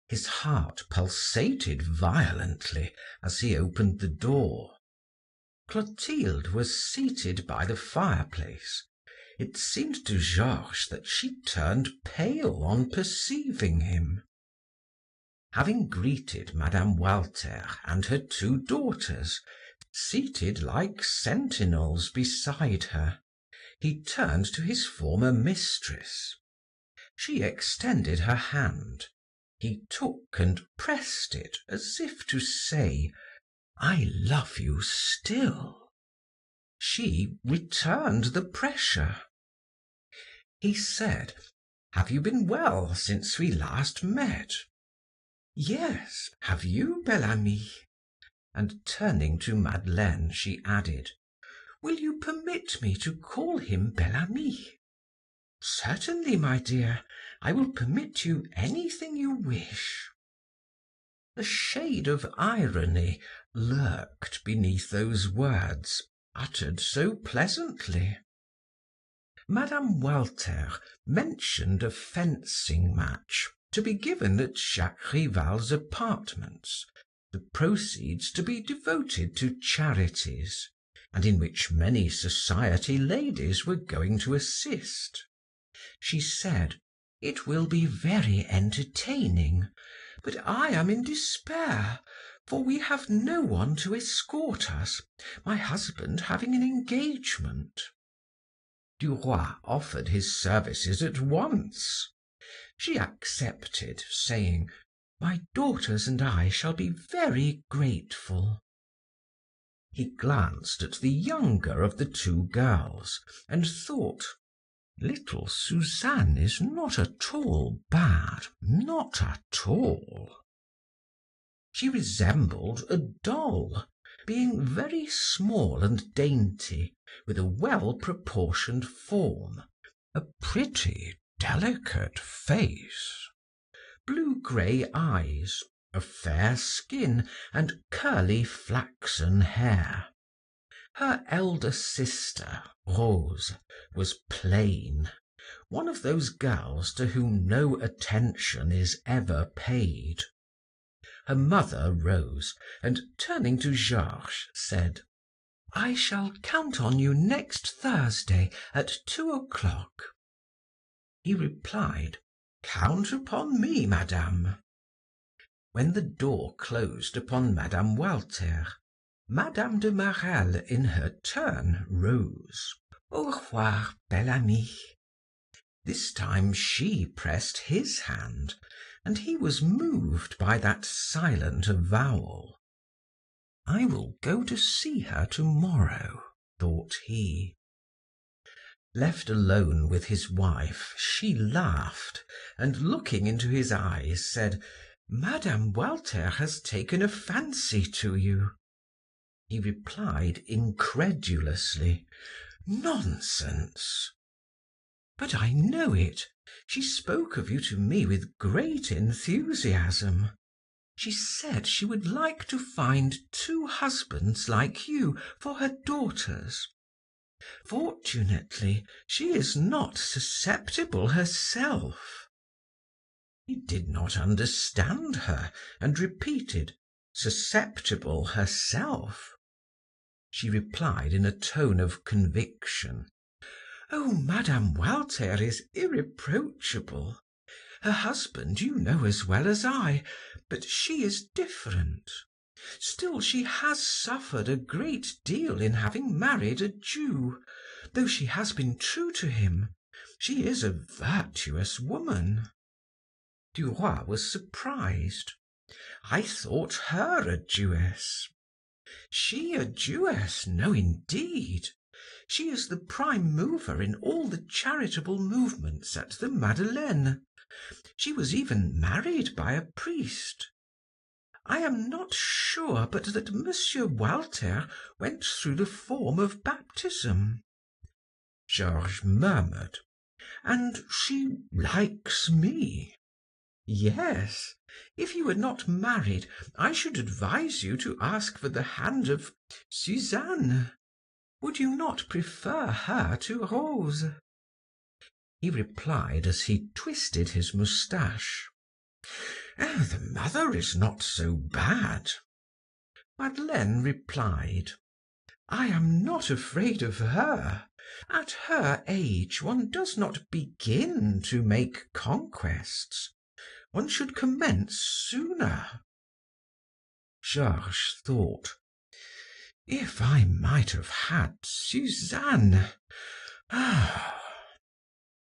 His heart pulsated violently as he opened the door. Clotilde was seated by the fireplace. It seemed to Georges that she turned pale on perceiving him. Having greeted Madame Walter and her two daughters, seated like sentinels beside her, he turned to his former mistress. She extended her hand. He took and pressed it as if to say, "I love you still." She returned the pressure. He said, "Have you been well since we last met?" "Yes, have you, Bel Ami?" And turning to Madeleine, she added, "Will you permit me to call him Bel Ami?" "Certainly, my dear, I will permit you anything you wish." A shade of irony lurked beneath those words, uttered so pleasantly. Madame Walter mentioned a fencing match to be given at Jacques Rival's apartments, the proceeds to be devoted to charities, and in which many society ladies were going to assist. She said, "It will be very entertaining, but I am in despair, for we have no one to escort us, my husband having an engagement." Duroy offered his services at once. She accepted, saying, "My daughters and I shall be very grateful." He glanced at the younger of the two girls and thought, "Little Suzanne is not at all bad, not at all." She resembled a doll, being very small and dainty, with a well-proportioned form, a pretty, delicate face, blue-grey eyes, a fair skin, and curly flaxen hair. Her elder sister, Rose, was plain, one of those girls to whom no attention is ever paid. Her mother rose, and turning to Georges, said, "I shall count on you next Thursday at 2 o'clock." He replied, "Count upon me, madame." When the door closed upon Mme. Walter, Mme. de Marelle in her turn rose. "Au revoir, Bel Ami." This time she pressed his hand, and he was moved by that silent avowal. "I will go to see her to-morrow," thought he. Left alone with his wife, she laughed, and looking into his eyes, said, "Mme. Walter has taken a fancy to you." He replied incredulously, "Nonsense." "But I know it. She spoke of you to me with great enthusiasm. She said she would like to find 2 husbands like you for her daughters. Fortunately, she is not susceptible herself." He did not understand her, and repeated, "Susceptible herself?" She replied in a tone of conviction, "Oh, Mme. Walter is irreproachable. Her husband you know as well as I, but she is different. Still, she has suffered a great deal in having married a Jew, though she has been true to him. She is a virtuous woman." Duroy was surprised. "I thought her a Jewess." "She a Jewess? No, indeed. She is the prime mover in all the charitable movements at the Madeleine. She was even married by a priest. I am not sure but that Monsieur Walter went through the form of baptism." Georges murmured, "And she likes me." "Yes. If you were not married, I should advise you to ask for the hand of Suzanne. Would you not prefer her to Rose?" He replied as he twisted his moustache, "Oh, the mother is not so bad." Madeleine replied, "I am not afraid of her. At her age one does not begin to make conquests. One should commence sooner." Georges thought, "If I might have had Suzanne! Ah!"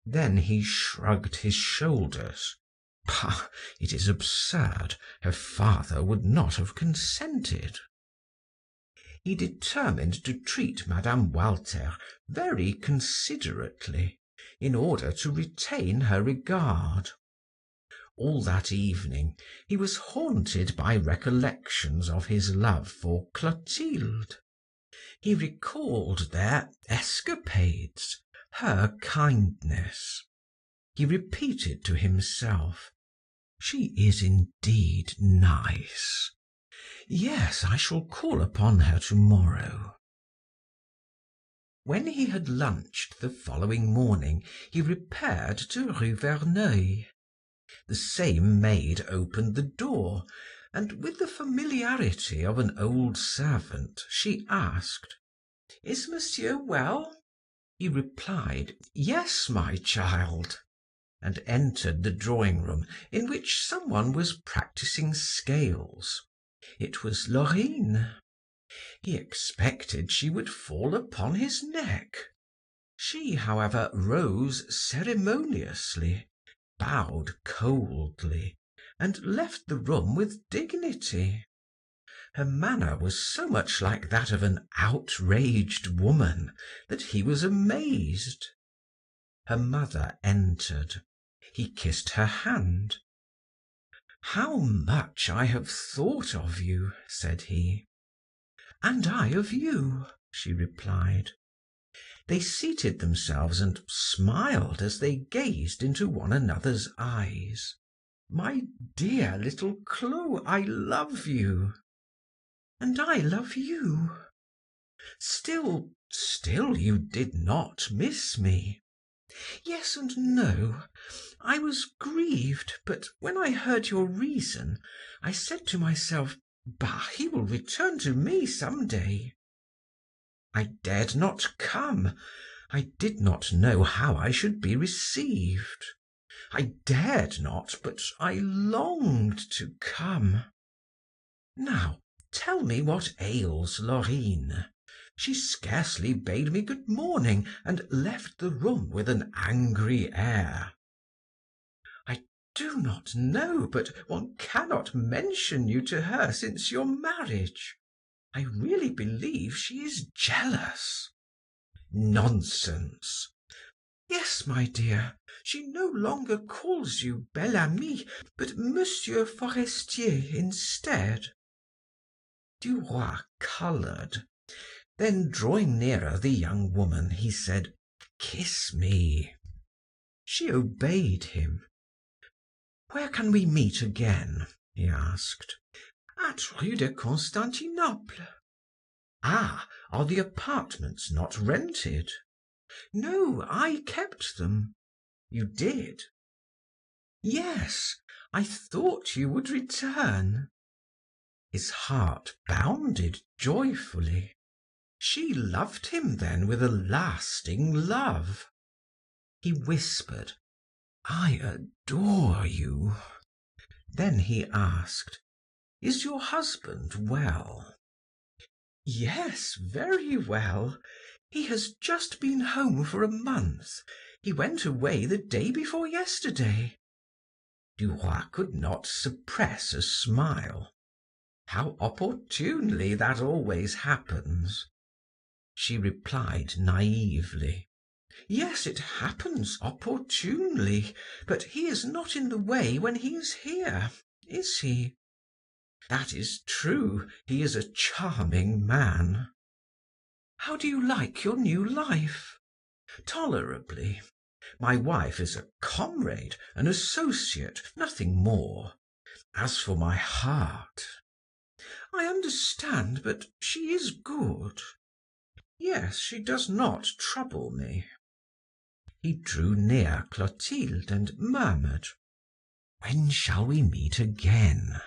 Then he shrugged his shoulders. "Bah, it is absurd. Her father would not have consented." He determined to treat Mme. Walter very considerately, in order to retain her regard. All that evening he was haunted by recollections of his love for Clotilde. He recalled their escapades, her kindness. He repeated to himself, "She is indeed nice. Yes, I shall call upon her to-morrow." When he had lunched the following morning, he repaired to Rue Verneuil. The same maid opened the door, and with the familiarity of an old servant, she asked, "Is Monsieur well?" He replied, "Yes, my child," and entered the drawing room in which someone was practicing scales. It was Laurine. He expected she would fall upon his neck. She, however, rose ceremoniously, bowed coldly, and left the room with dignity. Her manner was so much like that of an outraged woman that he was amazed. Her mother entered. He kissed her hand. "How much I have thought of you," said he. "And I of you," she replied. They seated themselves and smiled as they gazed into one another's eyes. "My dear little Clo, I love you." "And I love you." "Still you did not miss me." "Yes and no. I was grieved, but when I heard your reason, I said to myself, 'Bah, he will return to me some day.'" "I dared not come. I did not know how I should be received. I dared not, but I longed to come. Now, tell me what ails Laurine. She scarcely bade me good morning, and left the room with an angry air." "I do not know, but one cannot mention you to her since your marriage. I really believe she is jealous." "Nonsense." "Yes, my dear, she no longer calls you Bel Ami, but Monsieur Forestier instead." Duroy colored. Then drawing nearer the young woman, he said, "Kiss me." She obeyed him. "Where can we meet again?" he asked. "At Rue de Constantinople." "Ah, are the apartments not rented?" "No, I kept them." "You did?" "Yes, I thought you would return." His heart bounded joyfully. She loved him then with a lasting love. He whispered, "I adore you." Then he asked, "Is your husband well?" "Yes, very well. He has just been home for a month. He went away the day before yesterday." Duroy could not suppress a smile. How opportunely that always happens. She replied naively, "Yes, it happens opportunely, but he is not in the way when he is here, is he?" "That is true. He is a charming man." "How do you like your new life?" "Tolerably. My wife is a comrade, an associate, nothing more. As for my heart—" "I understand, but she is good." "Yes, she does not trouble me." He drew near Clotilde and murmured, "When shall we meet again?"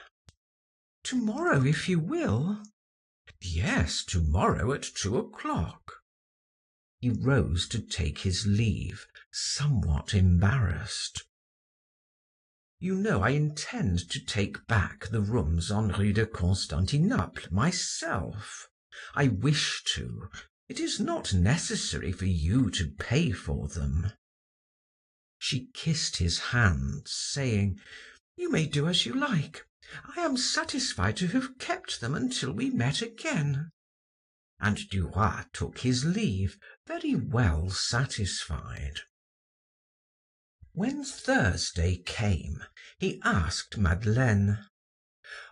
"Tomorrow, if you will." "Yes, tomorrow at 2 o'clock." He rose to take his leave, somewhat embarrassed. "You know I intend to take back the rooms on Rue de Constantinople myself. I wish to. It is not necessary for you to pay for them." She kissed his hands, saying, "You may do as you like. I am satisfied to have kept them until we met again." And Duroy took his leave, very well satisfied. When Thursday came, he asked Madeleine,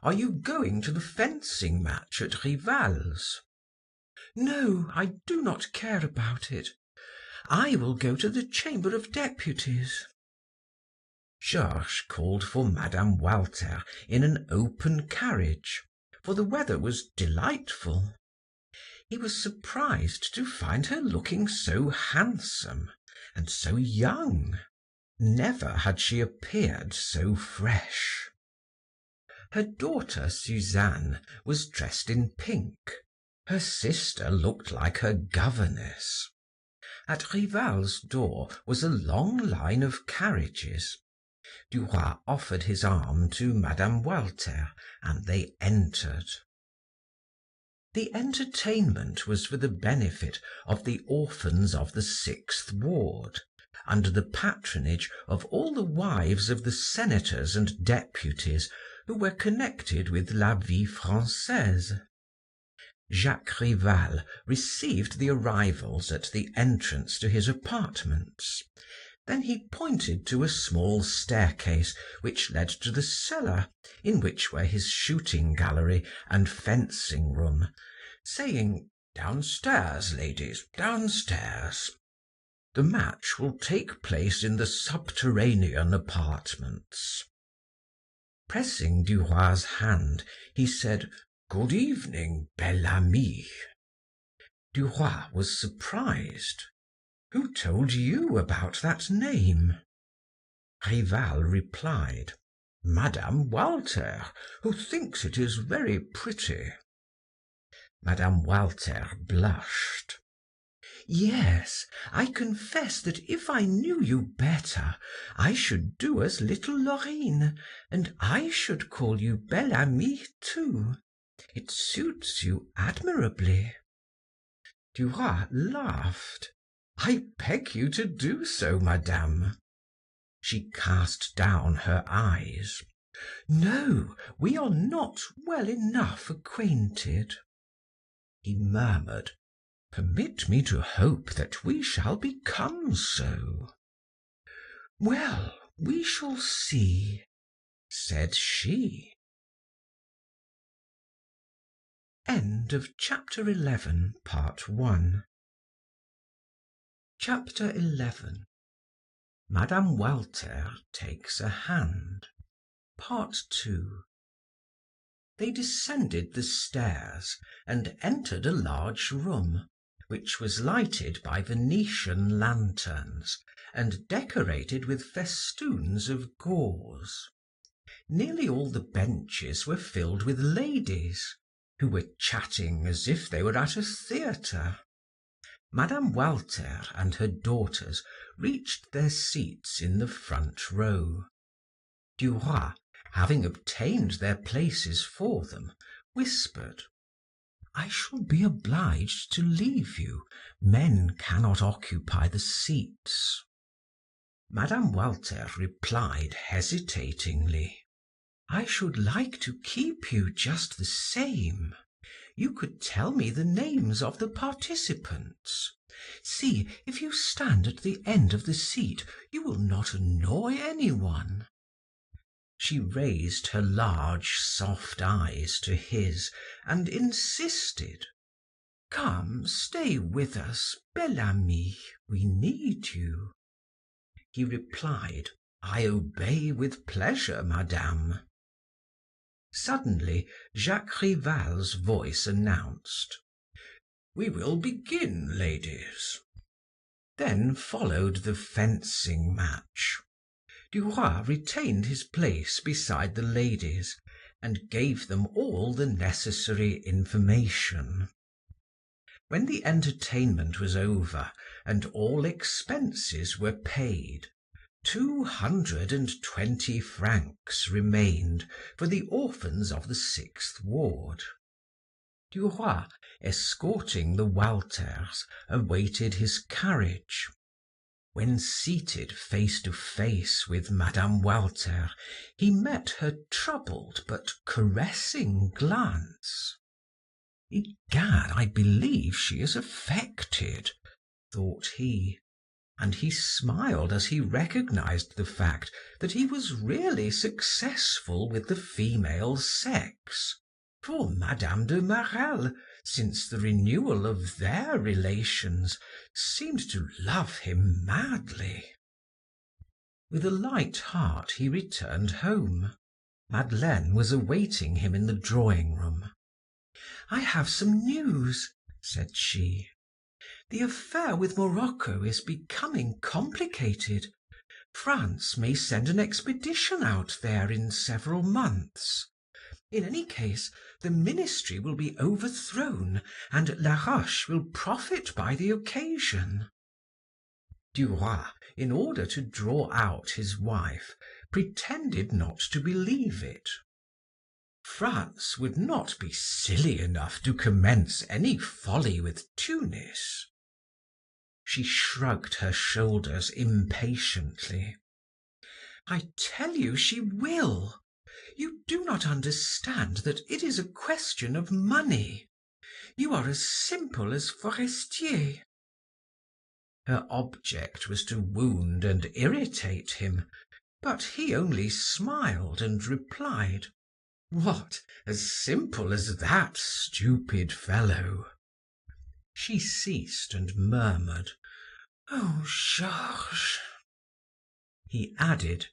"Are you going to the fencing match at Rival's?" "No, I do not care about it. I will go to the Chamber of Deputies." Georges called for Mme. Walter in an open carriage, for the weather was delightful. He was surprised to find her looking so handsome and so young. Never had she appeared so fresh. Her daughter Suzanne was dressed in pink. Her sister looked like her governess. At Rival's door was a long line of carriages. Duroy offered his arm to Mme. Walter, and they entered. The entertainment was for the benefit of the orphans of the 6th Ward, under the patronage of all the wives of the senators and deputies who were connected with La Vie Française. Jacques Rival received the arrivals at the entrance to his apartments. Then he pointed to a small staircase which led to the cellar, in which were his shooting gallery and fencing room, saying, "Downstairs, ladies, downstairs. The match will take place in the subterranean apartments." Pressing Duroy's hand, he said, "Good evening, Bel Ami." Duroy was surprised. "Who told you about that name?" Rival replied, "Madame Walter, who thinks it is very pretty." Madame Walter blushed. "Yes, I confess that if I knew you better, I should do as little Laurine, and I should call you Bel Ami too. It suits you admirably." Duroy laughed. "I beg you to do so, madame." She cast down her eyes. "No, we are not well enough acquainted." He murmured, "Permit me to hope that we shall become so." "Well, we shall see," said she. End of chapter 11, part 1. Chapter 11. Madame Walter takes a hand. Part 2. They descended the stairs and entered a large room, which was lighted by Venetian lanterns and decorated with festoons of gauze. Nearly all the benches were filled with ladies, who were chatting as if they were at a theatre. Madame Walter and her daughters reached their seats in the front row. Duroy, having obtained their places for them, whispered, "I shall be obliged to leave you. Men cannot occupy the seats." Madame Walter replied hesitatingly, "I should like to keep you just the same. You could tell me the names of the participants. See, if you stand at the end of the seat, you will not annoy anyone." She raised her large, soft eyes to his and insisted, "Come, stay with us, Bel Ami, we need you." He replied, "I obey with pleasure, madame." Suddenly, Jacques Rival's voice announced, "We will begin, ladies." Then followed the fencing match. Duroy retained his place beside the ladies and gave them all the necessary information. When the entertainment was over and all expenses were paid, 220 francs remained for the orphans of the 6th ward. Duroy, escorting the Walters, awaited his carriage. When seated face to face with Madame Walter, he met her troubled but caressing glance. "Egad, I believe she is affected," thought he, and he smiled as he recognized the fact that he was really successful with the female sex. For Madame de Marelle, since the renewal of their relations, seemed to love him madly. With a light heart he returned home. Madeleine was awaiting him in the drawing room. "I have some news," said she. "The affair with Morocco is becoming complicated. France may send an expedition out there in several months. In any case, the ministry will be overthrown, and Laroche will profit by the occasion." Duroy, in order to draw out his wife, pretended not to believe it. France would not be silly enough to commence any folly with Tunis. She shrugged her shoulders impatiently. "I tell you she will. You do not understand that it is a question of money. You are as simple as Forestier." Her object was to wound and irritate him, but he only smiled and replied, What, as simple as that stupid fellow? She ceased and murmured, "Oh, Georges!" He added,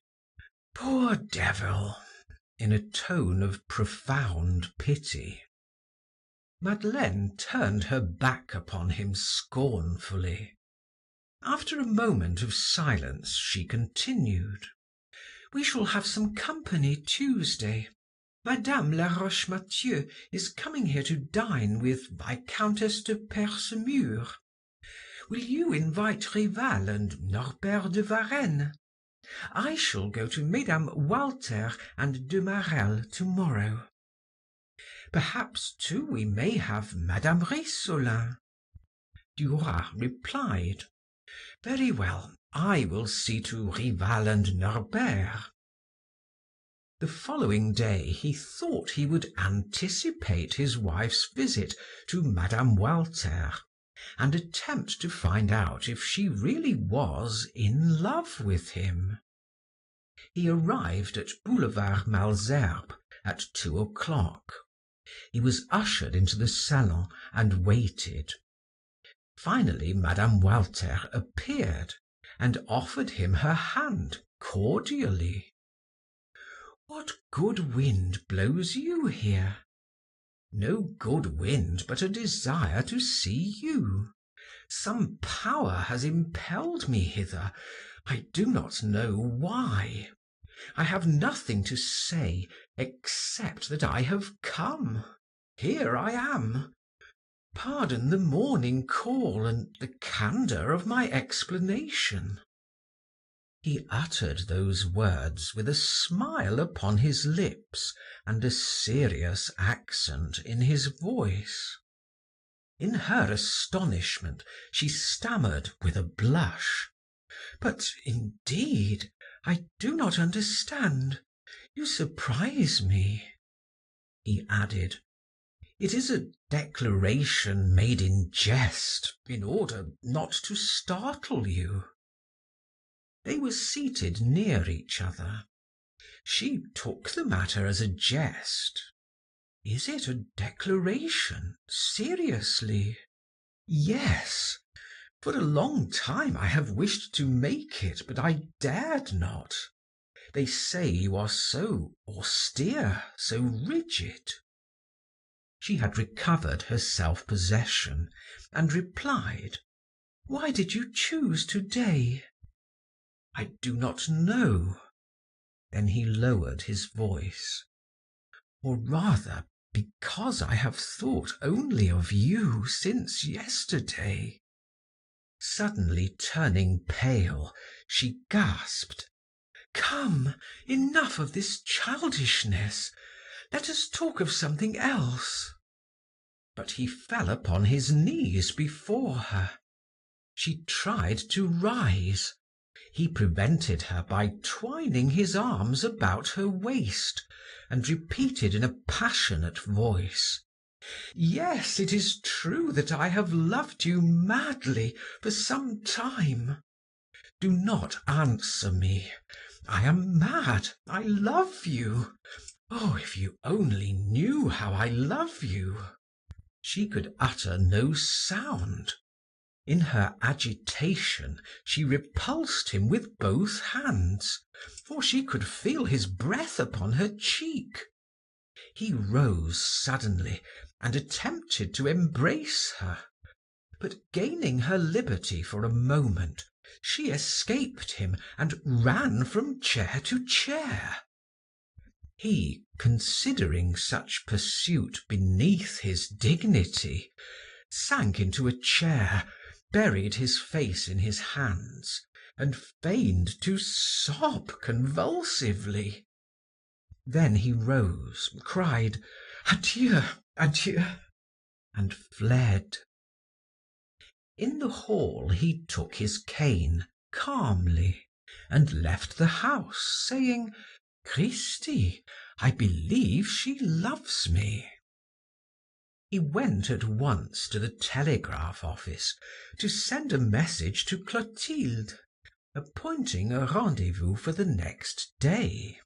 "Poor devil!" in a tone of profound pity. Madeleine turned her back upon him scornfully. After a moment of silence, she continued: "We shall have some company Tuesday. Madame Laroche Mathieu is coming here to dine with Viscountess de Percemur. Will you invite Rival and Norbert de Varenne? I shall go to Mesdames Walter and de Marelle tomorrow. Perhaps, too, we may have Madame Rissolin." Duroy replied: "Very well, I will see to Rival and Norbert." The following day he thought he would anticipate his wife's visit to Madame Walter, and attempt to find out if she really was in love with him. He arrived at Boulevard Malesherbes at 2 o'clock. He was ushered into the salon and waited. Finally, Madame Walter appeared and offered him her hand cordially. "What good wind blows you here?" "No good wind, but a desire to see you. Some power has impelled me hither. I do not know why. I have nothing to say except that I have come. Here I am. Pardon the morning call and the candor of my explanation." He uttered those words with a smile upon his lips and a serious accent in his voice. In her astonishment, she stammered with a blush: "But indeed, I do not understand. You surprise me." He added, "It is a declaration made in jest, in order not to startle you." They were seated near each other. She took the matter as a jest. "Is it a declaration, seriously?" "Yes. For a long time I have wished to make it, but I dared not. They say you are so austere, so rigid." She had recovered her self-possession and replied: "Why did you choose today?" "I do not know." Then he lowered his voice. "Or rather, because I have thought only of you since yesterday." Suddenly turning pale, she gasped: "Come, enough of this childishness. Let us talk of something else." But he fell upon his knees before her. She tried to rise. He prevented her by twining his arms about her waist, and repeated in a passionate voice: "Yes, it is true that I have loved you madly for some time. Do not answer me. I am mad. I love you. Oh, if you only knew how I love you!" She could utter no sound. In her agitation, she repulsed him with both hands, for she could feel his breath upon her cheek. He rose suddenly and attempted to embrace her, but gaining her liberty for a moment, she escaped him and ran from chair to chair. He, considering such pursuit beneath his dignity, sank into a chair, buried his face in his hands, and feigned to sob convulsively. Then he rose, cried, "Adieu, adieu," and fled. In the hall he took his cane calmly, and left the house, saying, "Christi, I believe she loves me." He went at once to the telegraph office to send a message to Clotilde, appointing a rendezvous for the next day.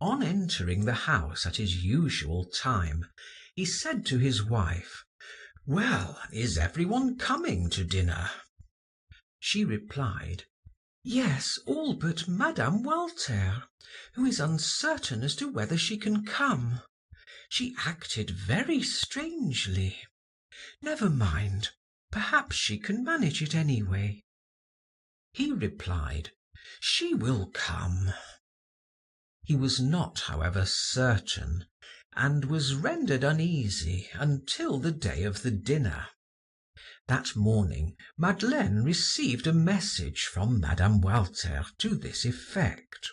on entering the house at his usual time, he said to his wife, "Well, is everyone coming to dinner?" She replied, "Yes, all but Madame Walter, who is uncertain as to whether she can come. She acted very strangely. Never mind, perhaps she can manage it anyway." He replied, "She will come." He was not, however, certain, and was rendered uneasy until the day of the dinner. That morning Madeleine received a message from Madame Walter to this effect: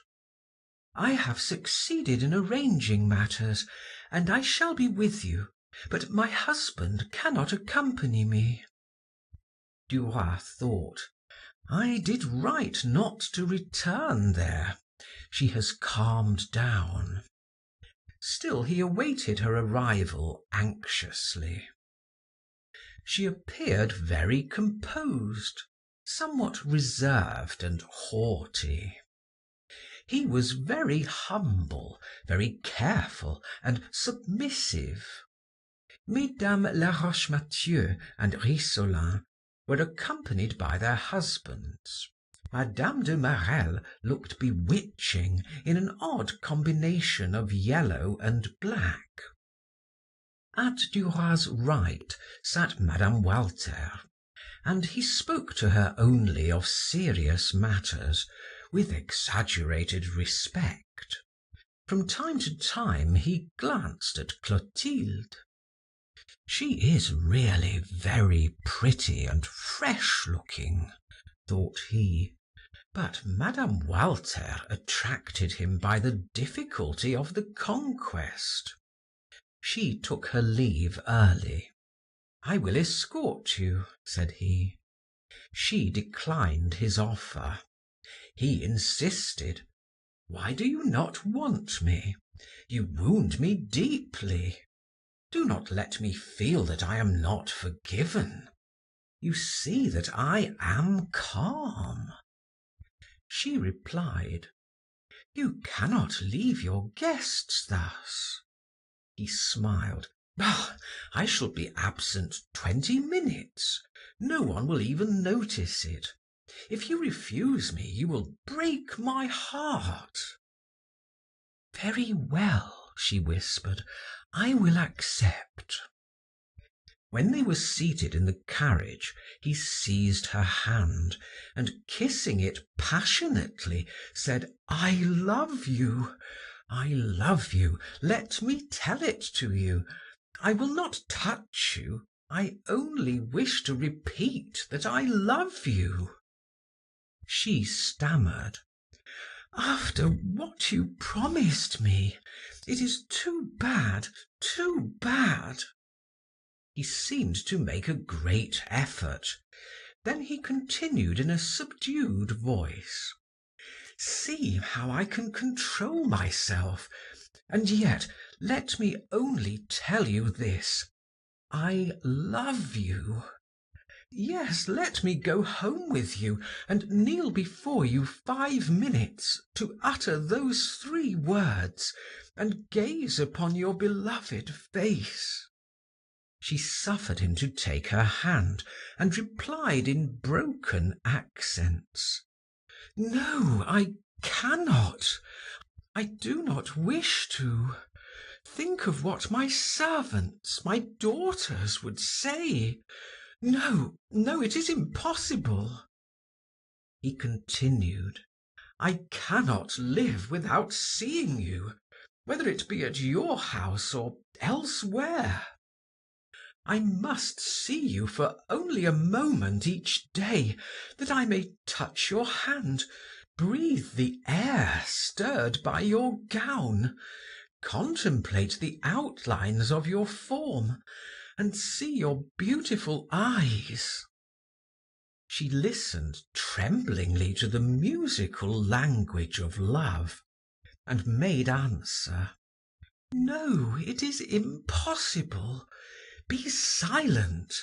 "I have succeeded in arranging matters, and I shall be with you, but my husband cannot accompany me." Duroy thought, "I did right not to return there. She has calmed down." Still he awaited her arrival anxiously. She appeared very composed, somewhat reserved and haughty. He was very humble, very careful and submissive. Mesdames Laroche Mathieu and Rissolin were accompanied by their husbands. Madame de Marelle looked bewitching in an odd combination of yellow and black. At Duroy's right sat Madame Walter, and he spoke to her only of serious matters, with exaggerated respect. From time to time he glanced at Clotilde. "She is really very pretty and fresh looking," thought he, but Madame Walter attracted him by the difficulty of the conquest. She took her leave early. "I will escort you," said he. She declined his offer. He insisted. "Why do you not want me? You wound me deeply. Do not let me feel that I am not forgiven. You see that I am calm." She replied, "You cannot leave your guests thus." He smiled. "Ah, I shall be absent 20 minutes. No one will even notice it. If you refuse me, you will break my heart." "Very well," she whispered, "I will accept." When they were seated in the carriage, he seized her hand, and kissing it passionately, said, "I love you. I love you. Let me tell it to you. I will not touch you. I only wish to repeat that I love you." She stammered, "After what you promised me, it is too bad, too bad." He seemed to make a great effort. Then he continued in a subdued voice: "See how I can control myself, and yet let me only tell you this: I love you. Yes, let me go home with you and kneel before you 5 minutes to utter those 3 words and gaze upon your beloved face." She suffered him to take her hand and replied in broken accents: "No, I cannot. I do not wish to. Think of what my servants, my daughters would say. No, no, it is impossible." He continued: "I cannot live without seeing you, whether it be at your house or elsewhere. I must see you for only a moment each day, that I may touch your hand, breathe the air stirred by your gown, contemplate the outlines of your form, and see your beautiful eyes." She listened tremblingly to the musical language of love, and made answer: "No, it is impossible. Be silent."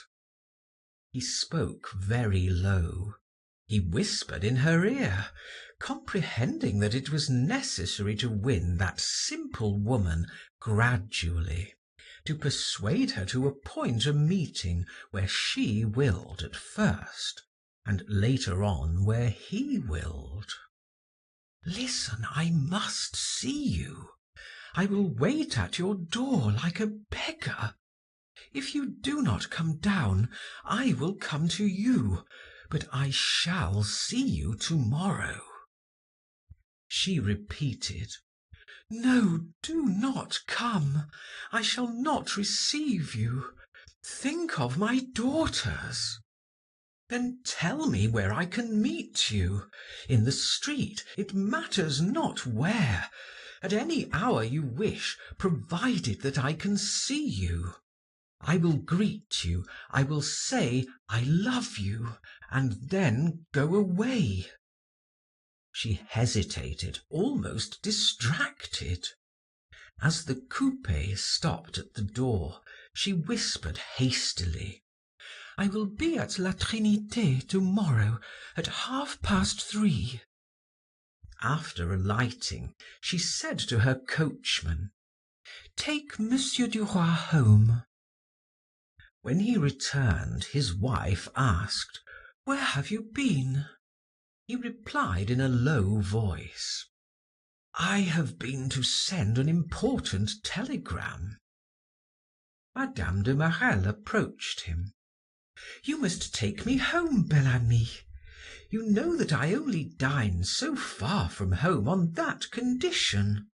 He spoke very low. He whispered in her ear, comprehending that it was necessary to win that simple woman gradually, to persuade her to appoint a meeting where she willed at first, and later on where he willed. "Listen, I must see you. I will wait at your door like a beggar. If you do not come down, I will come to you, but I shall see you tomorrow." She repeated, "No, do not come. I shall not receive you. Think of my daughters." "Then tell me where I can meet you. In the street, it matters not where. At any hour you wish, provided that I can see you. I will greet you, I will say I love you, and then go away." She hesitated, almost distracted. As the coupe stopped at the door, she whispered hastily, "I will be at La Trinité tomorrow at 3:30. After alighting, she said to her coachman, "Take Monsieur Duroy home." When he returned, his wife asked, "Where have you been?" He replied in a low voice, "I have been to send an important telegram." Madame de Marelle approached him. "You must take me home, Bel Ami. You know that I only dine so far from home on that condition."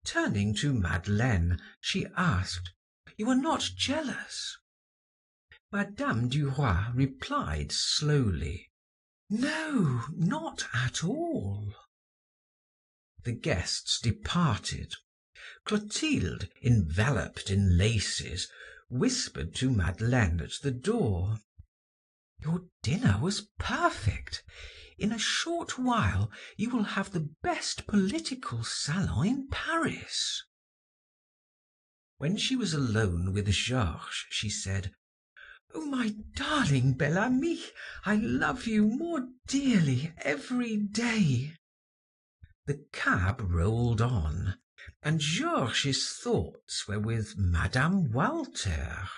Turning to Madeleine, she asked, "You are not jealous?" Madame Duroy replied slowly, "No, not at all." The guests departed. Clotilde, enveloped in laces, whispered to Madeleine at the door, "Your dinner was perfect. In a short while you will have the best political salon in Paris." When she was alone with Georges, she said, "Oh, my darling Bel Ami, I love you more dearly every day." The cab rolled on, and Georges's thoughts were with Madame Walter.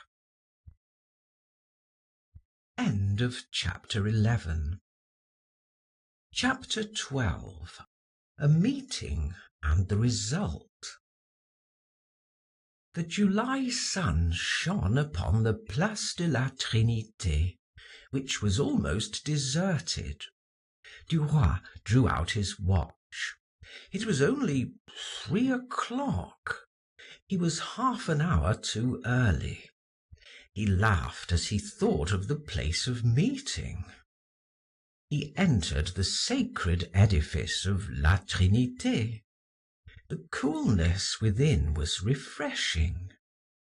End of chapter 11. Chapter 12. A meeting and the result. The July sun shone upon the Place de la Trinité, which was almost deserted. Duroy drew out his watch. It was only 3 o'clock. He was half an hour too early. He laughed as he thought of the place of meeting. He entered the sacred edifice of La Trinité. The coolness within was refreshing.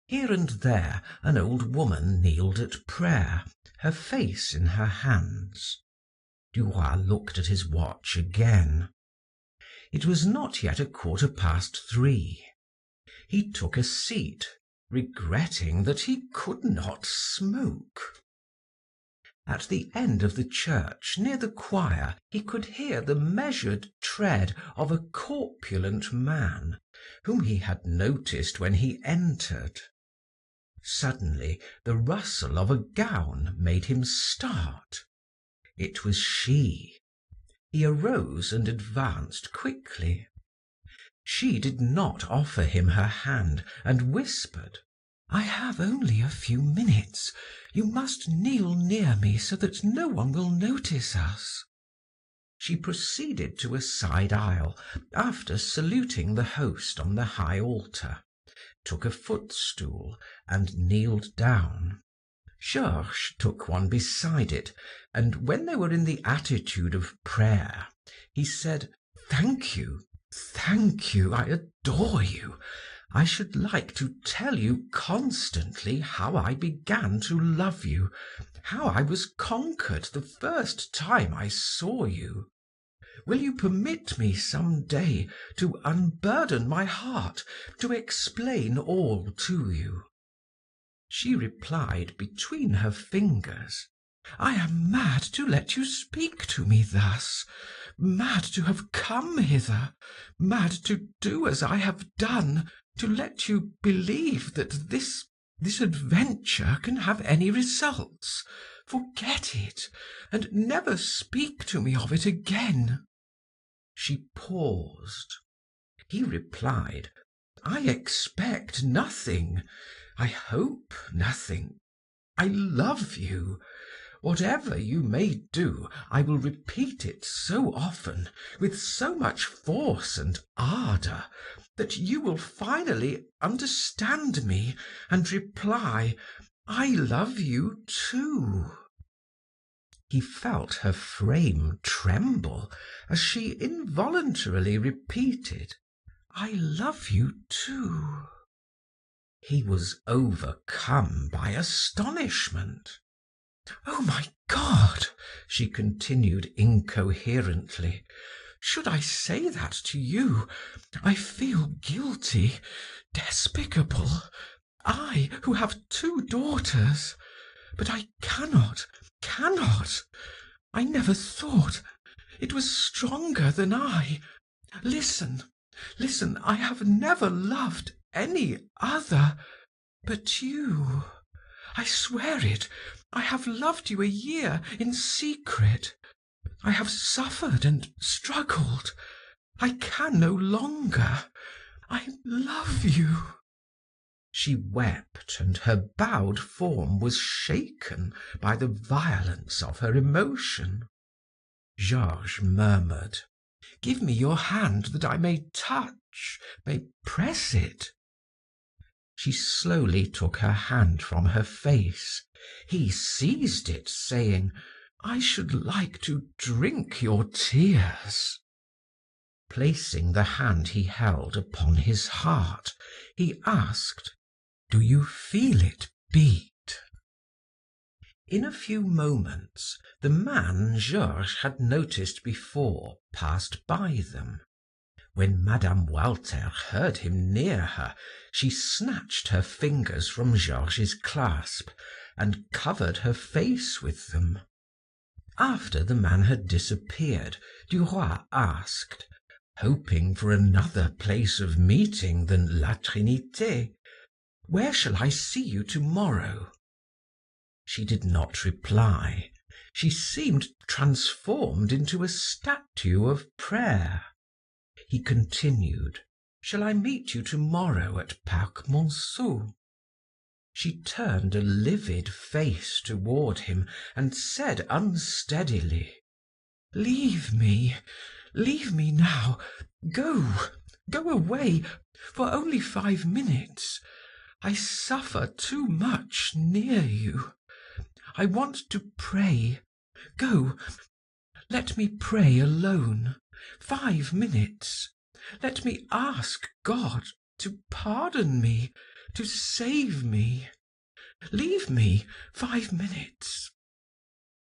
Here and there an old woman kneeled at prayer, her face in her hands. Duroy looked at his watch again. It was not yet 3:15. He took a seat, regretting that he could not smoke. At the end of the church, near the choir, he could hear the measured tread of a corpulent man, whom he had noticed when he entered. Suddenly, the rustle of a gown made him start. It was she. He arose and advanced quickly. She did not offer him her hand, and whispered, "I have only a few minutes. You must kneel near me so that no one will notice us." She proceeded to a side aisle, after saluting the host on the high altar, took a footstool, and kneeled down. Georges took one beside it, and when they were in the attitude of prayer, he said, "Thank you, thank you, I adore you. I should like to tell you constantly how I began to love you, how I was conquered the first time I saw you. Will you permit me some day to unburden my heart, to explain all to you?" She replied between her fingers, I am mad to let you speak to me thus, mad to have come hither, mad to do as I have done, to let you believe that this adventure can have any results. Forget it, and never speak to me of it again." She paused. He replied, "I expect nothing. I hope nothing. I love you. Whatever you may do, I will repeat it so often, with so much force and ardor, that you will finally understand me and reply, 'I love you too.'" He felt her frame tremble as she involuntarily repeated, "I love you too." He was overcome by astonishment. "Oh, my God!" she continued incoherently. "Should I say that to you? I feel guilty, despicable. I, who have 2 daughters. But I cannot. I never thought. It was stronger than I. Listen, I have never loved any other but you. I swear it. I have loved you a year in secret. I have suffered and struggled. I can no longer. I love you." She wept, and her bowed form was shaken by the violence of her emotion. Georges murmured, "Give me your hand that I may touch, may press it." She slowly took her hand from her face. He seized it, saying, "I should like to drink your tears." Placing the hand he held upon his heart, he asked, "Do you feel it beat?" In a few moments, the man Georges had noticed before passed by them. When Mme. Walter heard him near her, she snatched her fingers from Georges's clasp and covered her face with them. After the man had disappeared, Duroy asked, hoping for another place of meeting than La Trinité, "Where shall I see you tomorrow?" She did not reply. She seemed transformed into a statue of prayer. He continued, "Shall I meet you tomorrow at Parc Monceau?" She turned a livid face toward him and said unsteadily, Leave me now. Go away for only 5 minutes. I suffer too much near you. I want to pray. Go, let me pray alone. 5 minutes. Let me ask God to pardon me, to save me. Leave me 5 minutes.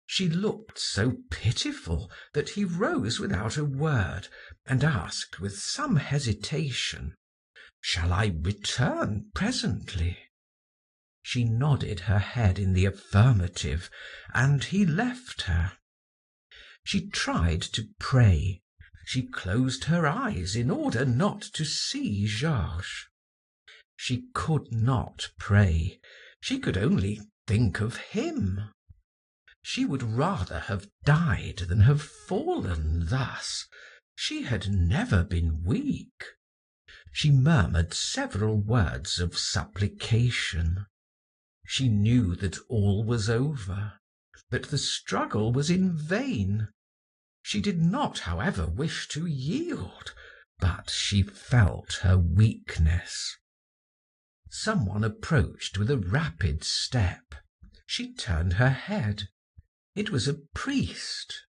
She looked so pitiful that he rose without a word and asked with some hesitation, "Shall I return presently?" She nodded her head in the affirmative, and he left her. She tried to pray. She closed her eyes in order not to see Georges. She could not pray. She could only think of him. She would rather have died than have fallen thus. She had never been weak. She murmured several words of supplication. She knew that all was over, that the struggle was in vain. She did not, however, wish to yield, but she felt her weakness. Someone approached with a rapid step. She turned her head. It was a priest.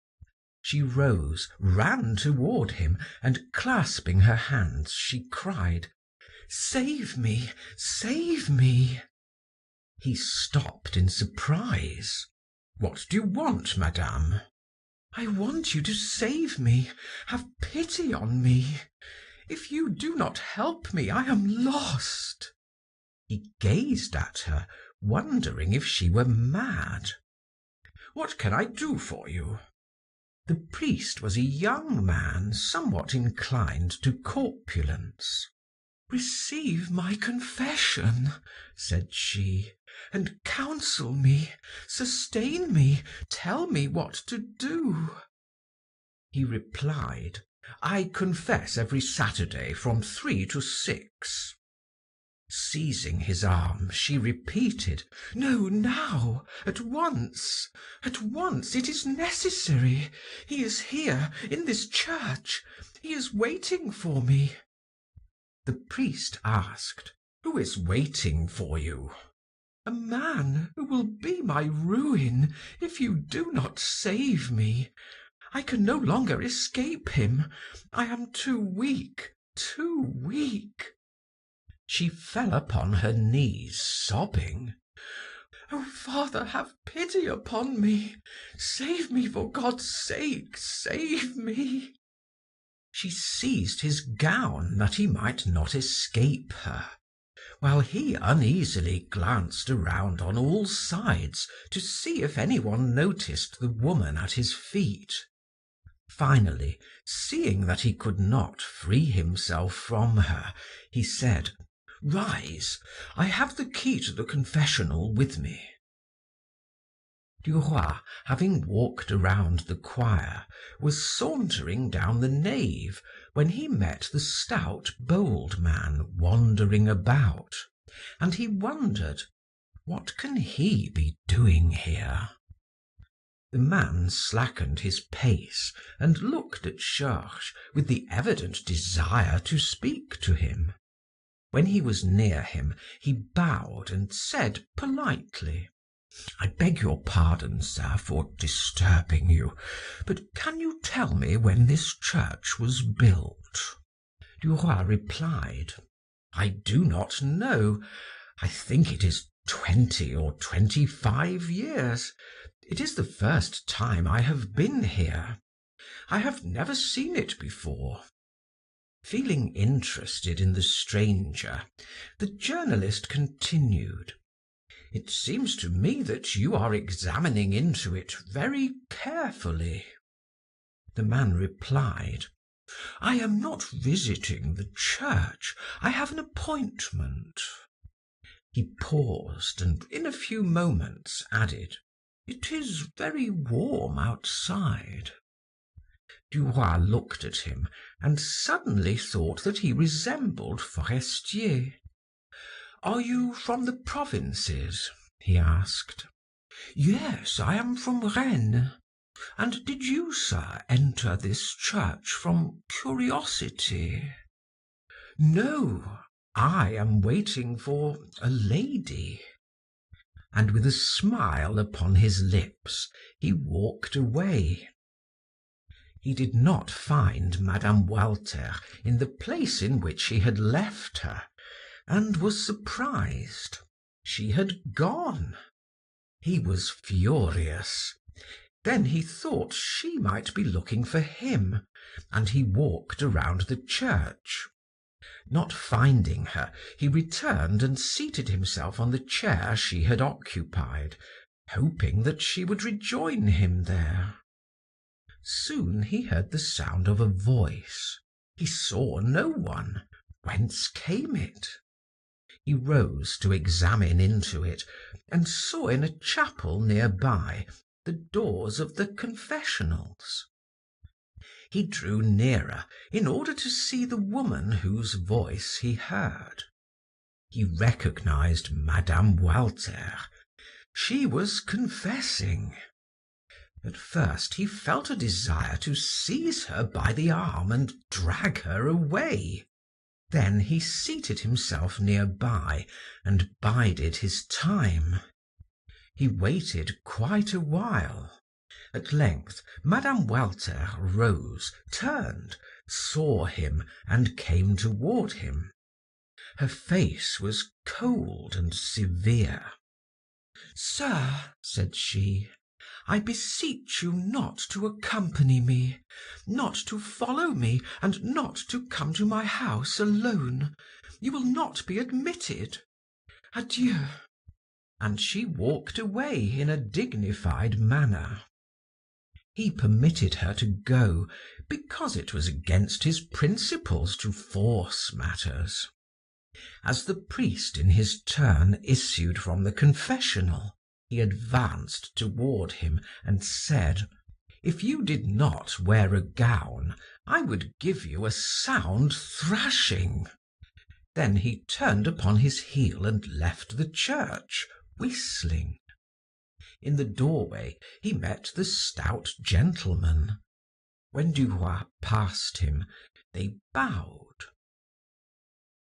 She rose, ran toward him, and clasping her hands, she cried, "Save me! Save me!" He stopped in surprise. "What do you want, madame?" "I want you to save me. Have pity on me. If you do not help me, I am lost." He gazed at her, wondering if she were mad. What can I do for you?" The priest was a young man somewhat inclined to corpulence. "Receive my confession," said she, "and counsel me, sustain me, tell me what to do." He replied, "I confess every Saturday from 3 to 6. Seizing his arm, she repeated, "No, now, at once, it is necessary. He is here, in this church. He is waiting for me." The priest asked, "Who is waiting for you?" "A man who will be my ruin if you do not save me. I can no longer escape him. I am too weak, too weak." She fell upon her knees, sobbing. "Oh, Father, have pity upon me. Save me, for God's sake, save me." She seized his gown that he might not escape her, while he uneasily glanced around on all sides to see if anyone noticed the woman at his feet. Finally, seeing that he could not free himself from her, he said, "Rise, I have the key to the confessional with me." Duroy, having walked around the choir, was sauntering down the nave when he met the stout, bold man wandering about, and he wondered, "What can he be doing here?" The man slackened his pace and looked at Georges with the evident desire to speak to him. When he was near him, he bowed and said politely, "I beg your pardon, sir, for disturbing you, but can you tell me when this church was built?" Duroy replied, "I do not know. I think it is 20 or 25 years. It is the first time I have been here. I have never seen it before." Feeling interested in the stranger, the journalist continued, "It seems to me that you are examining into it very carefully." The man replied, "I am not visiting the church. I have an appointment." He paused and in a few moments added, "It is very warm outside." Duroy looked at him and suddenly thought that he resembled Forestier. "Are you from the provinces?" he asked. "Yes, I am from Rennes. And did you, sir, enter this church from curiosity?" "No, I am waiting for a lady." And with a smile upon his lips, he walked away. He did not find Mme. Walter in the place in which he had left her, and was surprised. She had gone. He was furious. Then he thought she might be looking for him, and he walked around the church. Not finding her, he returned and seated himself on the chair she had occupied, hoping that she would rejoin him there. Soon he heard the sound of a voice. He saw no one. Whence came it? He rose to examine into it, and saw in a chapel near by the doors of the confessionals. He drew nearer in order to see the woman whose voice he heard. He recognized Mme. Walter. She was confessing. At first he felt a desire to seize her by the arm and drag her away. Then he seated himself near by and bided his time. He waited quite a while. At length Mme. Walter rose, turned, saw him, and came toward him. Her face was cold and severe. "Sir," said she, "I beseech you not to accompany me, not to follow me, and not to come to my house alone. You will not be admitted. Adieu." and she walked away in a dignified manner. He permitted her to go because it was against his principles to force matters. As the priest in his turn issued from the confessional, he advanced toward him and said, "If you did not wear a gown, I would give you a sound thrashing." Then he turned upon his heel and left the church, whistling. In the doorway he met the stout gentleman. When Duroy passed him, they bowed.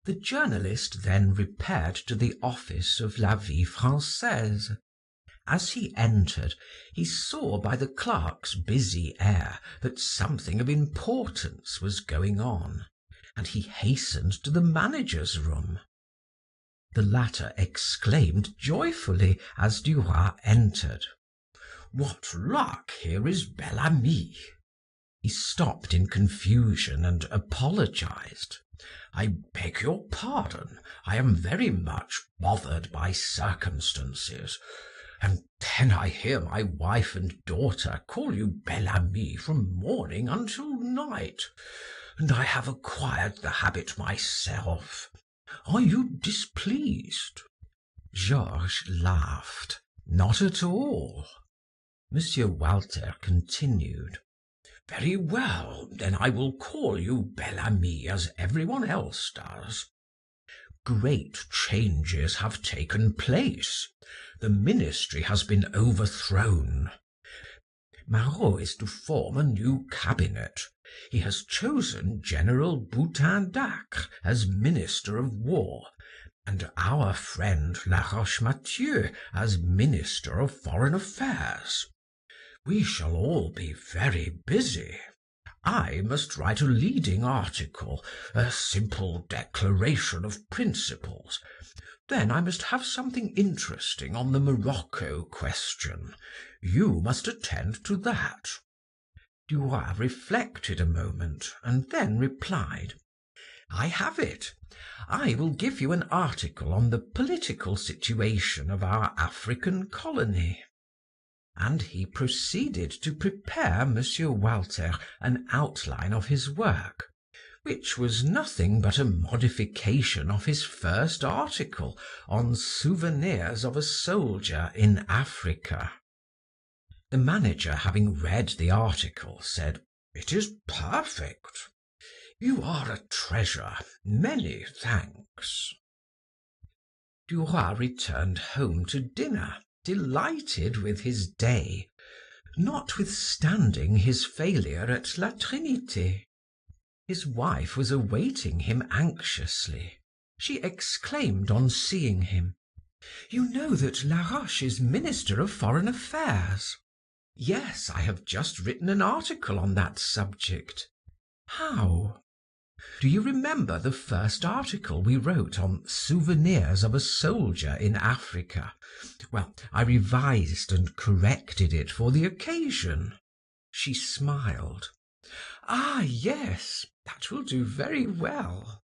The journalist then repaired to the office of La Vie Française. As he entered, he saw by the clerk's busy air that something of importance was going on, and he hastened to the manager's room. The latter exclaimed joyfully as Duroy entered, "What luck! Here is Bel Ami." He stopped in confusion and apologized. "I beg your pardon. I am very much bothered by circumstances. And then I hear my wife and daughter call you Bel Ami from morning until night, and I have acquired the habit myself. Are you displeased?" Georges laughed. "Not at all." Monsieur Walter continued, "Very well, then I will call you Bel Ami as everyone else does. Great changes have taken place. The ministry has been overthrown. Marot is to form a new cabinet. He has chosen General Boutin d'Acre as Minister of War, and our friend La Roche-Mathieu as Minister of Foreign Affairs. We shall all be very busy. I must write a leading article, a simple declaration of principles. Then I must have something interesting on the Morocco question. You must attend to that." Duroy reflected a moment and then replied, "I have it. I will give you an article on the political situation of our African colony." And he proceeded to prepare Monsieur Walter an outline of his work, which was nothing but a modification of his first article on Souvenirs of a Soldier in Africa. The manager, having read the article, said, "It is perfect. You are a treasure. Many thanks." Duroy returned home to dinner, delighted with his day, notwithstanding his failure at La Trinité. His wife was awaiting him anxiously. She exclaimed on seeing him, "You know that Laroche is Minister of Foreign Affairs." "Yes, I have just written an article on that subject." "How?" "Do you remember the first article we wrote on Souvenirs of a Soldier in Africa? Well, I revised and corrected it for the occasion." She smiled. "Ah, yes, that will do very well."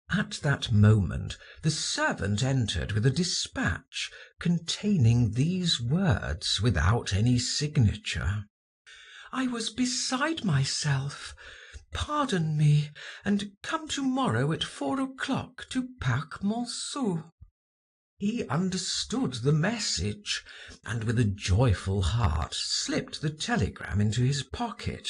At that moment the servant entered with a dispatch containing these words without any signature: "I was beside myself. Pardon me, and come tomorrow at 4 o'clock to Parc Monceau." He understood the message, and with a joyful heart slipped the telegram into his pocket.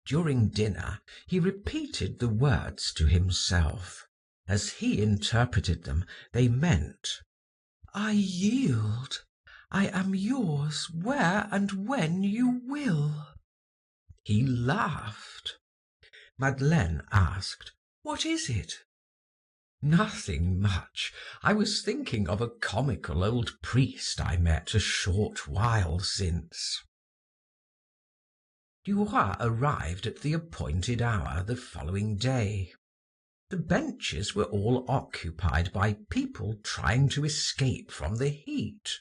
During dinner he repeated the words to himself. As he interpreted them, they meant, "I yield. I am yours where and when you will." He laughed. Madeleine asked, "What is it?" "Nothing much. I was thinking of a comical old priest I met a short while since." Duroy arrived at the appointed hour the following day. The benches were all occupied by people trying to escape from the heat,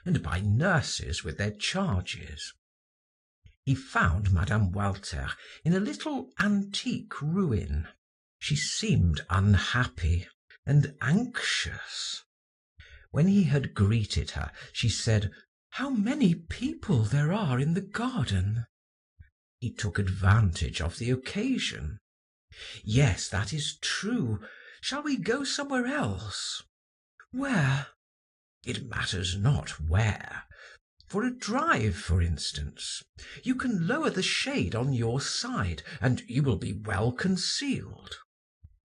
and by nurses with their charges. He found Mme. Walter in a little antique ruin. She seemed unhappy and anxious. When he had greeted her, she said, "How many people there are in the garden!" He took advantage of the occasion. "Yes, that is true. Shall we go somewhere else?" "Where?" "It matters not where. For a drive, for instance. You can lower the shade on your side, and you will be well concealed."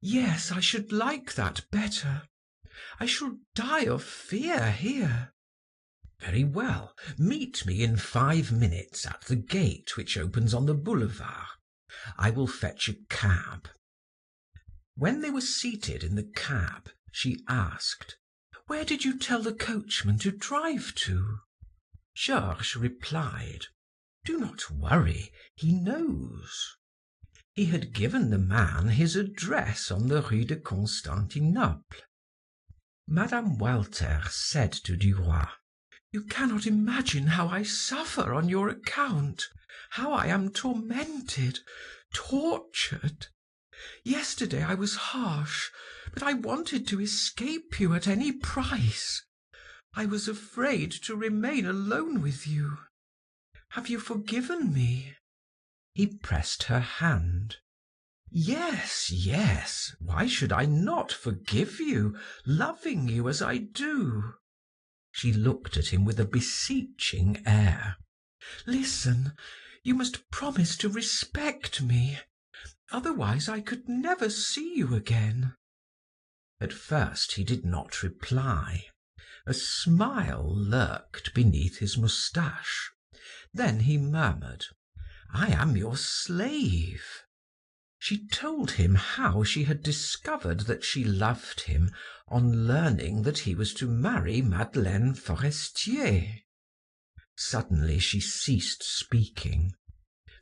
"Yes, I should like that better. I shall die of fear here." "Very well. Meet me in 5 minutes at the gate which opens on the boulevard. I will fetch a cab." When they were seated in the cab, she asked, "Where did you tell the coachman to drive to?" Georges replied, "Do not worry, he knows." He had given the man his address on the Rue de Constantinople. Mme. Walter said to Duroy, "You cannot imagine how I suffer on your account, how I am tormented, tortured. Yesterday I was harsh, but I wanted to escape you at any price. I was afraid to remain alone with you. Have you forgiven me?" He pressed her hand. "Yes, yes. Why should I not forgive you, loving you as I do?" She looked at him with a beseeching air. "Listen, you must promise to respect me. Otherwise I could never see you again." At first he did not reply. A smile lurked beneath his moustache. Then he murmured, "I am your slave." She told him how she had discovered that she loved him on learning that he was to marry Madeleine Forestier. Suddenly she ceased speaking.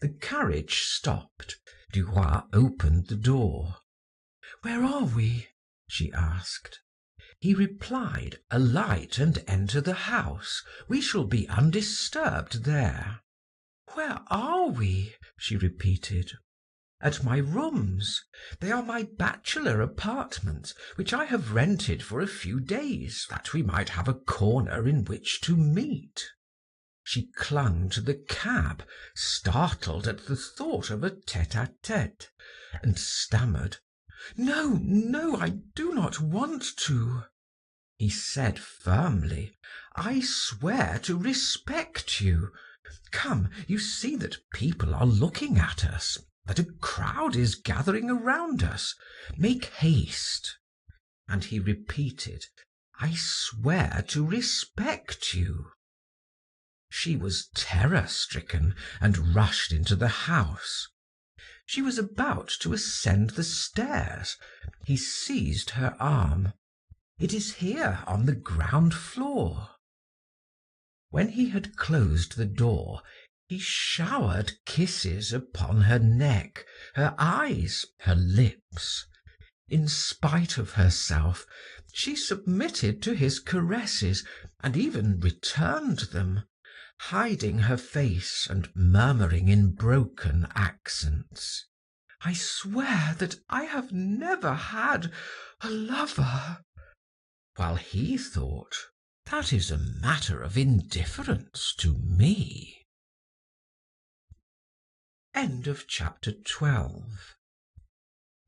The carriage stopped. Duroy opened the door. "Where are we?" she asked. He replied, "Alight and enter the house. We shall be undisturbed there." "Where are we?" she repeated. "At my rooms. They are my bachelor apartments, which I have rented for a few days, that we might have a corner in which to meet." She clung to the cab, startled at the thought of a tete-a-tete, and stammered, "No, no, I do not want to." He said firmly, "I swear to respect you. Come, you see that people are looking at us, that a crowd is gathering around us. Make haste." And he repeated, "I swear to respect you." She was terror-stricken and rushed into the house. She was about to ascend the stairs. He seized her arm. "It is here on the ground floor." When he had closed the door, he showered kisses upon her neck, her eyes, her lips. In spite of herself, she submitted to his caresses and even returned them, hiding her face and murmuring in broken accents, "I swear that I have never had a lover," while he thought, "That is a matter of indifference to me."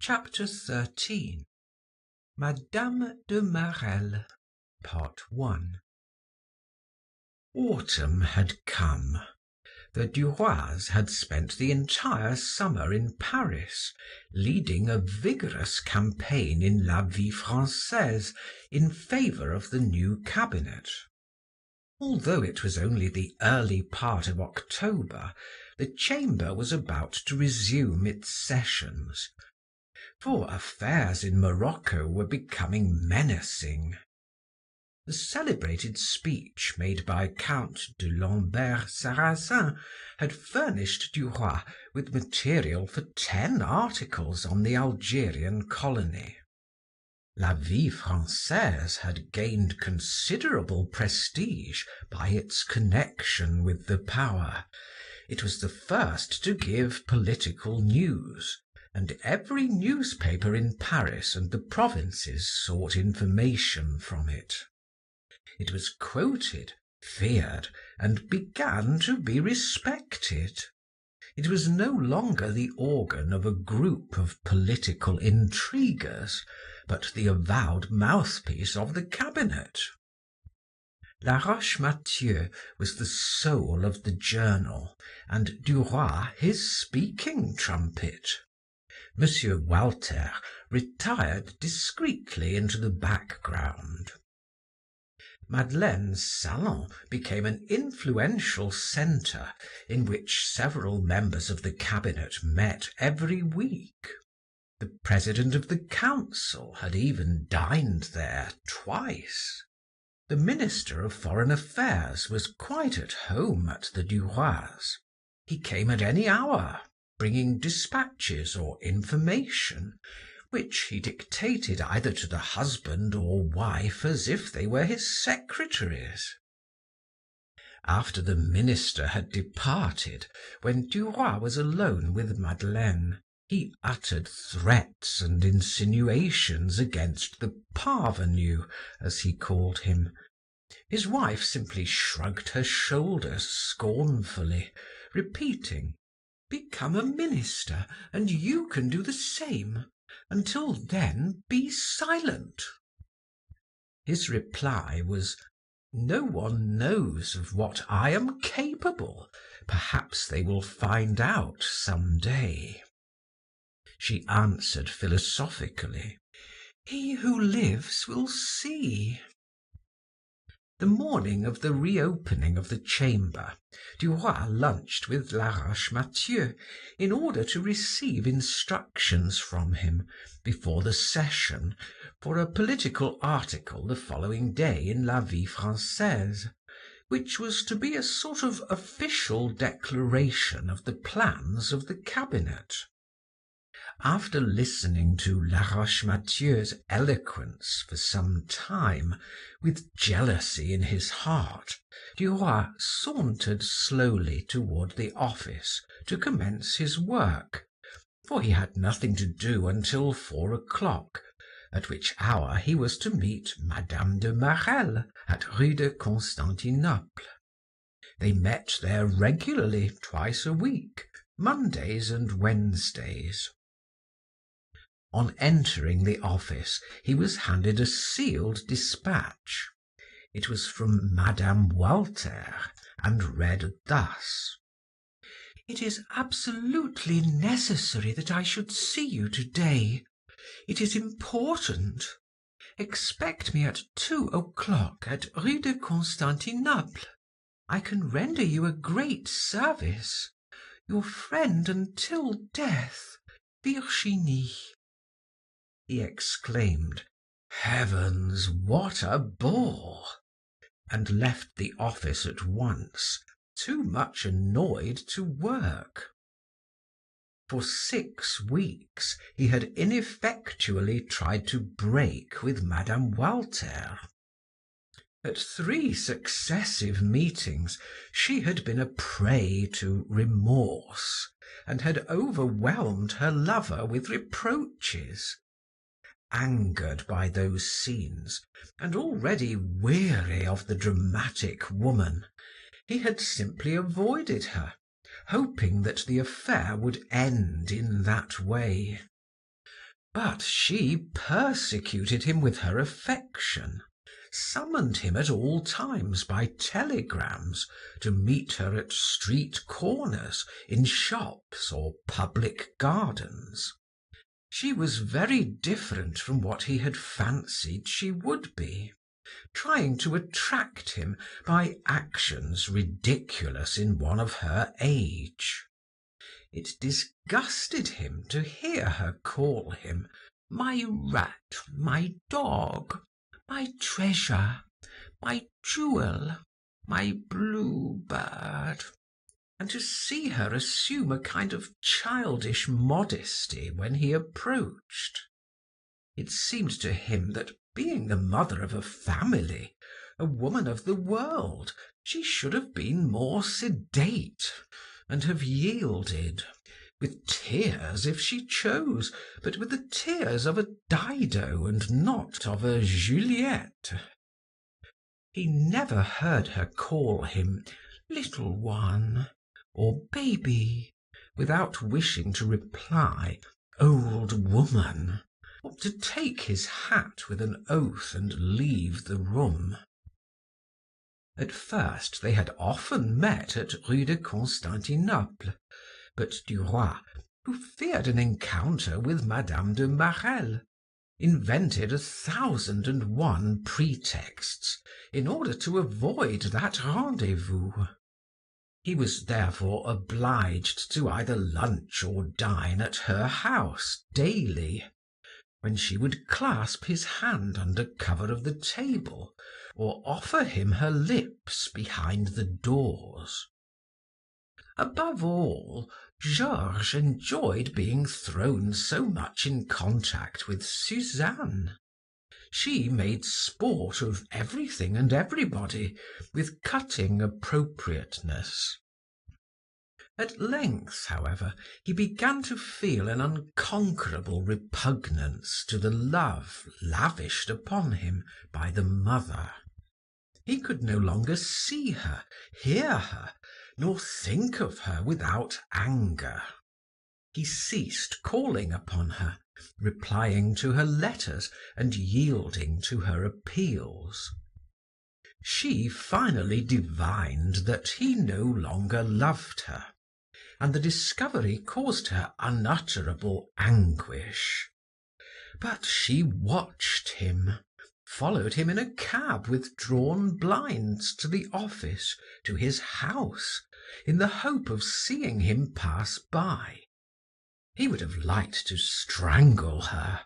Chapter 13. Madame de Marelle, Part 1. Autumn had come. The Duroys had spent the entire summer in Paris, leading a vigorous campaign in La Vie Française in favor of the new cabinet. Although it was only the early part of October, the Chamber was about to resume its sessions, for affairs in Morocco were becoming menacing. The celebrated speech made by Count de Lambert Sarrazin had furnished Duroy with material for 10 articles on the Algerian colony. La Vie Française had gained considerable prestige by its connection with the power. It was the first to give political news, and every newspaper in Paris and the provinces sought information from it. It was quoted, feared, and began to be respected. It was no longer the organ of a group of political intriguers, but the avowed mouthpiece of the cabinet. Laroche-Mathieu was the soul of the journal, and Duroy his speaking trumpet. Monsieur Walter retired discreetly into the background. Madeleine's salon became an influential centre in which several members of the cabinet met every week. The president of the council had even dined there twice. The minister of foreign affairs was quite at home at the Duroys. He came at any hour, bringing dispatches or information, which he dictated either to the husband or wife as if they were his secretaries. After the minister had departed, when Duroy was alone with Madeleine, he uttered threats and insinuations against the parvenu, as he called him. His wife simply shrugged her shoulders scornfully, repeating, "Become a minister, and you can do the same. Until then, be silent." His reply was, "No one knows of what I am capable. Perhaps they will find out some day." She answered philosophically, "He who lives will see." The morning of the reopening of the Chamber, Duroy lunched with Laroche-Mathieu in order to receive instructions from him, before the session, for a political article the following day in La Vie Française, which was to be a sort of official declaration of the plans of the cabinet. After listening to Laroche-Mathieu's eloquence for some time, with jealousy in his heart, Duroy sauntered slowly toward the office to commence his work, for he had nothing to do until 4 o'clock, at which hour he was to meet Madame de Marelle at Rue de Constantinople. They met there regularly twice a week, Mondays and Wednesdays. On entering the office, he was handed a sealed dispatch. It was from Madame Walter, and read thus: "It is absolutely necessary that I should see you today. It is important. Expect me at 2 o'clock at Rue de Constantinople. I can render you a great service. Your friend until death, Virginie." He exclaimed, "Heavens, what a bore!" and left the office at once, too much annoyed to work. For 6 weeks he had ineffectually tried to break with Madame Walter. At 3 successive meetings she had been a prey to remorse, and had overwhelmed her lover with reproaches. Angered by those scenes, and already weary of the dramatic woman, he had simply avoided her, hoping that the affair would end in that way. But she persecuted him with her affection, summoned him at all times by telegrams to meet her at street corners, in shops, or public gardens. She was very different from what he had fancied she would be, trying to attract him by actions ridiculous in one of her age. It disgusted him to hear her call him "my rat, my dog, my treasure, my jewel, my blue bird," and to see her assume a kind of childish modesty when he approached. It seemed to him that, being the mother of a family, a woman of the world, she should have been more sedate, and have yielded, with tears if she chose, but with the tears of a Dido and not of a Juliette. He never heard her call him little one or baby without wishing to reply old woman, or to take his hat with an oath and leave the room. At first they had often met at Rue de Constantinople, but Duroy, who feared an encounter with Madame de Marelle, invented 1,001 pretexts in order to avoid that rendezvous. He was therefore obliged to either lunch or dine at her house daily, when she would clasp his hand under cover of the table, or offer him her lips behind the doors. Above all, Georges enjoyed being thrown so much in contact with Suzanne. She made sport of everything and everybody with cutting appropriateness. At length, however, he began to feel an unconquerable repugnance to the love lavished upon him by the mother. He could no longer see her, hear her, nor think of her without anger. He ceased calling upon her, replying to her letters, and yielding to her appeals. She finally divined that he no longer loved her, and the discovery caused her unutterable anguish. But she watched him, followed him in a cab with drawn blinds to the office, to his house, in the hope of seeing him pass by. He would have liked to strangle her,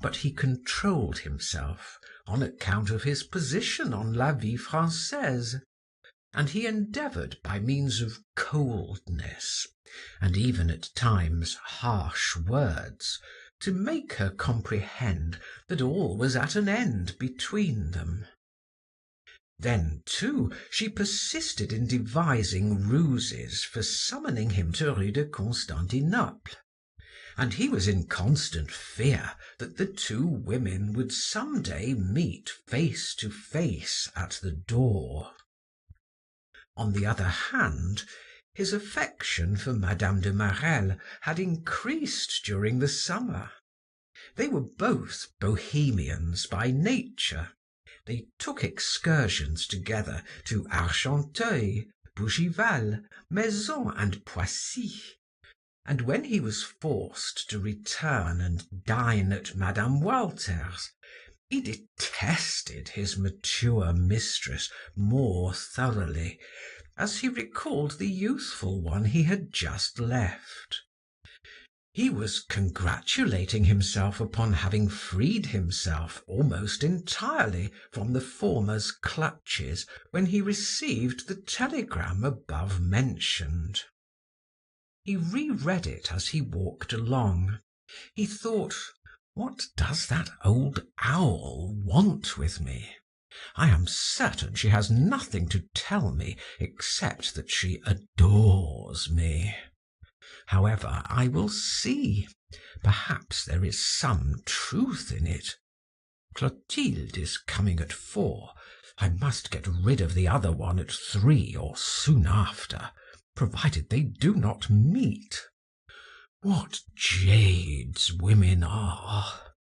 but he controlled himself on account of his position on La Vie Française, and he endeavored by means of coldness, and even at times harsh words, to make her comprehend that all was at an end between them. Then, too, she persisted in devising ruses for summoning him to Rue de Constantinople, and he was in constant fear that the two women would some day meet face to face at the door. On the other hand, his affection for Madame de Marelle had increased during the summer. They were both Bohemians by nature. They took excursions together to Argenteuil, Bougival, Maison, and Poissy, and when he was forced to return and dine at Madame Walter's, he detested his mature mistress more thoroughly, as he recalled the youthful one he had just left. He was congratulating himself upon having freed himself almost entirely from the former's clutches when he received the telegram above mentioned. He reread it as he walked along. He thought, "What does that old owl want with me? I am certain she has nothing to tell me except that she adores me. However, I will see. Perhaps there is some truth in it. Clotilde is coming at 4. I must get rid of the other one at 3 or soon after, provided they do not meet. What jades women are!"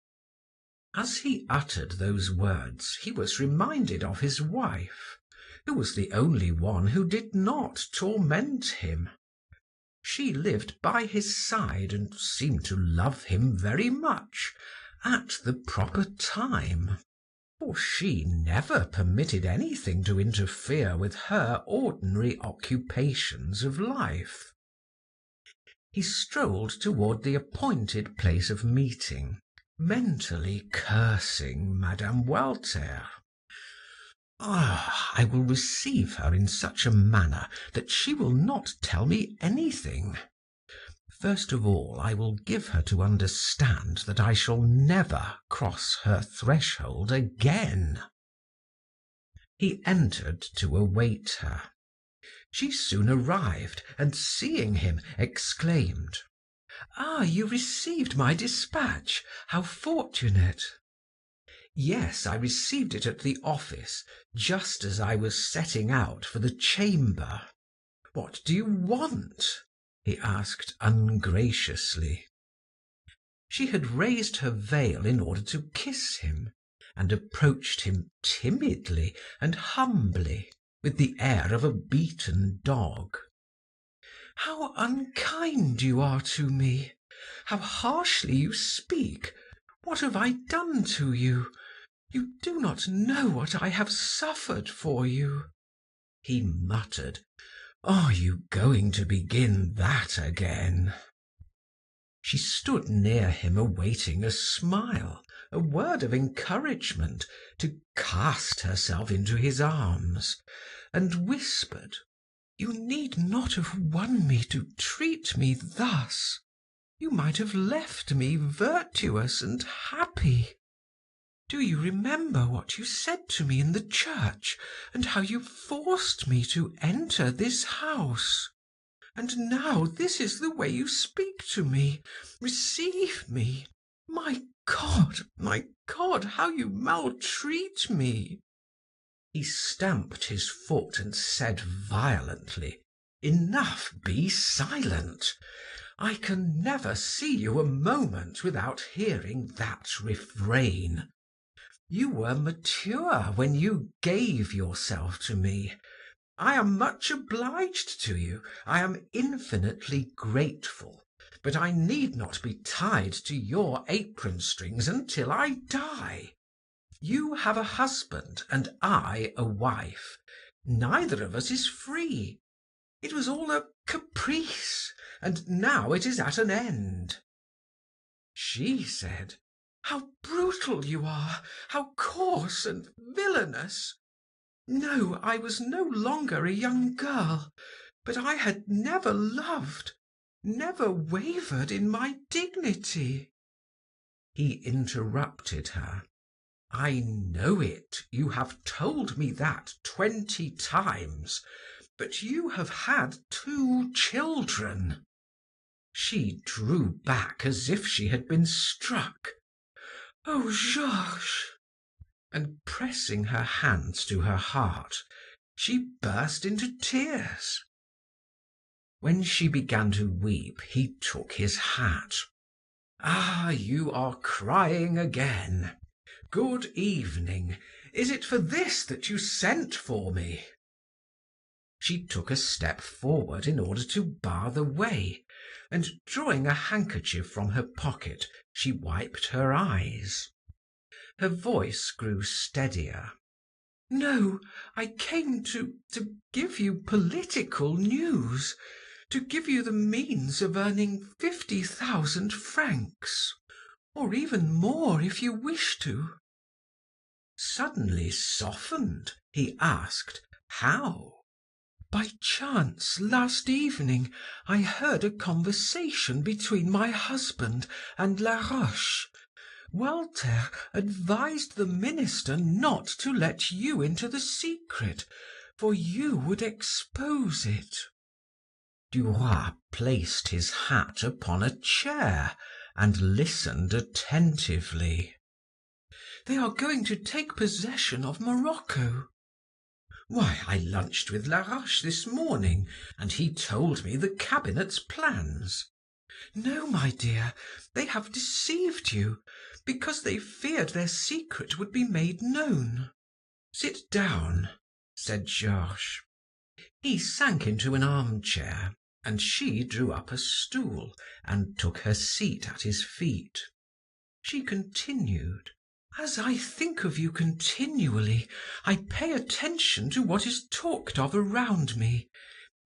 As he uttered those words, he was reminded of his wife, who was the only one who did not torment him. She lived by his side and seemed to love him very much, at the proper time, for she never permitted anything to interfere with her ordinary occupations of life. He strolled toward the appointed place of meeting, mentally cursing Madame Walter. I will receive her in such a manner that she will not tell me anything. First of all, I will give her to understand that I shall never cross her threshold again. He entered to await her. She soon arrived, and seeing him, exclaimed, "Ah, you received my dispatch! How fortunate!" Yes, I received it at the office, just as I was setting out for the chamber. What do you want?" he asked ungraciously. She had raised her veil in order to kiss him, and approached him timidly and humbly, with the air of a beaten dog. "How unkind you are to me! How harshly you speak! What have I done to you? You do not know what I have suffered for you." He muttered, "Are you going to begin that again?" She stood near him awaiting a smile, a word of encouragement, to cast herself into his arms, and whispered, "You need not have won me to treat me thus. You might have left me virtuous and happy. Do you remember what you said to me in the church, and how you forced me to enter this house? And now this is the way you speak to me, receive me. My God, how you maltreat me!" He stamped his foot and said violently, "Enough, be silent. I can never see you a moment without hearing that refrain. You were mature when you gave yourself to me. I am much obliged to you. I am infinitely grateful, but I need not be tied to your apron strings until I die. You have a husband and I a wife. Neither of us is free. It was all a caprice, and now it is at an end." She said, "How brutal you are! How coarse and villainous! No, I was no longer a young girl, but I had never loved, never wavered in my dignity." He interrupted her. "I know it. You have told me that 20 times. But you have had 2 children." She drew back as if she had been struck. "Oh, Georges!" And pressing her hands to her heart, she burst into tears. When she began to weep, he took his hat. "Ah, you are crying again. Good evening. Is it for this that you sent for me?" She took a step forward in order to bar the way, and drawing a handkerchief from her pocket, she wiped her eyes. Her voice grew steadier. "No, I came to give you political news, to give you the means of earning 50,000 francs, or even more if you wish to." Suddenly softened, he asked, "How?" "By chance, last evening, I heard a conversation between my husband and Laroche. Walter advised the minister not to let you into the secret, for you would expose it." Duroy placed his hat upon a chair and listened attentively. "They are going to take possession of Morocco." "Why, I lunched with Laroche this morning, and he told me the cabinet's plans." "No, my dear, they have deceived you, because they feared their secret would be made known." "Sit down," said Georges. He sank into an armchair, and she drew up a stool and took her seat at his feet. She continued: "As I think of you continually, I pay attention to what is talked of around me."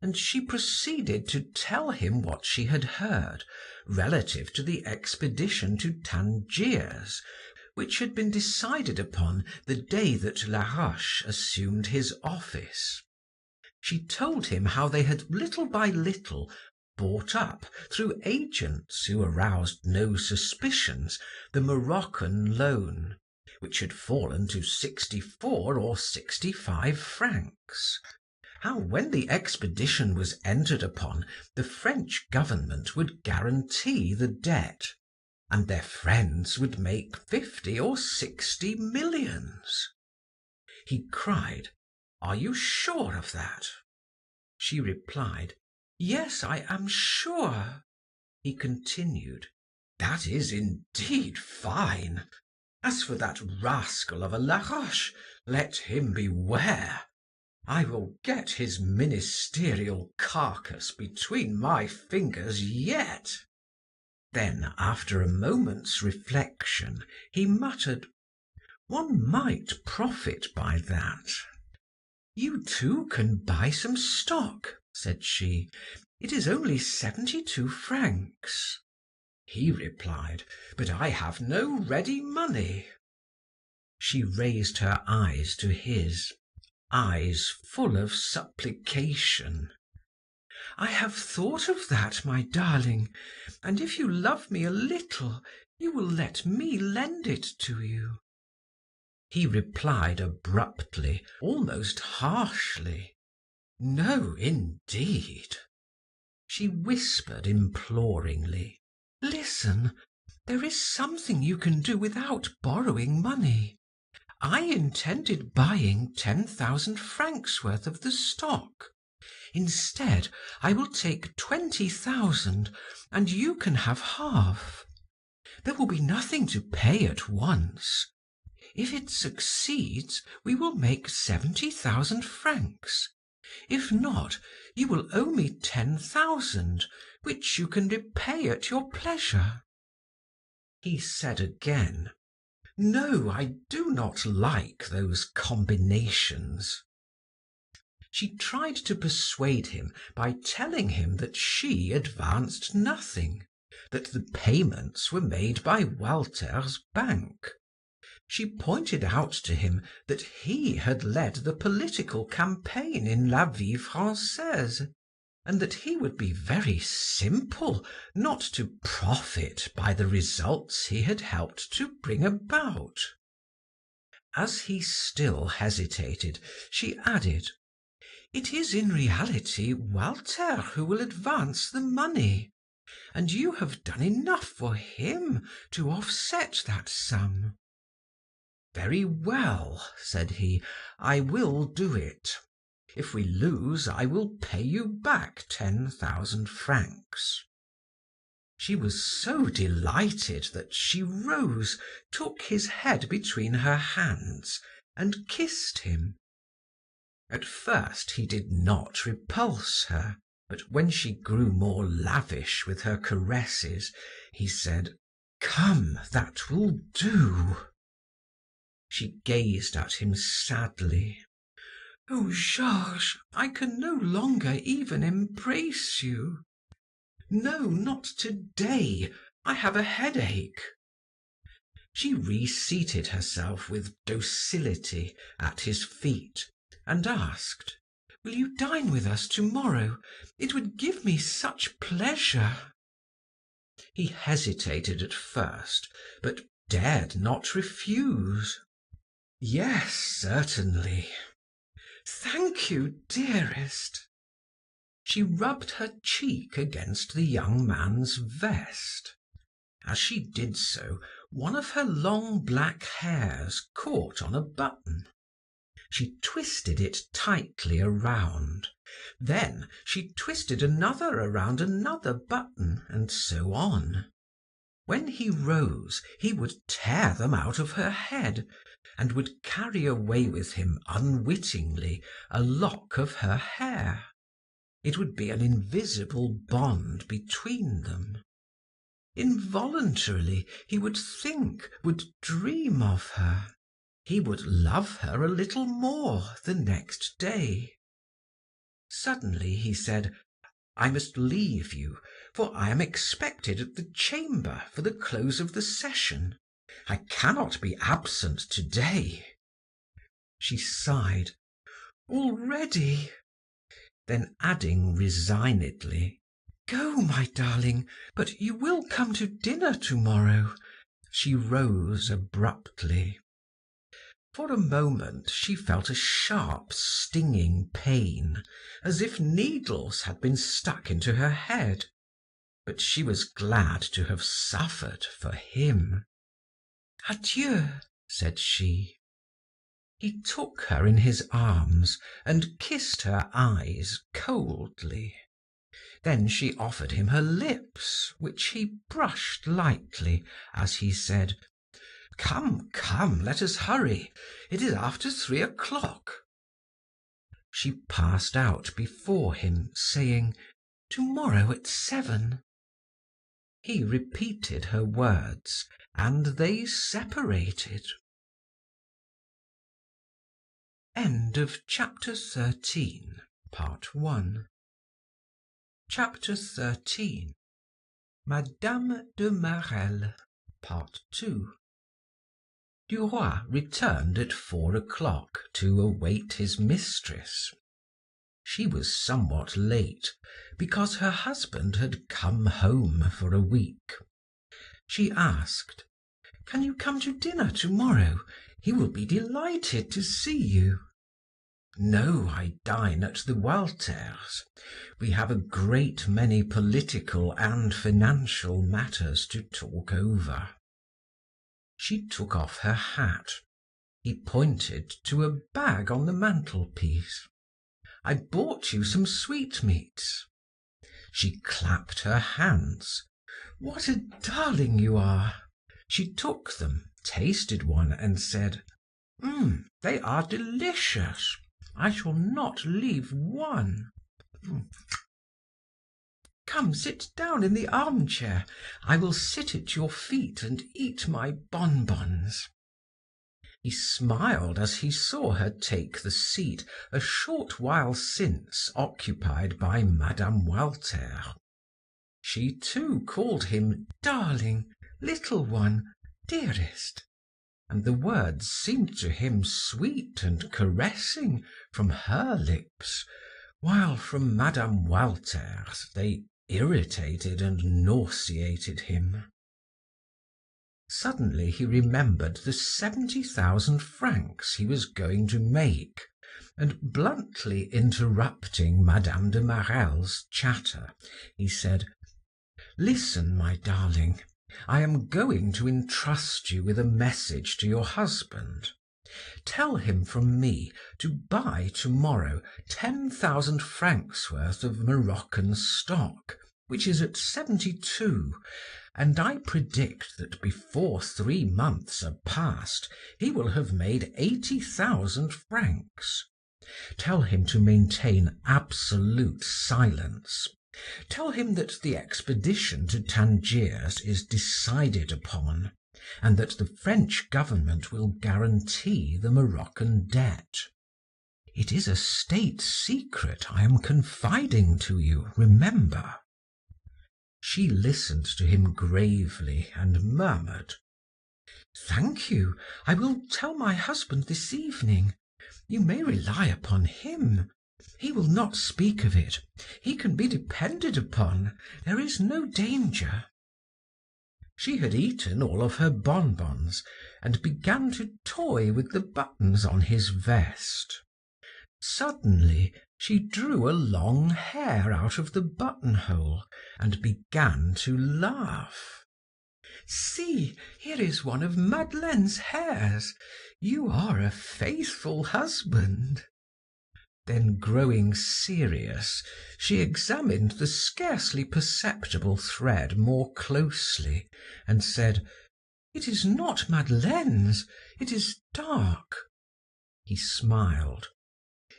And she proceeded to tell him what she had heard relative to the expedition to Tangiers, which had been decided upon the day that Laroche assumed his office. She told him how they had little by little bought up, through agents who aroused no suspicions, the Moroccan loan, which had fallen to 64 or 65 francs. How, when the expedition was entered upon, the French government would guarantee the debt. and their friends would make 50 or 60 millions. He cried, "Are you sure of that?" She replied, "Yes, I am sure." He continued, "That is indeed fine. As for that rascal of a Laroche, let him beware. I will get his ministerial carcass between my fingers yet." Then, after a moment's reflection, he muttered, "One might profit by that." "You too can buy some stock," said she. "It is only 72 francs." He replied, "But I have no ready money." She raised her eyes to his, eyes full of supplication. "I have thought of that, my darling, and if you love me a little, you will let me lend it to you." He replied abruptly, almost harshly, "No, indeed." She whispered imploringly, "Listen, there is something you can do without borrowing money. I intended buying 10,000 francs worth of the stock. Instead, I will take 20,000, and you can have half. There will be nothing to pay at once. If it succeeds, we will make 70,000 francs. If not, you will owe me 10,000, which you can repay at your pleasure." He said again, "No, I do not like those combinations." She tried to persuade him by telling him that she advanced nothing, that the payments were made by Walter's bank. She pointed out to him that he had led the political campaign in La Vie Française, and that he would be very simple not to profit by the results he had helped to bring about. As he still hesitated, she added, "It is in reality Walter who will advance the money, and you have done enough for him to offset that sum." "Very well," said he, "I will do it. If we lose, I will pay you back 10,000 francs." She was so delighted that she rose, took his head between her hands, and kissed him. At first he did not repulse her, but when she grew more lavish with her caresses, he said, "Come, that will do." She gazed at him sadly. "Oh, Georges, I can no longer even embrace you." "No, not today. I have a headache." She reseated herself with docility at his feet and asked, "Will you dine with us tomorrow? It would give me such pleasure." He hesitated at first, but dared not refuse. "Yes, certainly." "Thank you, dearest." She rubbed her cheek against the young man's vest. As she did so, one of her long black hairs caught on a button. She twisted it tightly around. Then she twisted another around another button, and so on. When he rose, he would tear them out of her head, and would carry away with him unwittingly a lock of her hair. It would be an invisible bond between them. Involuntarily, he would think, would dream of her. He would love her a little more the next day. Suddenly he said, "I must leave you, for I am expected at the Chamber for the close of the session. I cannot be absent today." She sighed, "Already?" Then adding resignedly, "Go, my darling, but you will come to dinner tomorrow." She rose abruptly. For a moment she felt a sharp, stinging pain, as if needles had been stuck into her head. but she was glad to have suffered for him. "Adieu," said she. He took her in his arms and kissed her eyes coldly. Then she offered him her lips, which he brushed lightly as he said, "Come, come, let us hurry. It is after 3 o'clock." She passed out before him, saying, "Tomorrow at 7." He repeated her words, and they separated. End of chapter 13, part 1. Chapter 13. Madame de Marelle, part 2. Duroy returned at 4 o'clock to await his mistress. She was somewhat late, because her husband had come home for a week. She asked, "Can you come to dinner tomorrow? He will be delighted to see you." "No, I dine at the Walters. We have a great many political and financial matters to talk over." She took off her hat. He pointed to a bag on the mantelpiece. "I bought you some sweetmeats." She clapped her hands. "What a darling you are!" She took them, tasted one, and said, "They are delicious. I shall not leave one." "Come, sit down in the armchair. I will sit at your feet and eat my bonbons." He smiled as he saw her take the seat a short while since occupied by Madame Walter. She too called him darling, little one, dearest, and the words seemed to him sweet and caressing from her lips, while from Madame Walter's they irritated and nauseated him. Suddenly he remembered the 70,000 francs he was going to make, and bluntly interrupting Madame de Marelle's chatter, he said, "Listen, my darling. I am going to entrust you with a message to your husband. Tell him from me to buy tomorrow 10,000 francs worth of Moroccan stock, which is at 72, and I predict that before 3 months are past he will have made 80,000 francs. Tell him to maintain absolute silence. Tell him that the expedition to Tangiers is decided upon, and that the French government will guarantee the Moroccan debt. It is a state secret I am confiding to you, remember." She listened to him gravely and murmured, "Thank you, I will tell my husband this evening. You may rely upon him. He will not speak of it. He can be depended upon. There is no danger." She had eaten all of her bonbons and began to toy with the buttons on his vest. Suddenly she drew a long hair out of the buttonhole and began to laugh. "See, here is one of Madeleine's hairs. You are a faithful husband." Then, growing serious, she examined the scarcely perceptible thread more closely and said, "It is not Madeleine's. It is dark." He smiled.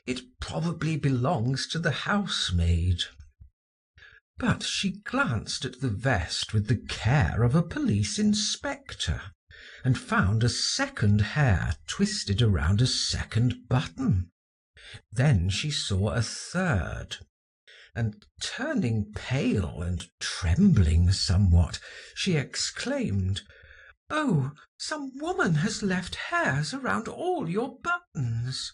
"It probably belongs to the housemaid." But she glanced at the vest with the care of a police inspector, and found a second hair twisted around a second button. Then she saw a third, and turning pale and trembling somewhat, she exclaimed, "Oh, some woman has left hairs around all your buttons."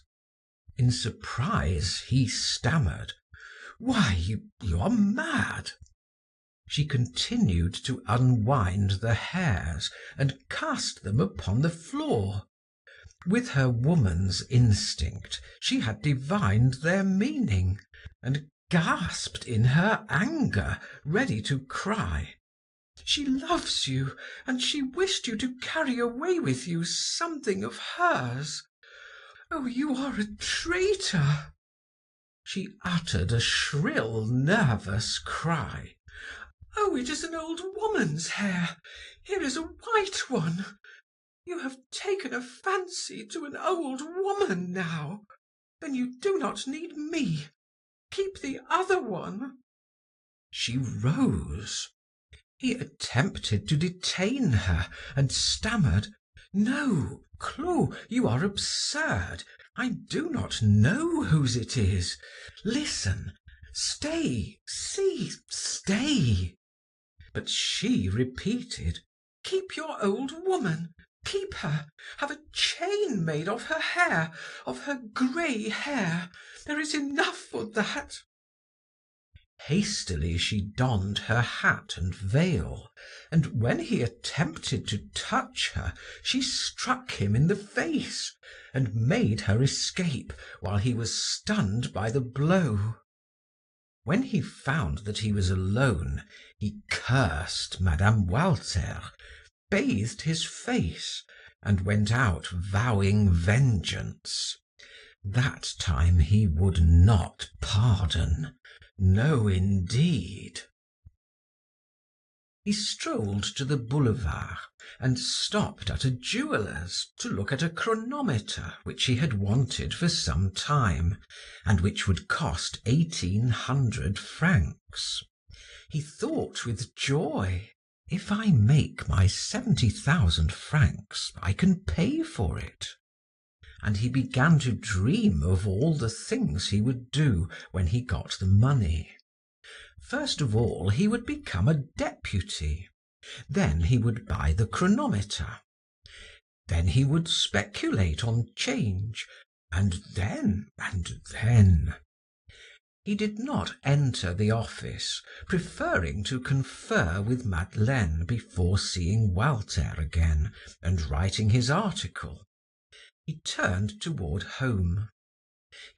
In surprise he stammered, "Why, you are mad." She continued to unwind the hairs and cast them upon the floor. With her woman's instinct, she had divined their meaning, and gasped in her anger, ready to cry. She loves you, and she wished you to carry away with you something of hers. Oh, you are a traitor!" She uttered a shrill, nervous cry. "Oh, it is an old woman's hair. Here is a white one. You have taken a fancy to an old woman now. Then you do not need me. Keep the other one." She rose. He attempted to detain her and stammered: "No, Clo, you are absurd. I do not know whose it is. Listen, stay, see, stay." But she repeated: "Keep your old woman. Keep her. Have a chain made of her hair, of her grey hair. There is enough for that." Hastily she donned her hat and veil, and when he attempted to touch her, she struck him in the face, and made her escape while he was stunned by the blow. When he found that he was alone, he cursed Mme. Walter, bathed his face, and went out vowing vengeance. That time he would not pardon. No, indeed. He strolled to the boulevard and stopped at a jeweller's to look at a chronometer which he had wanted for some time, and which would cost 1,800 francs. He thought with joy, "If I make my 70,000 francs, I can pay for it." And he began to dream of all the things he would do when he got the money. First of all, he would become a deputy. Then he would buy the chronometer. Then he would speculate on change. And then. He did not enter the office, preferring to confer with Madeleine before seeing Walter again and writing his article. He turned toward home.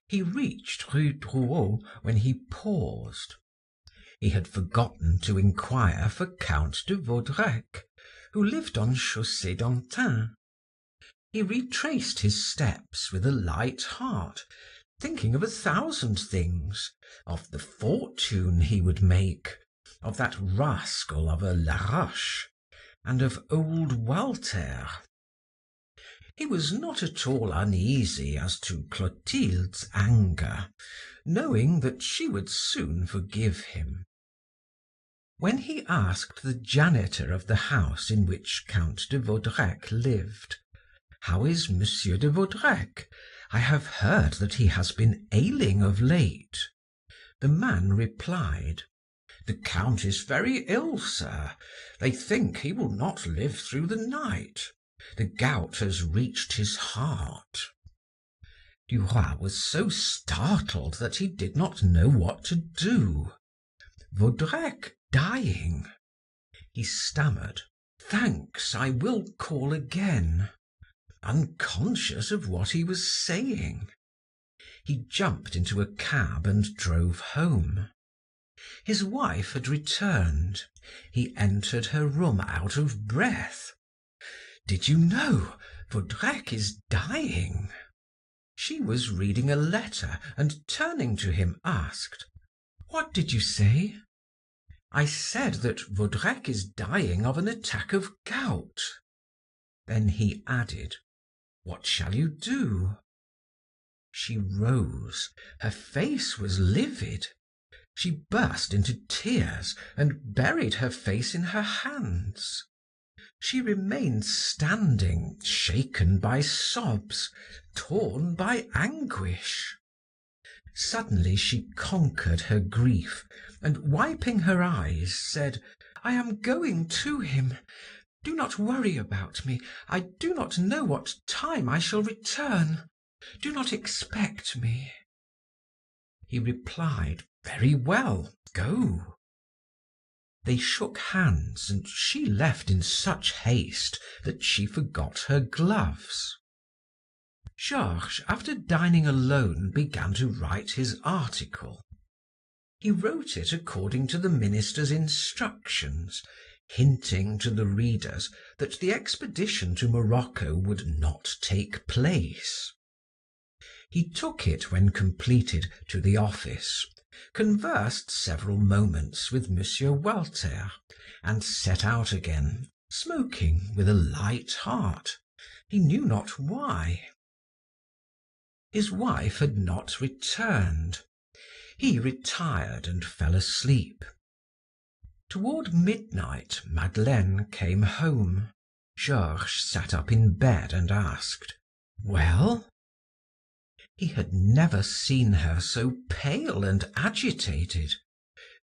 He reached Rue Duroy when he paused. He had forgotten to inquire for Count de Vaudrec, who lived on Chaussee d'Antin. He retraced his steps with a light heart, thinking of 1,000 things, of the fortune he would make, of that rascal of a Laroche, and of old Walter. He was not at all uneasy as to Clotilde's anger, knowing that she would soon forgive him. When he asked the janitor of the house in which Count de Vaudrec lived, "How is Monsieur de Vaudrec? I have heard that he has been ailing of late," the man replied: "The Count is very ill, sir. They think he will not live through the night. The gout has reached his heart." Duroy was so startled that he did not know what to do. Vaudrec dying! He stammered: "Thanks, I will call again," unconscious of what he was saying. He jumped into a cab and drove home. His wife had returned. He entered her room out of breath. "Did you know? Vaudrec is dying." She was reading a letter and turning to him asked: "What did you say?" "I said that Vaudrec is dying of an attack of gout." Then he added: "What shall you do?" She rose. Her face was livid. She burst into tears and buried her face in her hands. She remained standing, shaken by sobs, torn by anguish. Suddenly she conquered her grief, and wiping her eyes, said: "I am going to him. Do not worry about me. I do not know what time I shall return. Do not expect me." He replied: "Very well, go." They shook hands, and she left in such haste that she forgot her gloves. Georges, after dining alone, began to write his article. He wrote it according to the minister's instructions, hinting to the readers that the expedition to Morocco would not take place. He took it, when completed, to the office, conversed several moments with M. Walter, and set out again, smoking with a light heart, he knew not why. His wife had not returned. He retired and fell asleep. Toward midnight, Madeleine came home. Georges sat up in bed and asked, "Well?" He had never seen her so pale and agitated.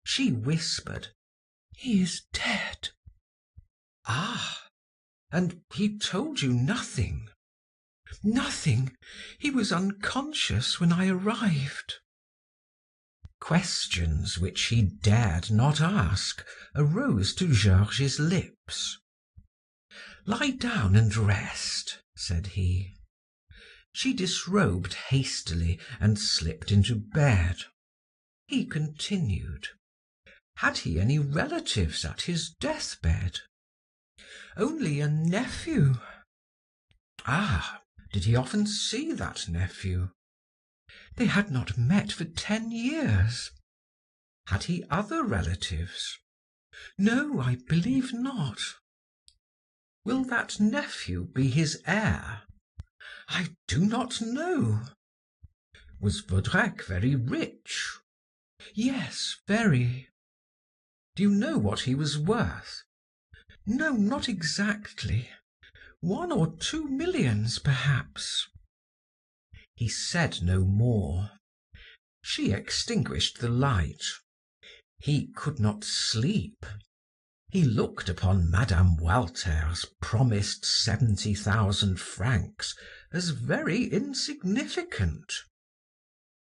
She whispered, "He is dead." "Ah! And he told you nothing?" "Nothing. He was unconscious when I arrived." Questions which he dared not ask arose to Georges's lips. "Lie down and rest," said he. She disrobed hastily and slipped into bed. He continued. Had he any relatives at his deathbed? "Only a nephew." "Ah! Did he often see that nephew?" "They had not met for 10 years." "Had he other relatives?" "No, I believe not." "Will that nephew be his heir?" "I do not know." "Was Vaudrec very rich?" "Yes, very." "Do you know what he was worth?" "No, not exactly. 1 or 2 millions, perhaps." He said no more. She extinguished the light. He could not sleep. He looked upon Mme. Walter's promised 70,000 francs as very insignificant.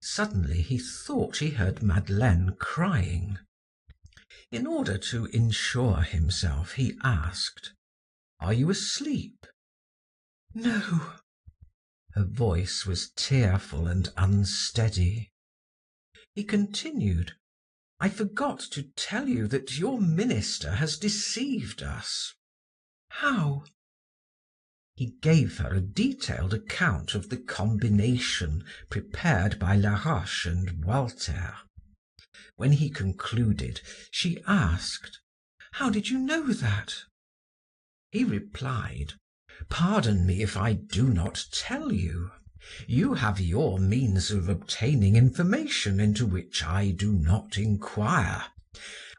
Suddenly he thought he heard Madeleine crying. In order to insure himself, he asked, "Are you asleep?" "No." Her voice was tearful and unsteady. He continued, "I forgot to tell you that your minister has deceived us." "How?" He gave her a detailed account of the combination prepared by Laroche and Walter. When he concluded, she asked, "How did you know that?" He replied, "Pardon me if I do not tell you. You have your means of obtaining information into which I do not inquire.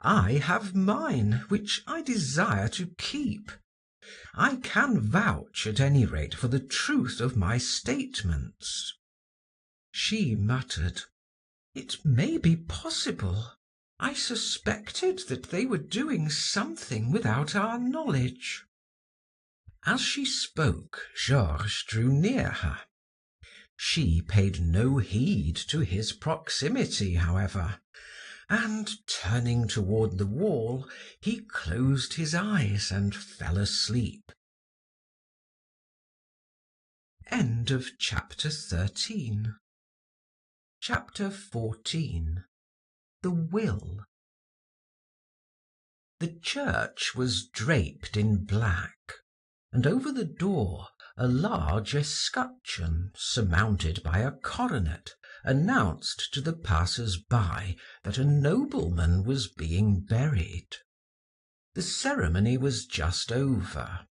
I have mine, which I desire to keep. I can vouch, at any rate, for the truth of my statements." She muttered, "It may be possible. I suspected that they were doing something without our knowledge." As she spoke, Georges drew near her. She paid no heed to his proximity, however, and turning toward the wall, he closed his eyes and fell asleep. End of chapter 13. Chapter 14. The Will. The church was draped in black, and over the door a large escutcheon, surmounted by a coronet, announced to the passers-by that a nobleman was being buried. The ceremony was just over.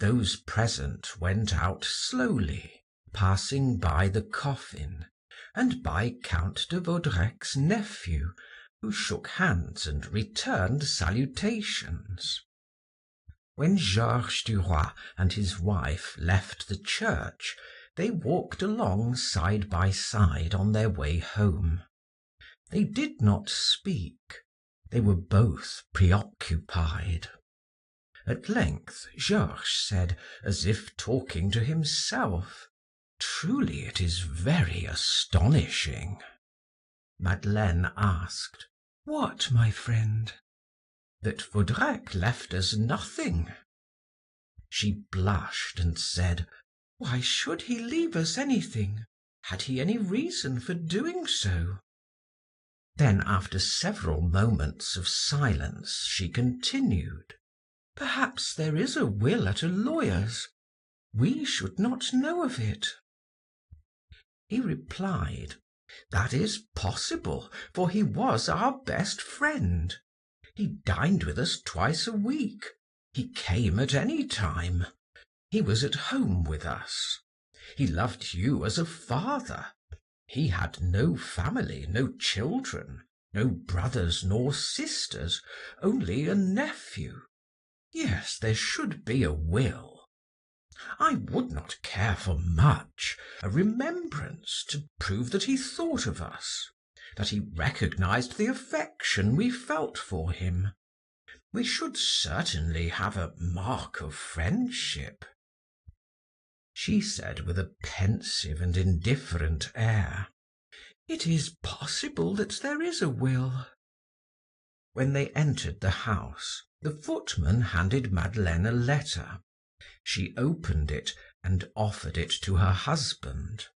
Those present went out slowly, passing by the coffin, and by Count de Vaudrec's nephew, who shook hands and returned salutations. When Georges Duroy and his wife left the church, they walked along side by side on their way home. They did not speak. They were both preoccupied. At length Georges said, as if talking to himself, "Truly it is very astonishing." Madeleine asked, "What, my friend?" "That Vaudrec left us nothing." She blushed and said, "Why should he leave us anything? Had he any reason for doing so?" Then, after several moments of silence, she continued: "Perhaps there is a will at a lawyer's. We should not know of it." He replied: "That is possible, for he was our best friend. He dined with us twice a week. He came at any time. He was at home with us. He loved you as a father. He had no family, no children, no brothers nor sisters, only a nephew. Yes, there should be a will. I would not care for much, a remembrance to prove that he thought of us, that he recognized the affection we felt for him. We should certainly have a mark of friendship." She said with a pensive and indifferent air, "It is possible that there is a will." When they entered the house, the footman handed Madeleine a letter. She opened it and offered it to her husband.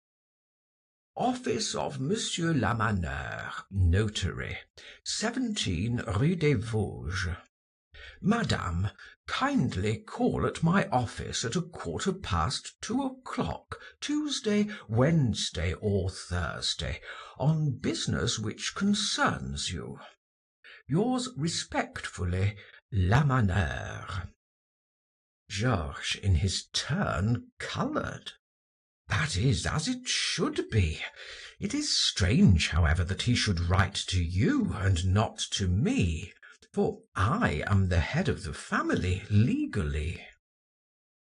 "Office of Monsieur Lamaneur, notary, 17 Rue des Vosges. Madame, kindly call at my office at 2:15 Tuesday, Wednesday, or Thursday, on business which concerns you. Yours respectfully, Lamaneur." Georges, in his turn, colored. "That is as it should be. It is strange, however, that he should write to you and not to me, for I am the head of the family legally."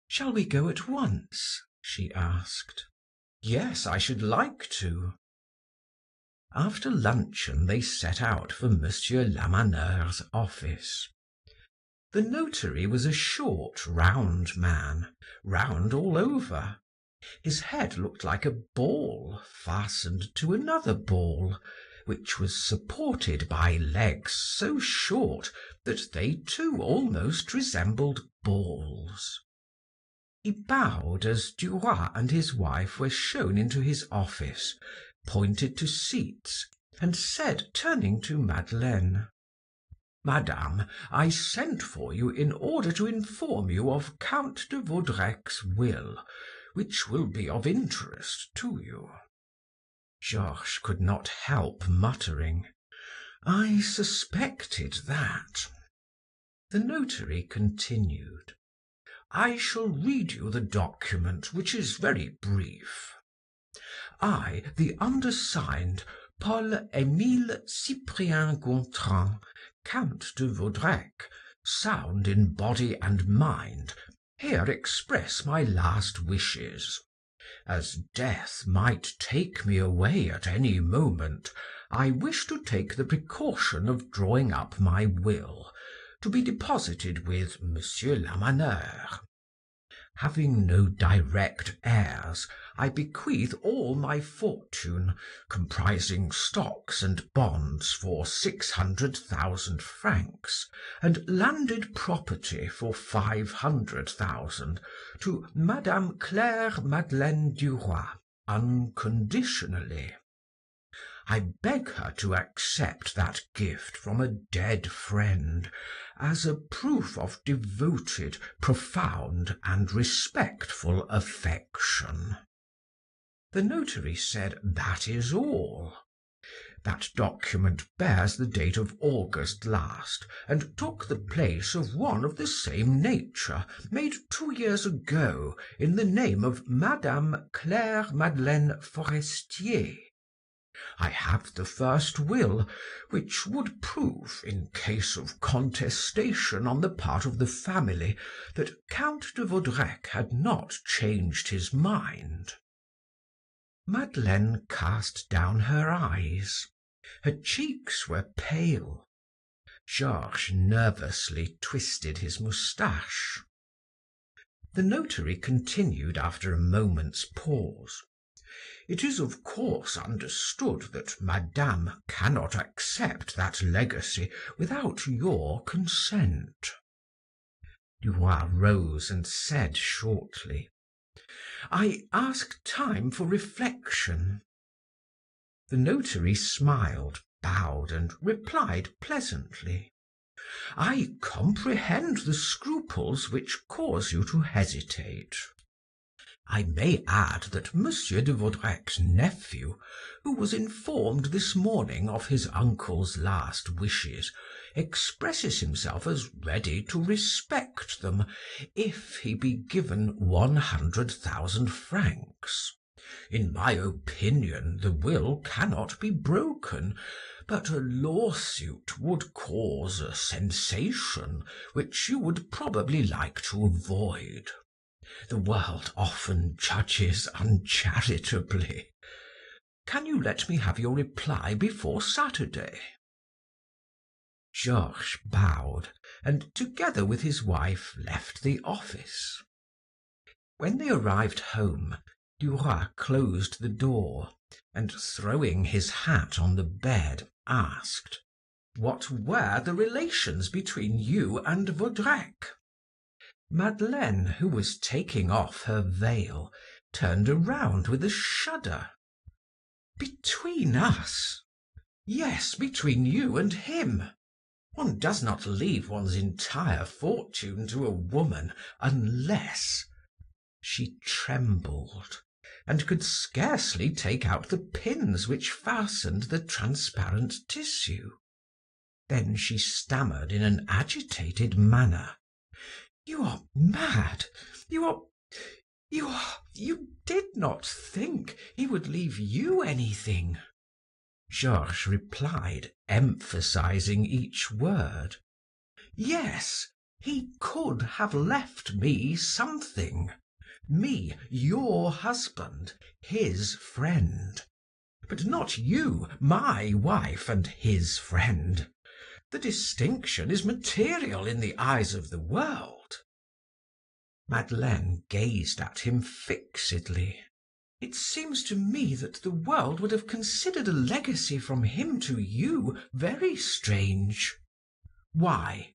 "Shall we go at once?" she asked. "Yes, I should like to." After luncheon they set out for Monsieur Lamaneur's office. The notary was a short, round man, round all over. His head looked like a ball fastened to another ball, which was supported by legs so short that they too almost resembled balls. He bowed as Duroy and his wife were shown into his office, pointed to seats, and said, turning to Madeleine: "Madame, I sent for you in order to inform you of Count de Vaudrec's will, which will be of interest to you." Georges could not help muttering, "I suspected that." The notary continued: "I shall read you the document, which is very brief. I, the undersigned, Paul Émile Cyprien Gontran, Count de Vaudrec, sound in body and mind, here express my last wishes. As death might take me away at any moment, I wish to take the precaution of drawing up my will, to be deposited with Monsieur Lamaneur. Having no direct heirs, I bequeath all my fortune, comprising stocks and bonds for 600,000 francs, and landed property for 500,000, to Madame Claire Madeleine Duroy, unconditionally. I beg her to accept that gift from a dead friend as a proof of devoted, profound, and respectful affection." The notary said, "That is all." That document bears the date of August last, and took the place of one of the same nature, made 2 years ago, in the name of Madame Claire Madeleine Forestier. I have the first will, which would prove, in case of contestation on the part of the family, that Count de Vaudrec had not changed his mind." Madeleine cast down her eyes. Her cheeks were pale. Georges nervously twisted his moustache. The notary continued after a moment's pause: "It is of course understood that Madame cannot accept that legacy without your consent." Duroy rose and said shortly: "I ask time for reflection." The notary smiled bowed and replied pleasantly, "I comprehend the scruples which cause you to hesitate. I may add that Monsieur de Vaudrec's nephew, who was informed this morning of his uncle's last wishes, expresses himself as ready to respect them, if he be given 100,000 francs. In my opinion, the will cannot be broken, but a lawsuit would cause a sensation which you would probably like to avoid. The world often judges uncharitably. Can you let me have your reply before Saturday?" Georges bowed, and together with his wife left the office. When they arrived home, Duroy closed the door, and throwing his hat on the bed, asked, "What were the relations between you and Vaudrec?" Madeleine, who was taking off her veil, turned around with a shudder. "Between us?" "Yes, between you and him. One does not leave one's entire fortune to a woman unless—" She trembled, and could scarcely take out the pins which fastened the transparent tissue. Then she stammered in an agitated manner, "You are mad! You did not think he would leave you anything." Georges replied, emphasizing each word, "Yes, he could have left me something. Me, your husband, his friend. But not you, my wife and his friend. The distinction is material in the eyes of the world." Madeleine gazed at him fixedly. "It seems to me that the world would have considered a legacy from him to you very strange." "Why?"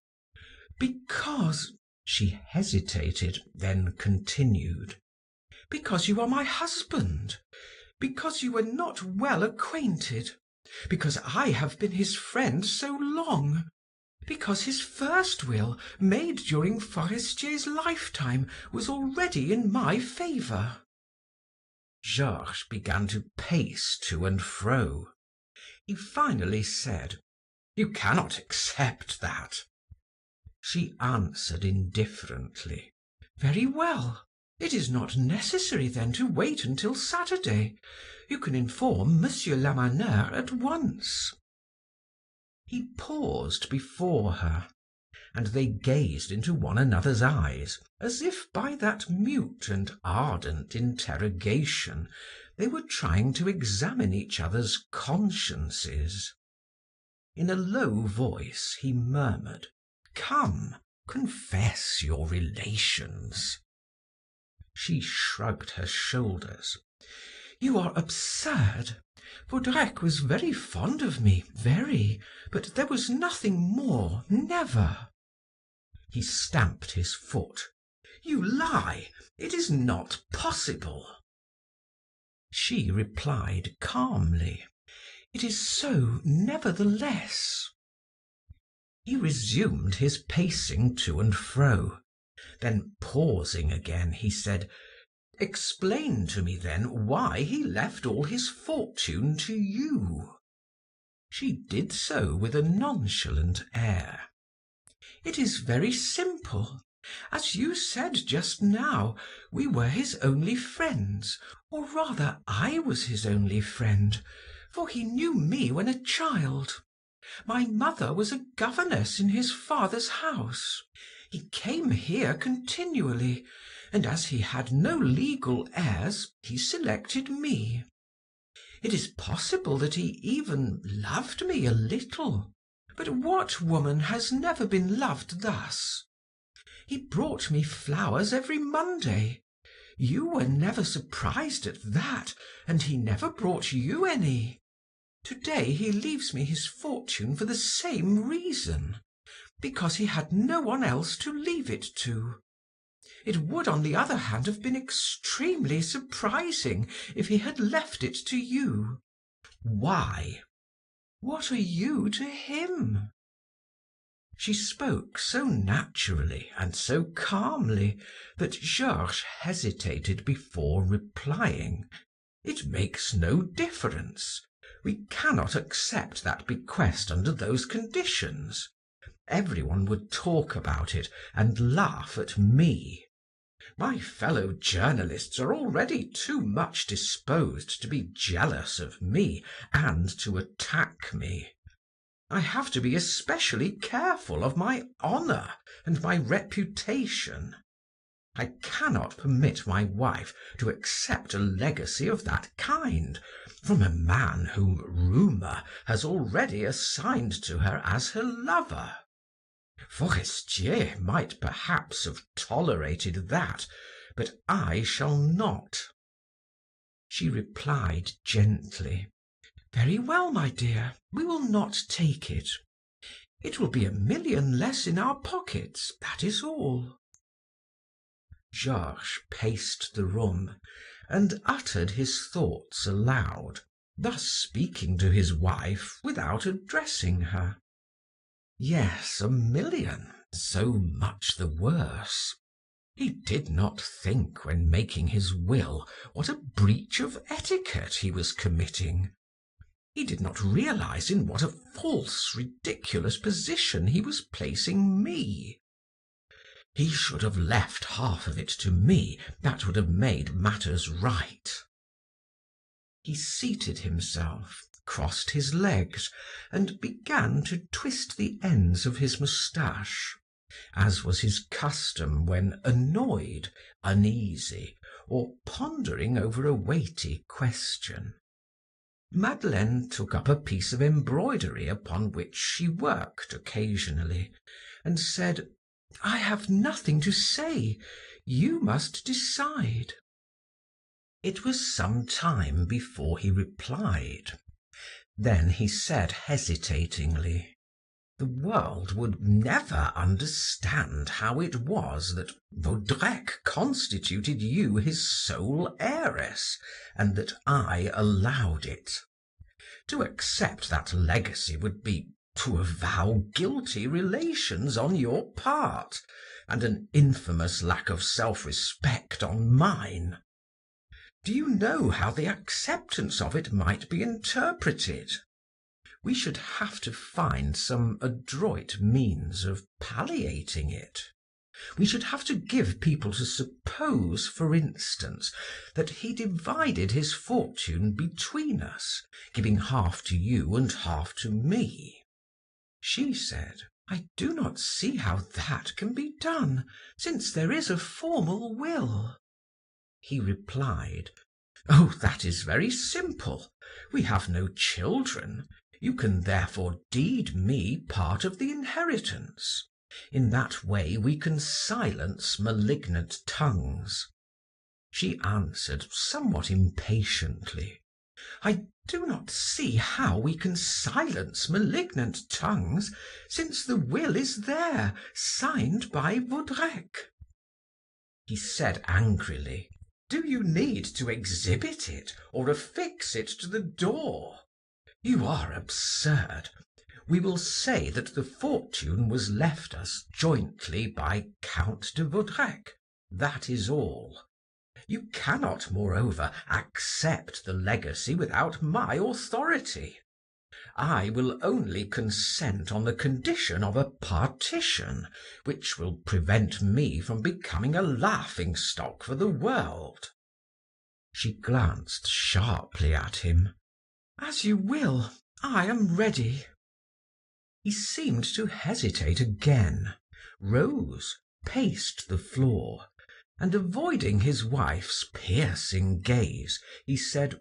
"Because—" She hesitated, then continued, "Because you are my husband, because you were not well acquainted, because I have been his friend so long, because his first will, made during Forestier's lifetime, was already in my favor." Georges began to pace to and fro. He finally said, "You cannot accept that." She answered indifferently, "Very well. It is not necessary then to wait until Saturday. You can inform Monsieur Lamaneur at once." He paused before her, and they gazed into one another's eyes, as if by that mute and ardent interrogation they were trying to examine each other's consciences. In a low voice he murmured, "Come, confess your relations." She shrugged her shoulders. "You are absurd. Vaudrec was very fond of me, very, but there was nothing more, never." He stamped his foot. "You lie! It is not possible." She replied calmly, "It is so, nevertheless." He resumed his pacing to and fro. Then pausing again, he said, "Explain to me then why he left all his fortune to you." She did so with a nonchalant air. "It is very simple. As you said just now, we were his only friends, or rather I was his only friend, for he knew me when a child. My mother was a governess in his father's house. He came here continually, and as he had no legal heirs, he selected me. It is possible that he even loved me a little. But what woman has never been loved thus? He brought me flowers every Monday. You were never surprised at that, and he never brought you any. Today he leaves me his fortune for the same reason, because he had no one else to leave it to. It would, on the other hand, have been extremely surprising if he had left it to you." "Why?" What are you to him?" She spoke so naturally and so calmly that Georges hesitated before replying. "It makes no difference. We cannot accept that bequest under those conditions. Everyone would talk about it and laugh at me. My fellow journalists are already too much disposed to be jealous of me and to attack me. I have to be especially careful of my honor and my reputation. I cannot permit my wife to accept a legacy of that kind from a man whom rumor has already assigned to her as her lover. Forestier might perhaps have tolerated that, but I shall not." She replied gently, "Very well, my dear, we will not take it. It will be 1,000,000 less in our pockets, that is all." Georges paced the room and uttered his thoughts aloud, thus speaking to his wife without addressing her. Yes, 1,000,000, so much the worse. He did not think when making his will what a breach of etiquette he was committing. He did not realize in what a false, ridiculous position he was placing me. He should have left half of it to me, that would have made matters right. He seated himself, crossed his legs, and began to twist the ends of his moustache, as was his custom when annoyed, uneasy, or pondering over a weighty question. Madeleine took up a piece of embroidery upon which she worked occasionally, and said, "I have nothing to say. You must decide." It was some time before he replied. Then he said hesitatingly, "The world would never understand how it was that Vaudrec constituted you his sole heiress, and that I allowed it. To accept that legacy would be to avow guilty relations on your part, and an infamous lack of self-respect on mine. Do you know how the acceptance of it might be interpreted? We should have to find some adroit means of palliating it. We should have to give people to suppose, for instance, that he divided his fortune between us, giving half to you and half to me." She said, "I do not see how that can be done, since there is a formal will." He replied, "Oh, that is very simple. We have no children. You can therefore deed me part of the inheritance. In that way we can silence malignant tongues." She answered somewhat impatiently, "I do not see how we can silence malignant tongues, since the will is there, signed by Vaudrec." He said angrily, "Do you need to exhibit it or affix it to the door? You are absurd. We will say that the fortune was left us jointly by Count de Vaudrec. That is all. You cannot, moreover, accept the legacy without my authority. I will only consent on the condition of a partition, which will prevent me from becoming a laughing stock for the world." She glanced sharply at him. "As you will. I am ready." He seemed to hesitate again, rose, paced the floor, and avoiding his wife's piercing gaze, he said,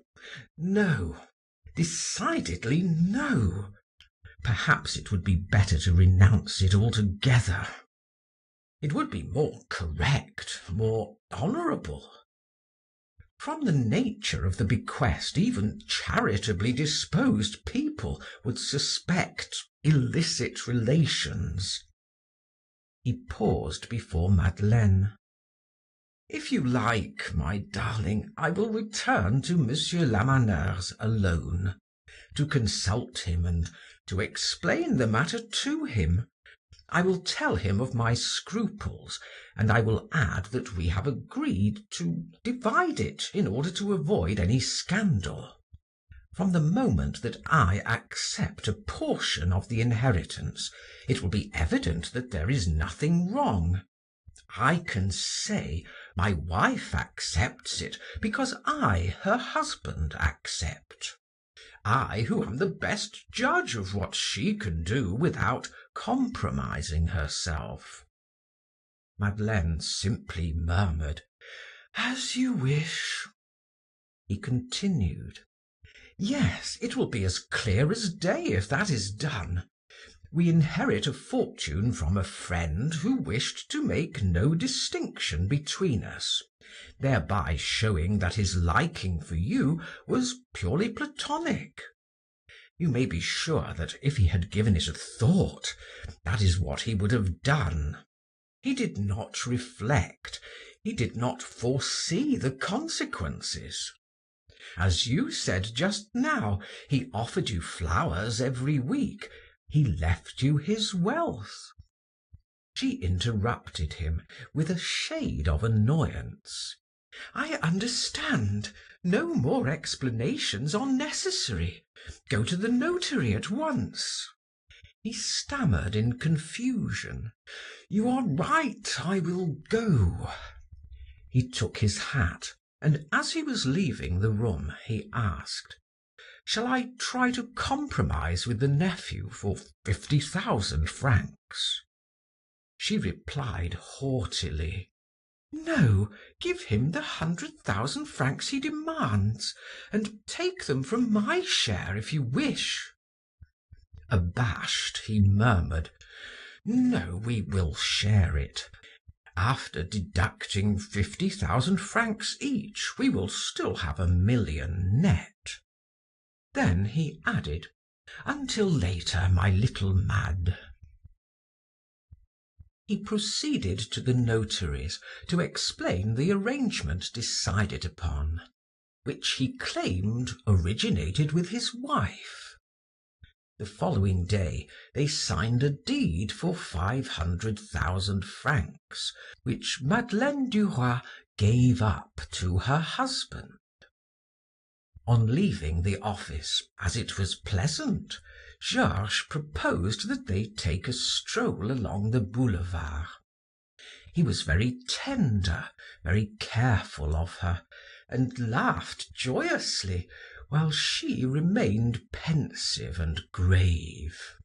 "No, decidedly no. Perhaps it would be better to renounce it altogether. It would be more correct, more honorable. From the nature of the bequest, even charitably disposed people would suspect illicit relations." He paused before Madeleine. "If you like, my darling, I will return to M. Lamaneur's alone. to consult him and to explain the matter to him. I will tell him of my scruples, and I will add that we have agreed to divide it in order to avoid any scandal. From the moment that I accept a portion of the inheritance, it will be evident that there is nothing wrong. I can say, my wife accepts it because I, her husband, accept. I, who am the best judge of what she can do without compromising herself. Madeleine simply murmured, "As you wish." He continued, "Yes, it will be as clear as day if that is done. We inherit a fortune from a friend who wished to make no distinction between us, thereby showing that his liking for you was purely platonic. You may be sure that if he had given it a thought, that is what he would have done. He did not reflect, he did not foresee the consequences. As you said just now, he offered you flowers every week, he left you his wealth." She interrupted him with a shade of annoyance. "I understand. No more explanations are necessary. Go to the notary at once." He stammered in confusion. "You are right, I will go." He took his hat, and as he was leaving the room, he asked, "Shall I try to compromise with the nephew for 50,000 francs?" She replied haughtily, "No, give him the 100,000 francs he demands, and take them from my share if you wish." Abashed, he murmured, "No, we will share it. After deducting 50,000 francs each, we will still have 1,000,000 net." Then he added, "Until later, my little Mad." He proceeded to the notary's to explain the arrangement decided upon, which he claimed originated with his wife. The following day they signed a deed for 500,000 francs, which Madeleine Duroy gave up to her husband. On leaving the office, as it was pleasant, Georges proposed that they take a stroll along the boulevard. He was very tender, very careful of her, and laughed joyously, while she remained pensive and grave.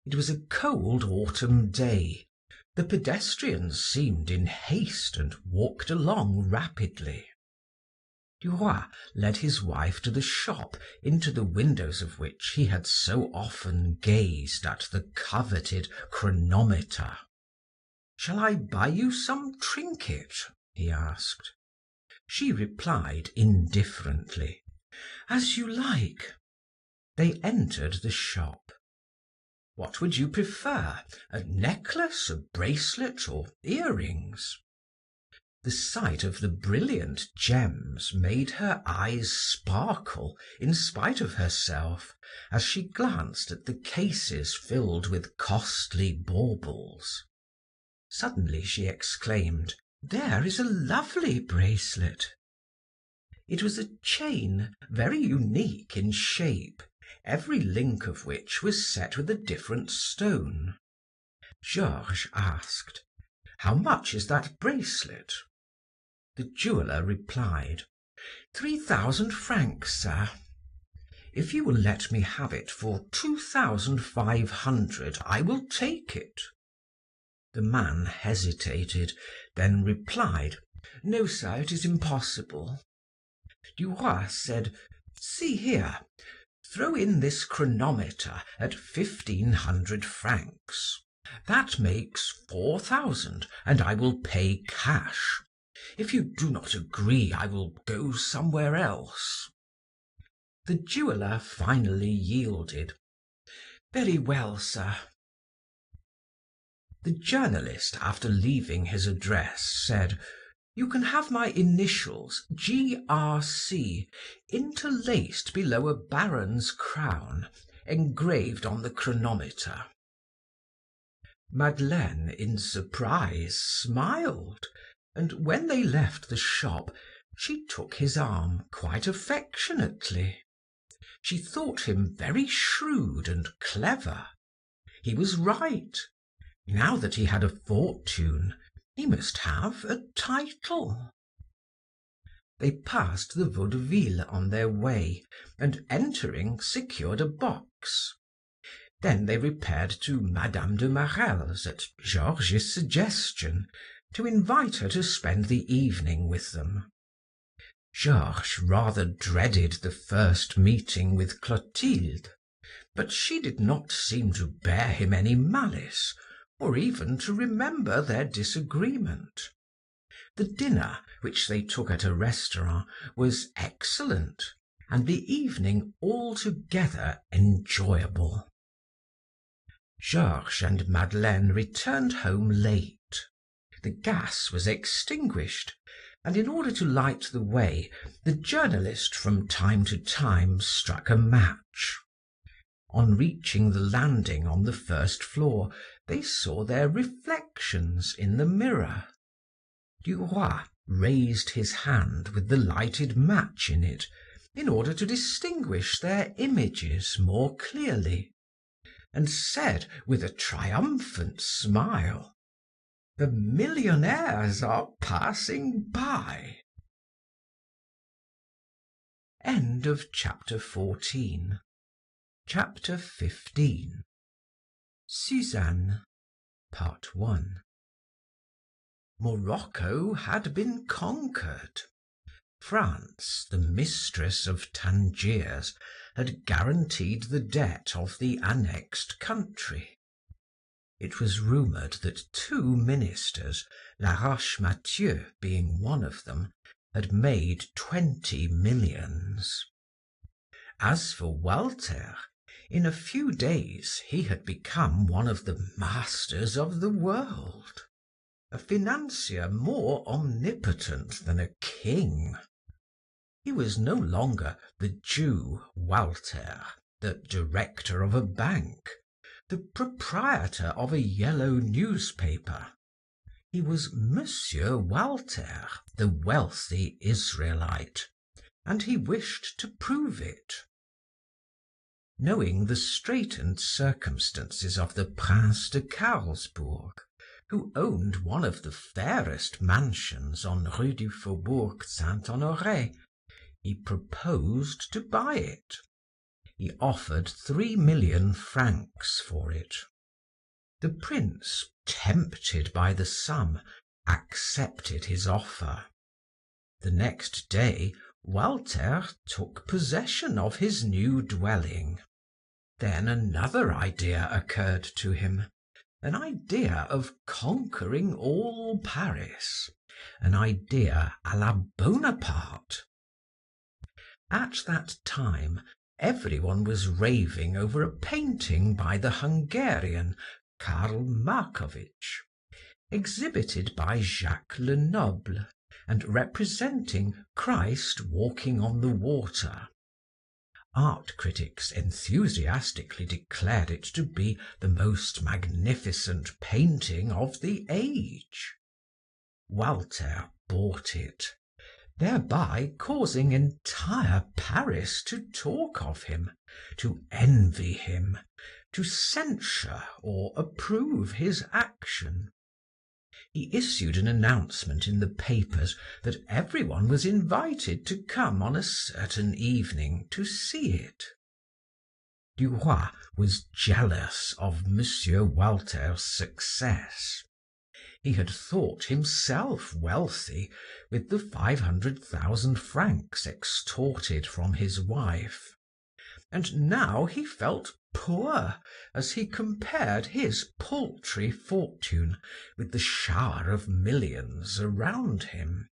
It was a cold autumn day. The pedestrians seemed in haste and walked along rapidly. Duroy led his wife to the shop into the windows of which he had so often gazed at the coveted chronometer. "Shall I buy you some trinket?" he asked. She replied indifferently, "As you like." They entered the shop. "What would you prefer, a necklace, a bracelet, or earrings?" The sight of the brilliant gems made her eyes sparkle in spite of herself as she glanced at the cases filled with costly baubles. Suddenly she exclaimed, "There is a lovely bracelet." It was a chain very unique in shape, every link of which was set with a different stone. Georges asked, "How much is that bracelet?" The jeweler replied, 3,000 francs, sir. If you will let me have it for 2,500, I will take it." The man hesitated, then replied, "No, sir, it is impossible." Duroy said, "See here, throw in this chronometer at 1,500 francs. That makes 4,000, and I will pay cash. If you do not agree, I will go somewhere else." The jeweler finally yielded. "Very well, sir." The journalist, after leaving his address, said, You can have my initials, G.R.C., interlaced below a baron's crown, engraved on the chronometer." Madeleine, in surprise, smiled, and when they left the shop, she took his arm quite affectionately. She thought him very shrewd and clever. He was right. Now that he had a fortune, he must have a title. They passed the Vaudeville on their way, and entering, secured a box. Then they repaired to Madame de Marelle's at Georges' suggestion, to invite her to spend the evening with them. Georges rather dreaded the first meeting with Clotilde, but she did not seem to bear him any malice, or even to remember their disagreement. The dinner, which they took at a restaurant, was excellent, and the evening altogether enjoyable. Georges and Madeleine returned home late. The gas was extinguished, and in order to light the way, the journalist from time to time struck a match. On reaching the landing on the first floor, they saw their reflections in the mirror. Duroy raised his hand with the lighted match in it, in order to distinguish their images more clearly, and said with a triumphant smile, "The millionaires are passing by." End of chapter 14. Chapter 15. Suzanne, Part 1. Morocco had been conquered. France, the mistress of Tangiers, had guaranteed the debt of the annexed country. It was rumored that 2 ministers, Laroche Mathieu being one of them, had made 20 millions. As for Walter, in a few days he had become one of the masters of the world, a financier more omnipotent than a king. He was no longer the Jew Walter, the director of a bank, the proprietor of a yellow newspaper. He was Monsieur Walter, the wealthy Israelite, and he wished to prove it. Knowing the straitened circumstances of the Prince de Carlsbourg, who owned one of the fairest mansions on Rue du Faubourg Saint-Honoré, he proposed to buy it. He offered 3 million francs for it. The prince, tempted by the sum, accepted his offer. The next day Walter took possession of his new dwelling. Then another idea occurred to him, an idea of conquering all Paris, an idea à la Bonaparte. At that time, everyone was raving over a painting by the Hungarian Karl Markovitch, exhibited by Jacques Lenoble, and representing Christ walking on the water. Art critics enthusiastically declared it to be the most magnificent painting of the age. Walter bought it, thereby causing entire Paris to talk of him, to envy him, to censure or approve his action. He issued an announcement in the papers that everyone was invited to come on a certain evening to see it. Duroy was jealous of Monsieur Walter's success. He had thought himself wealthy with the 500,000 francs extorted from his wife, and now he felt poor as he compared his paltry fortune with the shower of millions around him.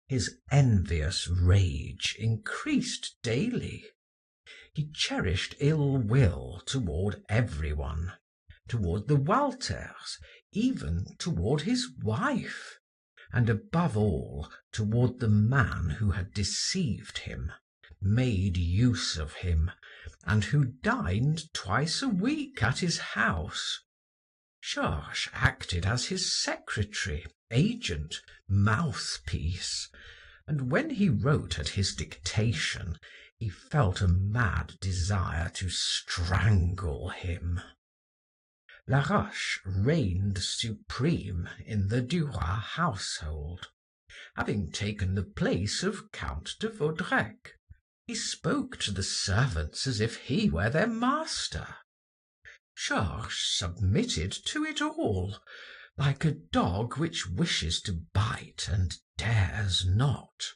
His envious rage increased daily. He cherished ill will toward everyone, toward the Walters, even toward his wife, and above all toward the man who had deceived him, made use of him, and who dined twice a week at his house. Georges acted as his secretary, agent, mouthpiece, and when he wrote at his dictation, he felt a mad desire to strangle him. Laroche reigned supreme in the Duroy household. Having taken the place of Count de Vaudrec, he spoke to the servants as if he were their master. Georges submitted to it all, like a dog which wishes to bite and dares not.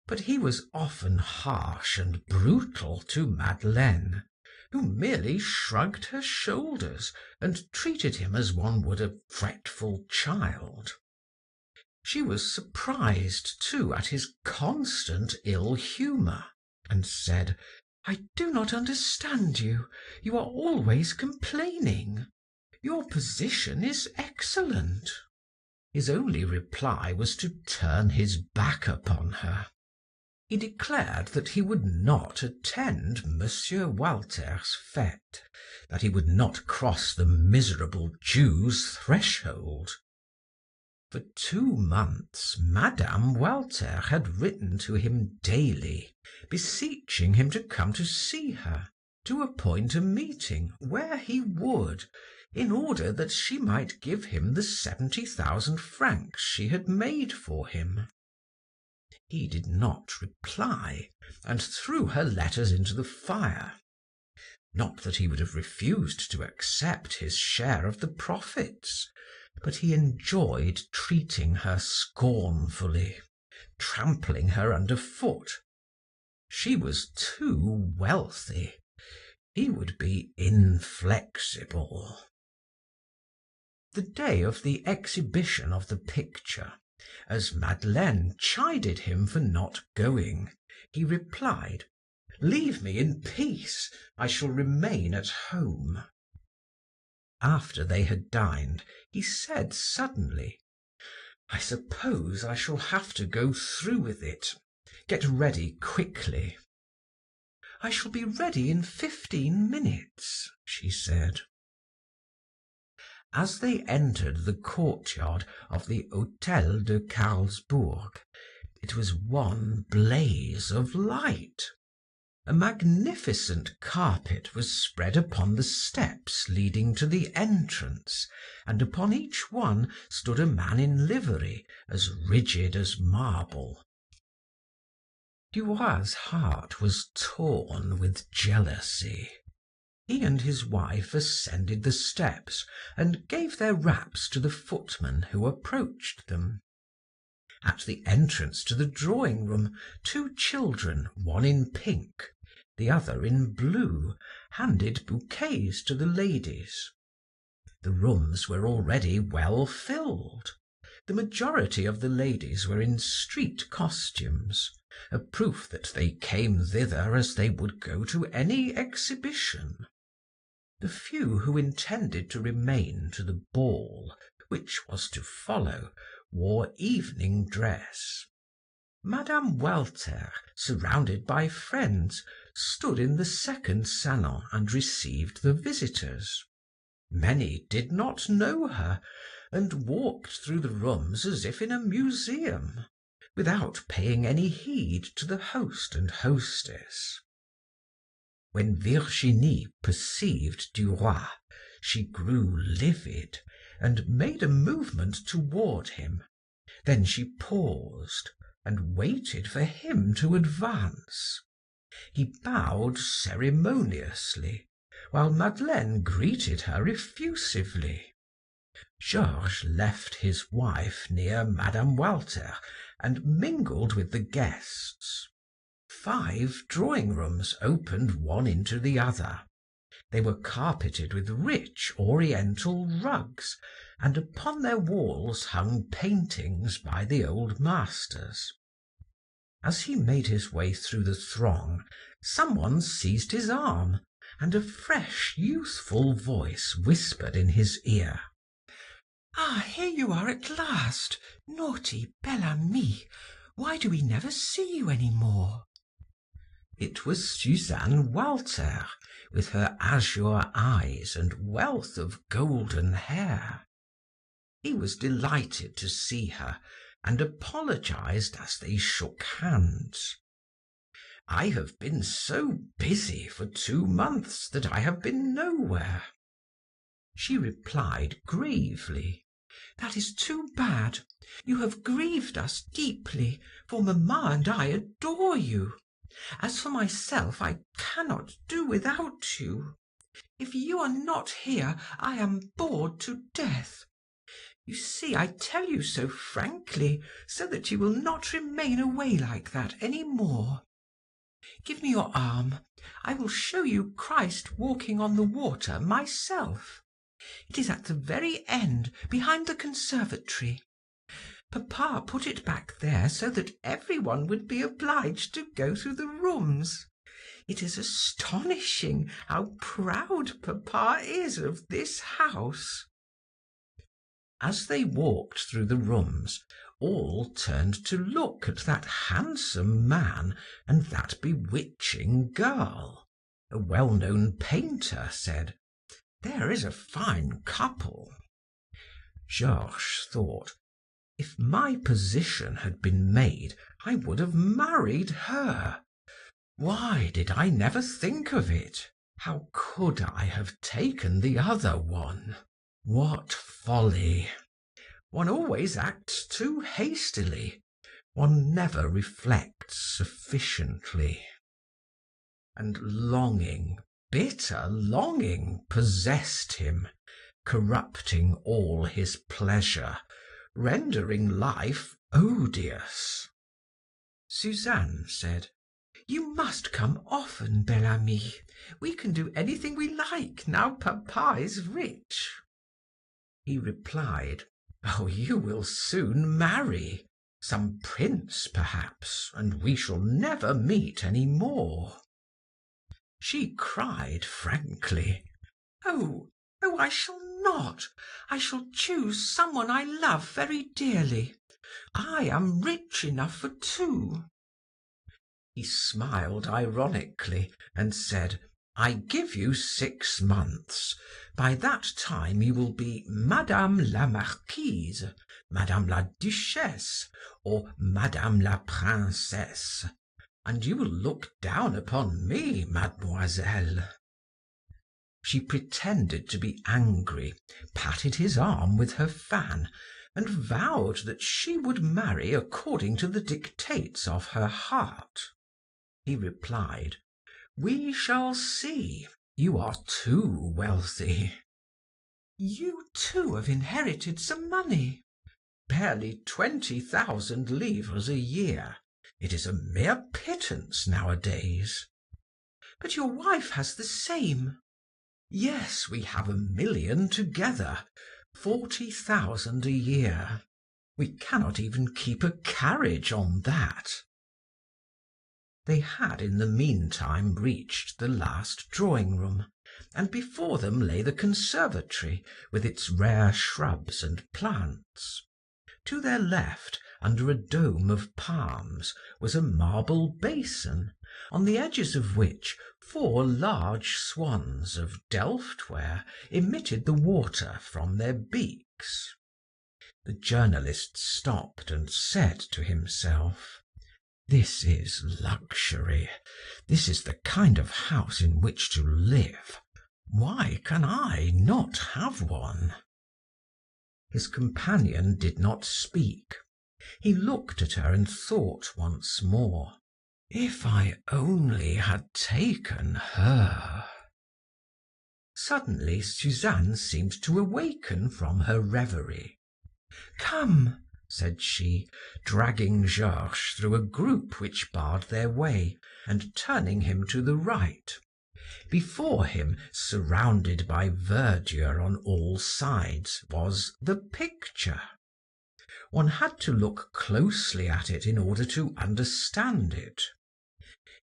But he was often harsh and brutal to Madeleine, who merely shrugged her shoulders and treated him as one would a fretful child. She was surprised, too, at his constant ill humour, and said, "I do not understand you. You are always complaining. Your position is excellent." His only reply was to turn his back upon her. He declared that he would not attend Monsieur Walter's fete, that he would not cross the miserable Jew's threshold. For 2 months, Madame Walter had written to him daily, beseeching him to come to see her, to appoint a meeting where he would, in order that she might give him the 70,000 francs she had made for him. He did not reply, and threw her letters into the fire. Not that he would have refused to accept his share of the profits, but he enjoyed treating her scornfully, trampling her under foot. She was too wealthy. He would be inflexible. The day of the exhibition of the picture, as Madeleine chided him for not going, he replied, "Leave me in peace. I shall remain at home." After they had dined, he said suddenly, "I suppose I shall have to go through with it. Get ready quickly." "I shall be ready in 15 minutes," she said. As they entered the courtyard of the Hotel de Carlsbourg, it was one blaze of light. A magnificent carpet was spread upon the steps leading to the entrance, and upon each one stood a man in livery, as rigid as marble. Duroy's heart was torn with jealousy. He and his wife ascended the steps and gave their wraps to the footman who approached them. At the entrance to the drawing room, 2 children, one in pink, the other in blue, handed bouquets to the ladies. The rooms were already well filled. The majority of the ladies were in street costumes, a proof that they came thither as they would go to any exhibition. The few who intended to remain to the ball, which was to follow, wore evening dress. Madame Walter, surrounded by friends, stood in the second salon and received the visitors. Many did not know her, and walked through the rooms as if in a museum, without paying any heed to the host and hostess. When Virginie perceived Duroy, she grew livid and made a movement toward him. Then she paused and waited for him to advance. He bowed ceremoniously, while Madeleine greeted her effusively. Georges left his wife near Madame Walter and mingled with the guests. 5 drawing rooms opened one into the other. They were carpeted with rich oriental rugs, and upon their walls hung paintings by the old masters. As he made his way through the throng, someone seized his arm, and a fresh, youthful voice whispered in his ear, Ah, here you are at last. Naughty Bel Ami. Why do we never see you any more? It was Suzanne Walter, with her azure eyes and wealth of golden hair. He was delighted to see her, and apologized as they shook hands. "I have been so busy for 2 months that I have been nowhere." She replied gravely, "That is too bad. You have grieved us deeply, for mamma and I adore you. As for myself, I cannot do without you. If you are not here, I am bored to death. You see, I tell you so frankly, so that you will not remain away like that any more. Give me your arm. I will show you Christ walking on the water myself. It is at the very end, behind the conservatory. Papa put it back there so that everyone would be obliged to go through the rooms. It is astonishing how proud papa is of this house." As they walked through the rooms, all turned to look at that handsome man and that bewitching girl. A well-known painter said, "There is a fine couple." Georges thought, "If my position had been made, I would have married her. Why did I never think of it? How could I have taken the other one? What folly! One always acts too hastily. One never reflects sufficiently." And longing, bitter longing, possessed him, corrupting all his pleasure, rendering life odious. Suzanne said, "You must come often, Bel Ami. We can do anything we like now papa is rich." He replied, "Oh, you will soon marry. Some prince, perhaps, and we shall never meet any more." She cried frankly, Oh, I shall not. I shall choose someone I love very dearly. I am rich enough for 2. He smiled ironically and said, "I give you 6 months. By that time you will be Madame la Marquise, Madame la Duchesse, or Madame la Princesse, and you will look down upon me, mademoiselle." She pretended to be angry, patted his arm with her fan, and vowed that she would marry according to the dictates of her heart. He replied, "We shall see. You are too wealthy." "You too have inherited some money." "Barely 20,000 livres a year. It is a mere pittance nowadays." "But your wife has the same." "Yes, we have 1,000,000 together, 40,000 a year. We cannot even keep a carriage on that." They had in the meantime reached the last drawing room, and before them lay the conservatory with its rare shrubs and plants. To their left, under a dome of palms, was a marble basin, on the edges of which 4 large swans of Delft ware emitted the water from their beaks. The journalist stopped and said to himself, "This is luxury. This is the kind of house in which to live. Why can I not have one?" His companion did not speak. He looked at her and thought once more, "If I only had taken her." Suddenly Suzanne seemed to awaken from her reverie. "Come," said she, dragging Georges through a group which barred their way, and turning him to the right. Before him, surrounded by verdure on all sides, was the picture. One had to look closely at it in order to understand it.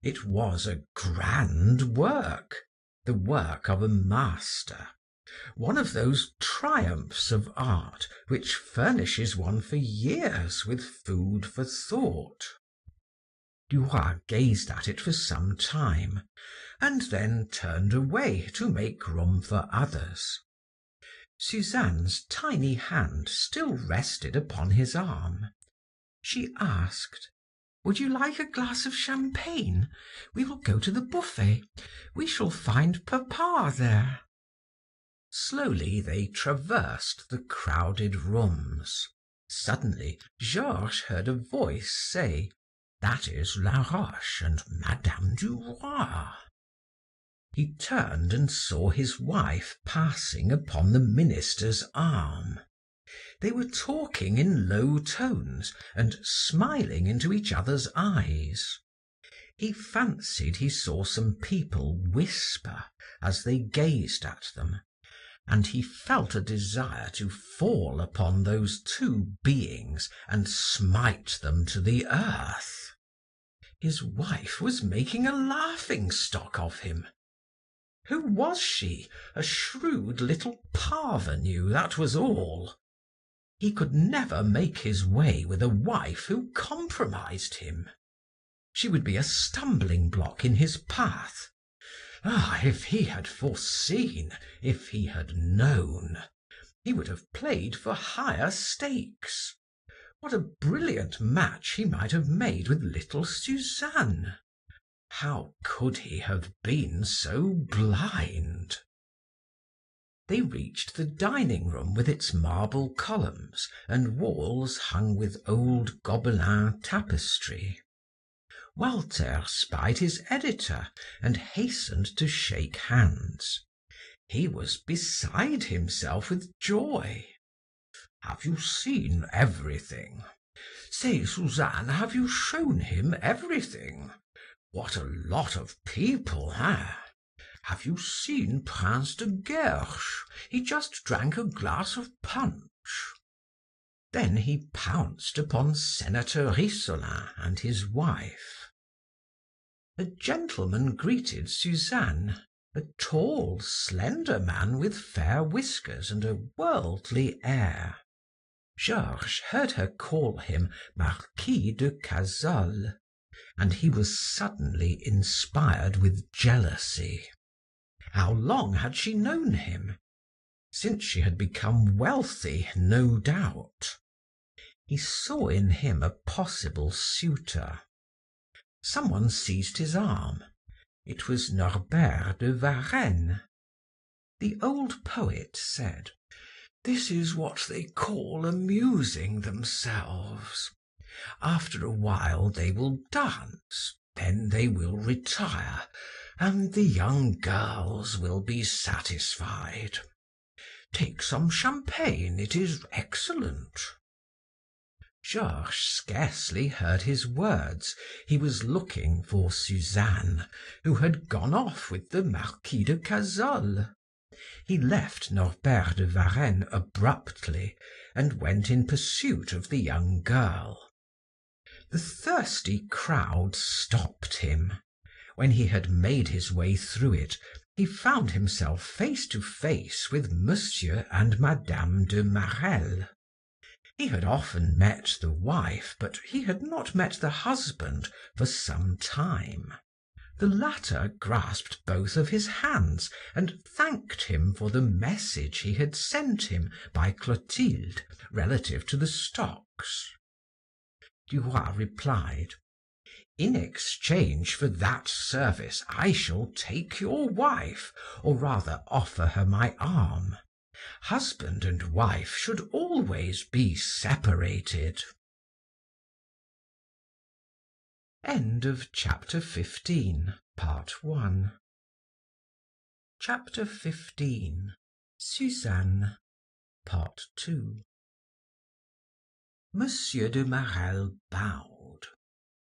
It was a grand work, the work of a master, one of those triumphs of art which furnishes one for years with food for thought. Duroy gazed at it for some time, and then turned away to make room for others. Suzanne's tiny hand still rested upon his arm. She asked, "Would you like a glass of champagne? We will go to the buffet. We shall find papa there." Slowly they traversed the crowded rooms. Suddenly Georges heard a voice say, "That is Laroche and Madame Duroy." He turned and saw his wife passing upon the minister's arm. They were talking in low tones and smiling into each other's eyes. He fancied he saw some people whisper as they gazed at them, and he felt a desire to fall upon those two beings and smite them to the earth. His wife was making a laughing-stock of him. Who was she? A shrewd little parvenue, that was all. He could never make his way with a wife who compromised him. She would be a stumbling block in his path. Ah, if he had foreseen, if he had known, he would have played for higher stakes. What a brilliant match he might have made with little Suzanne! How could he have been so blind? They reached the dining room with its marble columns and walls hung with old Gobelin tapestry. Walter spied his editor and hastened to shake hands. He was beside himself with joy. "Have you seen everything? Say, Suzanne, have you shown him everything? What a lot of people, eh? Have you seen Prince de Guerche? He just drank a glass of punch." Then he pounced upon Senator Rissolin and his wife. A gentleman greeted Suzanne, a tall, slender man with fair whiskers and a worldly air. Georges heard her call him Marquis de Cazolles, and he was suddenly inspired with jealousy. How long had she known him? Since she had become wealthy, no doubt. He saw in him a possible suitor. Someone seized his arm. It was Norbert de Varenne. The old poet said, "This is what they call amusing themselves. After a while they will dance, then they will retire, and the young girls will be satisfied. Take some champagne, it is excellent." Georges scarcely heard his words. He was looking for Suzanne, who had gone off with the Marquis de Cazolles. He left Norbert de Varenne abruptly and went in pursuit of the young girl. The thirsty crowd stopped him. When he had made his way through it, he found himself face to face with Monsieur and Madame de Marelle. He had often met the wife, but he had not met the husband for some time. The latter grasped both of his hands and thanked him for the message he had sent him by Clotilde relative to the stocks. Duroy replied, "In exchange for that service I shall take your wife, or rather offer her my arm. Husband and wife should always be separated." End of chapter 15, part 1. Chapter 15. Suzanne, part 2. Monsieur de Marelle bowed.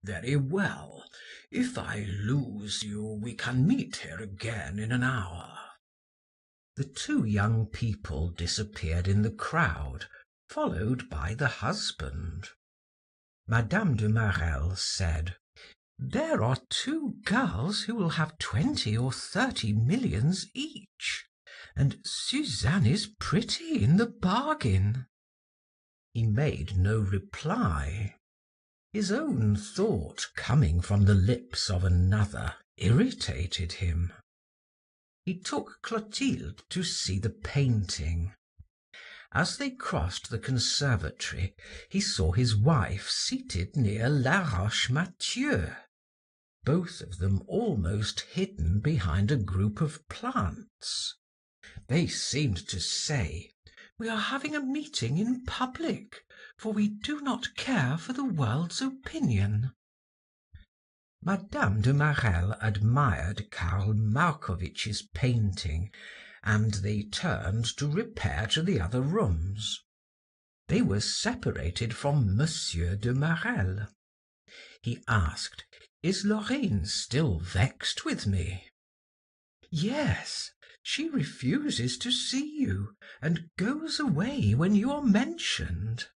"Very well. If I lose you, we can meet here again in an hour." The two young people disappeared in the crowd, followed by the husband. Madame de Marelle said, "There are two girls who will have 20 or 30 millions each. and Suzanne is pretty in the bargain." He made no reply. His own thought, coming from the lips of another, irritated him. He took Clotilde to see the painting. As they crossed the conservatory, he saw his wife seated near Laroche Mathieu, both of them almost hidden behind a group of plants. They seemed to say, "We are having a meeting in public, for we do not care for the world's opinion." Madame de Marelle admired Karl Markovich's painting, and they turned to repair to the other rooms. They were separated from Monsieur de Marelle. He asked, "Is Laurine still vexed with me?" "Yes, she refuses to see you, and goes away when you are mentioned."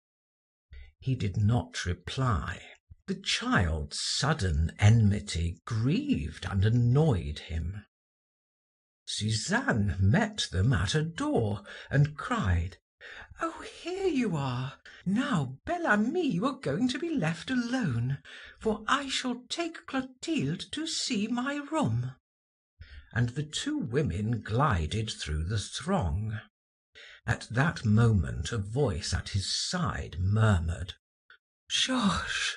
He did not reply. The child's sudden enmity grieved and annoyed him. Suzanne met them at a door and cried, "Oh, here you are! Now, Bel Ami, you are going to be left alone, for I shall take Clotilde to see my room." And the two women glided through the throng. At that moment a voice at his side murmured, "Georges."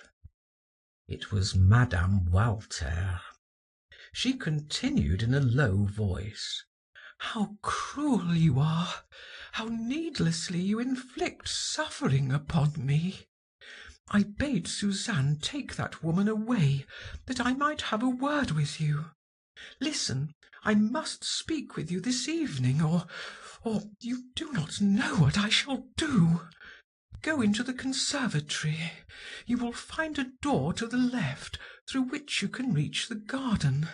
It was Madame Walter. She continued in a low voice, "How cruel you are! How needlessly you inflict suffering upon me! I bade Suzanne take that woman away, that I might have a word with you. Listen, I must speak with you this evening, or you do not know what I shall do. Go into the conservatory. You will find a door to the left through which you can reach the garden.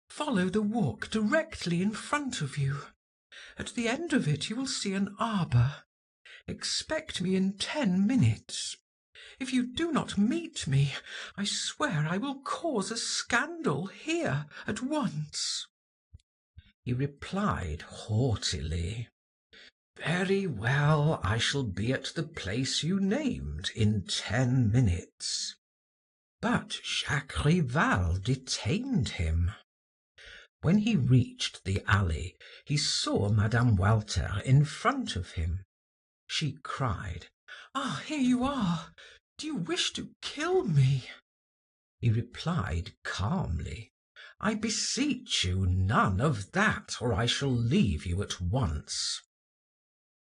Follow the walk directly in front of you. At the end of it you will see an arbor. Expect me in 10 minutes. If you do not meet me, I swear I will cause a scandal here at once." He replied haughtily, "Very well, I shall be at the place you named in 10 minutes." But Jacques Rival detained him. When he reached the alley, he saw Madame Walter in front of him. She cried, "Ah, here you are! Do you wish to kill me?" He replied calmly, "I beseech you, none of that, or I shall leave you at once."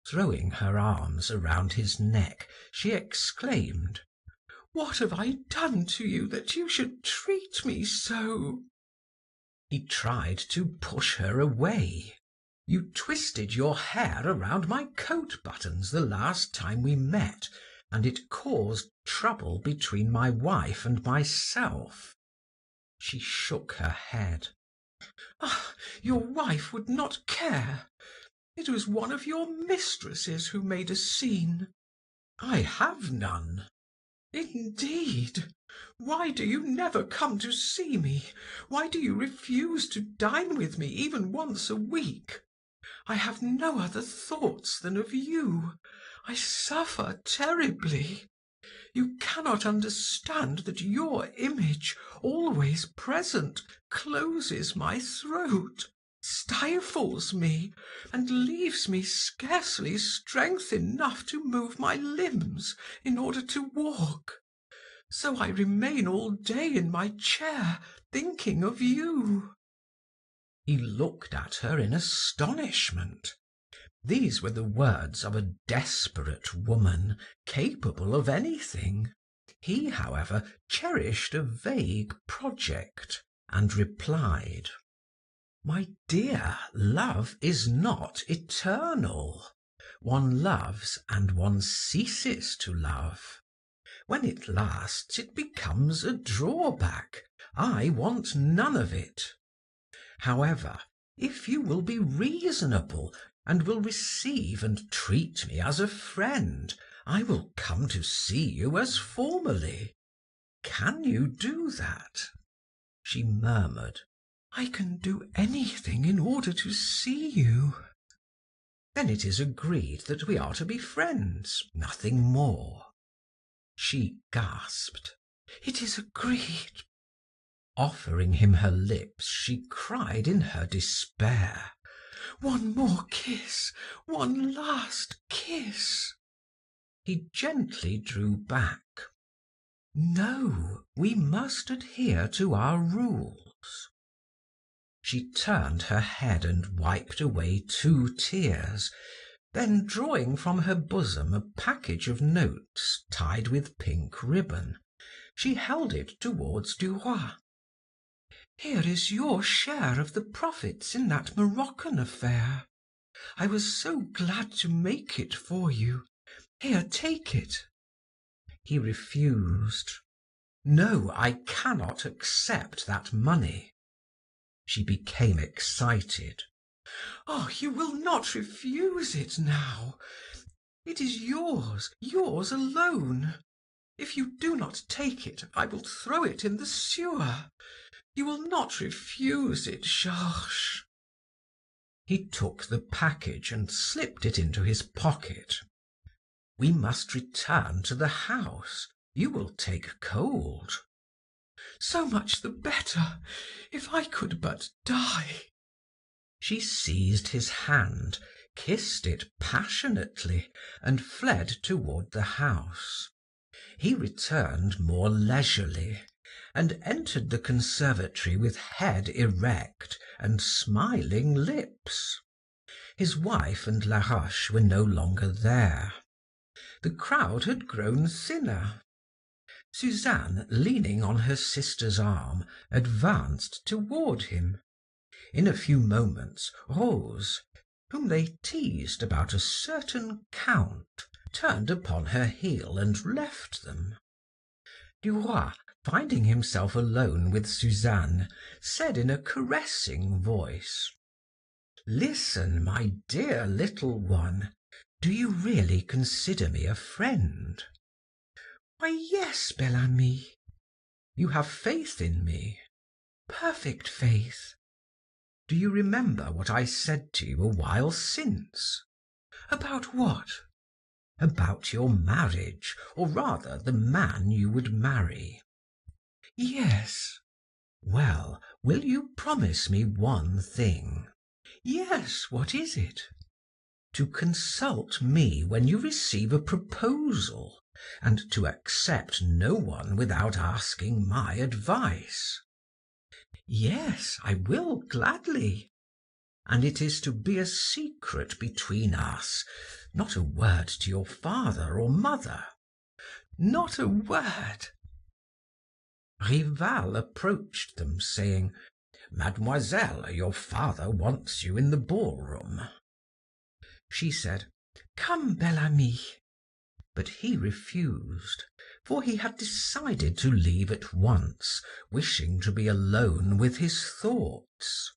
Throwing her arms around his neck, she exclaimed, "What have I done to you that you should treat me so?" He tried to push her away. "You twisted your hair around my coat buttons the last time we met, and it caused trouble between my wife and myself." She shook her head. "Ah, your wife would not care. It was one of your mistresses who made a scene." "I have none." "Indeed! Why do you never come to see me? Why do you refuse to dine with me even once a week? I have no other thoughts than of you. I suffer terribly. You cannot understand that your image, always present, closes my throat, stifles me, and leaves me scarcely strength enough to move my limbs in order to walk. So I remain all day in my chair, thinking of you." He looked at her in astonishment. These were the words of a desperate woman, capable of anything. He, however, cherished a vague project, and replied, "My dear, love is not eternal. One loves and one ceases to love. When it lasts, it becomes a drawback. I want none of it. However, if you will be reasonable and will receive and treat me as a friend, I will come to see you as formerly. Can you do that?" She murmured, "I can do anything in order to see you." Then it is agreed that we are to be friends, nothing more." She gasped. "It is agreed." Offering him her lips, she cried in her despair, "One more kiss, one last kiss." He gently drew back. "No, we must adhere to our rules." She turned her head and wiped away 2 tears, then drawing from her bosom a package of notes tied with pink ribbon, she held it towards Duroy. "Here is your share of the profits in that Moroccan affair. I was so glad to make it for you. Here, take it." He refused. "No, I cannot accept that money." She became excited. "Oh, you will not refuse it now. It is yours, yours alone. If you do not take it, I will throw it in the sewer. You will not refuse it, Georges." He took the package and slipped it into his pocket. "We must return to the house. You will take cold." "So much the better. If I could but die." She seized his hand, kissed it passionately, and fled toward the house. He returned more leisurely, and entered the conservatory with head erect and smiling lips. His wife and Laroche were no longer there. The crowd had grown thinner. Suzanne, leaning on her sister's arm, advanced toward him. In a few moments, Rose, whom they teased about a certain count, turned upon her heel and left them. Duroy, finding himself alone with Suzanne, said in a caressing voice: "Listen, my dear little one, do you really consider me a friend?" "Why, yes, Bel Ami." "You have faith in me?" "Perfect faith." "Do you remember what I said to you a while since?" "About what?" "About your marriage, or rather the man you would marry." "Yes." "Well, will you promise me one thing?" "Yes, what is it?" "To consult me when you receive a proposal, and to accept no one without asking my advice." "Yes, I will gladly." "And it is to be a secret between us, not a word to your father or mother." "Not a word." Rival approached them, saying: "Mademoiselle, your father wants you in the ballroom." She said: "Come, Bel Ami." But he refused, for he had decided to leave at once, wishing to be alone with his thoughts.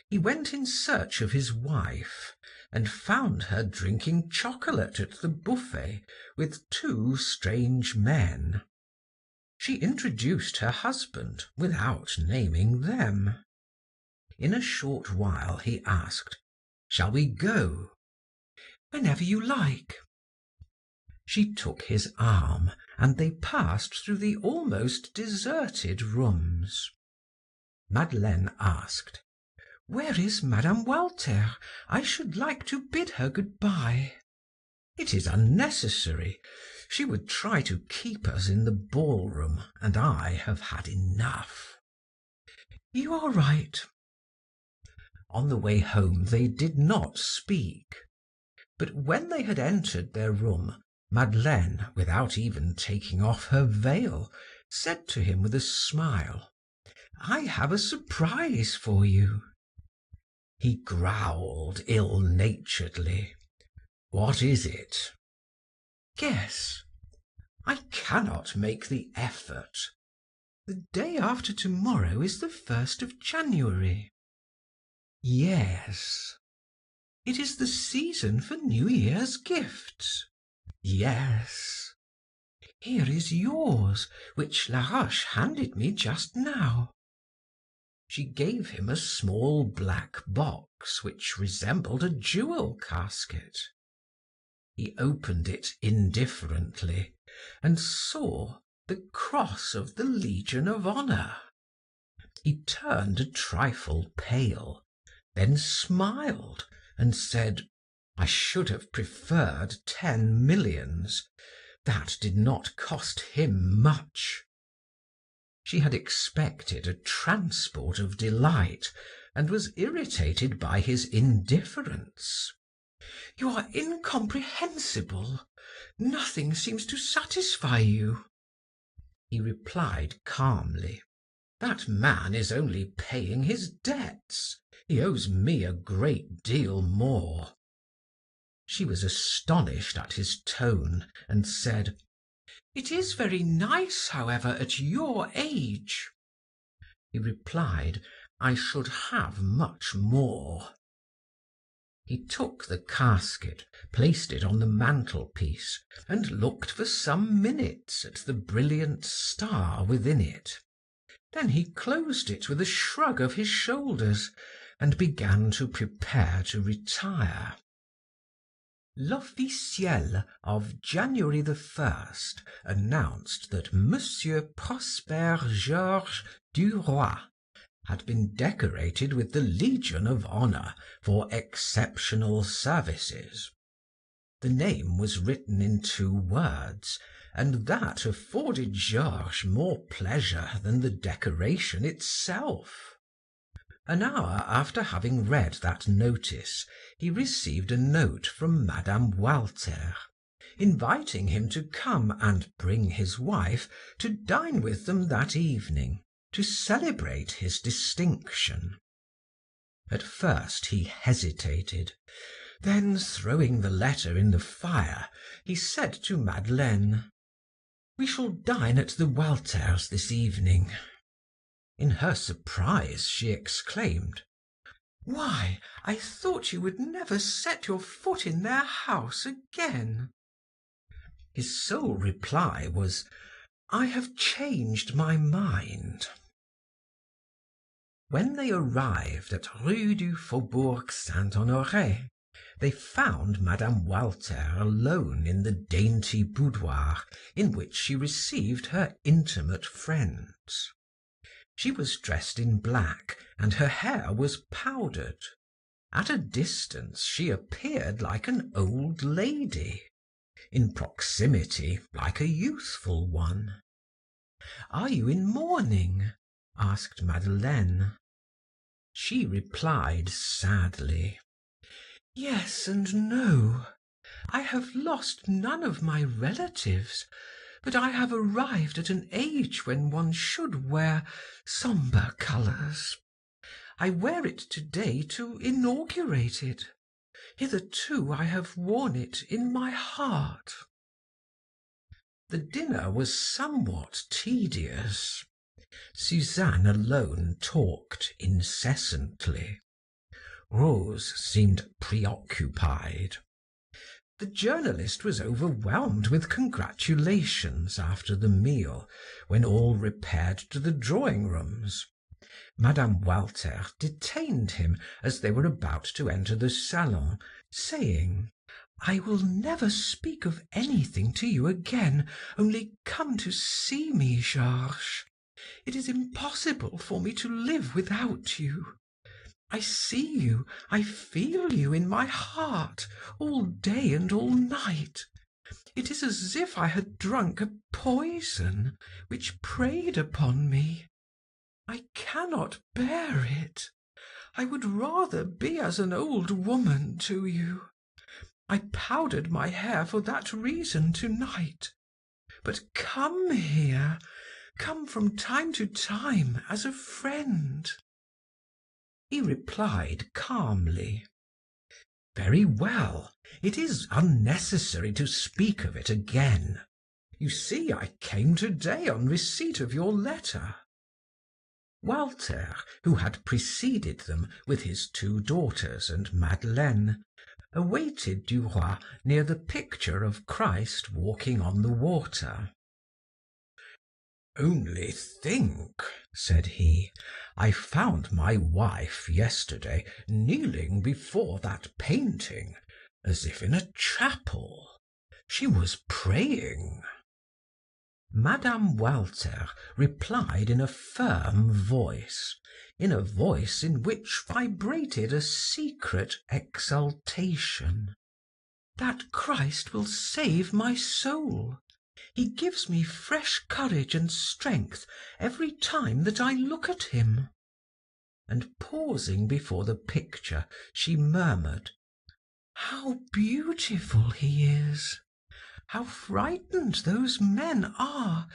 He went in search of his wife, and found her drinking chocolate at the buffet with 2 strange men. She introduced her husband without naming them. In a short while he asked: "Shall we go?" "Whenever you like." She took his arm, and they passed through the almost deserted rooms. Madeleine asked: "Where is Mme. Walter? I should like to bid her good bye." "It is unnecessary. She would try to keep us in the ballroom, and I have had enough." "You are right." On the way home they did not speak. But when they had entered their room, Madeleine, without even taking off her veil, said to him with a smile: "I have a surprise for you." He growled ill-naturedly. "What is it?" "Guess." "I cannot make the effort." "The day after tomorrow is the 1st of January." "Yes." "It is the season for New Year's gifts." "Yes." "Here is yours, which Laroche handed me just now." She gave him a small black box which resembled a jewel casket. He opened it indifferently and saw the cross of the Legion of Honor. He turned a trifle pale, then smiled and said, "I should have preferred 10 millions. That did not cost him much." She had expected a transport of delight and was irritated by his indifference. "You are incomprehensible. Nothing seems to satisfy you." He replied calmly, "That man is only paying his debts. He owes me a great deal more." She was astonished at his tone and said, "It is very nice, however, at your age." He replied, "I should have much more." He took the casket, placed it on the mantelpiece, and looked for some minutes at the brilliant star within it. Then he closed it with a shrug of his shoulders and began to prepare to retire. L'Officiel of January 1st announced that Monsieur Prosper Georges Duroy had been decorated with the Legion of Honor for exceptional services. The name was written in 2 words, and that afforded Georges more pleasure than the decoration itself. An hour after having read that notice, he received a note from Madame Walter, inviting him to come and bring his wife to dine with them that evening, to celebrate his distinction. At first he hesitated. Then, throwing the letter in the fire, he said to Madeleine, "We shall dine at the Walters this evening." In her surprise, she exclaimed, "Why, I thought you would never set your foot in their house again." His sole reply was, "I have changed my mind." When they arrived at Rue du Faubourg Saint-Honoré, they found Madame Walter alone in the dainty boudoir in which she received her intimate friends. She was dressed in black, and her hair was powdered. At a distance she appeared like an old lady, in proximity like a youthful one. "Are you in mourning?" asked Madeleine. She replied sadly, "Yes and no. I have lost none of my relatives, but I have arrived at an age when one should wear sombre colors. I wear it today to inaugurate it. Hitherto I have worn it in my heart." The dinner was somewhat tedious. Suzanne alone talked incessantly. Rose seemed preoccupied. The journalist was overwhelmed with congratulations after the meal, when all repaired to the drawing rooms. Madame Walter detained him as they were about to enter the salon, saying, "I will never speak of anything to you again, only come to see me, Georges. It is impossible for me to live without you. I see you, I feel you in my heart all day and all night. It is as if I had drunk a poison which preyed upon me. I cannot bear it. I would rather be as an old woman to you. I powdered my hair for that reason tonight. But come here, come from time to time as a friend." He replied calmly, "Very well, it is unnecessary to speak of it again. You see, I came today on receipt of your letter." Walter, who had preceded them with his 2 daughters and Madeleine, awaited Duroy near the picture of Christ walking on the water. Only think, said he, I found my wife yesterday kneeling before that painting, as if in a chapel. She was praying. Madame Walter replied in a firm voice, in a voice in which vibrated a secret exultation. That Christ will save my soul. He gives me fresh courage and strength every time that I look at him. And pausing before the picture, she murmured, How beautiful he is! How frightened those men are,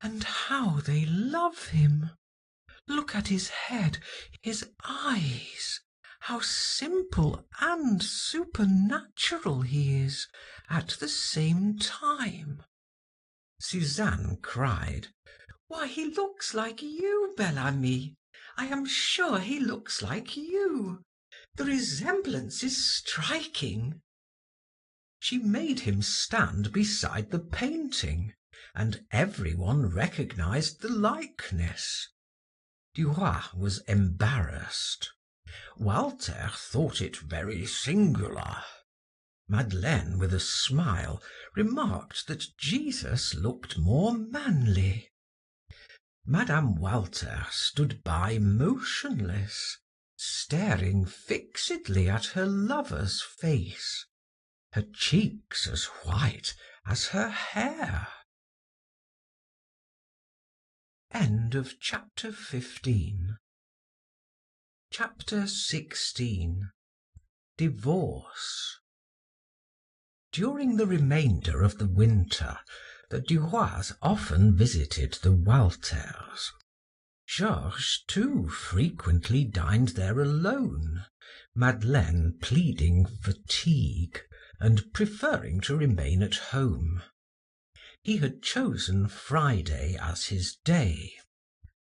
and how they love him! Look at his head, his eyes, how simple and supernatural he is at the same time. Suzanne cried, Why, he looks like you, Bel Ami. I am sure he looks like you. The resemblance is striking. She made him stand beside the painting, and everyone recognized the likeness. Duroy was embarrassed. Walter thought it very singular. Madeleine, with a smile, remarked that Jesus looked more manly. Madame Walter stood by motionless, staring fixedly at her lover's face, her cheeks as white as her hair. End of chapter 15. Chapter 16. Divorce. During the remainder of the winter, the Duroys often visited the Walters. Georges, too, frequently dined there alone, Madeleine pleading fatigue and preferring to remain at home. He had chosen Friday as his day,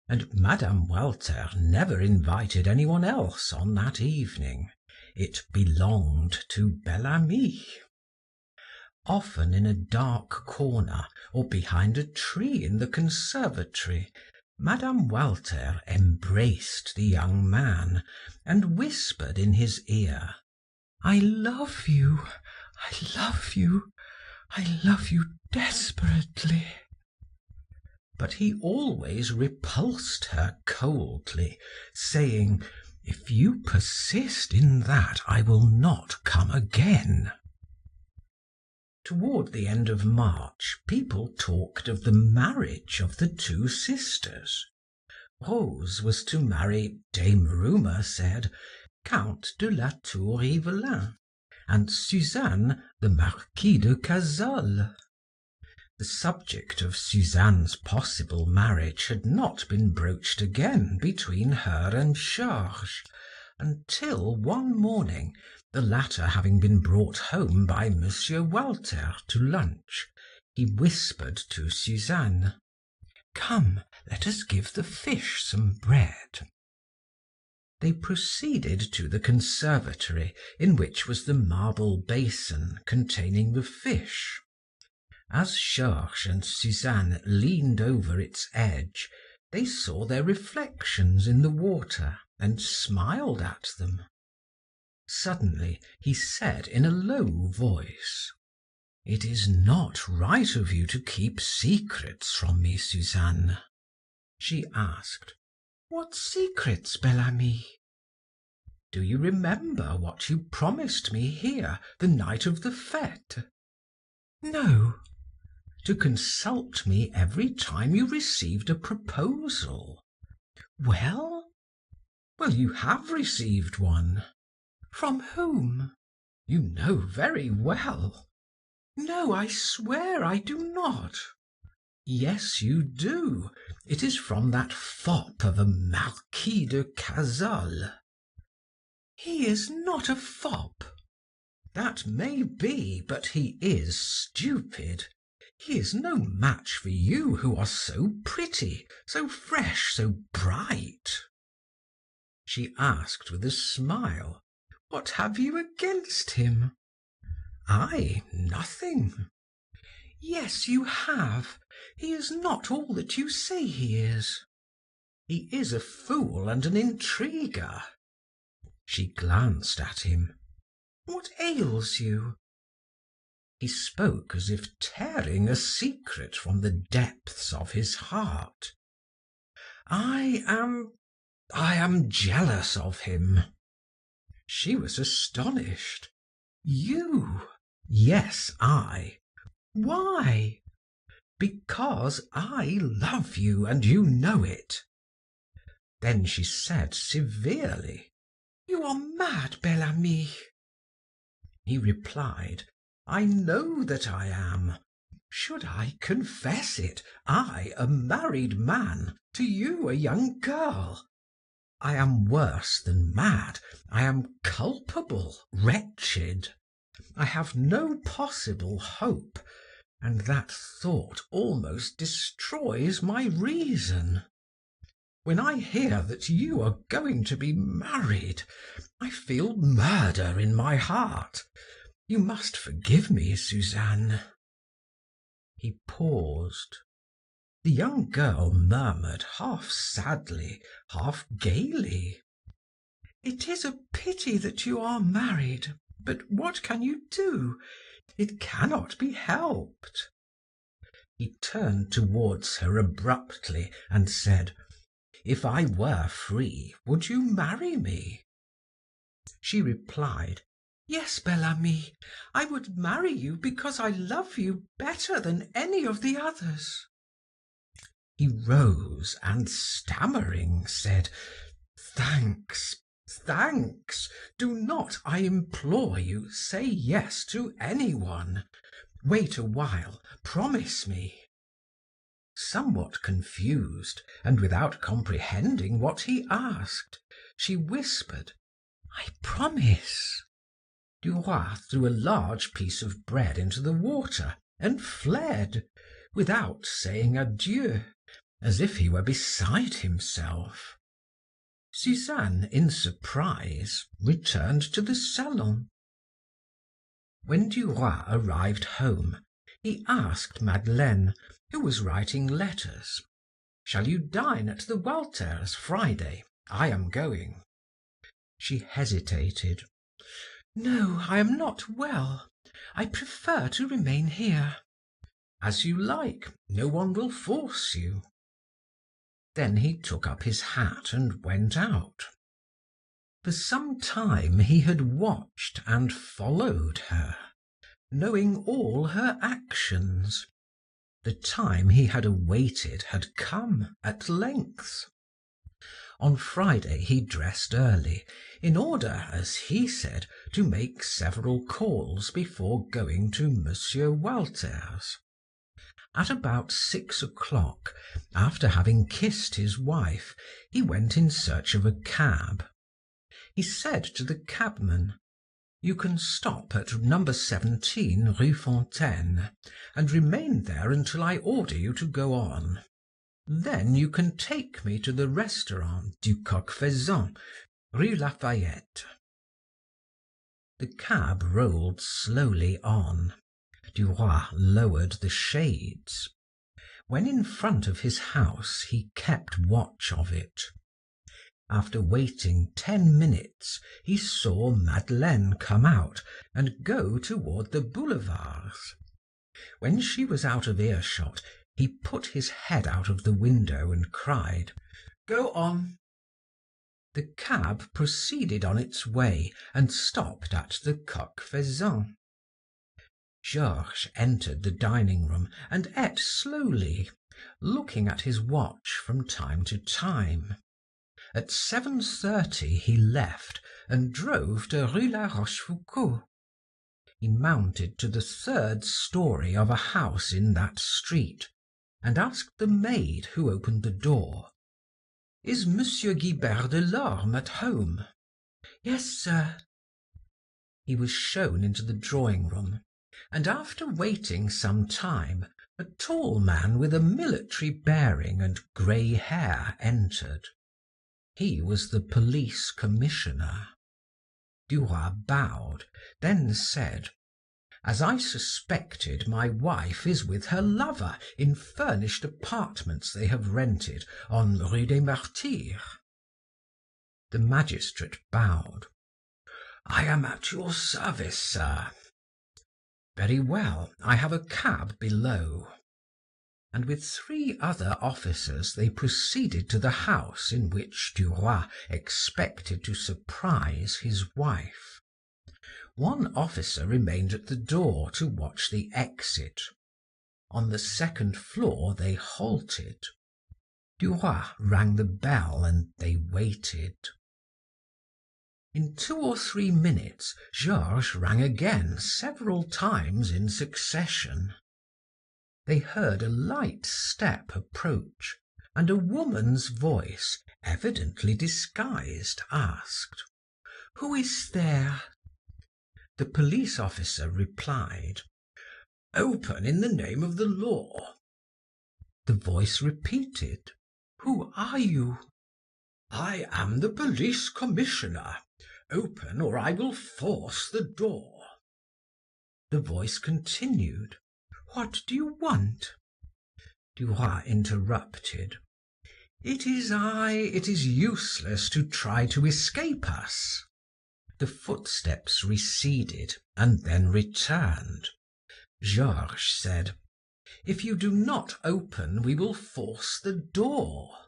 and Madame Walter never invited anyone else on that evening. It belonged to Bel Ami. Often in a dark corner or behind a tree in the conservatory, Madame Walter embraced the young man and whispered in his ear, I love you, I love you, I love you desperately. But he always repulsed her coldly, saying, If you persist in that, I will not come again. Toward the end of March, people talked of the marriage of the two sisters. Rose was to marry, Dame Rumour said, Count de la Tour Evelyn, and Suzanne the Marquis de Cazolles. The subject of Suzanne's possible marriage had not been broached again between her and Georges, until one morning, the latter having been brought home by Monsieur Walter to lunch, he whispered to Suzanne, Come, let us give the fish some bread. They proceeded to the conservatory, in which was the marble basin containing the fish. As Georges and Suzanne leaned over its edge, they saw their reflections in the water and smiled at them. Suddenly he said in a low voice, It is not right of you to keep secrets from me, Suzanne. She asked, What secrets, Bel Ami? Do you remember what you promised me here the night of the fete? No. To consult me every time you received a proposal. Well? Well, you have received one. From whom? You know very well. No, I swear I do not. Yes, you do. It is from that fop of a Marquis de Cazolles. He is not a fop. That may be, but he is stupid. He is no match for you who are so pretty, so fresh, so bright. She asked with a smile, What have you against him? I, nothing. Yes, you have. He is not all that you say he is." "He is a fool and an intriguer." She glanced at him. "What ails you?" He spoke as if tearing a secret from the depths of his heart. I am jealous of him." She was astonished. "You?" "Yes, I." "Why?" "Because I love you, and you know it." Then she said severely, "You are mad, Bel Ami." He replied, "I know that I am. Should I confess it, I, a married man, to you, a young girl? I am worse than mad. I am culpable, wretched. I have no possible hope, and that thought almost destroys my reason. When I hear that you are going to be married, I feel murder in my heart. You must forgive me, Suzanne." He paused. The young girl murmured half sadly, half gaily, "It is a pity that you are married, but what can you do? It cannot be helped." He turned towards her abruptly and said, "If I were free, would you marry me?" She replied, "Yes, Bel Ami, I would marry you because I love you better than any of the others." He rose and, stammering, said, "Thanks, thanks. Do not, I implore you, say yes to anyone. Wait a while, promise me." Somewhat confused, and without comprehending what he asked, she whispered, "I promise." Duroy threw a large piece of bread into the water and fled, without saying adieu, as if he were beside himself. Suzanne, in surprise, returned to the salon. When Duroy arrived home, he asked Madeleine, who was writing letters, "Shall you dine at the Walters Friday? I am going." She hesitated. "No, I am not well. I prefer to remain here." "As you like. No one will force you." Then he took up his hat and went out. For some time he had watched and followed her, knowing all her actions. The time he had awaited had come at length. On Friday he dressed early, in order, as he said, to make several calls before going to Monsieur Walter's. At about 6 o'clock, after having kissed his wife, he went in search of a cab. He said to the cabman, "You can stop at number 17 Rue Fontaine, and remain there until I order you to go on. Then you can take me to the restaurant du Coq Faisan, Rue Lafayette." The cab rolled slowly on. Duroy lowered the shades. When in front of his house, he kept watch of it. After waiting 10 minutes, he saw Madeleine come out and go toward the boulevards. When she was out of earshot, he put his head out of the window and cried, "Go on." The cab proceeded on its way and stopped at the Coq Faisan. Georges entered the dining room and ate slowly, looking at his watch from time to time. At 7:30 he left and drove to Rue La Rochefoucauld. He mounted to the 3rd story of a house in that street and asked the maid who opened the door, "Is Monsieur Guibert de Lorme at home?" "Yes, sir." He was shown into the drawing room, and after waiting some time, a tall man with a military bearing and grey hair entered. He was the police commissioner. Duroy bowed, then said, As I suspected, my wife is with her lover in furnished apartments they have rented on Rue des Martyrs." The magistrate bowed. "I am at your service, sir." "Very well, I have a cab below." And with 3 other officers they proceeded to the house in which Duroy expected to surprise his wife. One officer remained at the door to watch the exit. On the 2nd floor they halted. Duroy rang the bell and they waited. In 2 or 3 minutes, Georges rang again several times in succession. They heard a light step approach, and a woman's voice, evidently disguised, asked, "Who is there?" The police officer replied, "Open in the name of the law." The voice repeated, "Who are you?" "I am the police commissioner. Open, or I will force the door." The voice continued, "What do you want?" Duroy interrupted, "It is I. It is useless to try to escape us." The footsteps receded and then returned. Georges said, "If you do not open, we will force the door."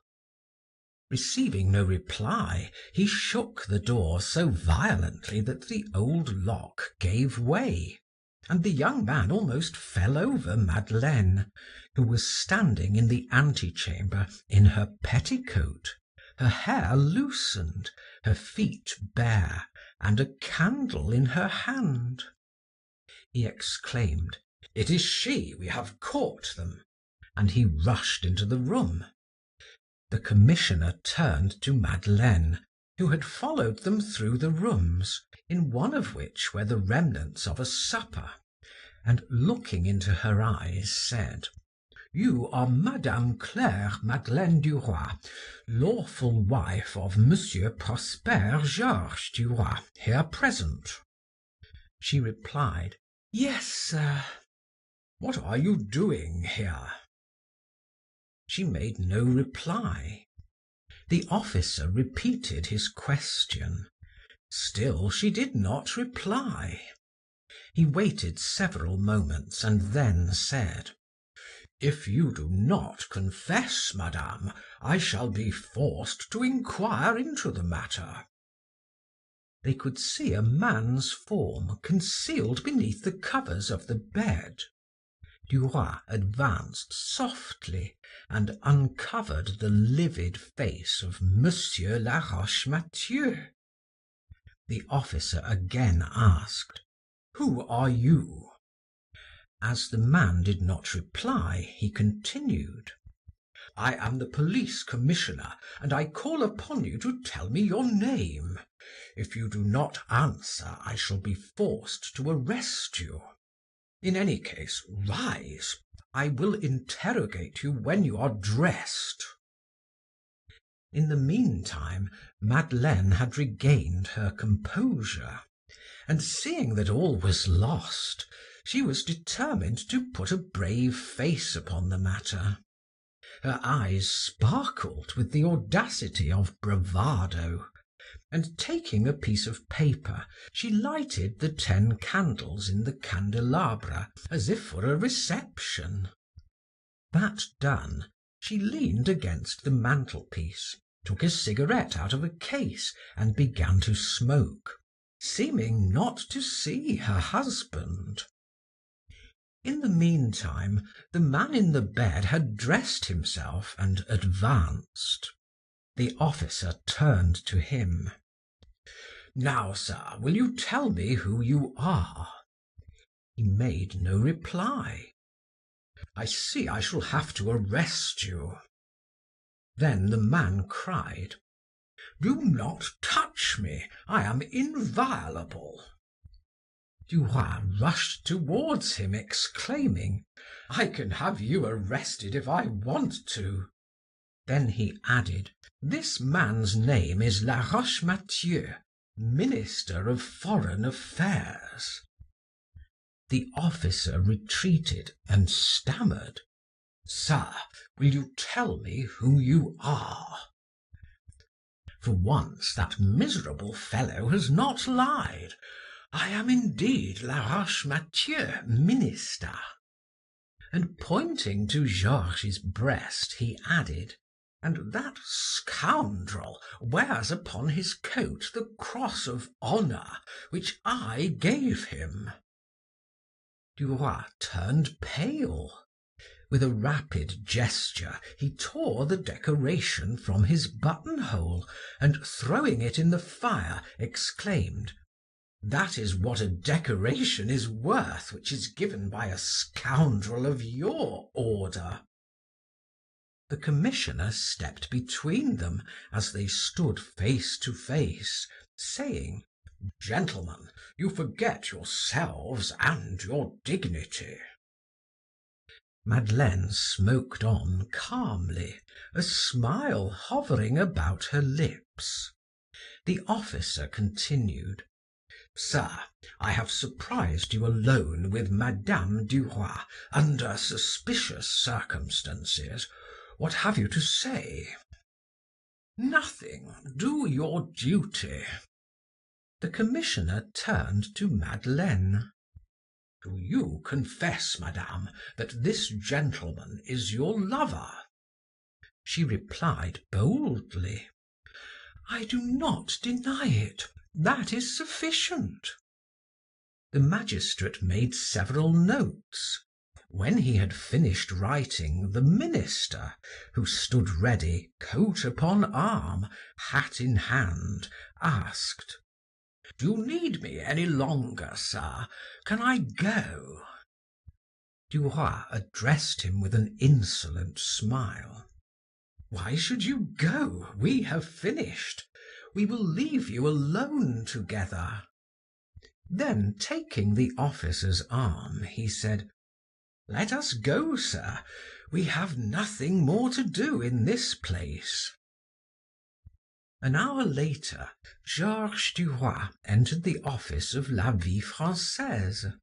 Receiving no reply, he shook the door so violently that the old lock gave way, and the young man almost fell over Madeleine, who was standing in the antechamber in her petticoat, her hair loosened, her feet bare, and a candle in her hand. He exclaimed, "It is she! We have caught them!" and he rushed into the room. The commissioner turned to Madeleine, who had followed them through the rooms, in one of which were the remnants of a supper, and looking into her eyes, said, "You are Madame Claire Madeleine Duroy, lawful wife of Monsieur Prosper Georges Duroy, here present." She replied, "Yes, sir." "What are you doing here?" She made no reply. The officer repeated his question. Still she did not reply. He waited several moments and then said, "If you do not confess, madame, I shall be forced to inquire into the matter." They could see a man's form concealed beneath the covers of the bed. Duroy advanced softly and uncovered the livid face of Monsieur Laroche Mathieu. The officer again asked, "Who are you?" As the man did not reply, he continued, "I am the police commissioner, and I call upon you to tell me your name. If you do not answer, I shall be forced to arrest you. In any case, rise. I will interrogate you when you are dressed." In the meantime, Madeleine had regained her composure, and seeing that all was lost, she was determined to put a brave face upon the matter. Her eyes sparkled with the audacity of bravado, and taking a piece of paper, she lighted the 10 candles in the candelabra as if for a reception. That done, she leaned against the mantelpiece, took a cigarette out of a case, and began to smoke, seeming not to see her husband. In the meantime, the man in the bed had dressed himself and advanced. The officer turned to him. "Now, sir, will you tell me who you are?" He made no reply. "I see I shall have to arrest you." Then the man cried, "Do not touch me, I am inviolable." Duroy rushed towards him, exclaiming, "I can have you arrested if I want to." Then he added, "This man's name is Laroche Mathieu, Minister of Foreign Affairs." The officer retreated and stammered. "Sir, will you tell me who you are?" "For once that miserable fellow has not lied. I am indeed Laroche Mathieu, minister." And pointing to Georges's breast, he added, "And that scoundrel wears upon his coat the cross of honor which I gave him." Duroy turned pale. With a rapid gesture, he tore the decoration from his buttonhole, and throwing it in the fire, exclaimed, "That is what a decoration is worth which is given by a scoundrel of your order." The commissioner stepped between them as they stood face to face, saying, "Gentlemen, you forget yourselves and your dignity." Madeleine smoked on calmly, a smile hovering about her lips. The officer continued, "Sir, I have surprised you alone with Madame Duroy under suspicious circumstances. What have you to say?" "Nothing. Do your duty." The commissioner turned to Madeleine. "Do you confess, madame, that this gentleman is your lover?" She replied boldly, "I do not deny it. That is sufficient." The magistrate made several notes. When he had finished writing, the minister, who stood ready, coat upon arm, hat in hand, asked, "Do you need me any longer, sir? Can I go?" Duroy addressed him with an insolent smile. "Why should you go? We have finished. We will leave you alone together." Then, taking the officer's arm, he said, "Let us go, sir. We have nothing more to do in this place." An hour later, Georges Duroy entered the office of La Vie Française.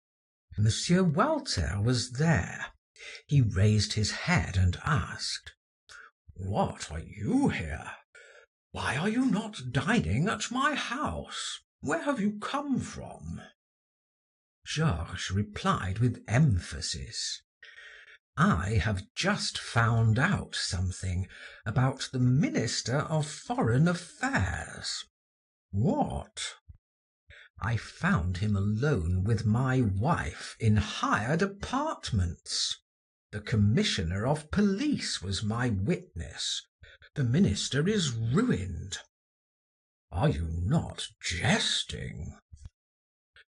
Monsieur Walter was there. He raised his head and asked, "What are you here? Why are you not dining at my house? Where have you come from?" Georges replied with emphasis, "I have just found out something about the Minister of Foreign Affairs." "What?" "I found him alone with my wife in hired apartments. The commissioner of police was my witness. The minister is ruined." "Are you not jesting?"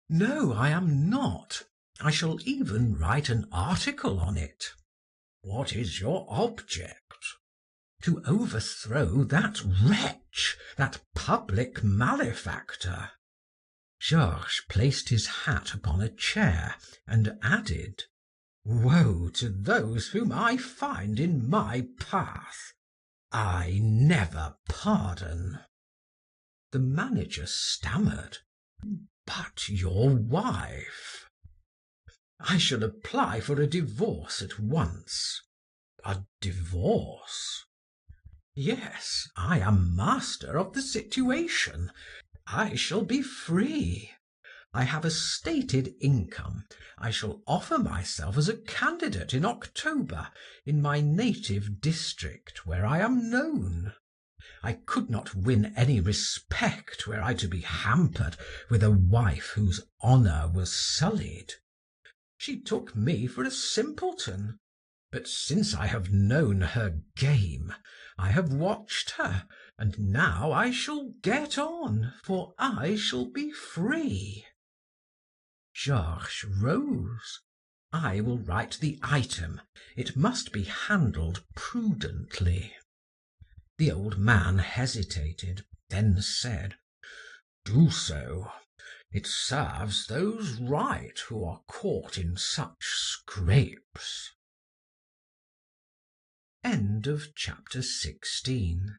"No, I am not. I shall even write an article on it." "What is your object?" "To overthrow that wretch, that public malefactor." Georges placed his hat upon a chair and added, "Woe to those whom I find in my path. I never pardon." The manager stammered, "But your wife?" "I shall apply for a divorce at once." "A divorce?" "Yes, I am master of the situation. I shall be free. I have a stated income. I shall offer myself as a candidate in October in my native district where I am known. I could not win any respect were I to be hampered with a wife whose honor was sullied. She took me for a simpleton, but since I have known her game, I have watched her, and now I shall get on, for I shall be free." Georges rose. "I will write the item. It must be handled prudently." The old man hesitated, then said, "Do so. It serves those right who are caught in such scrapes." End of chapter 16.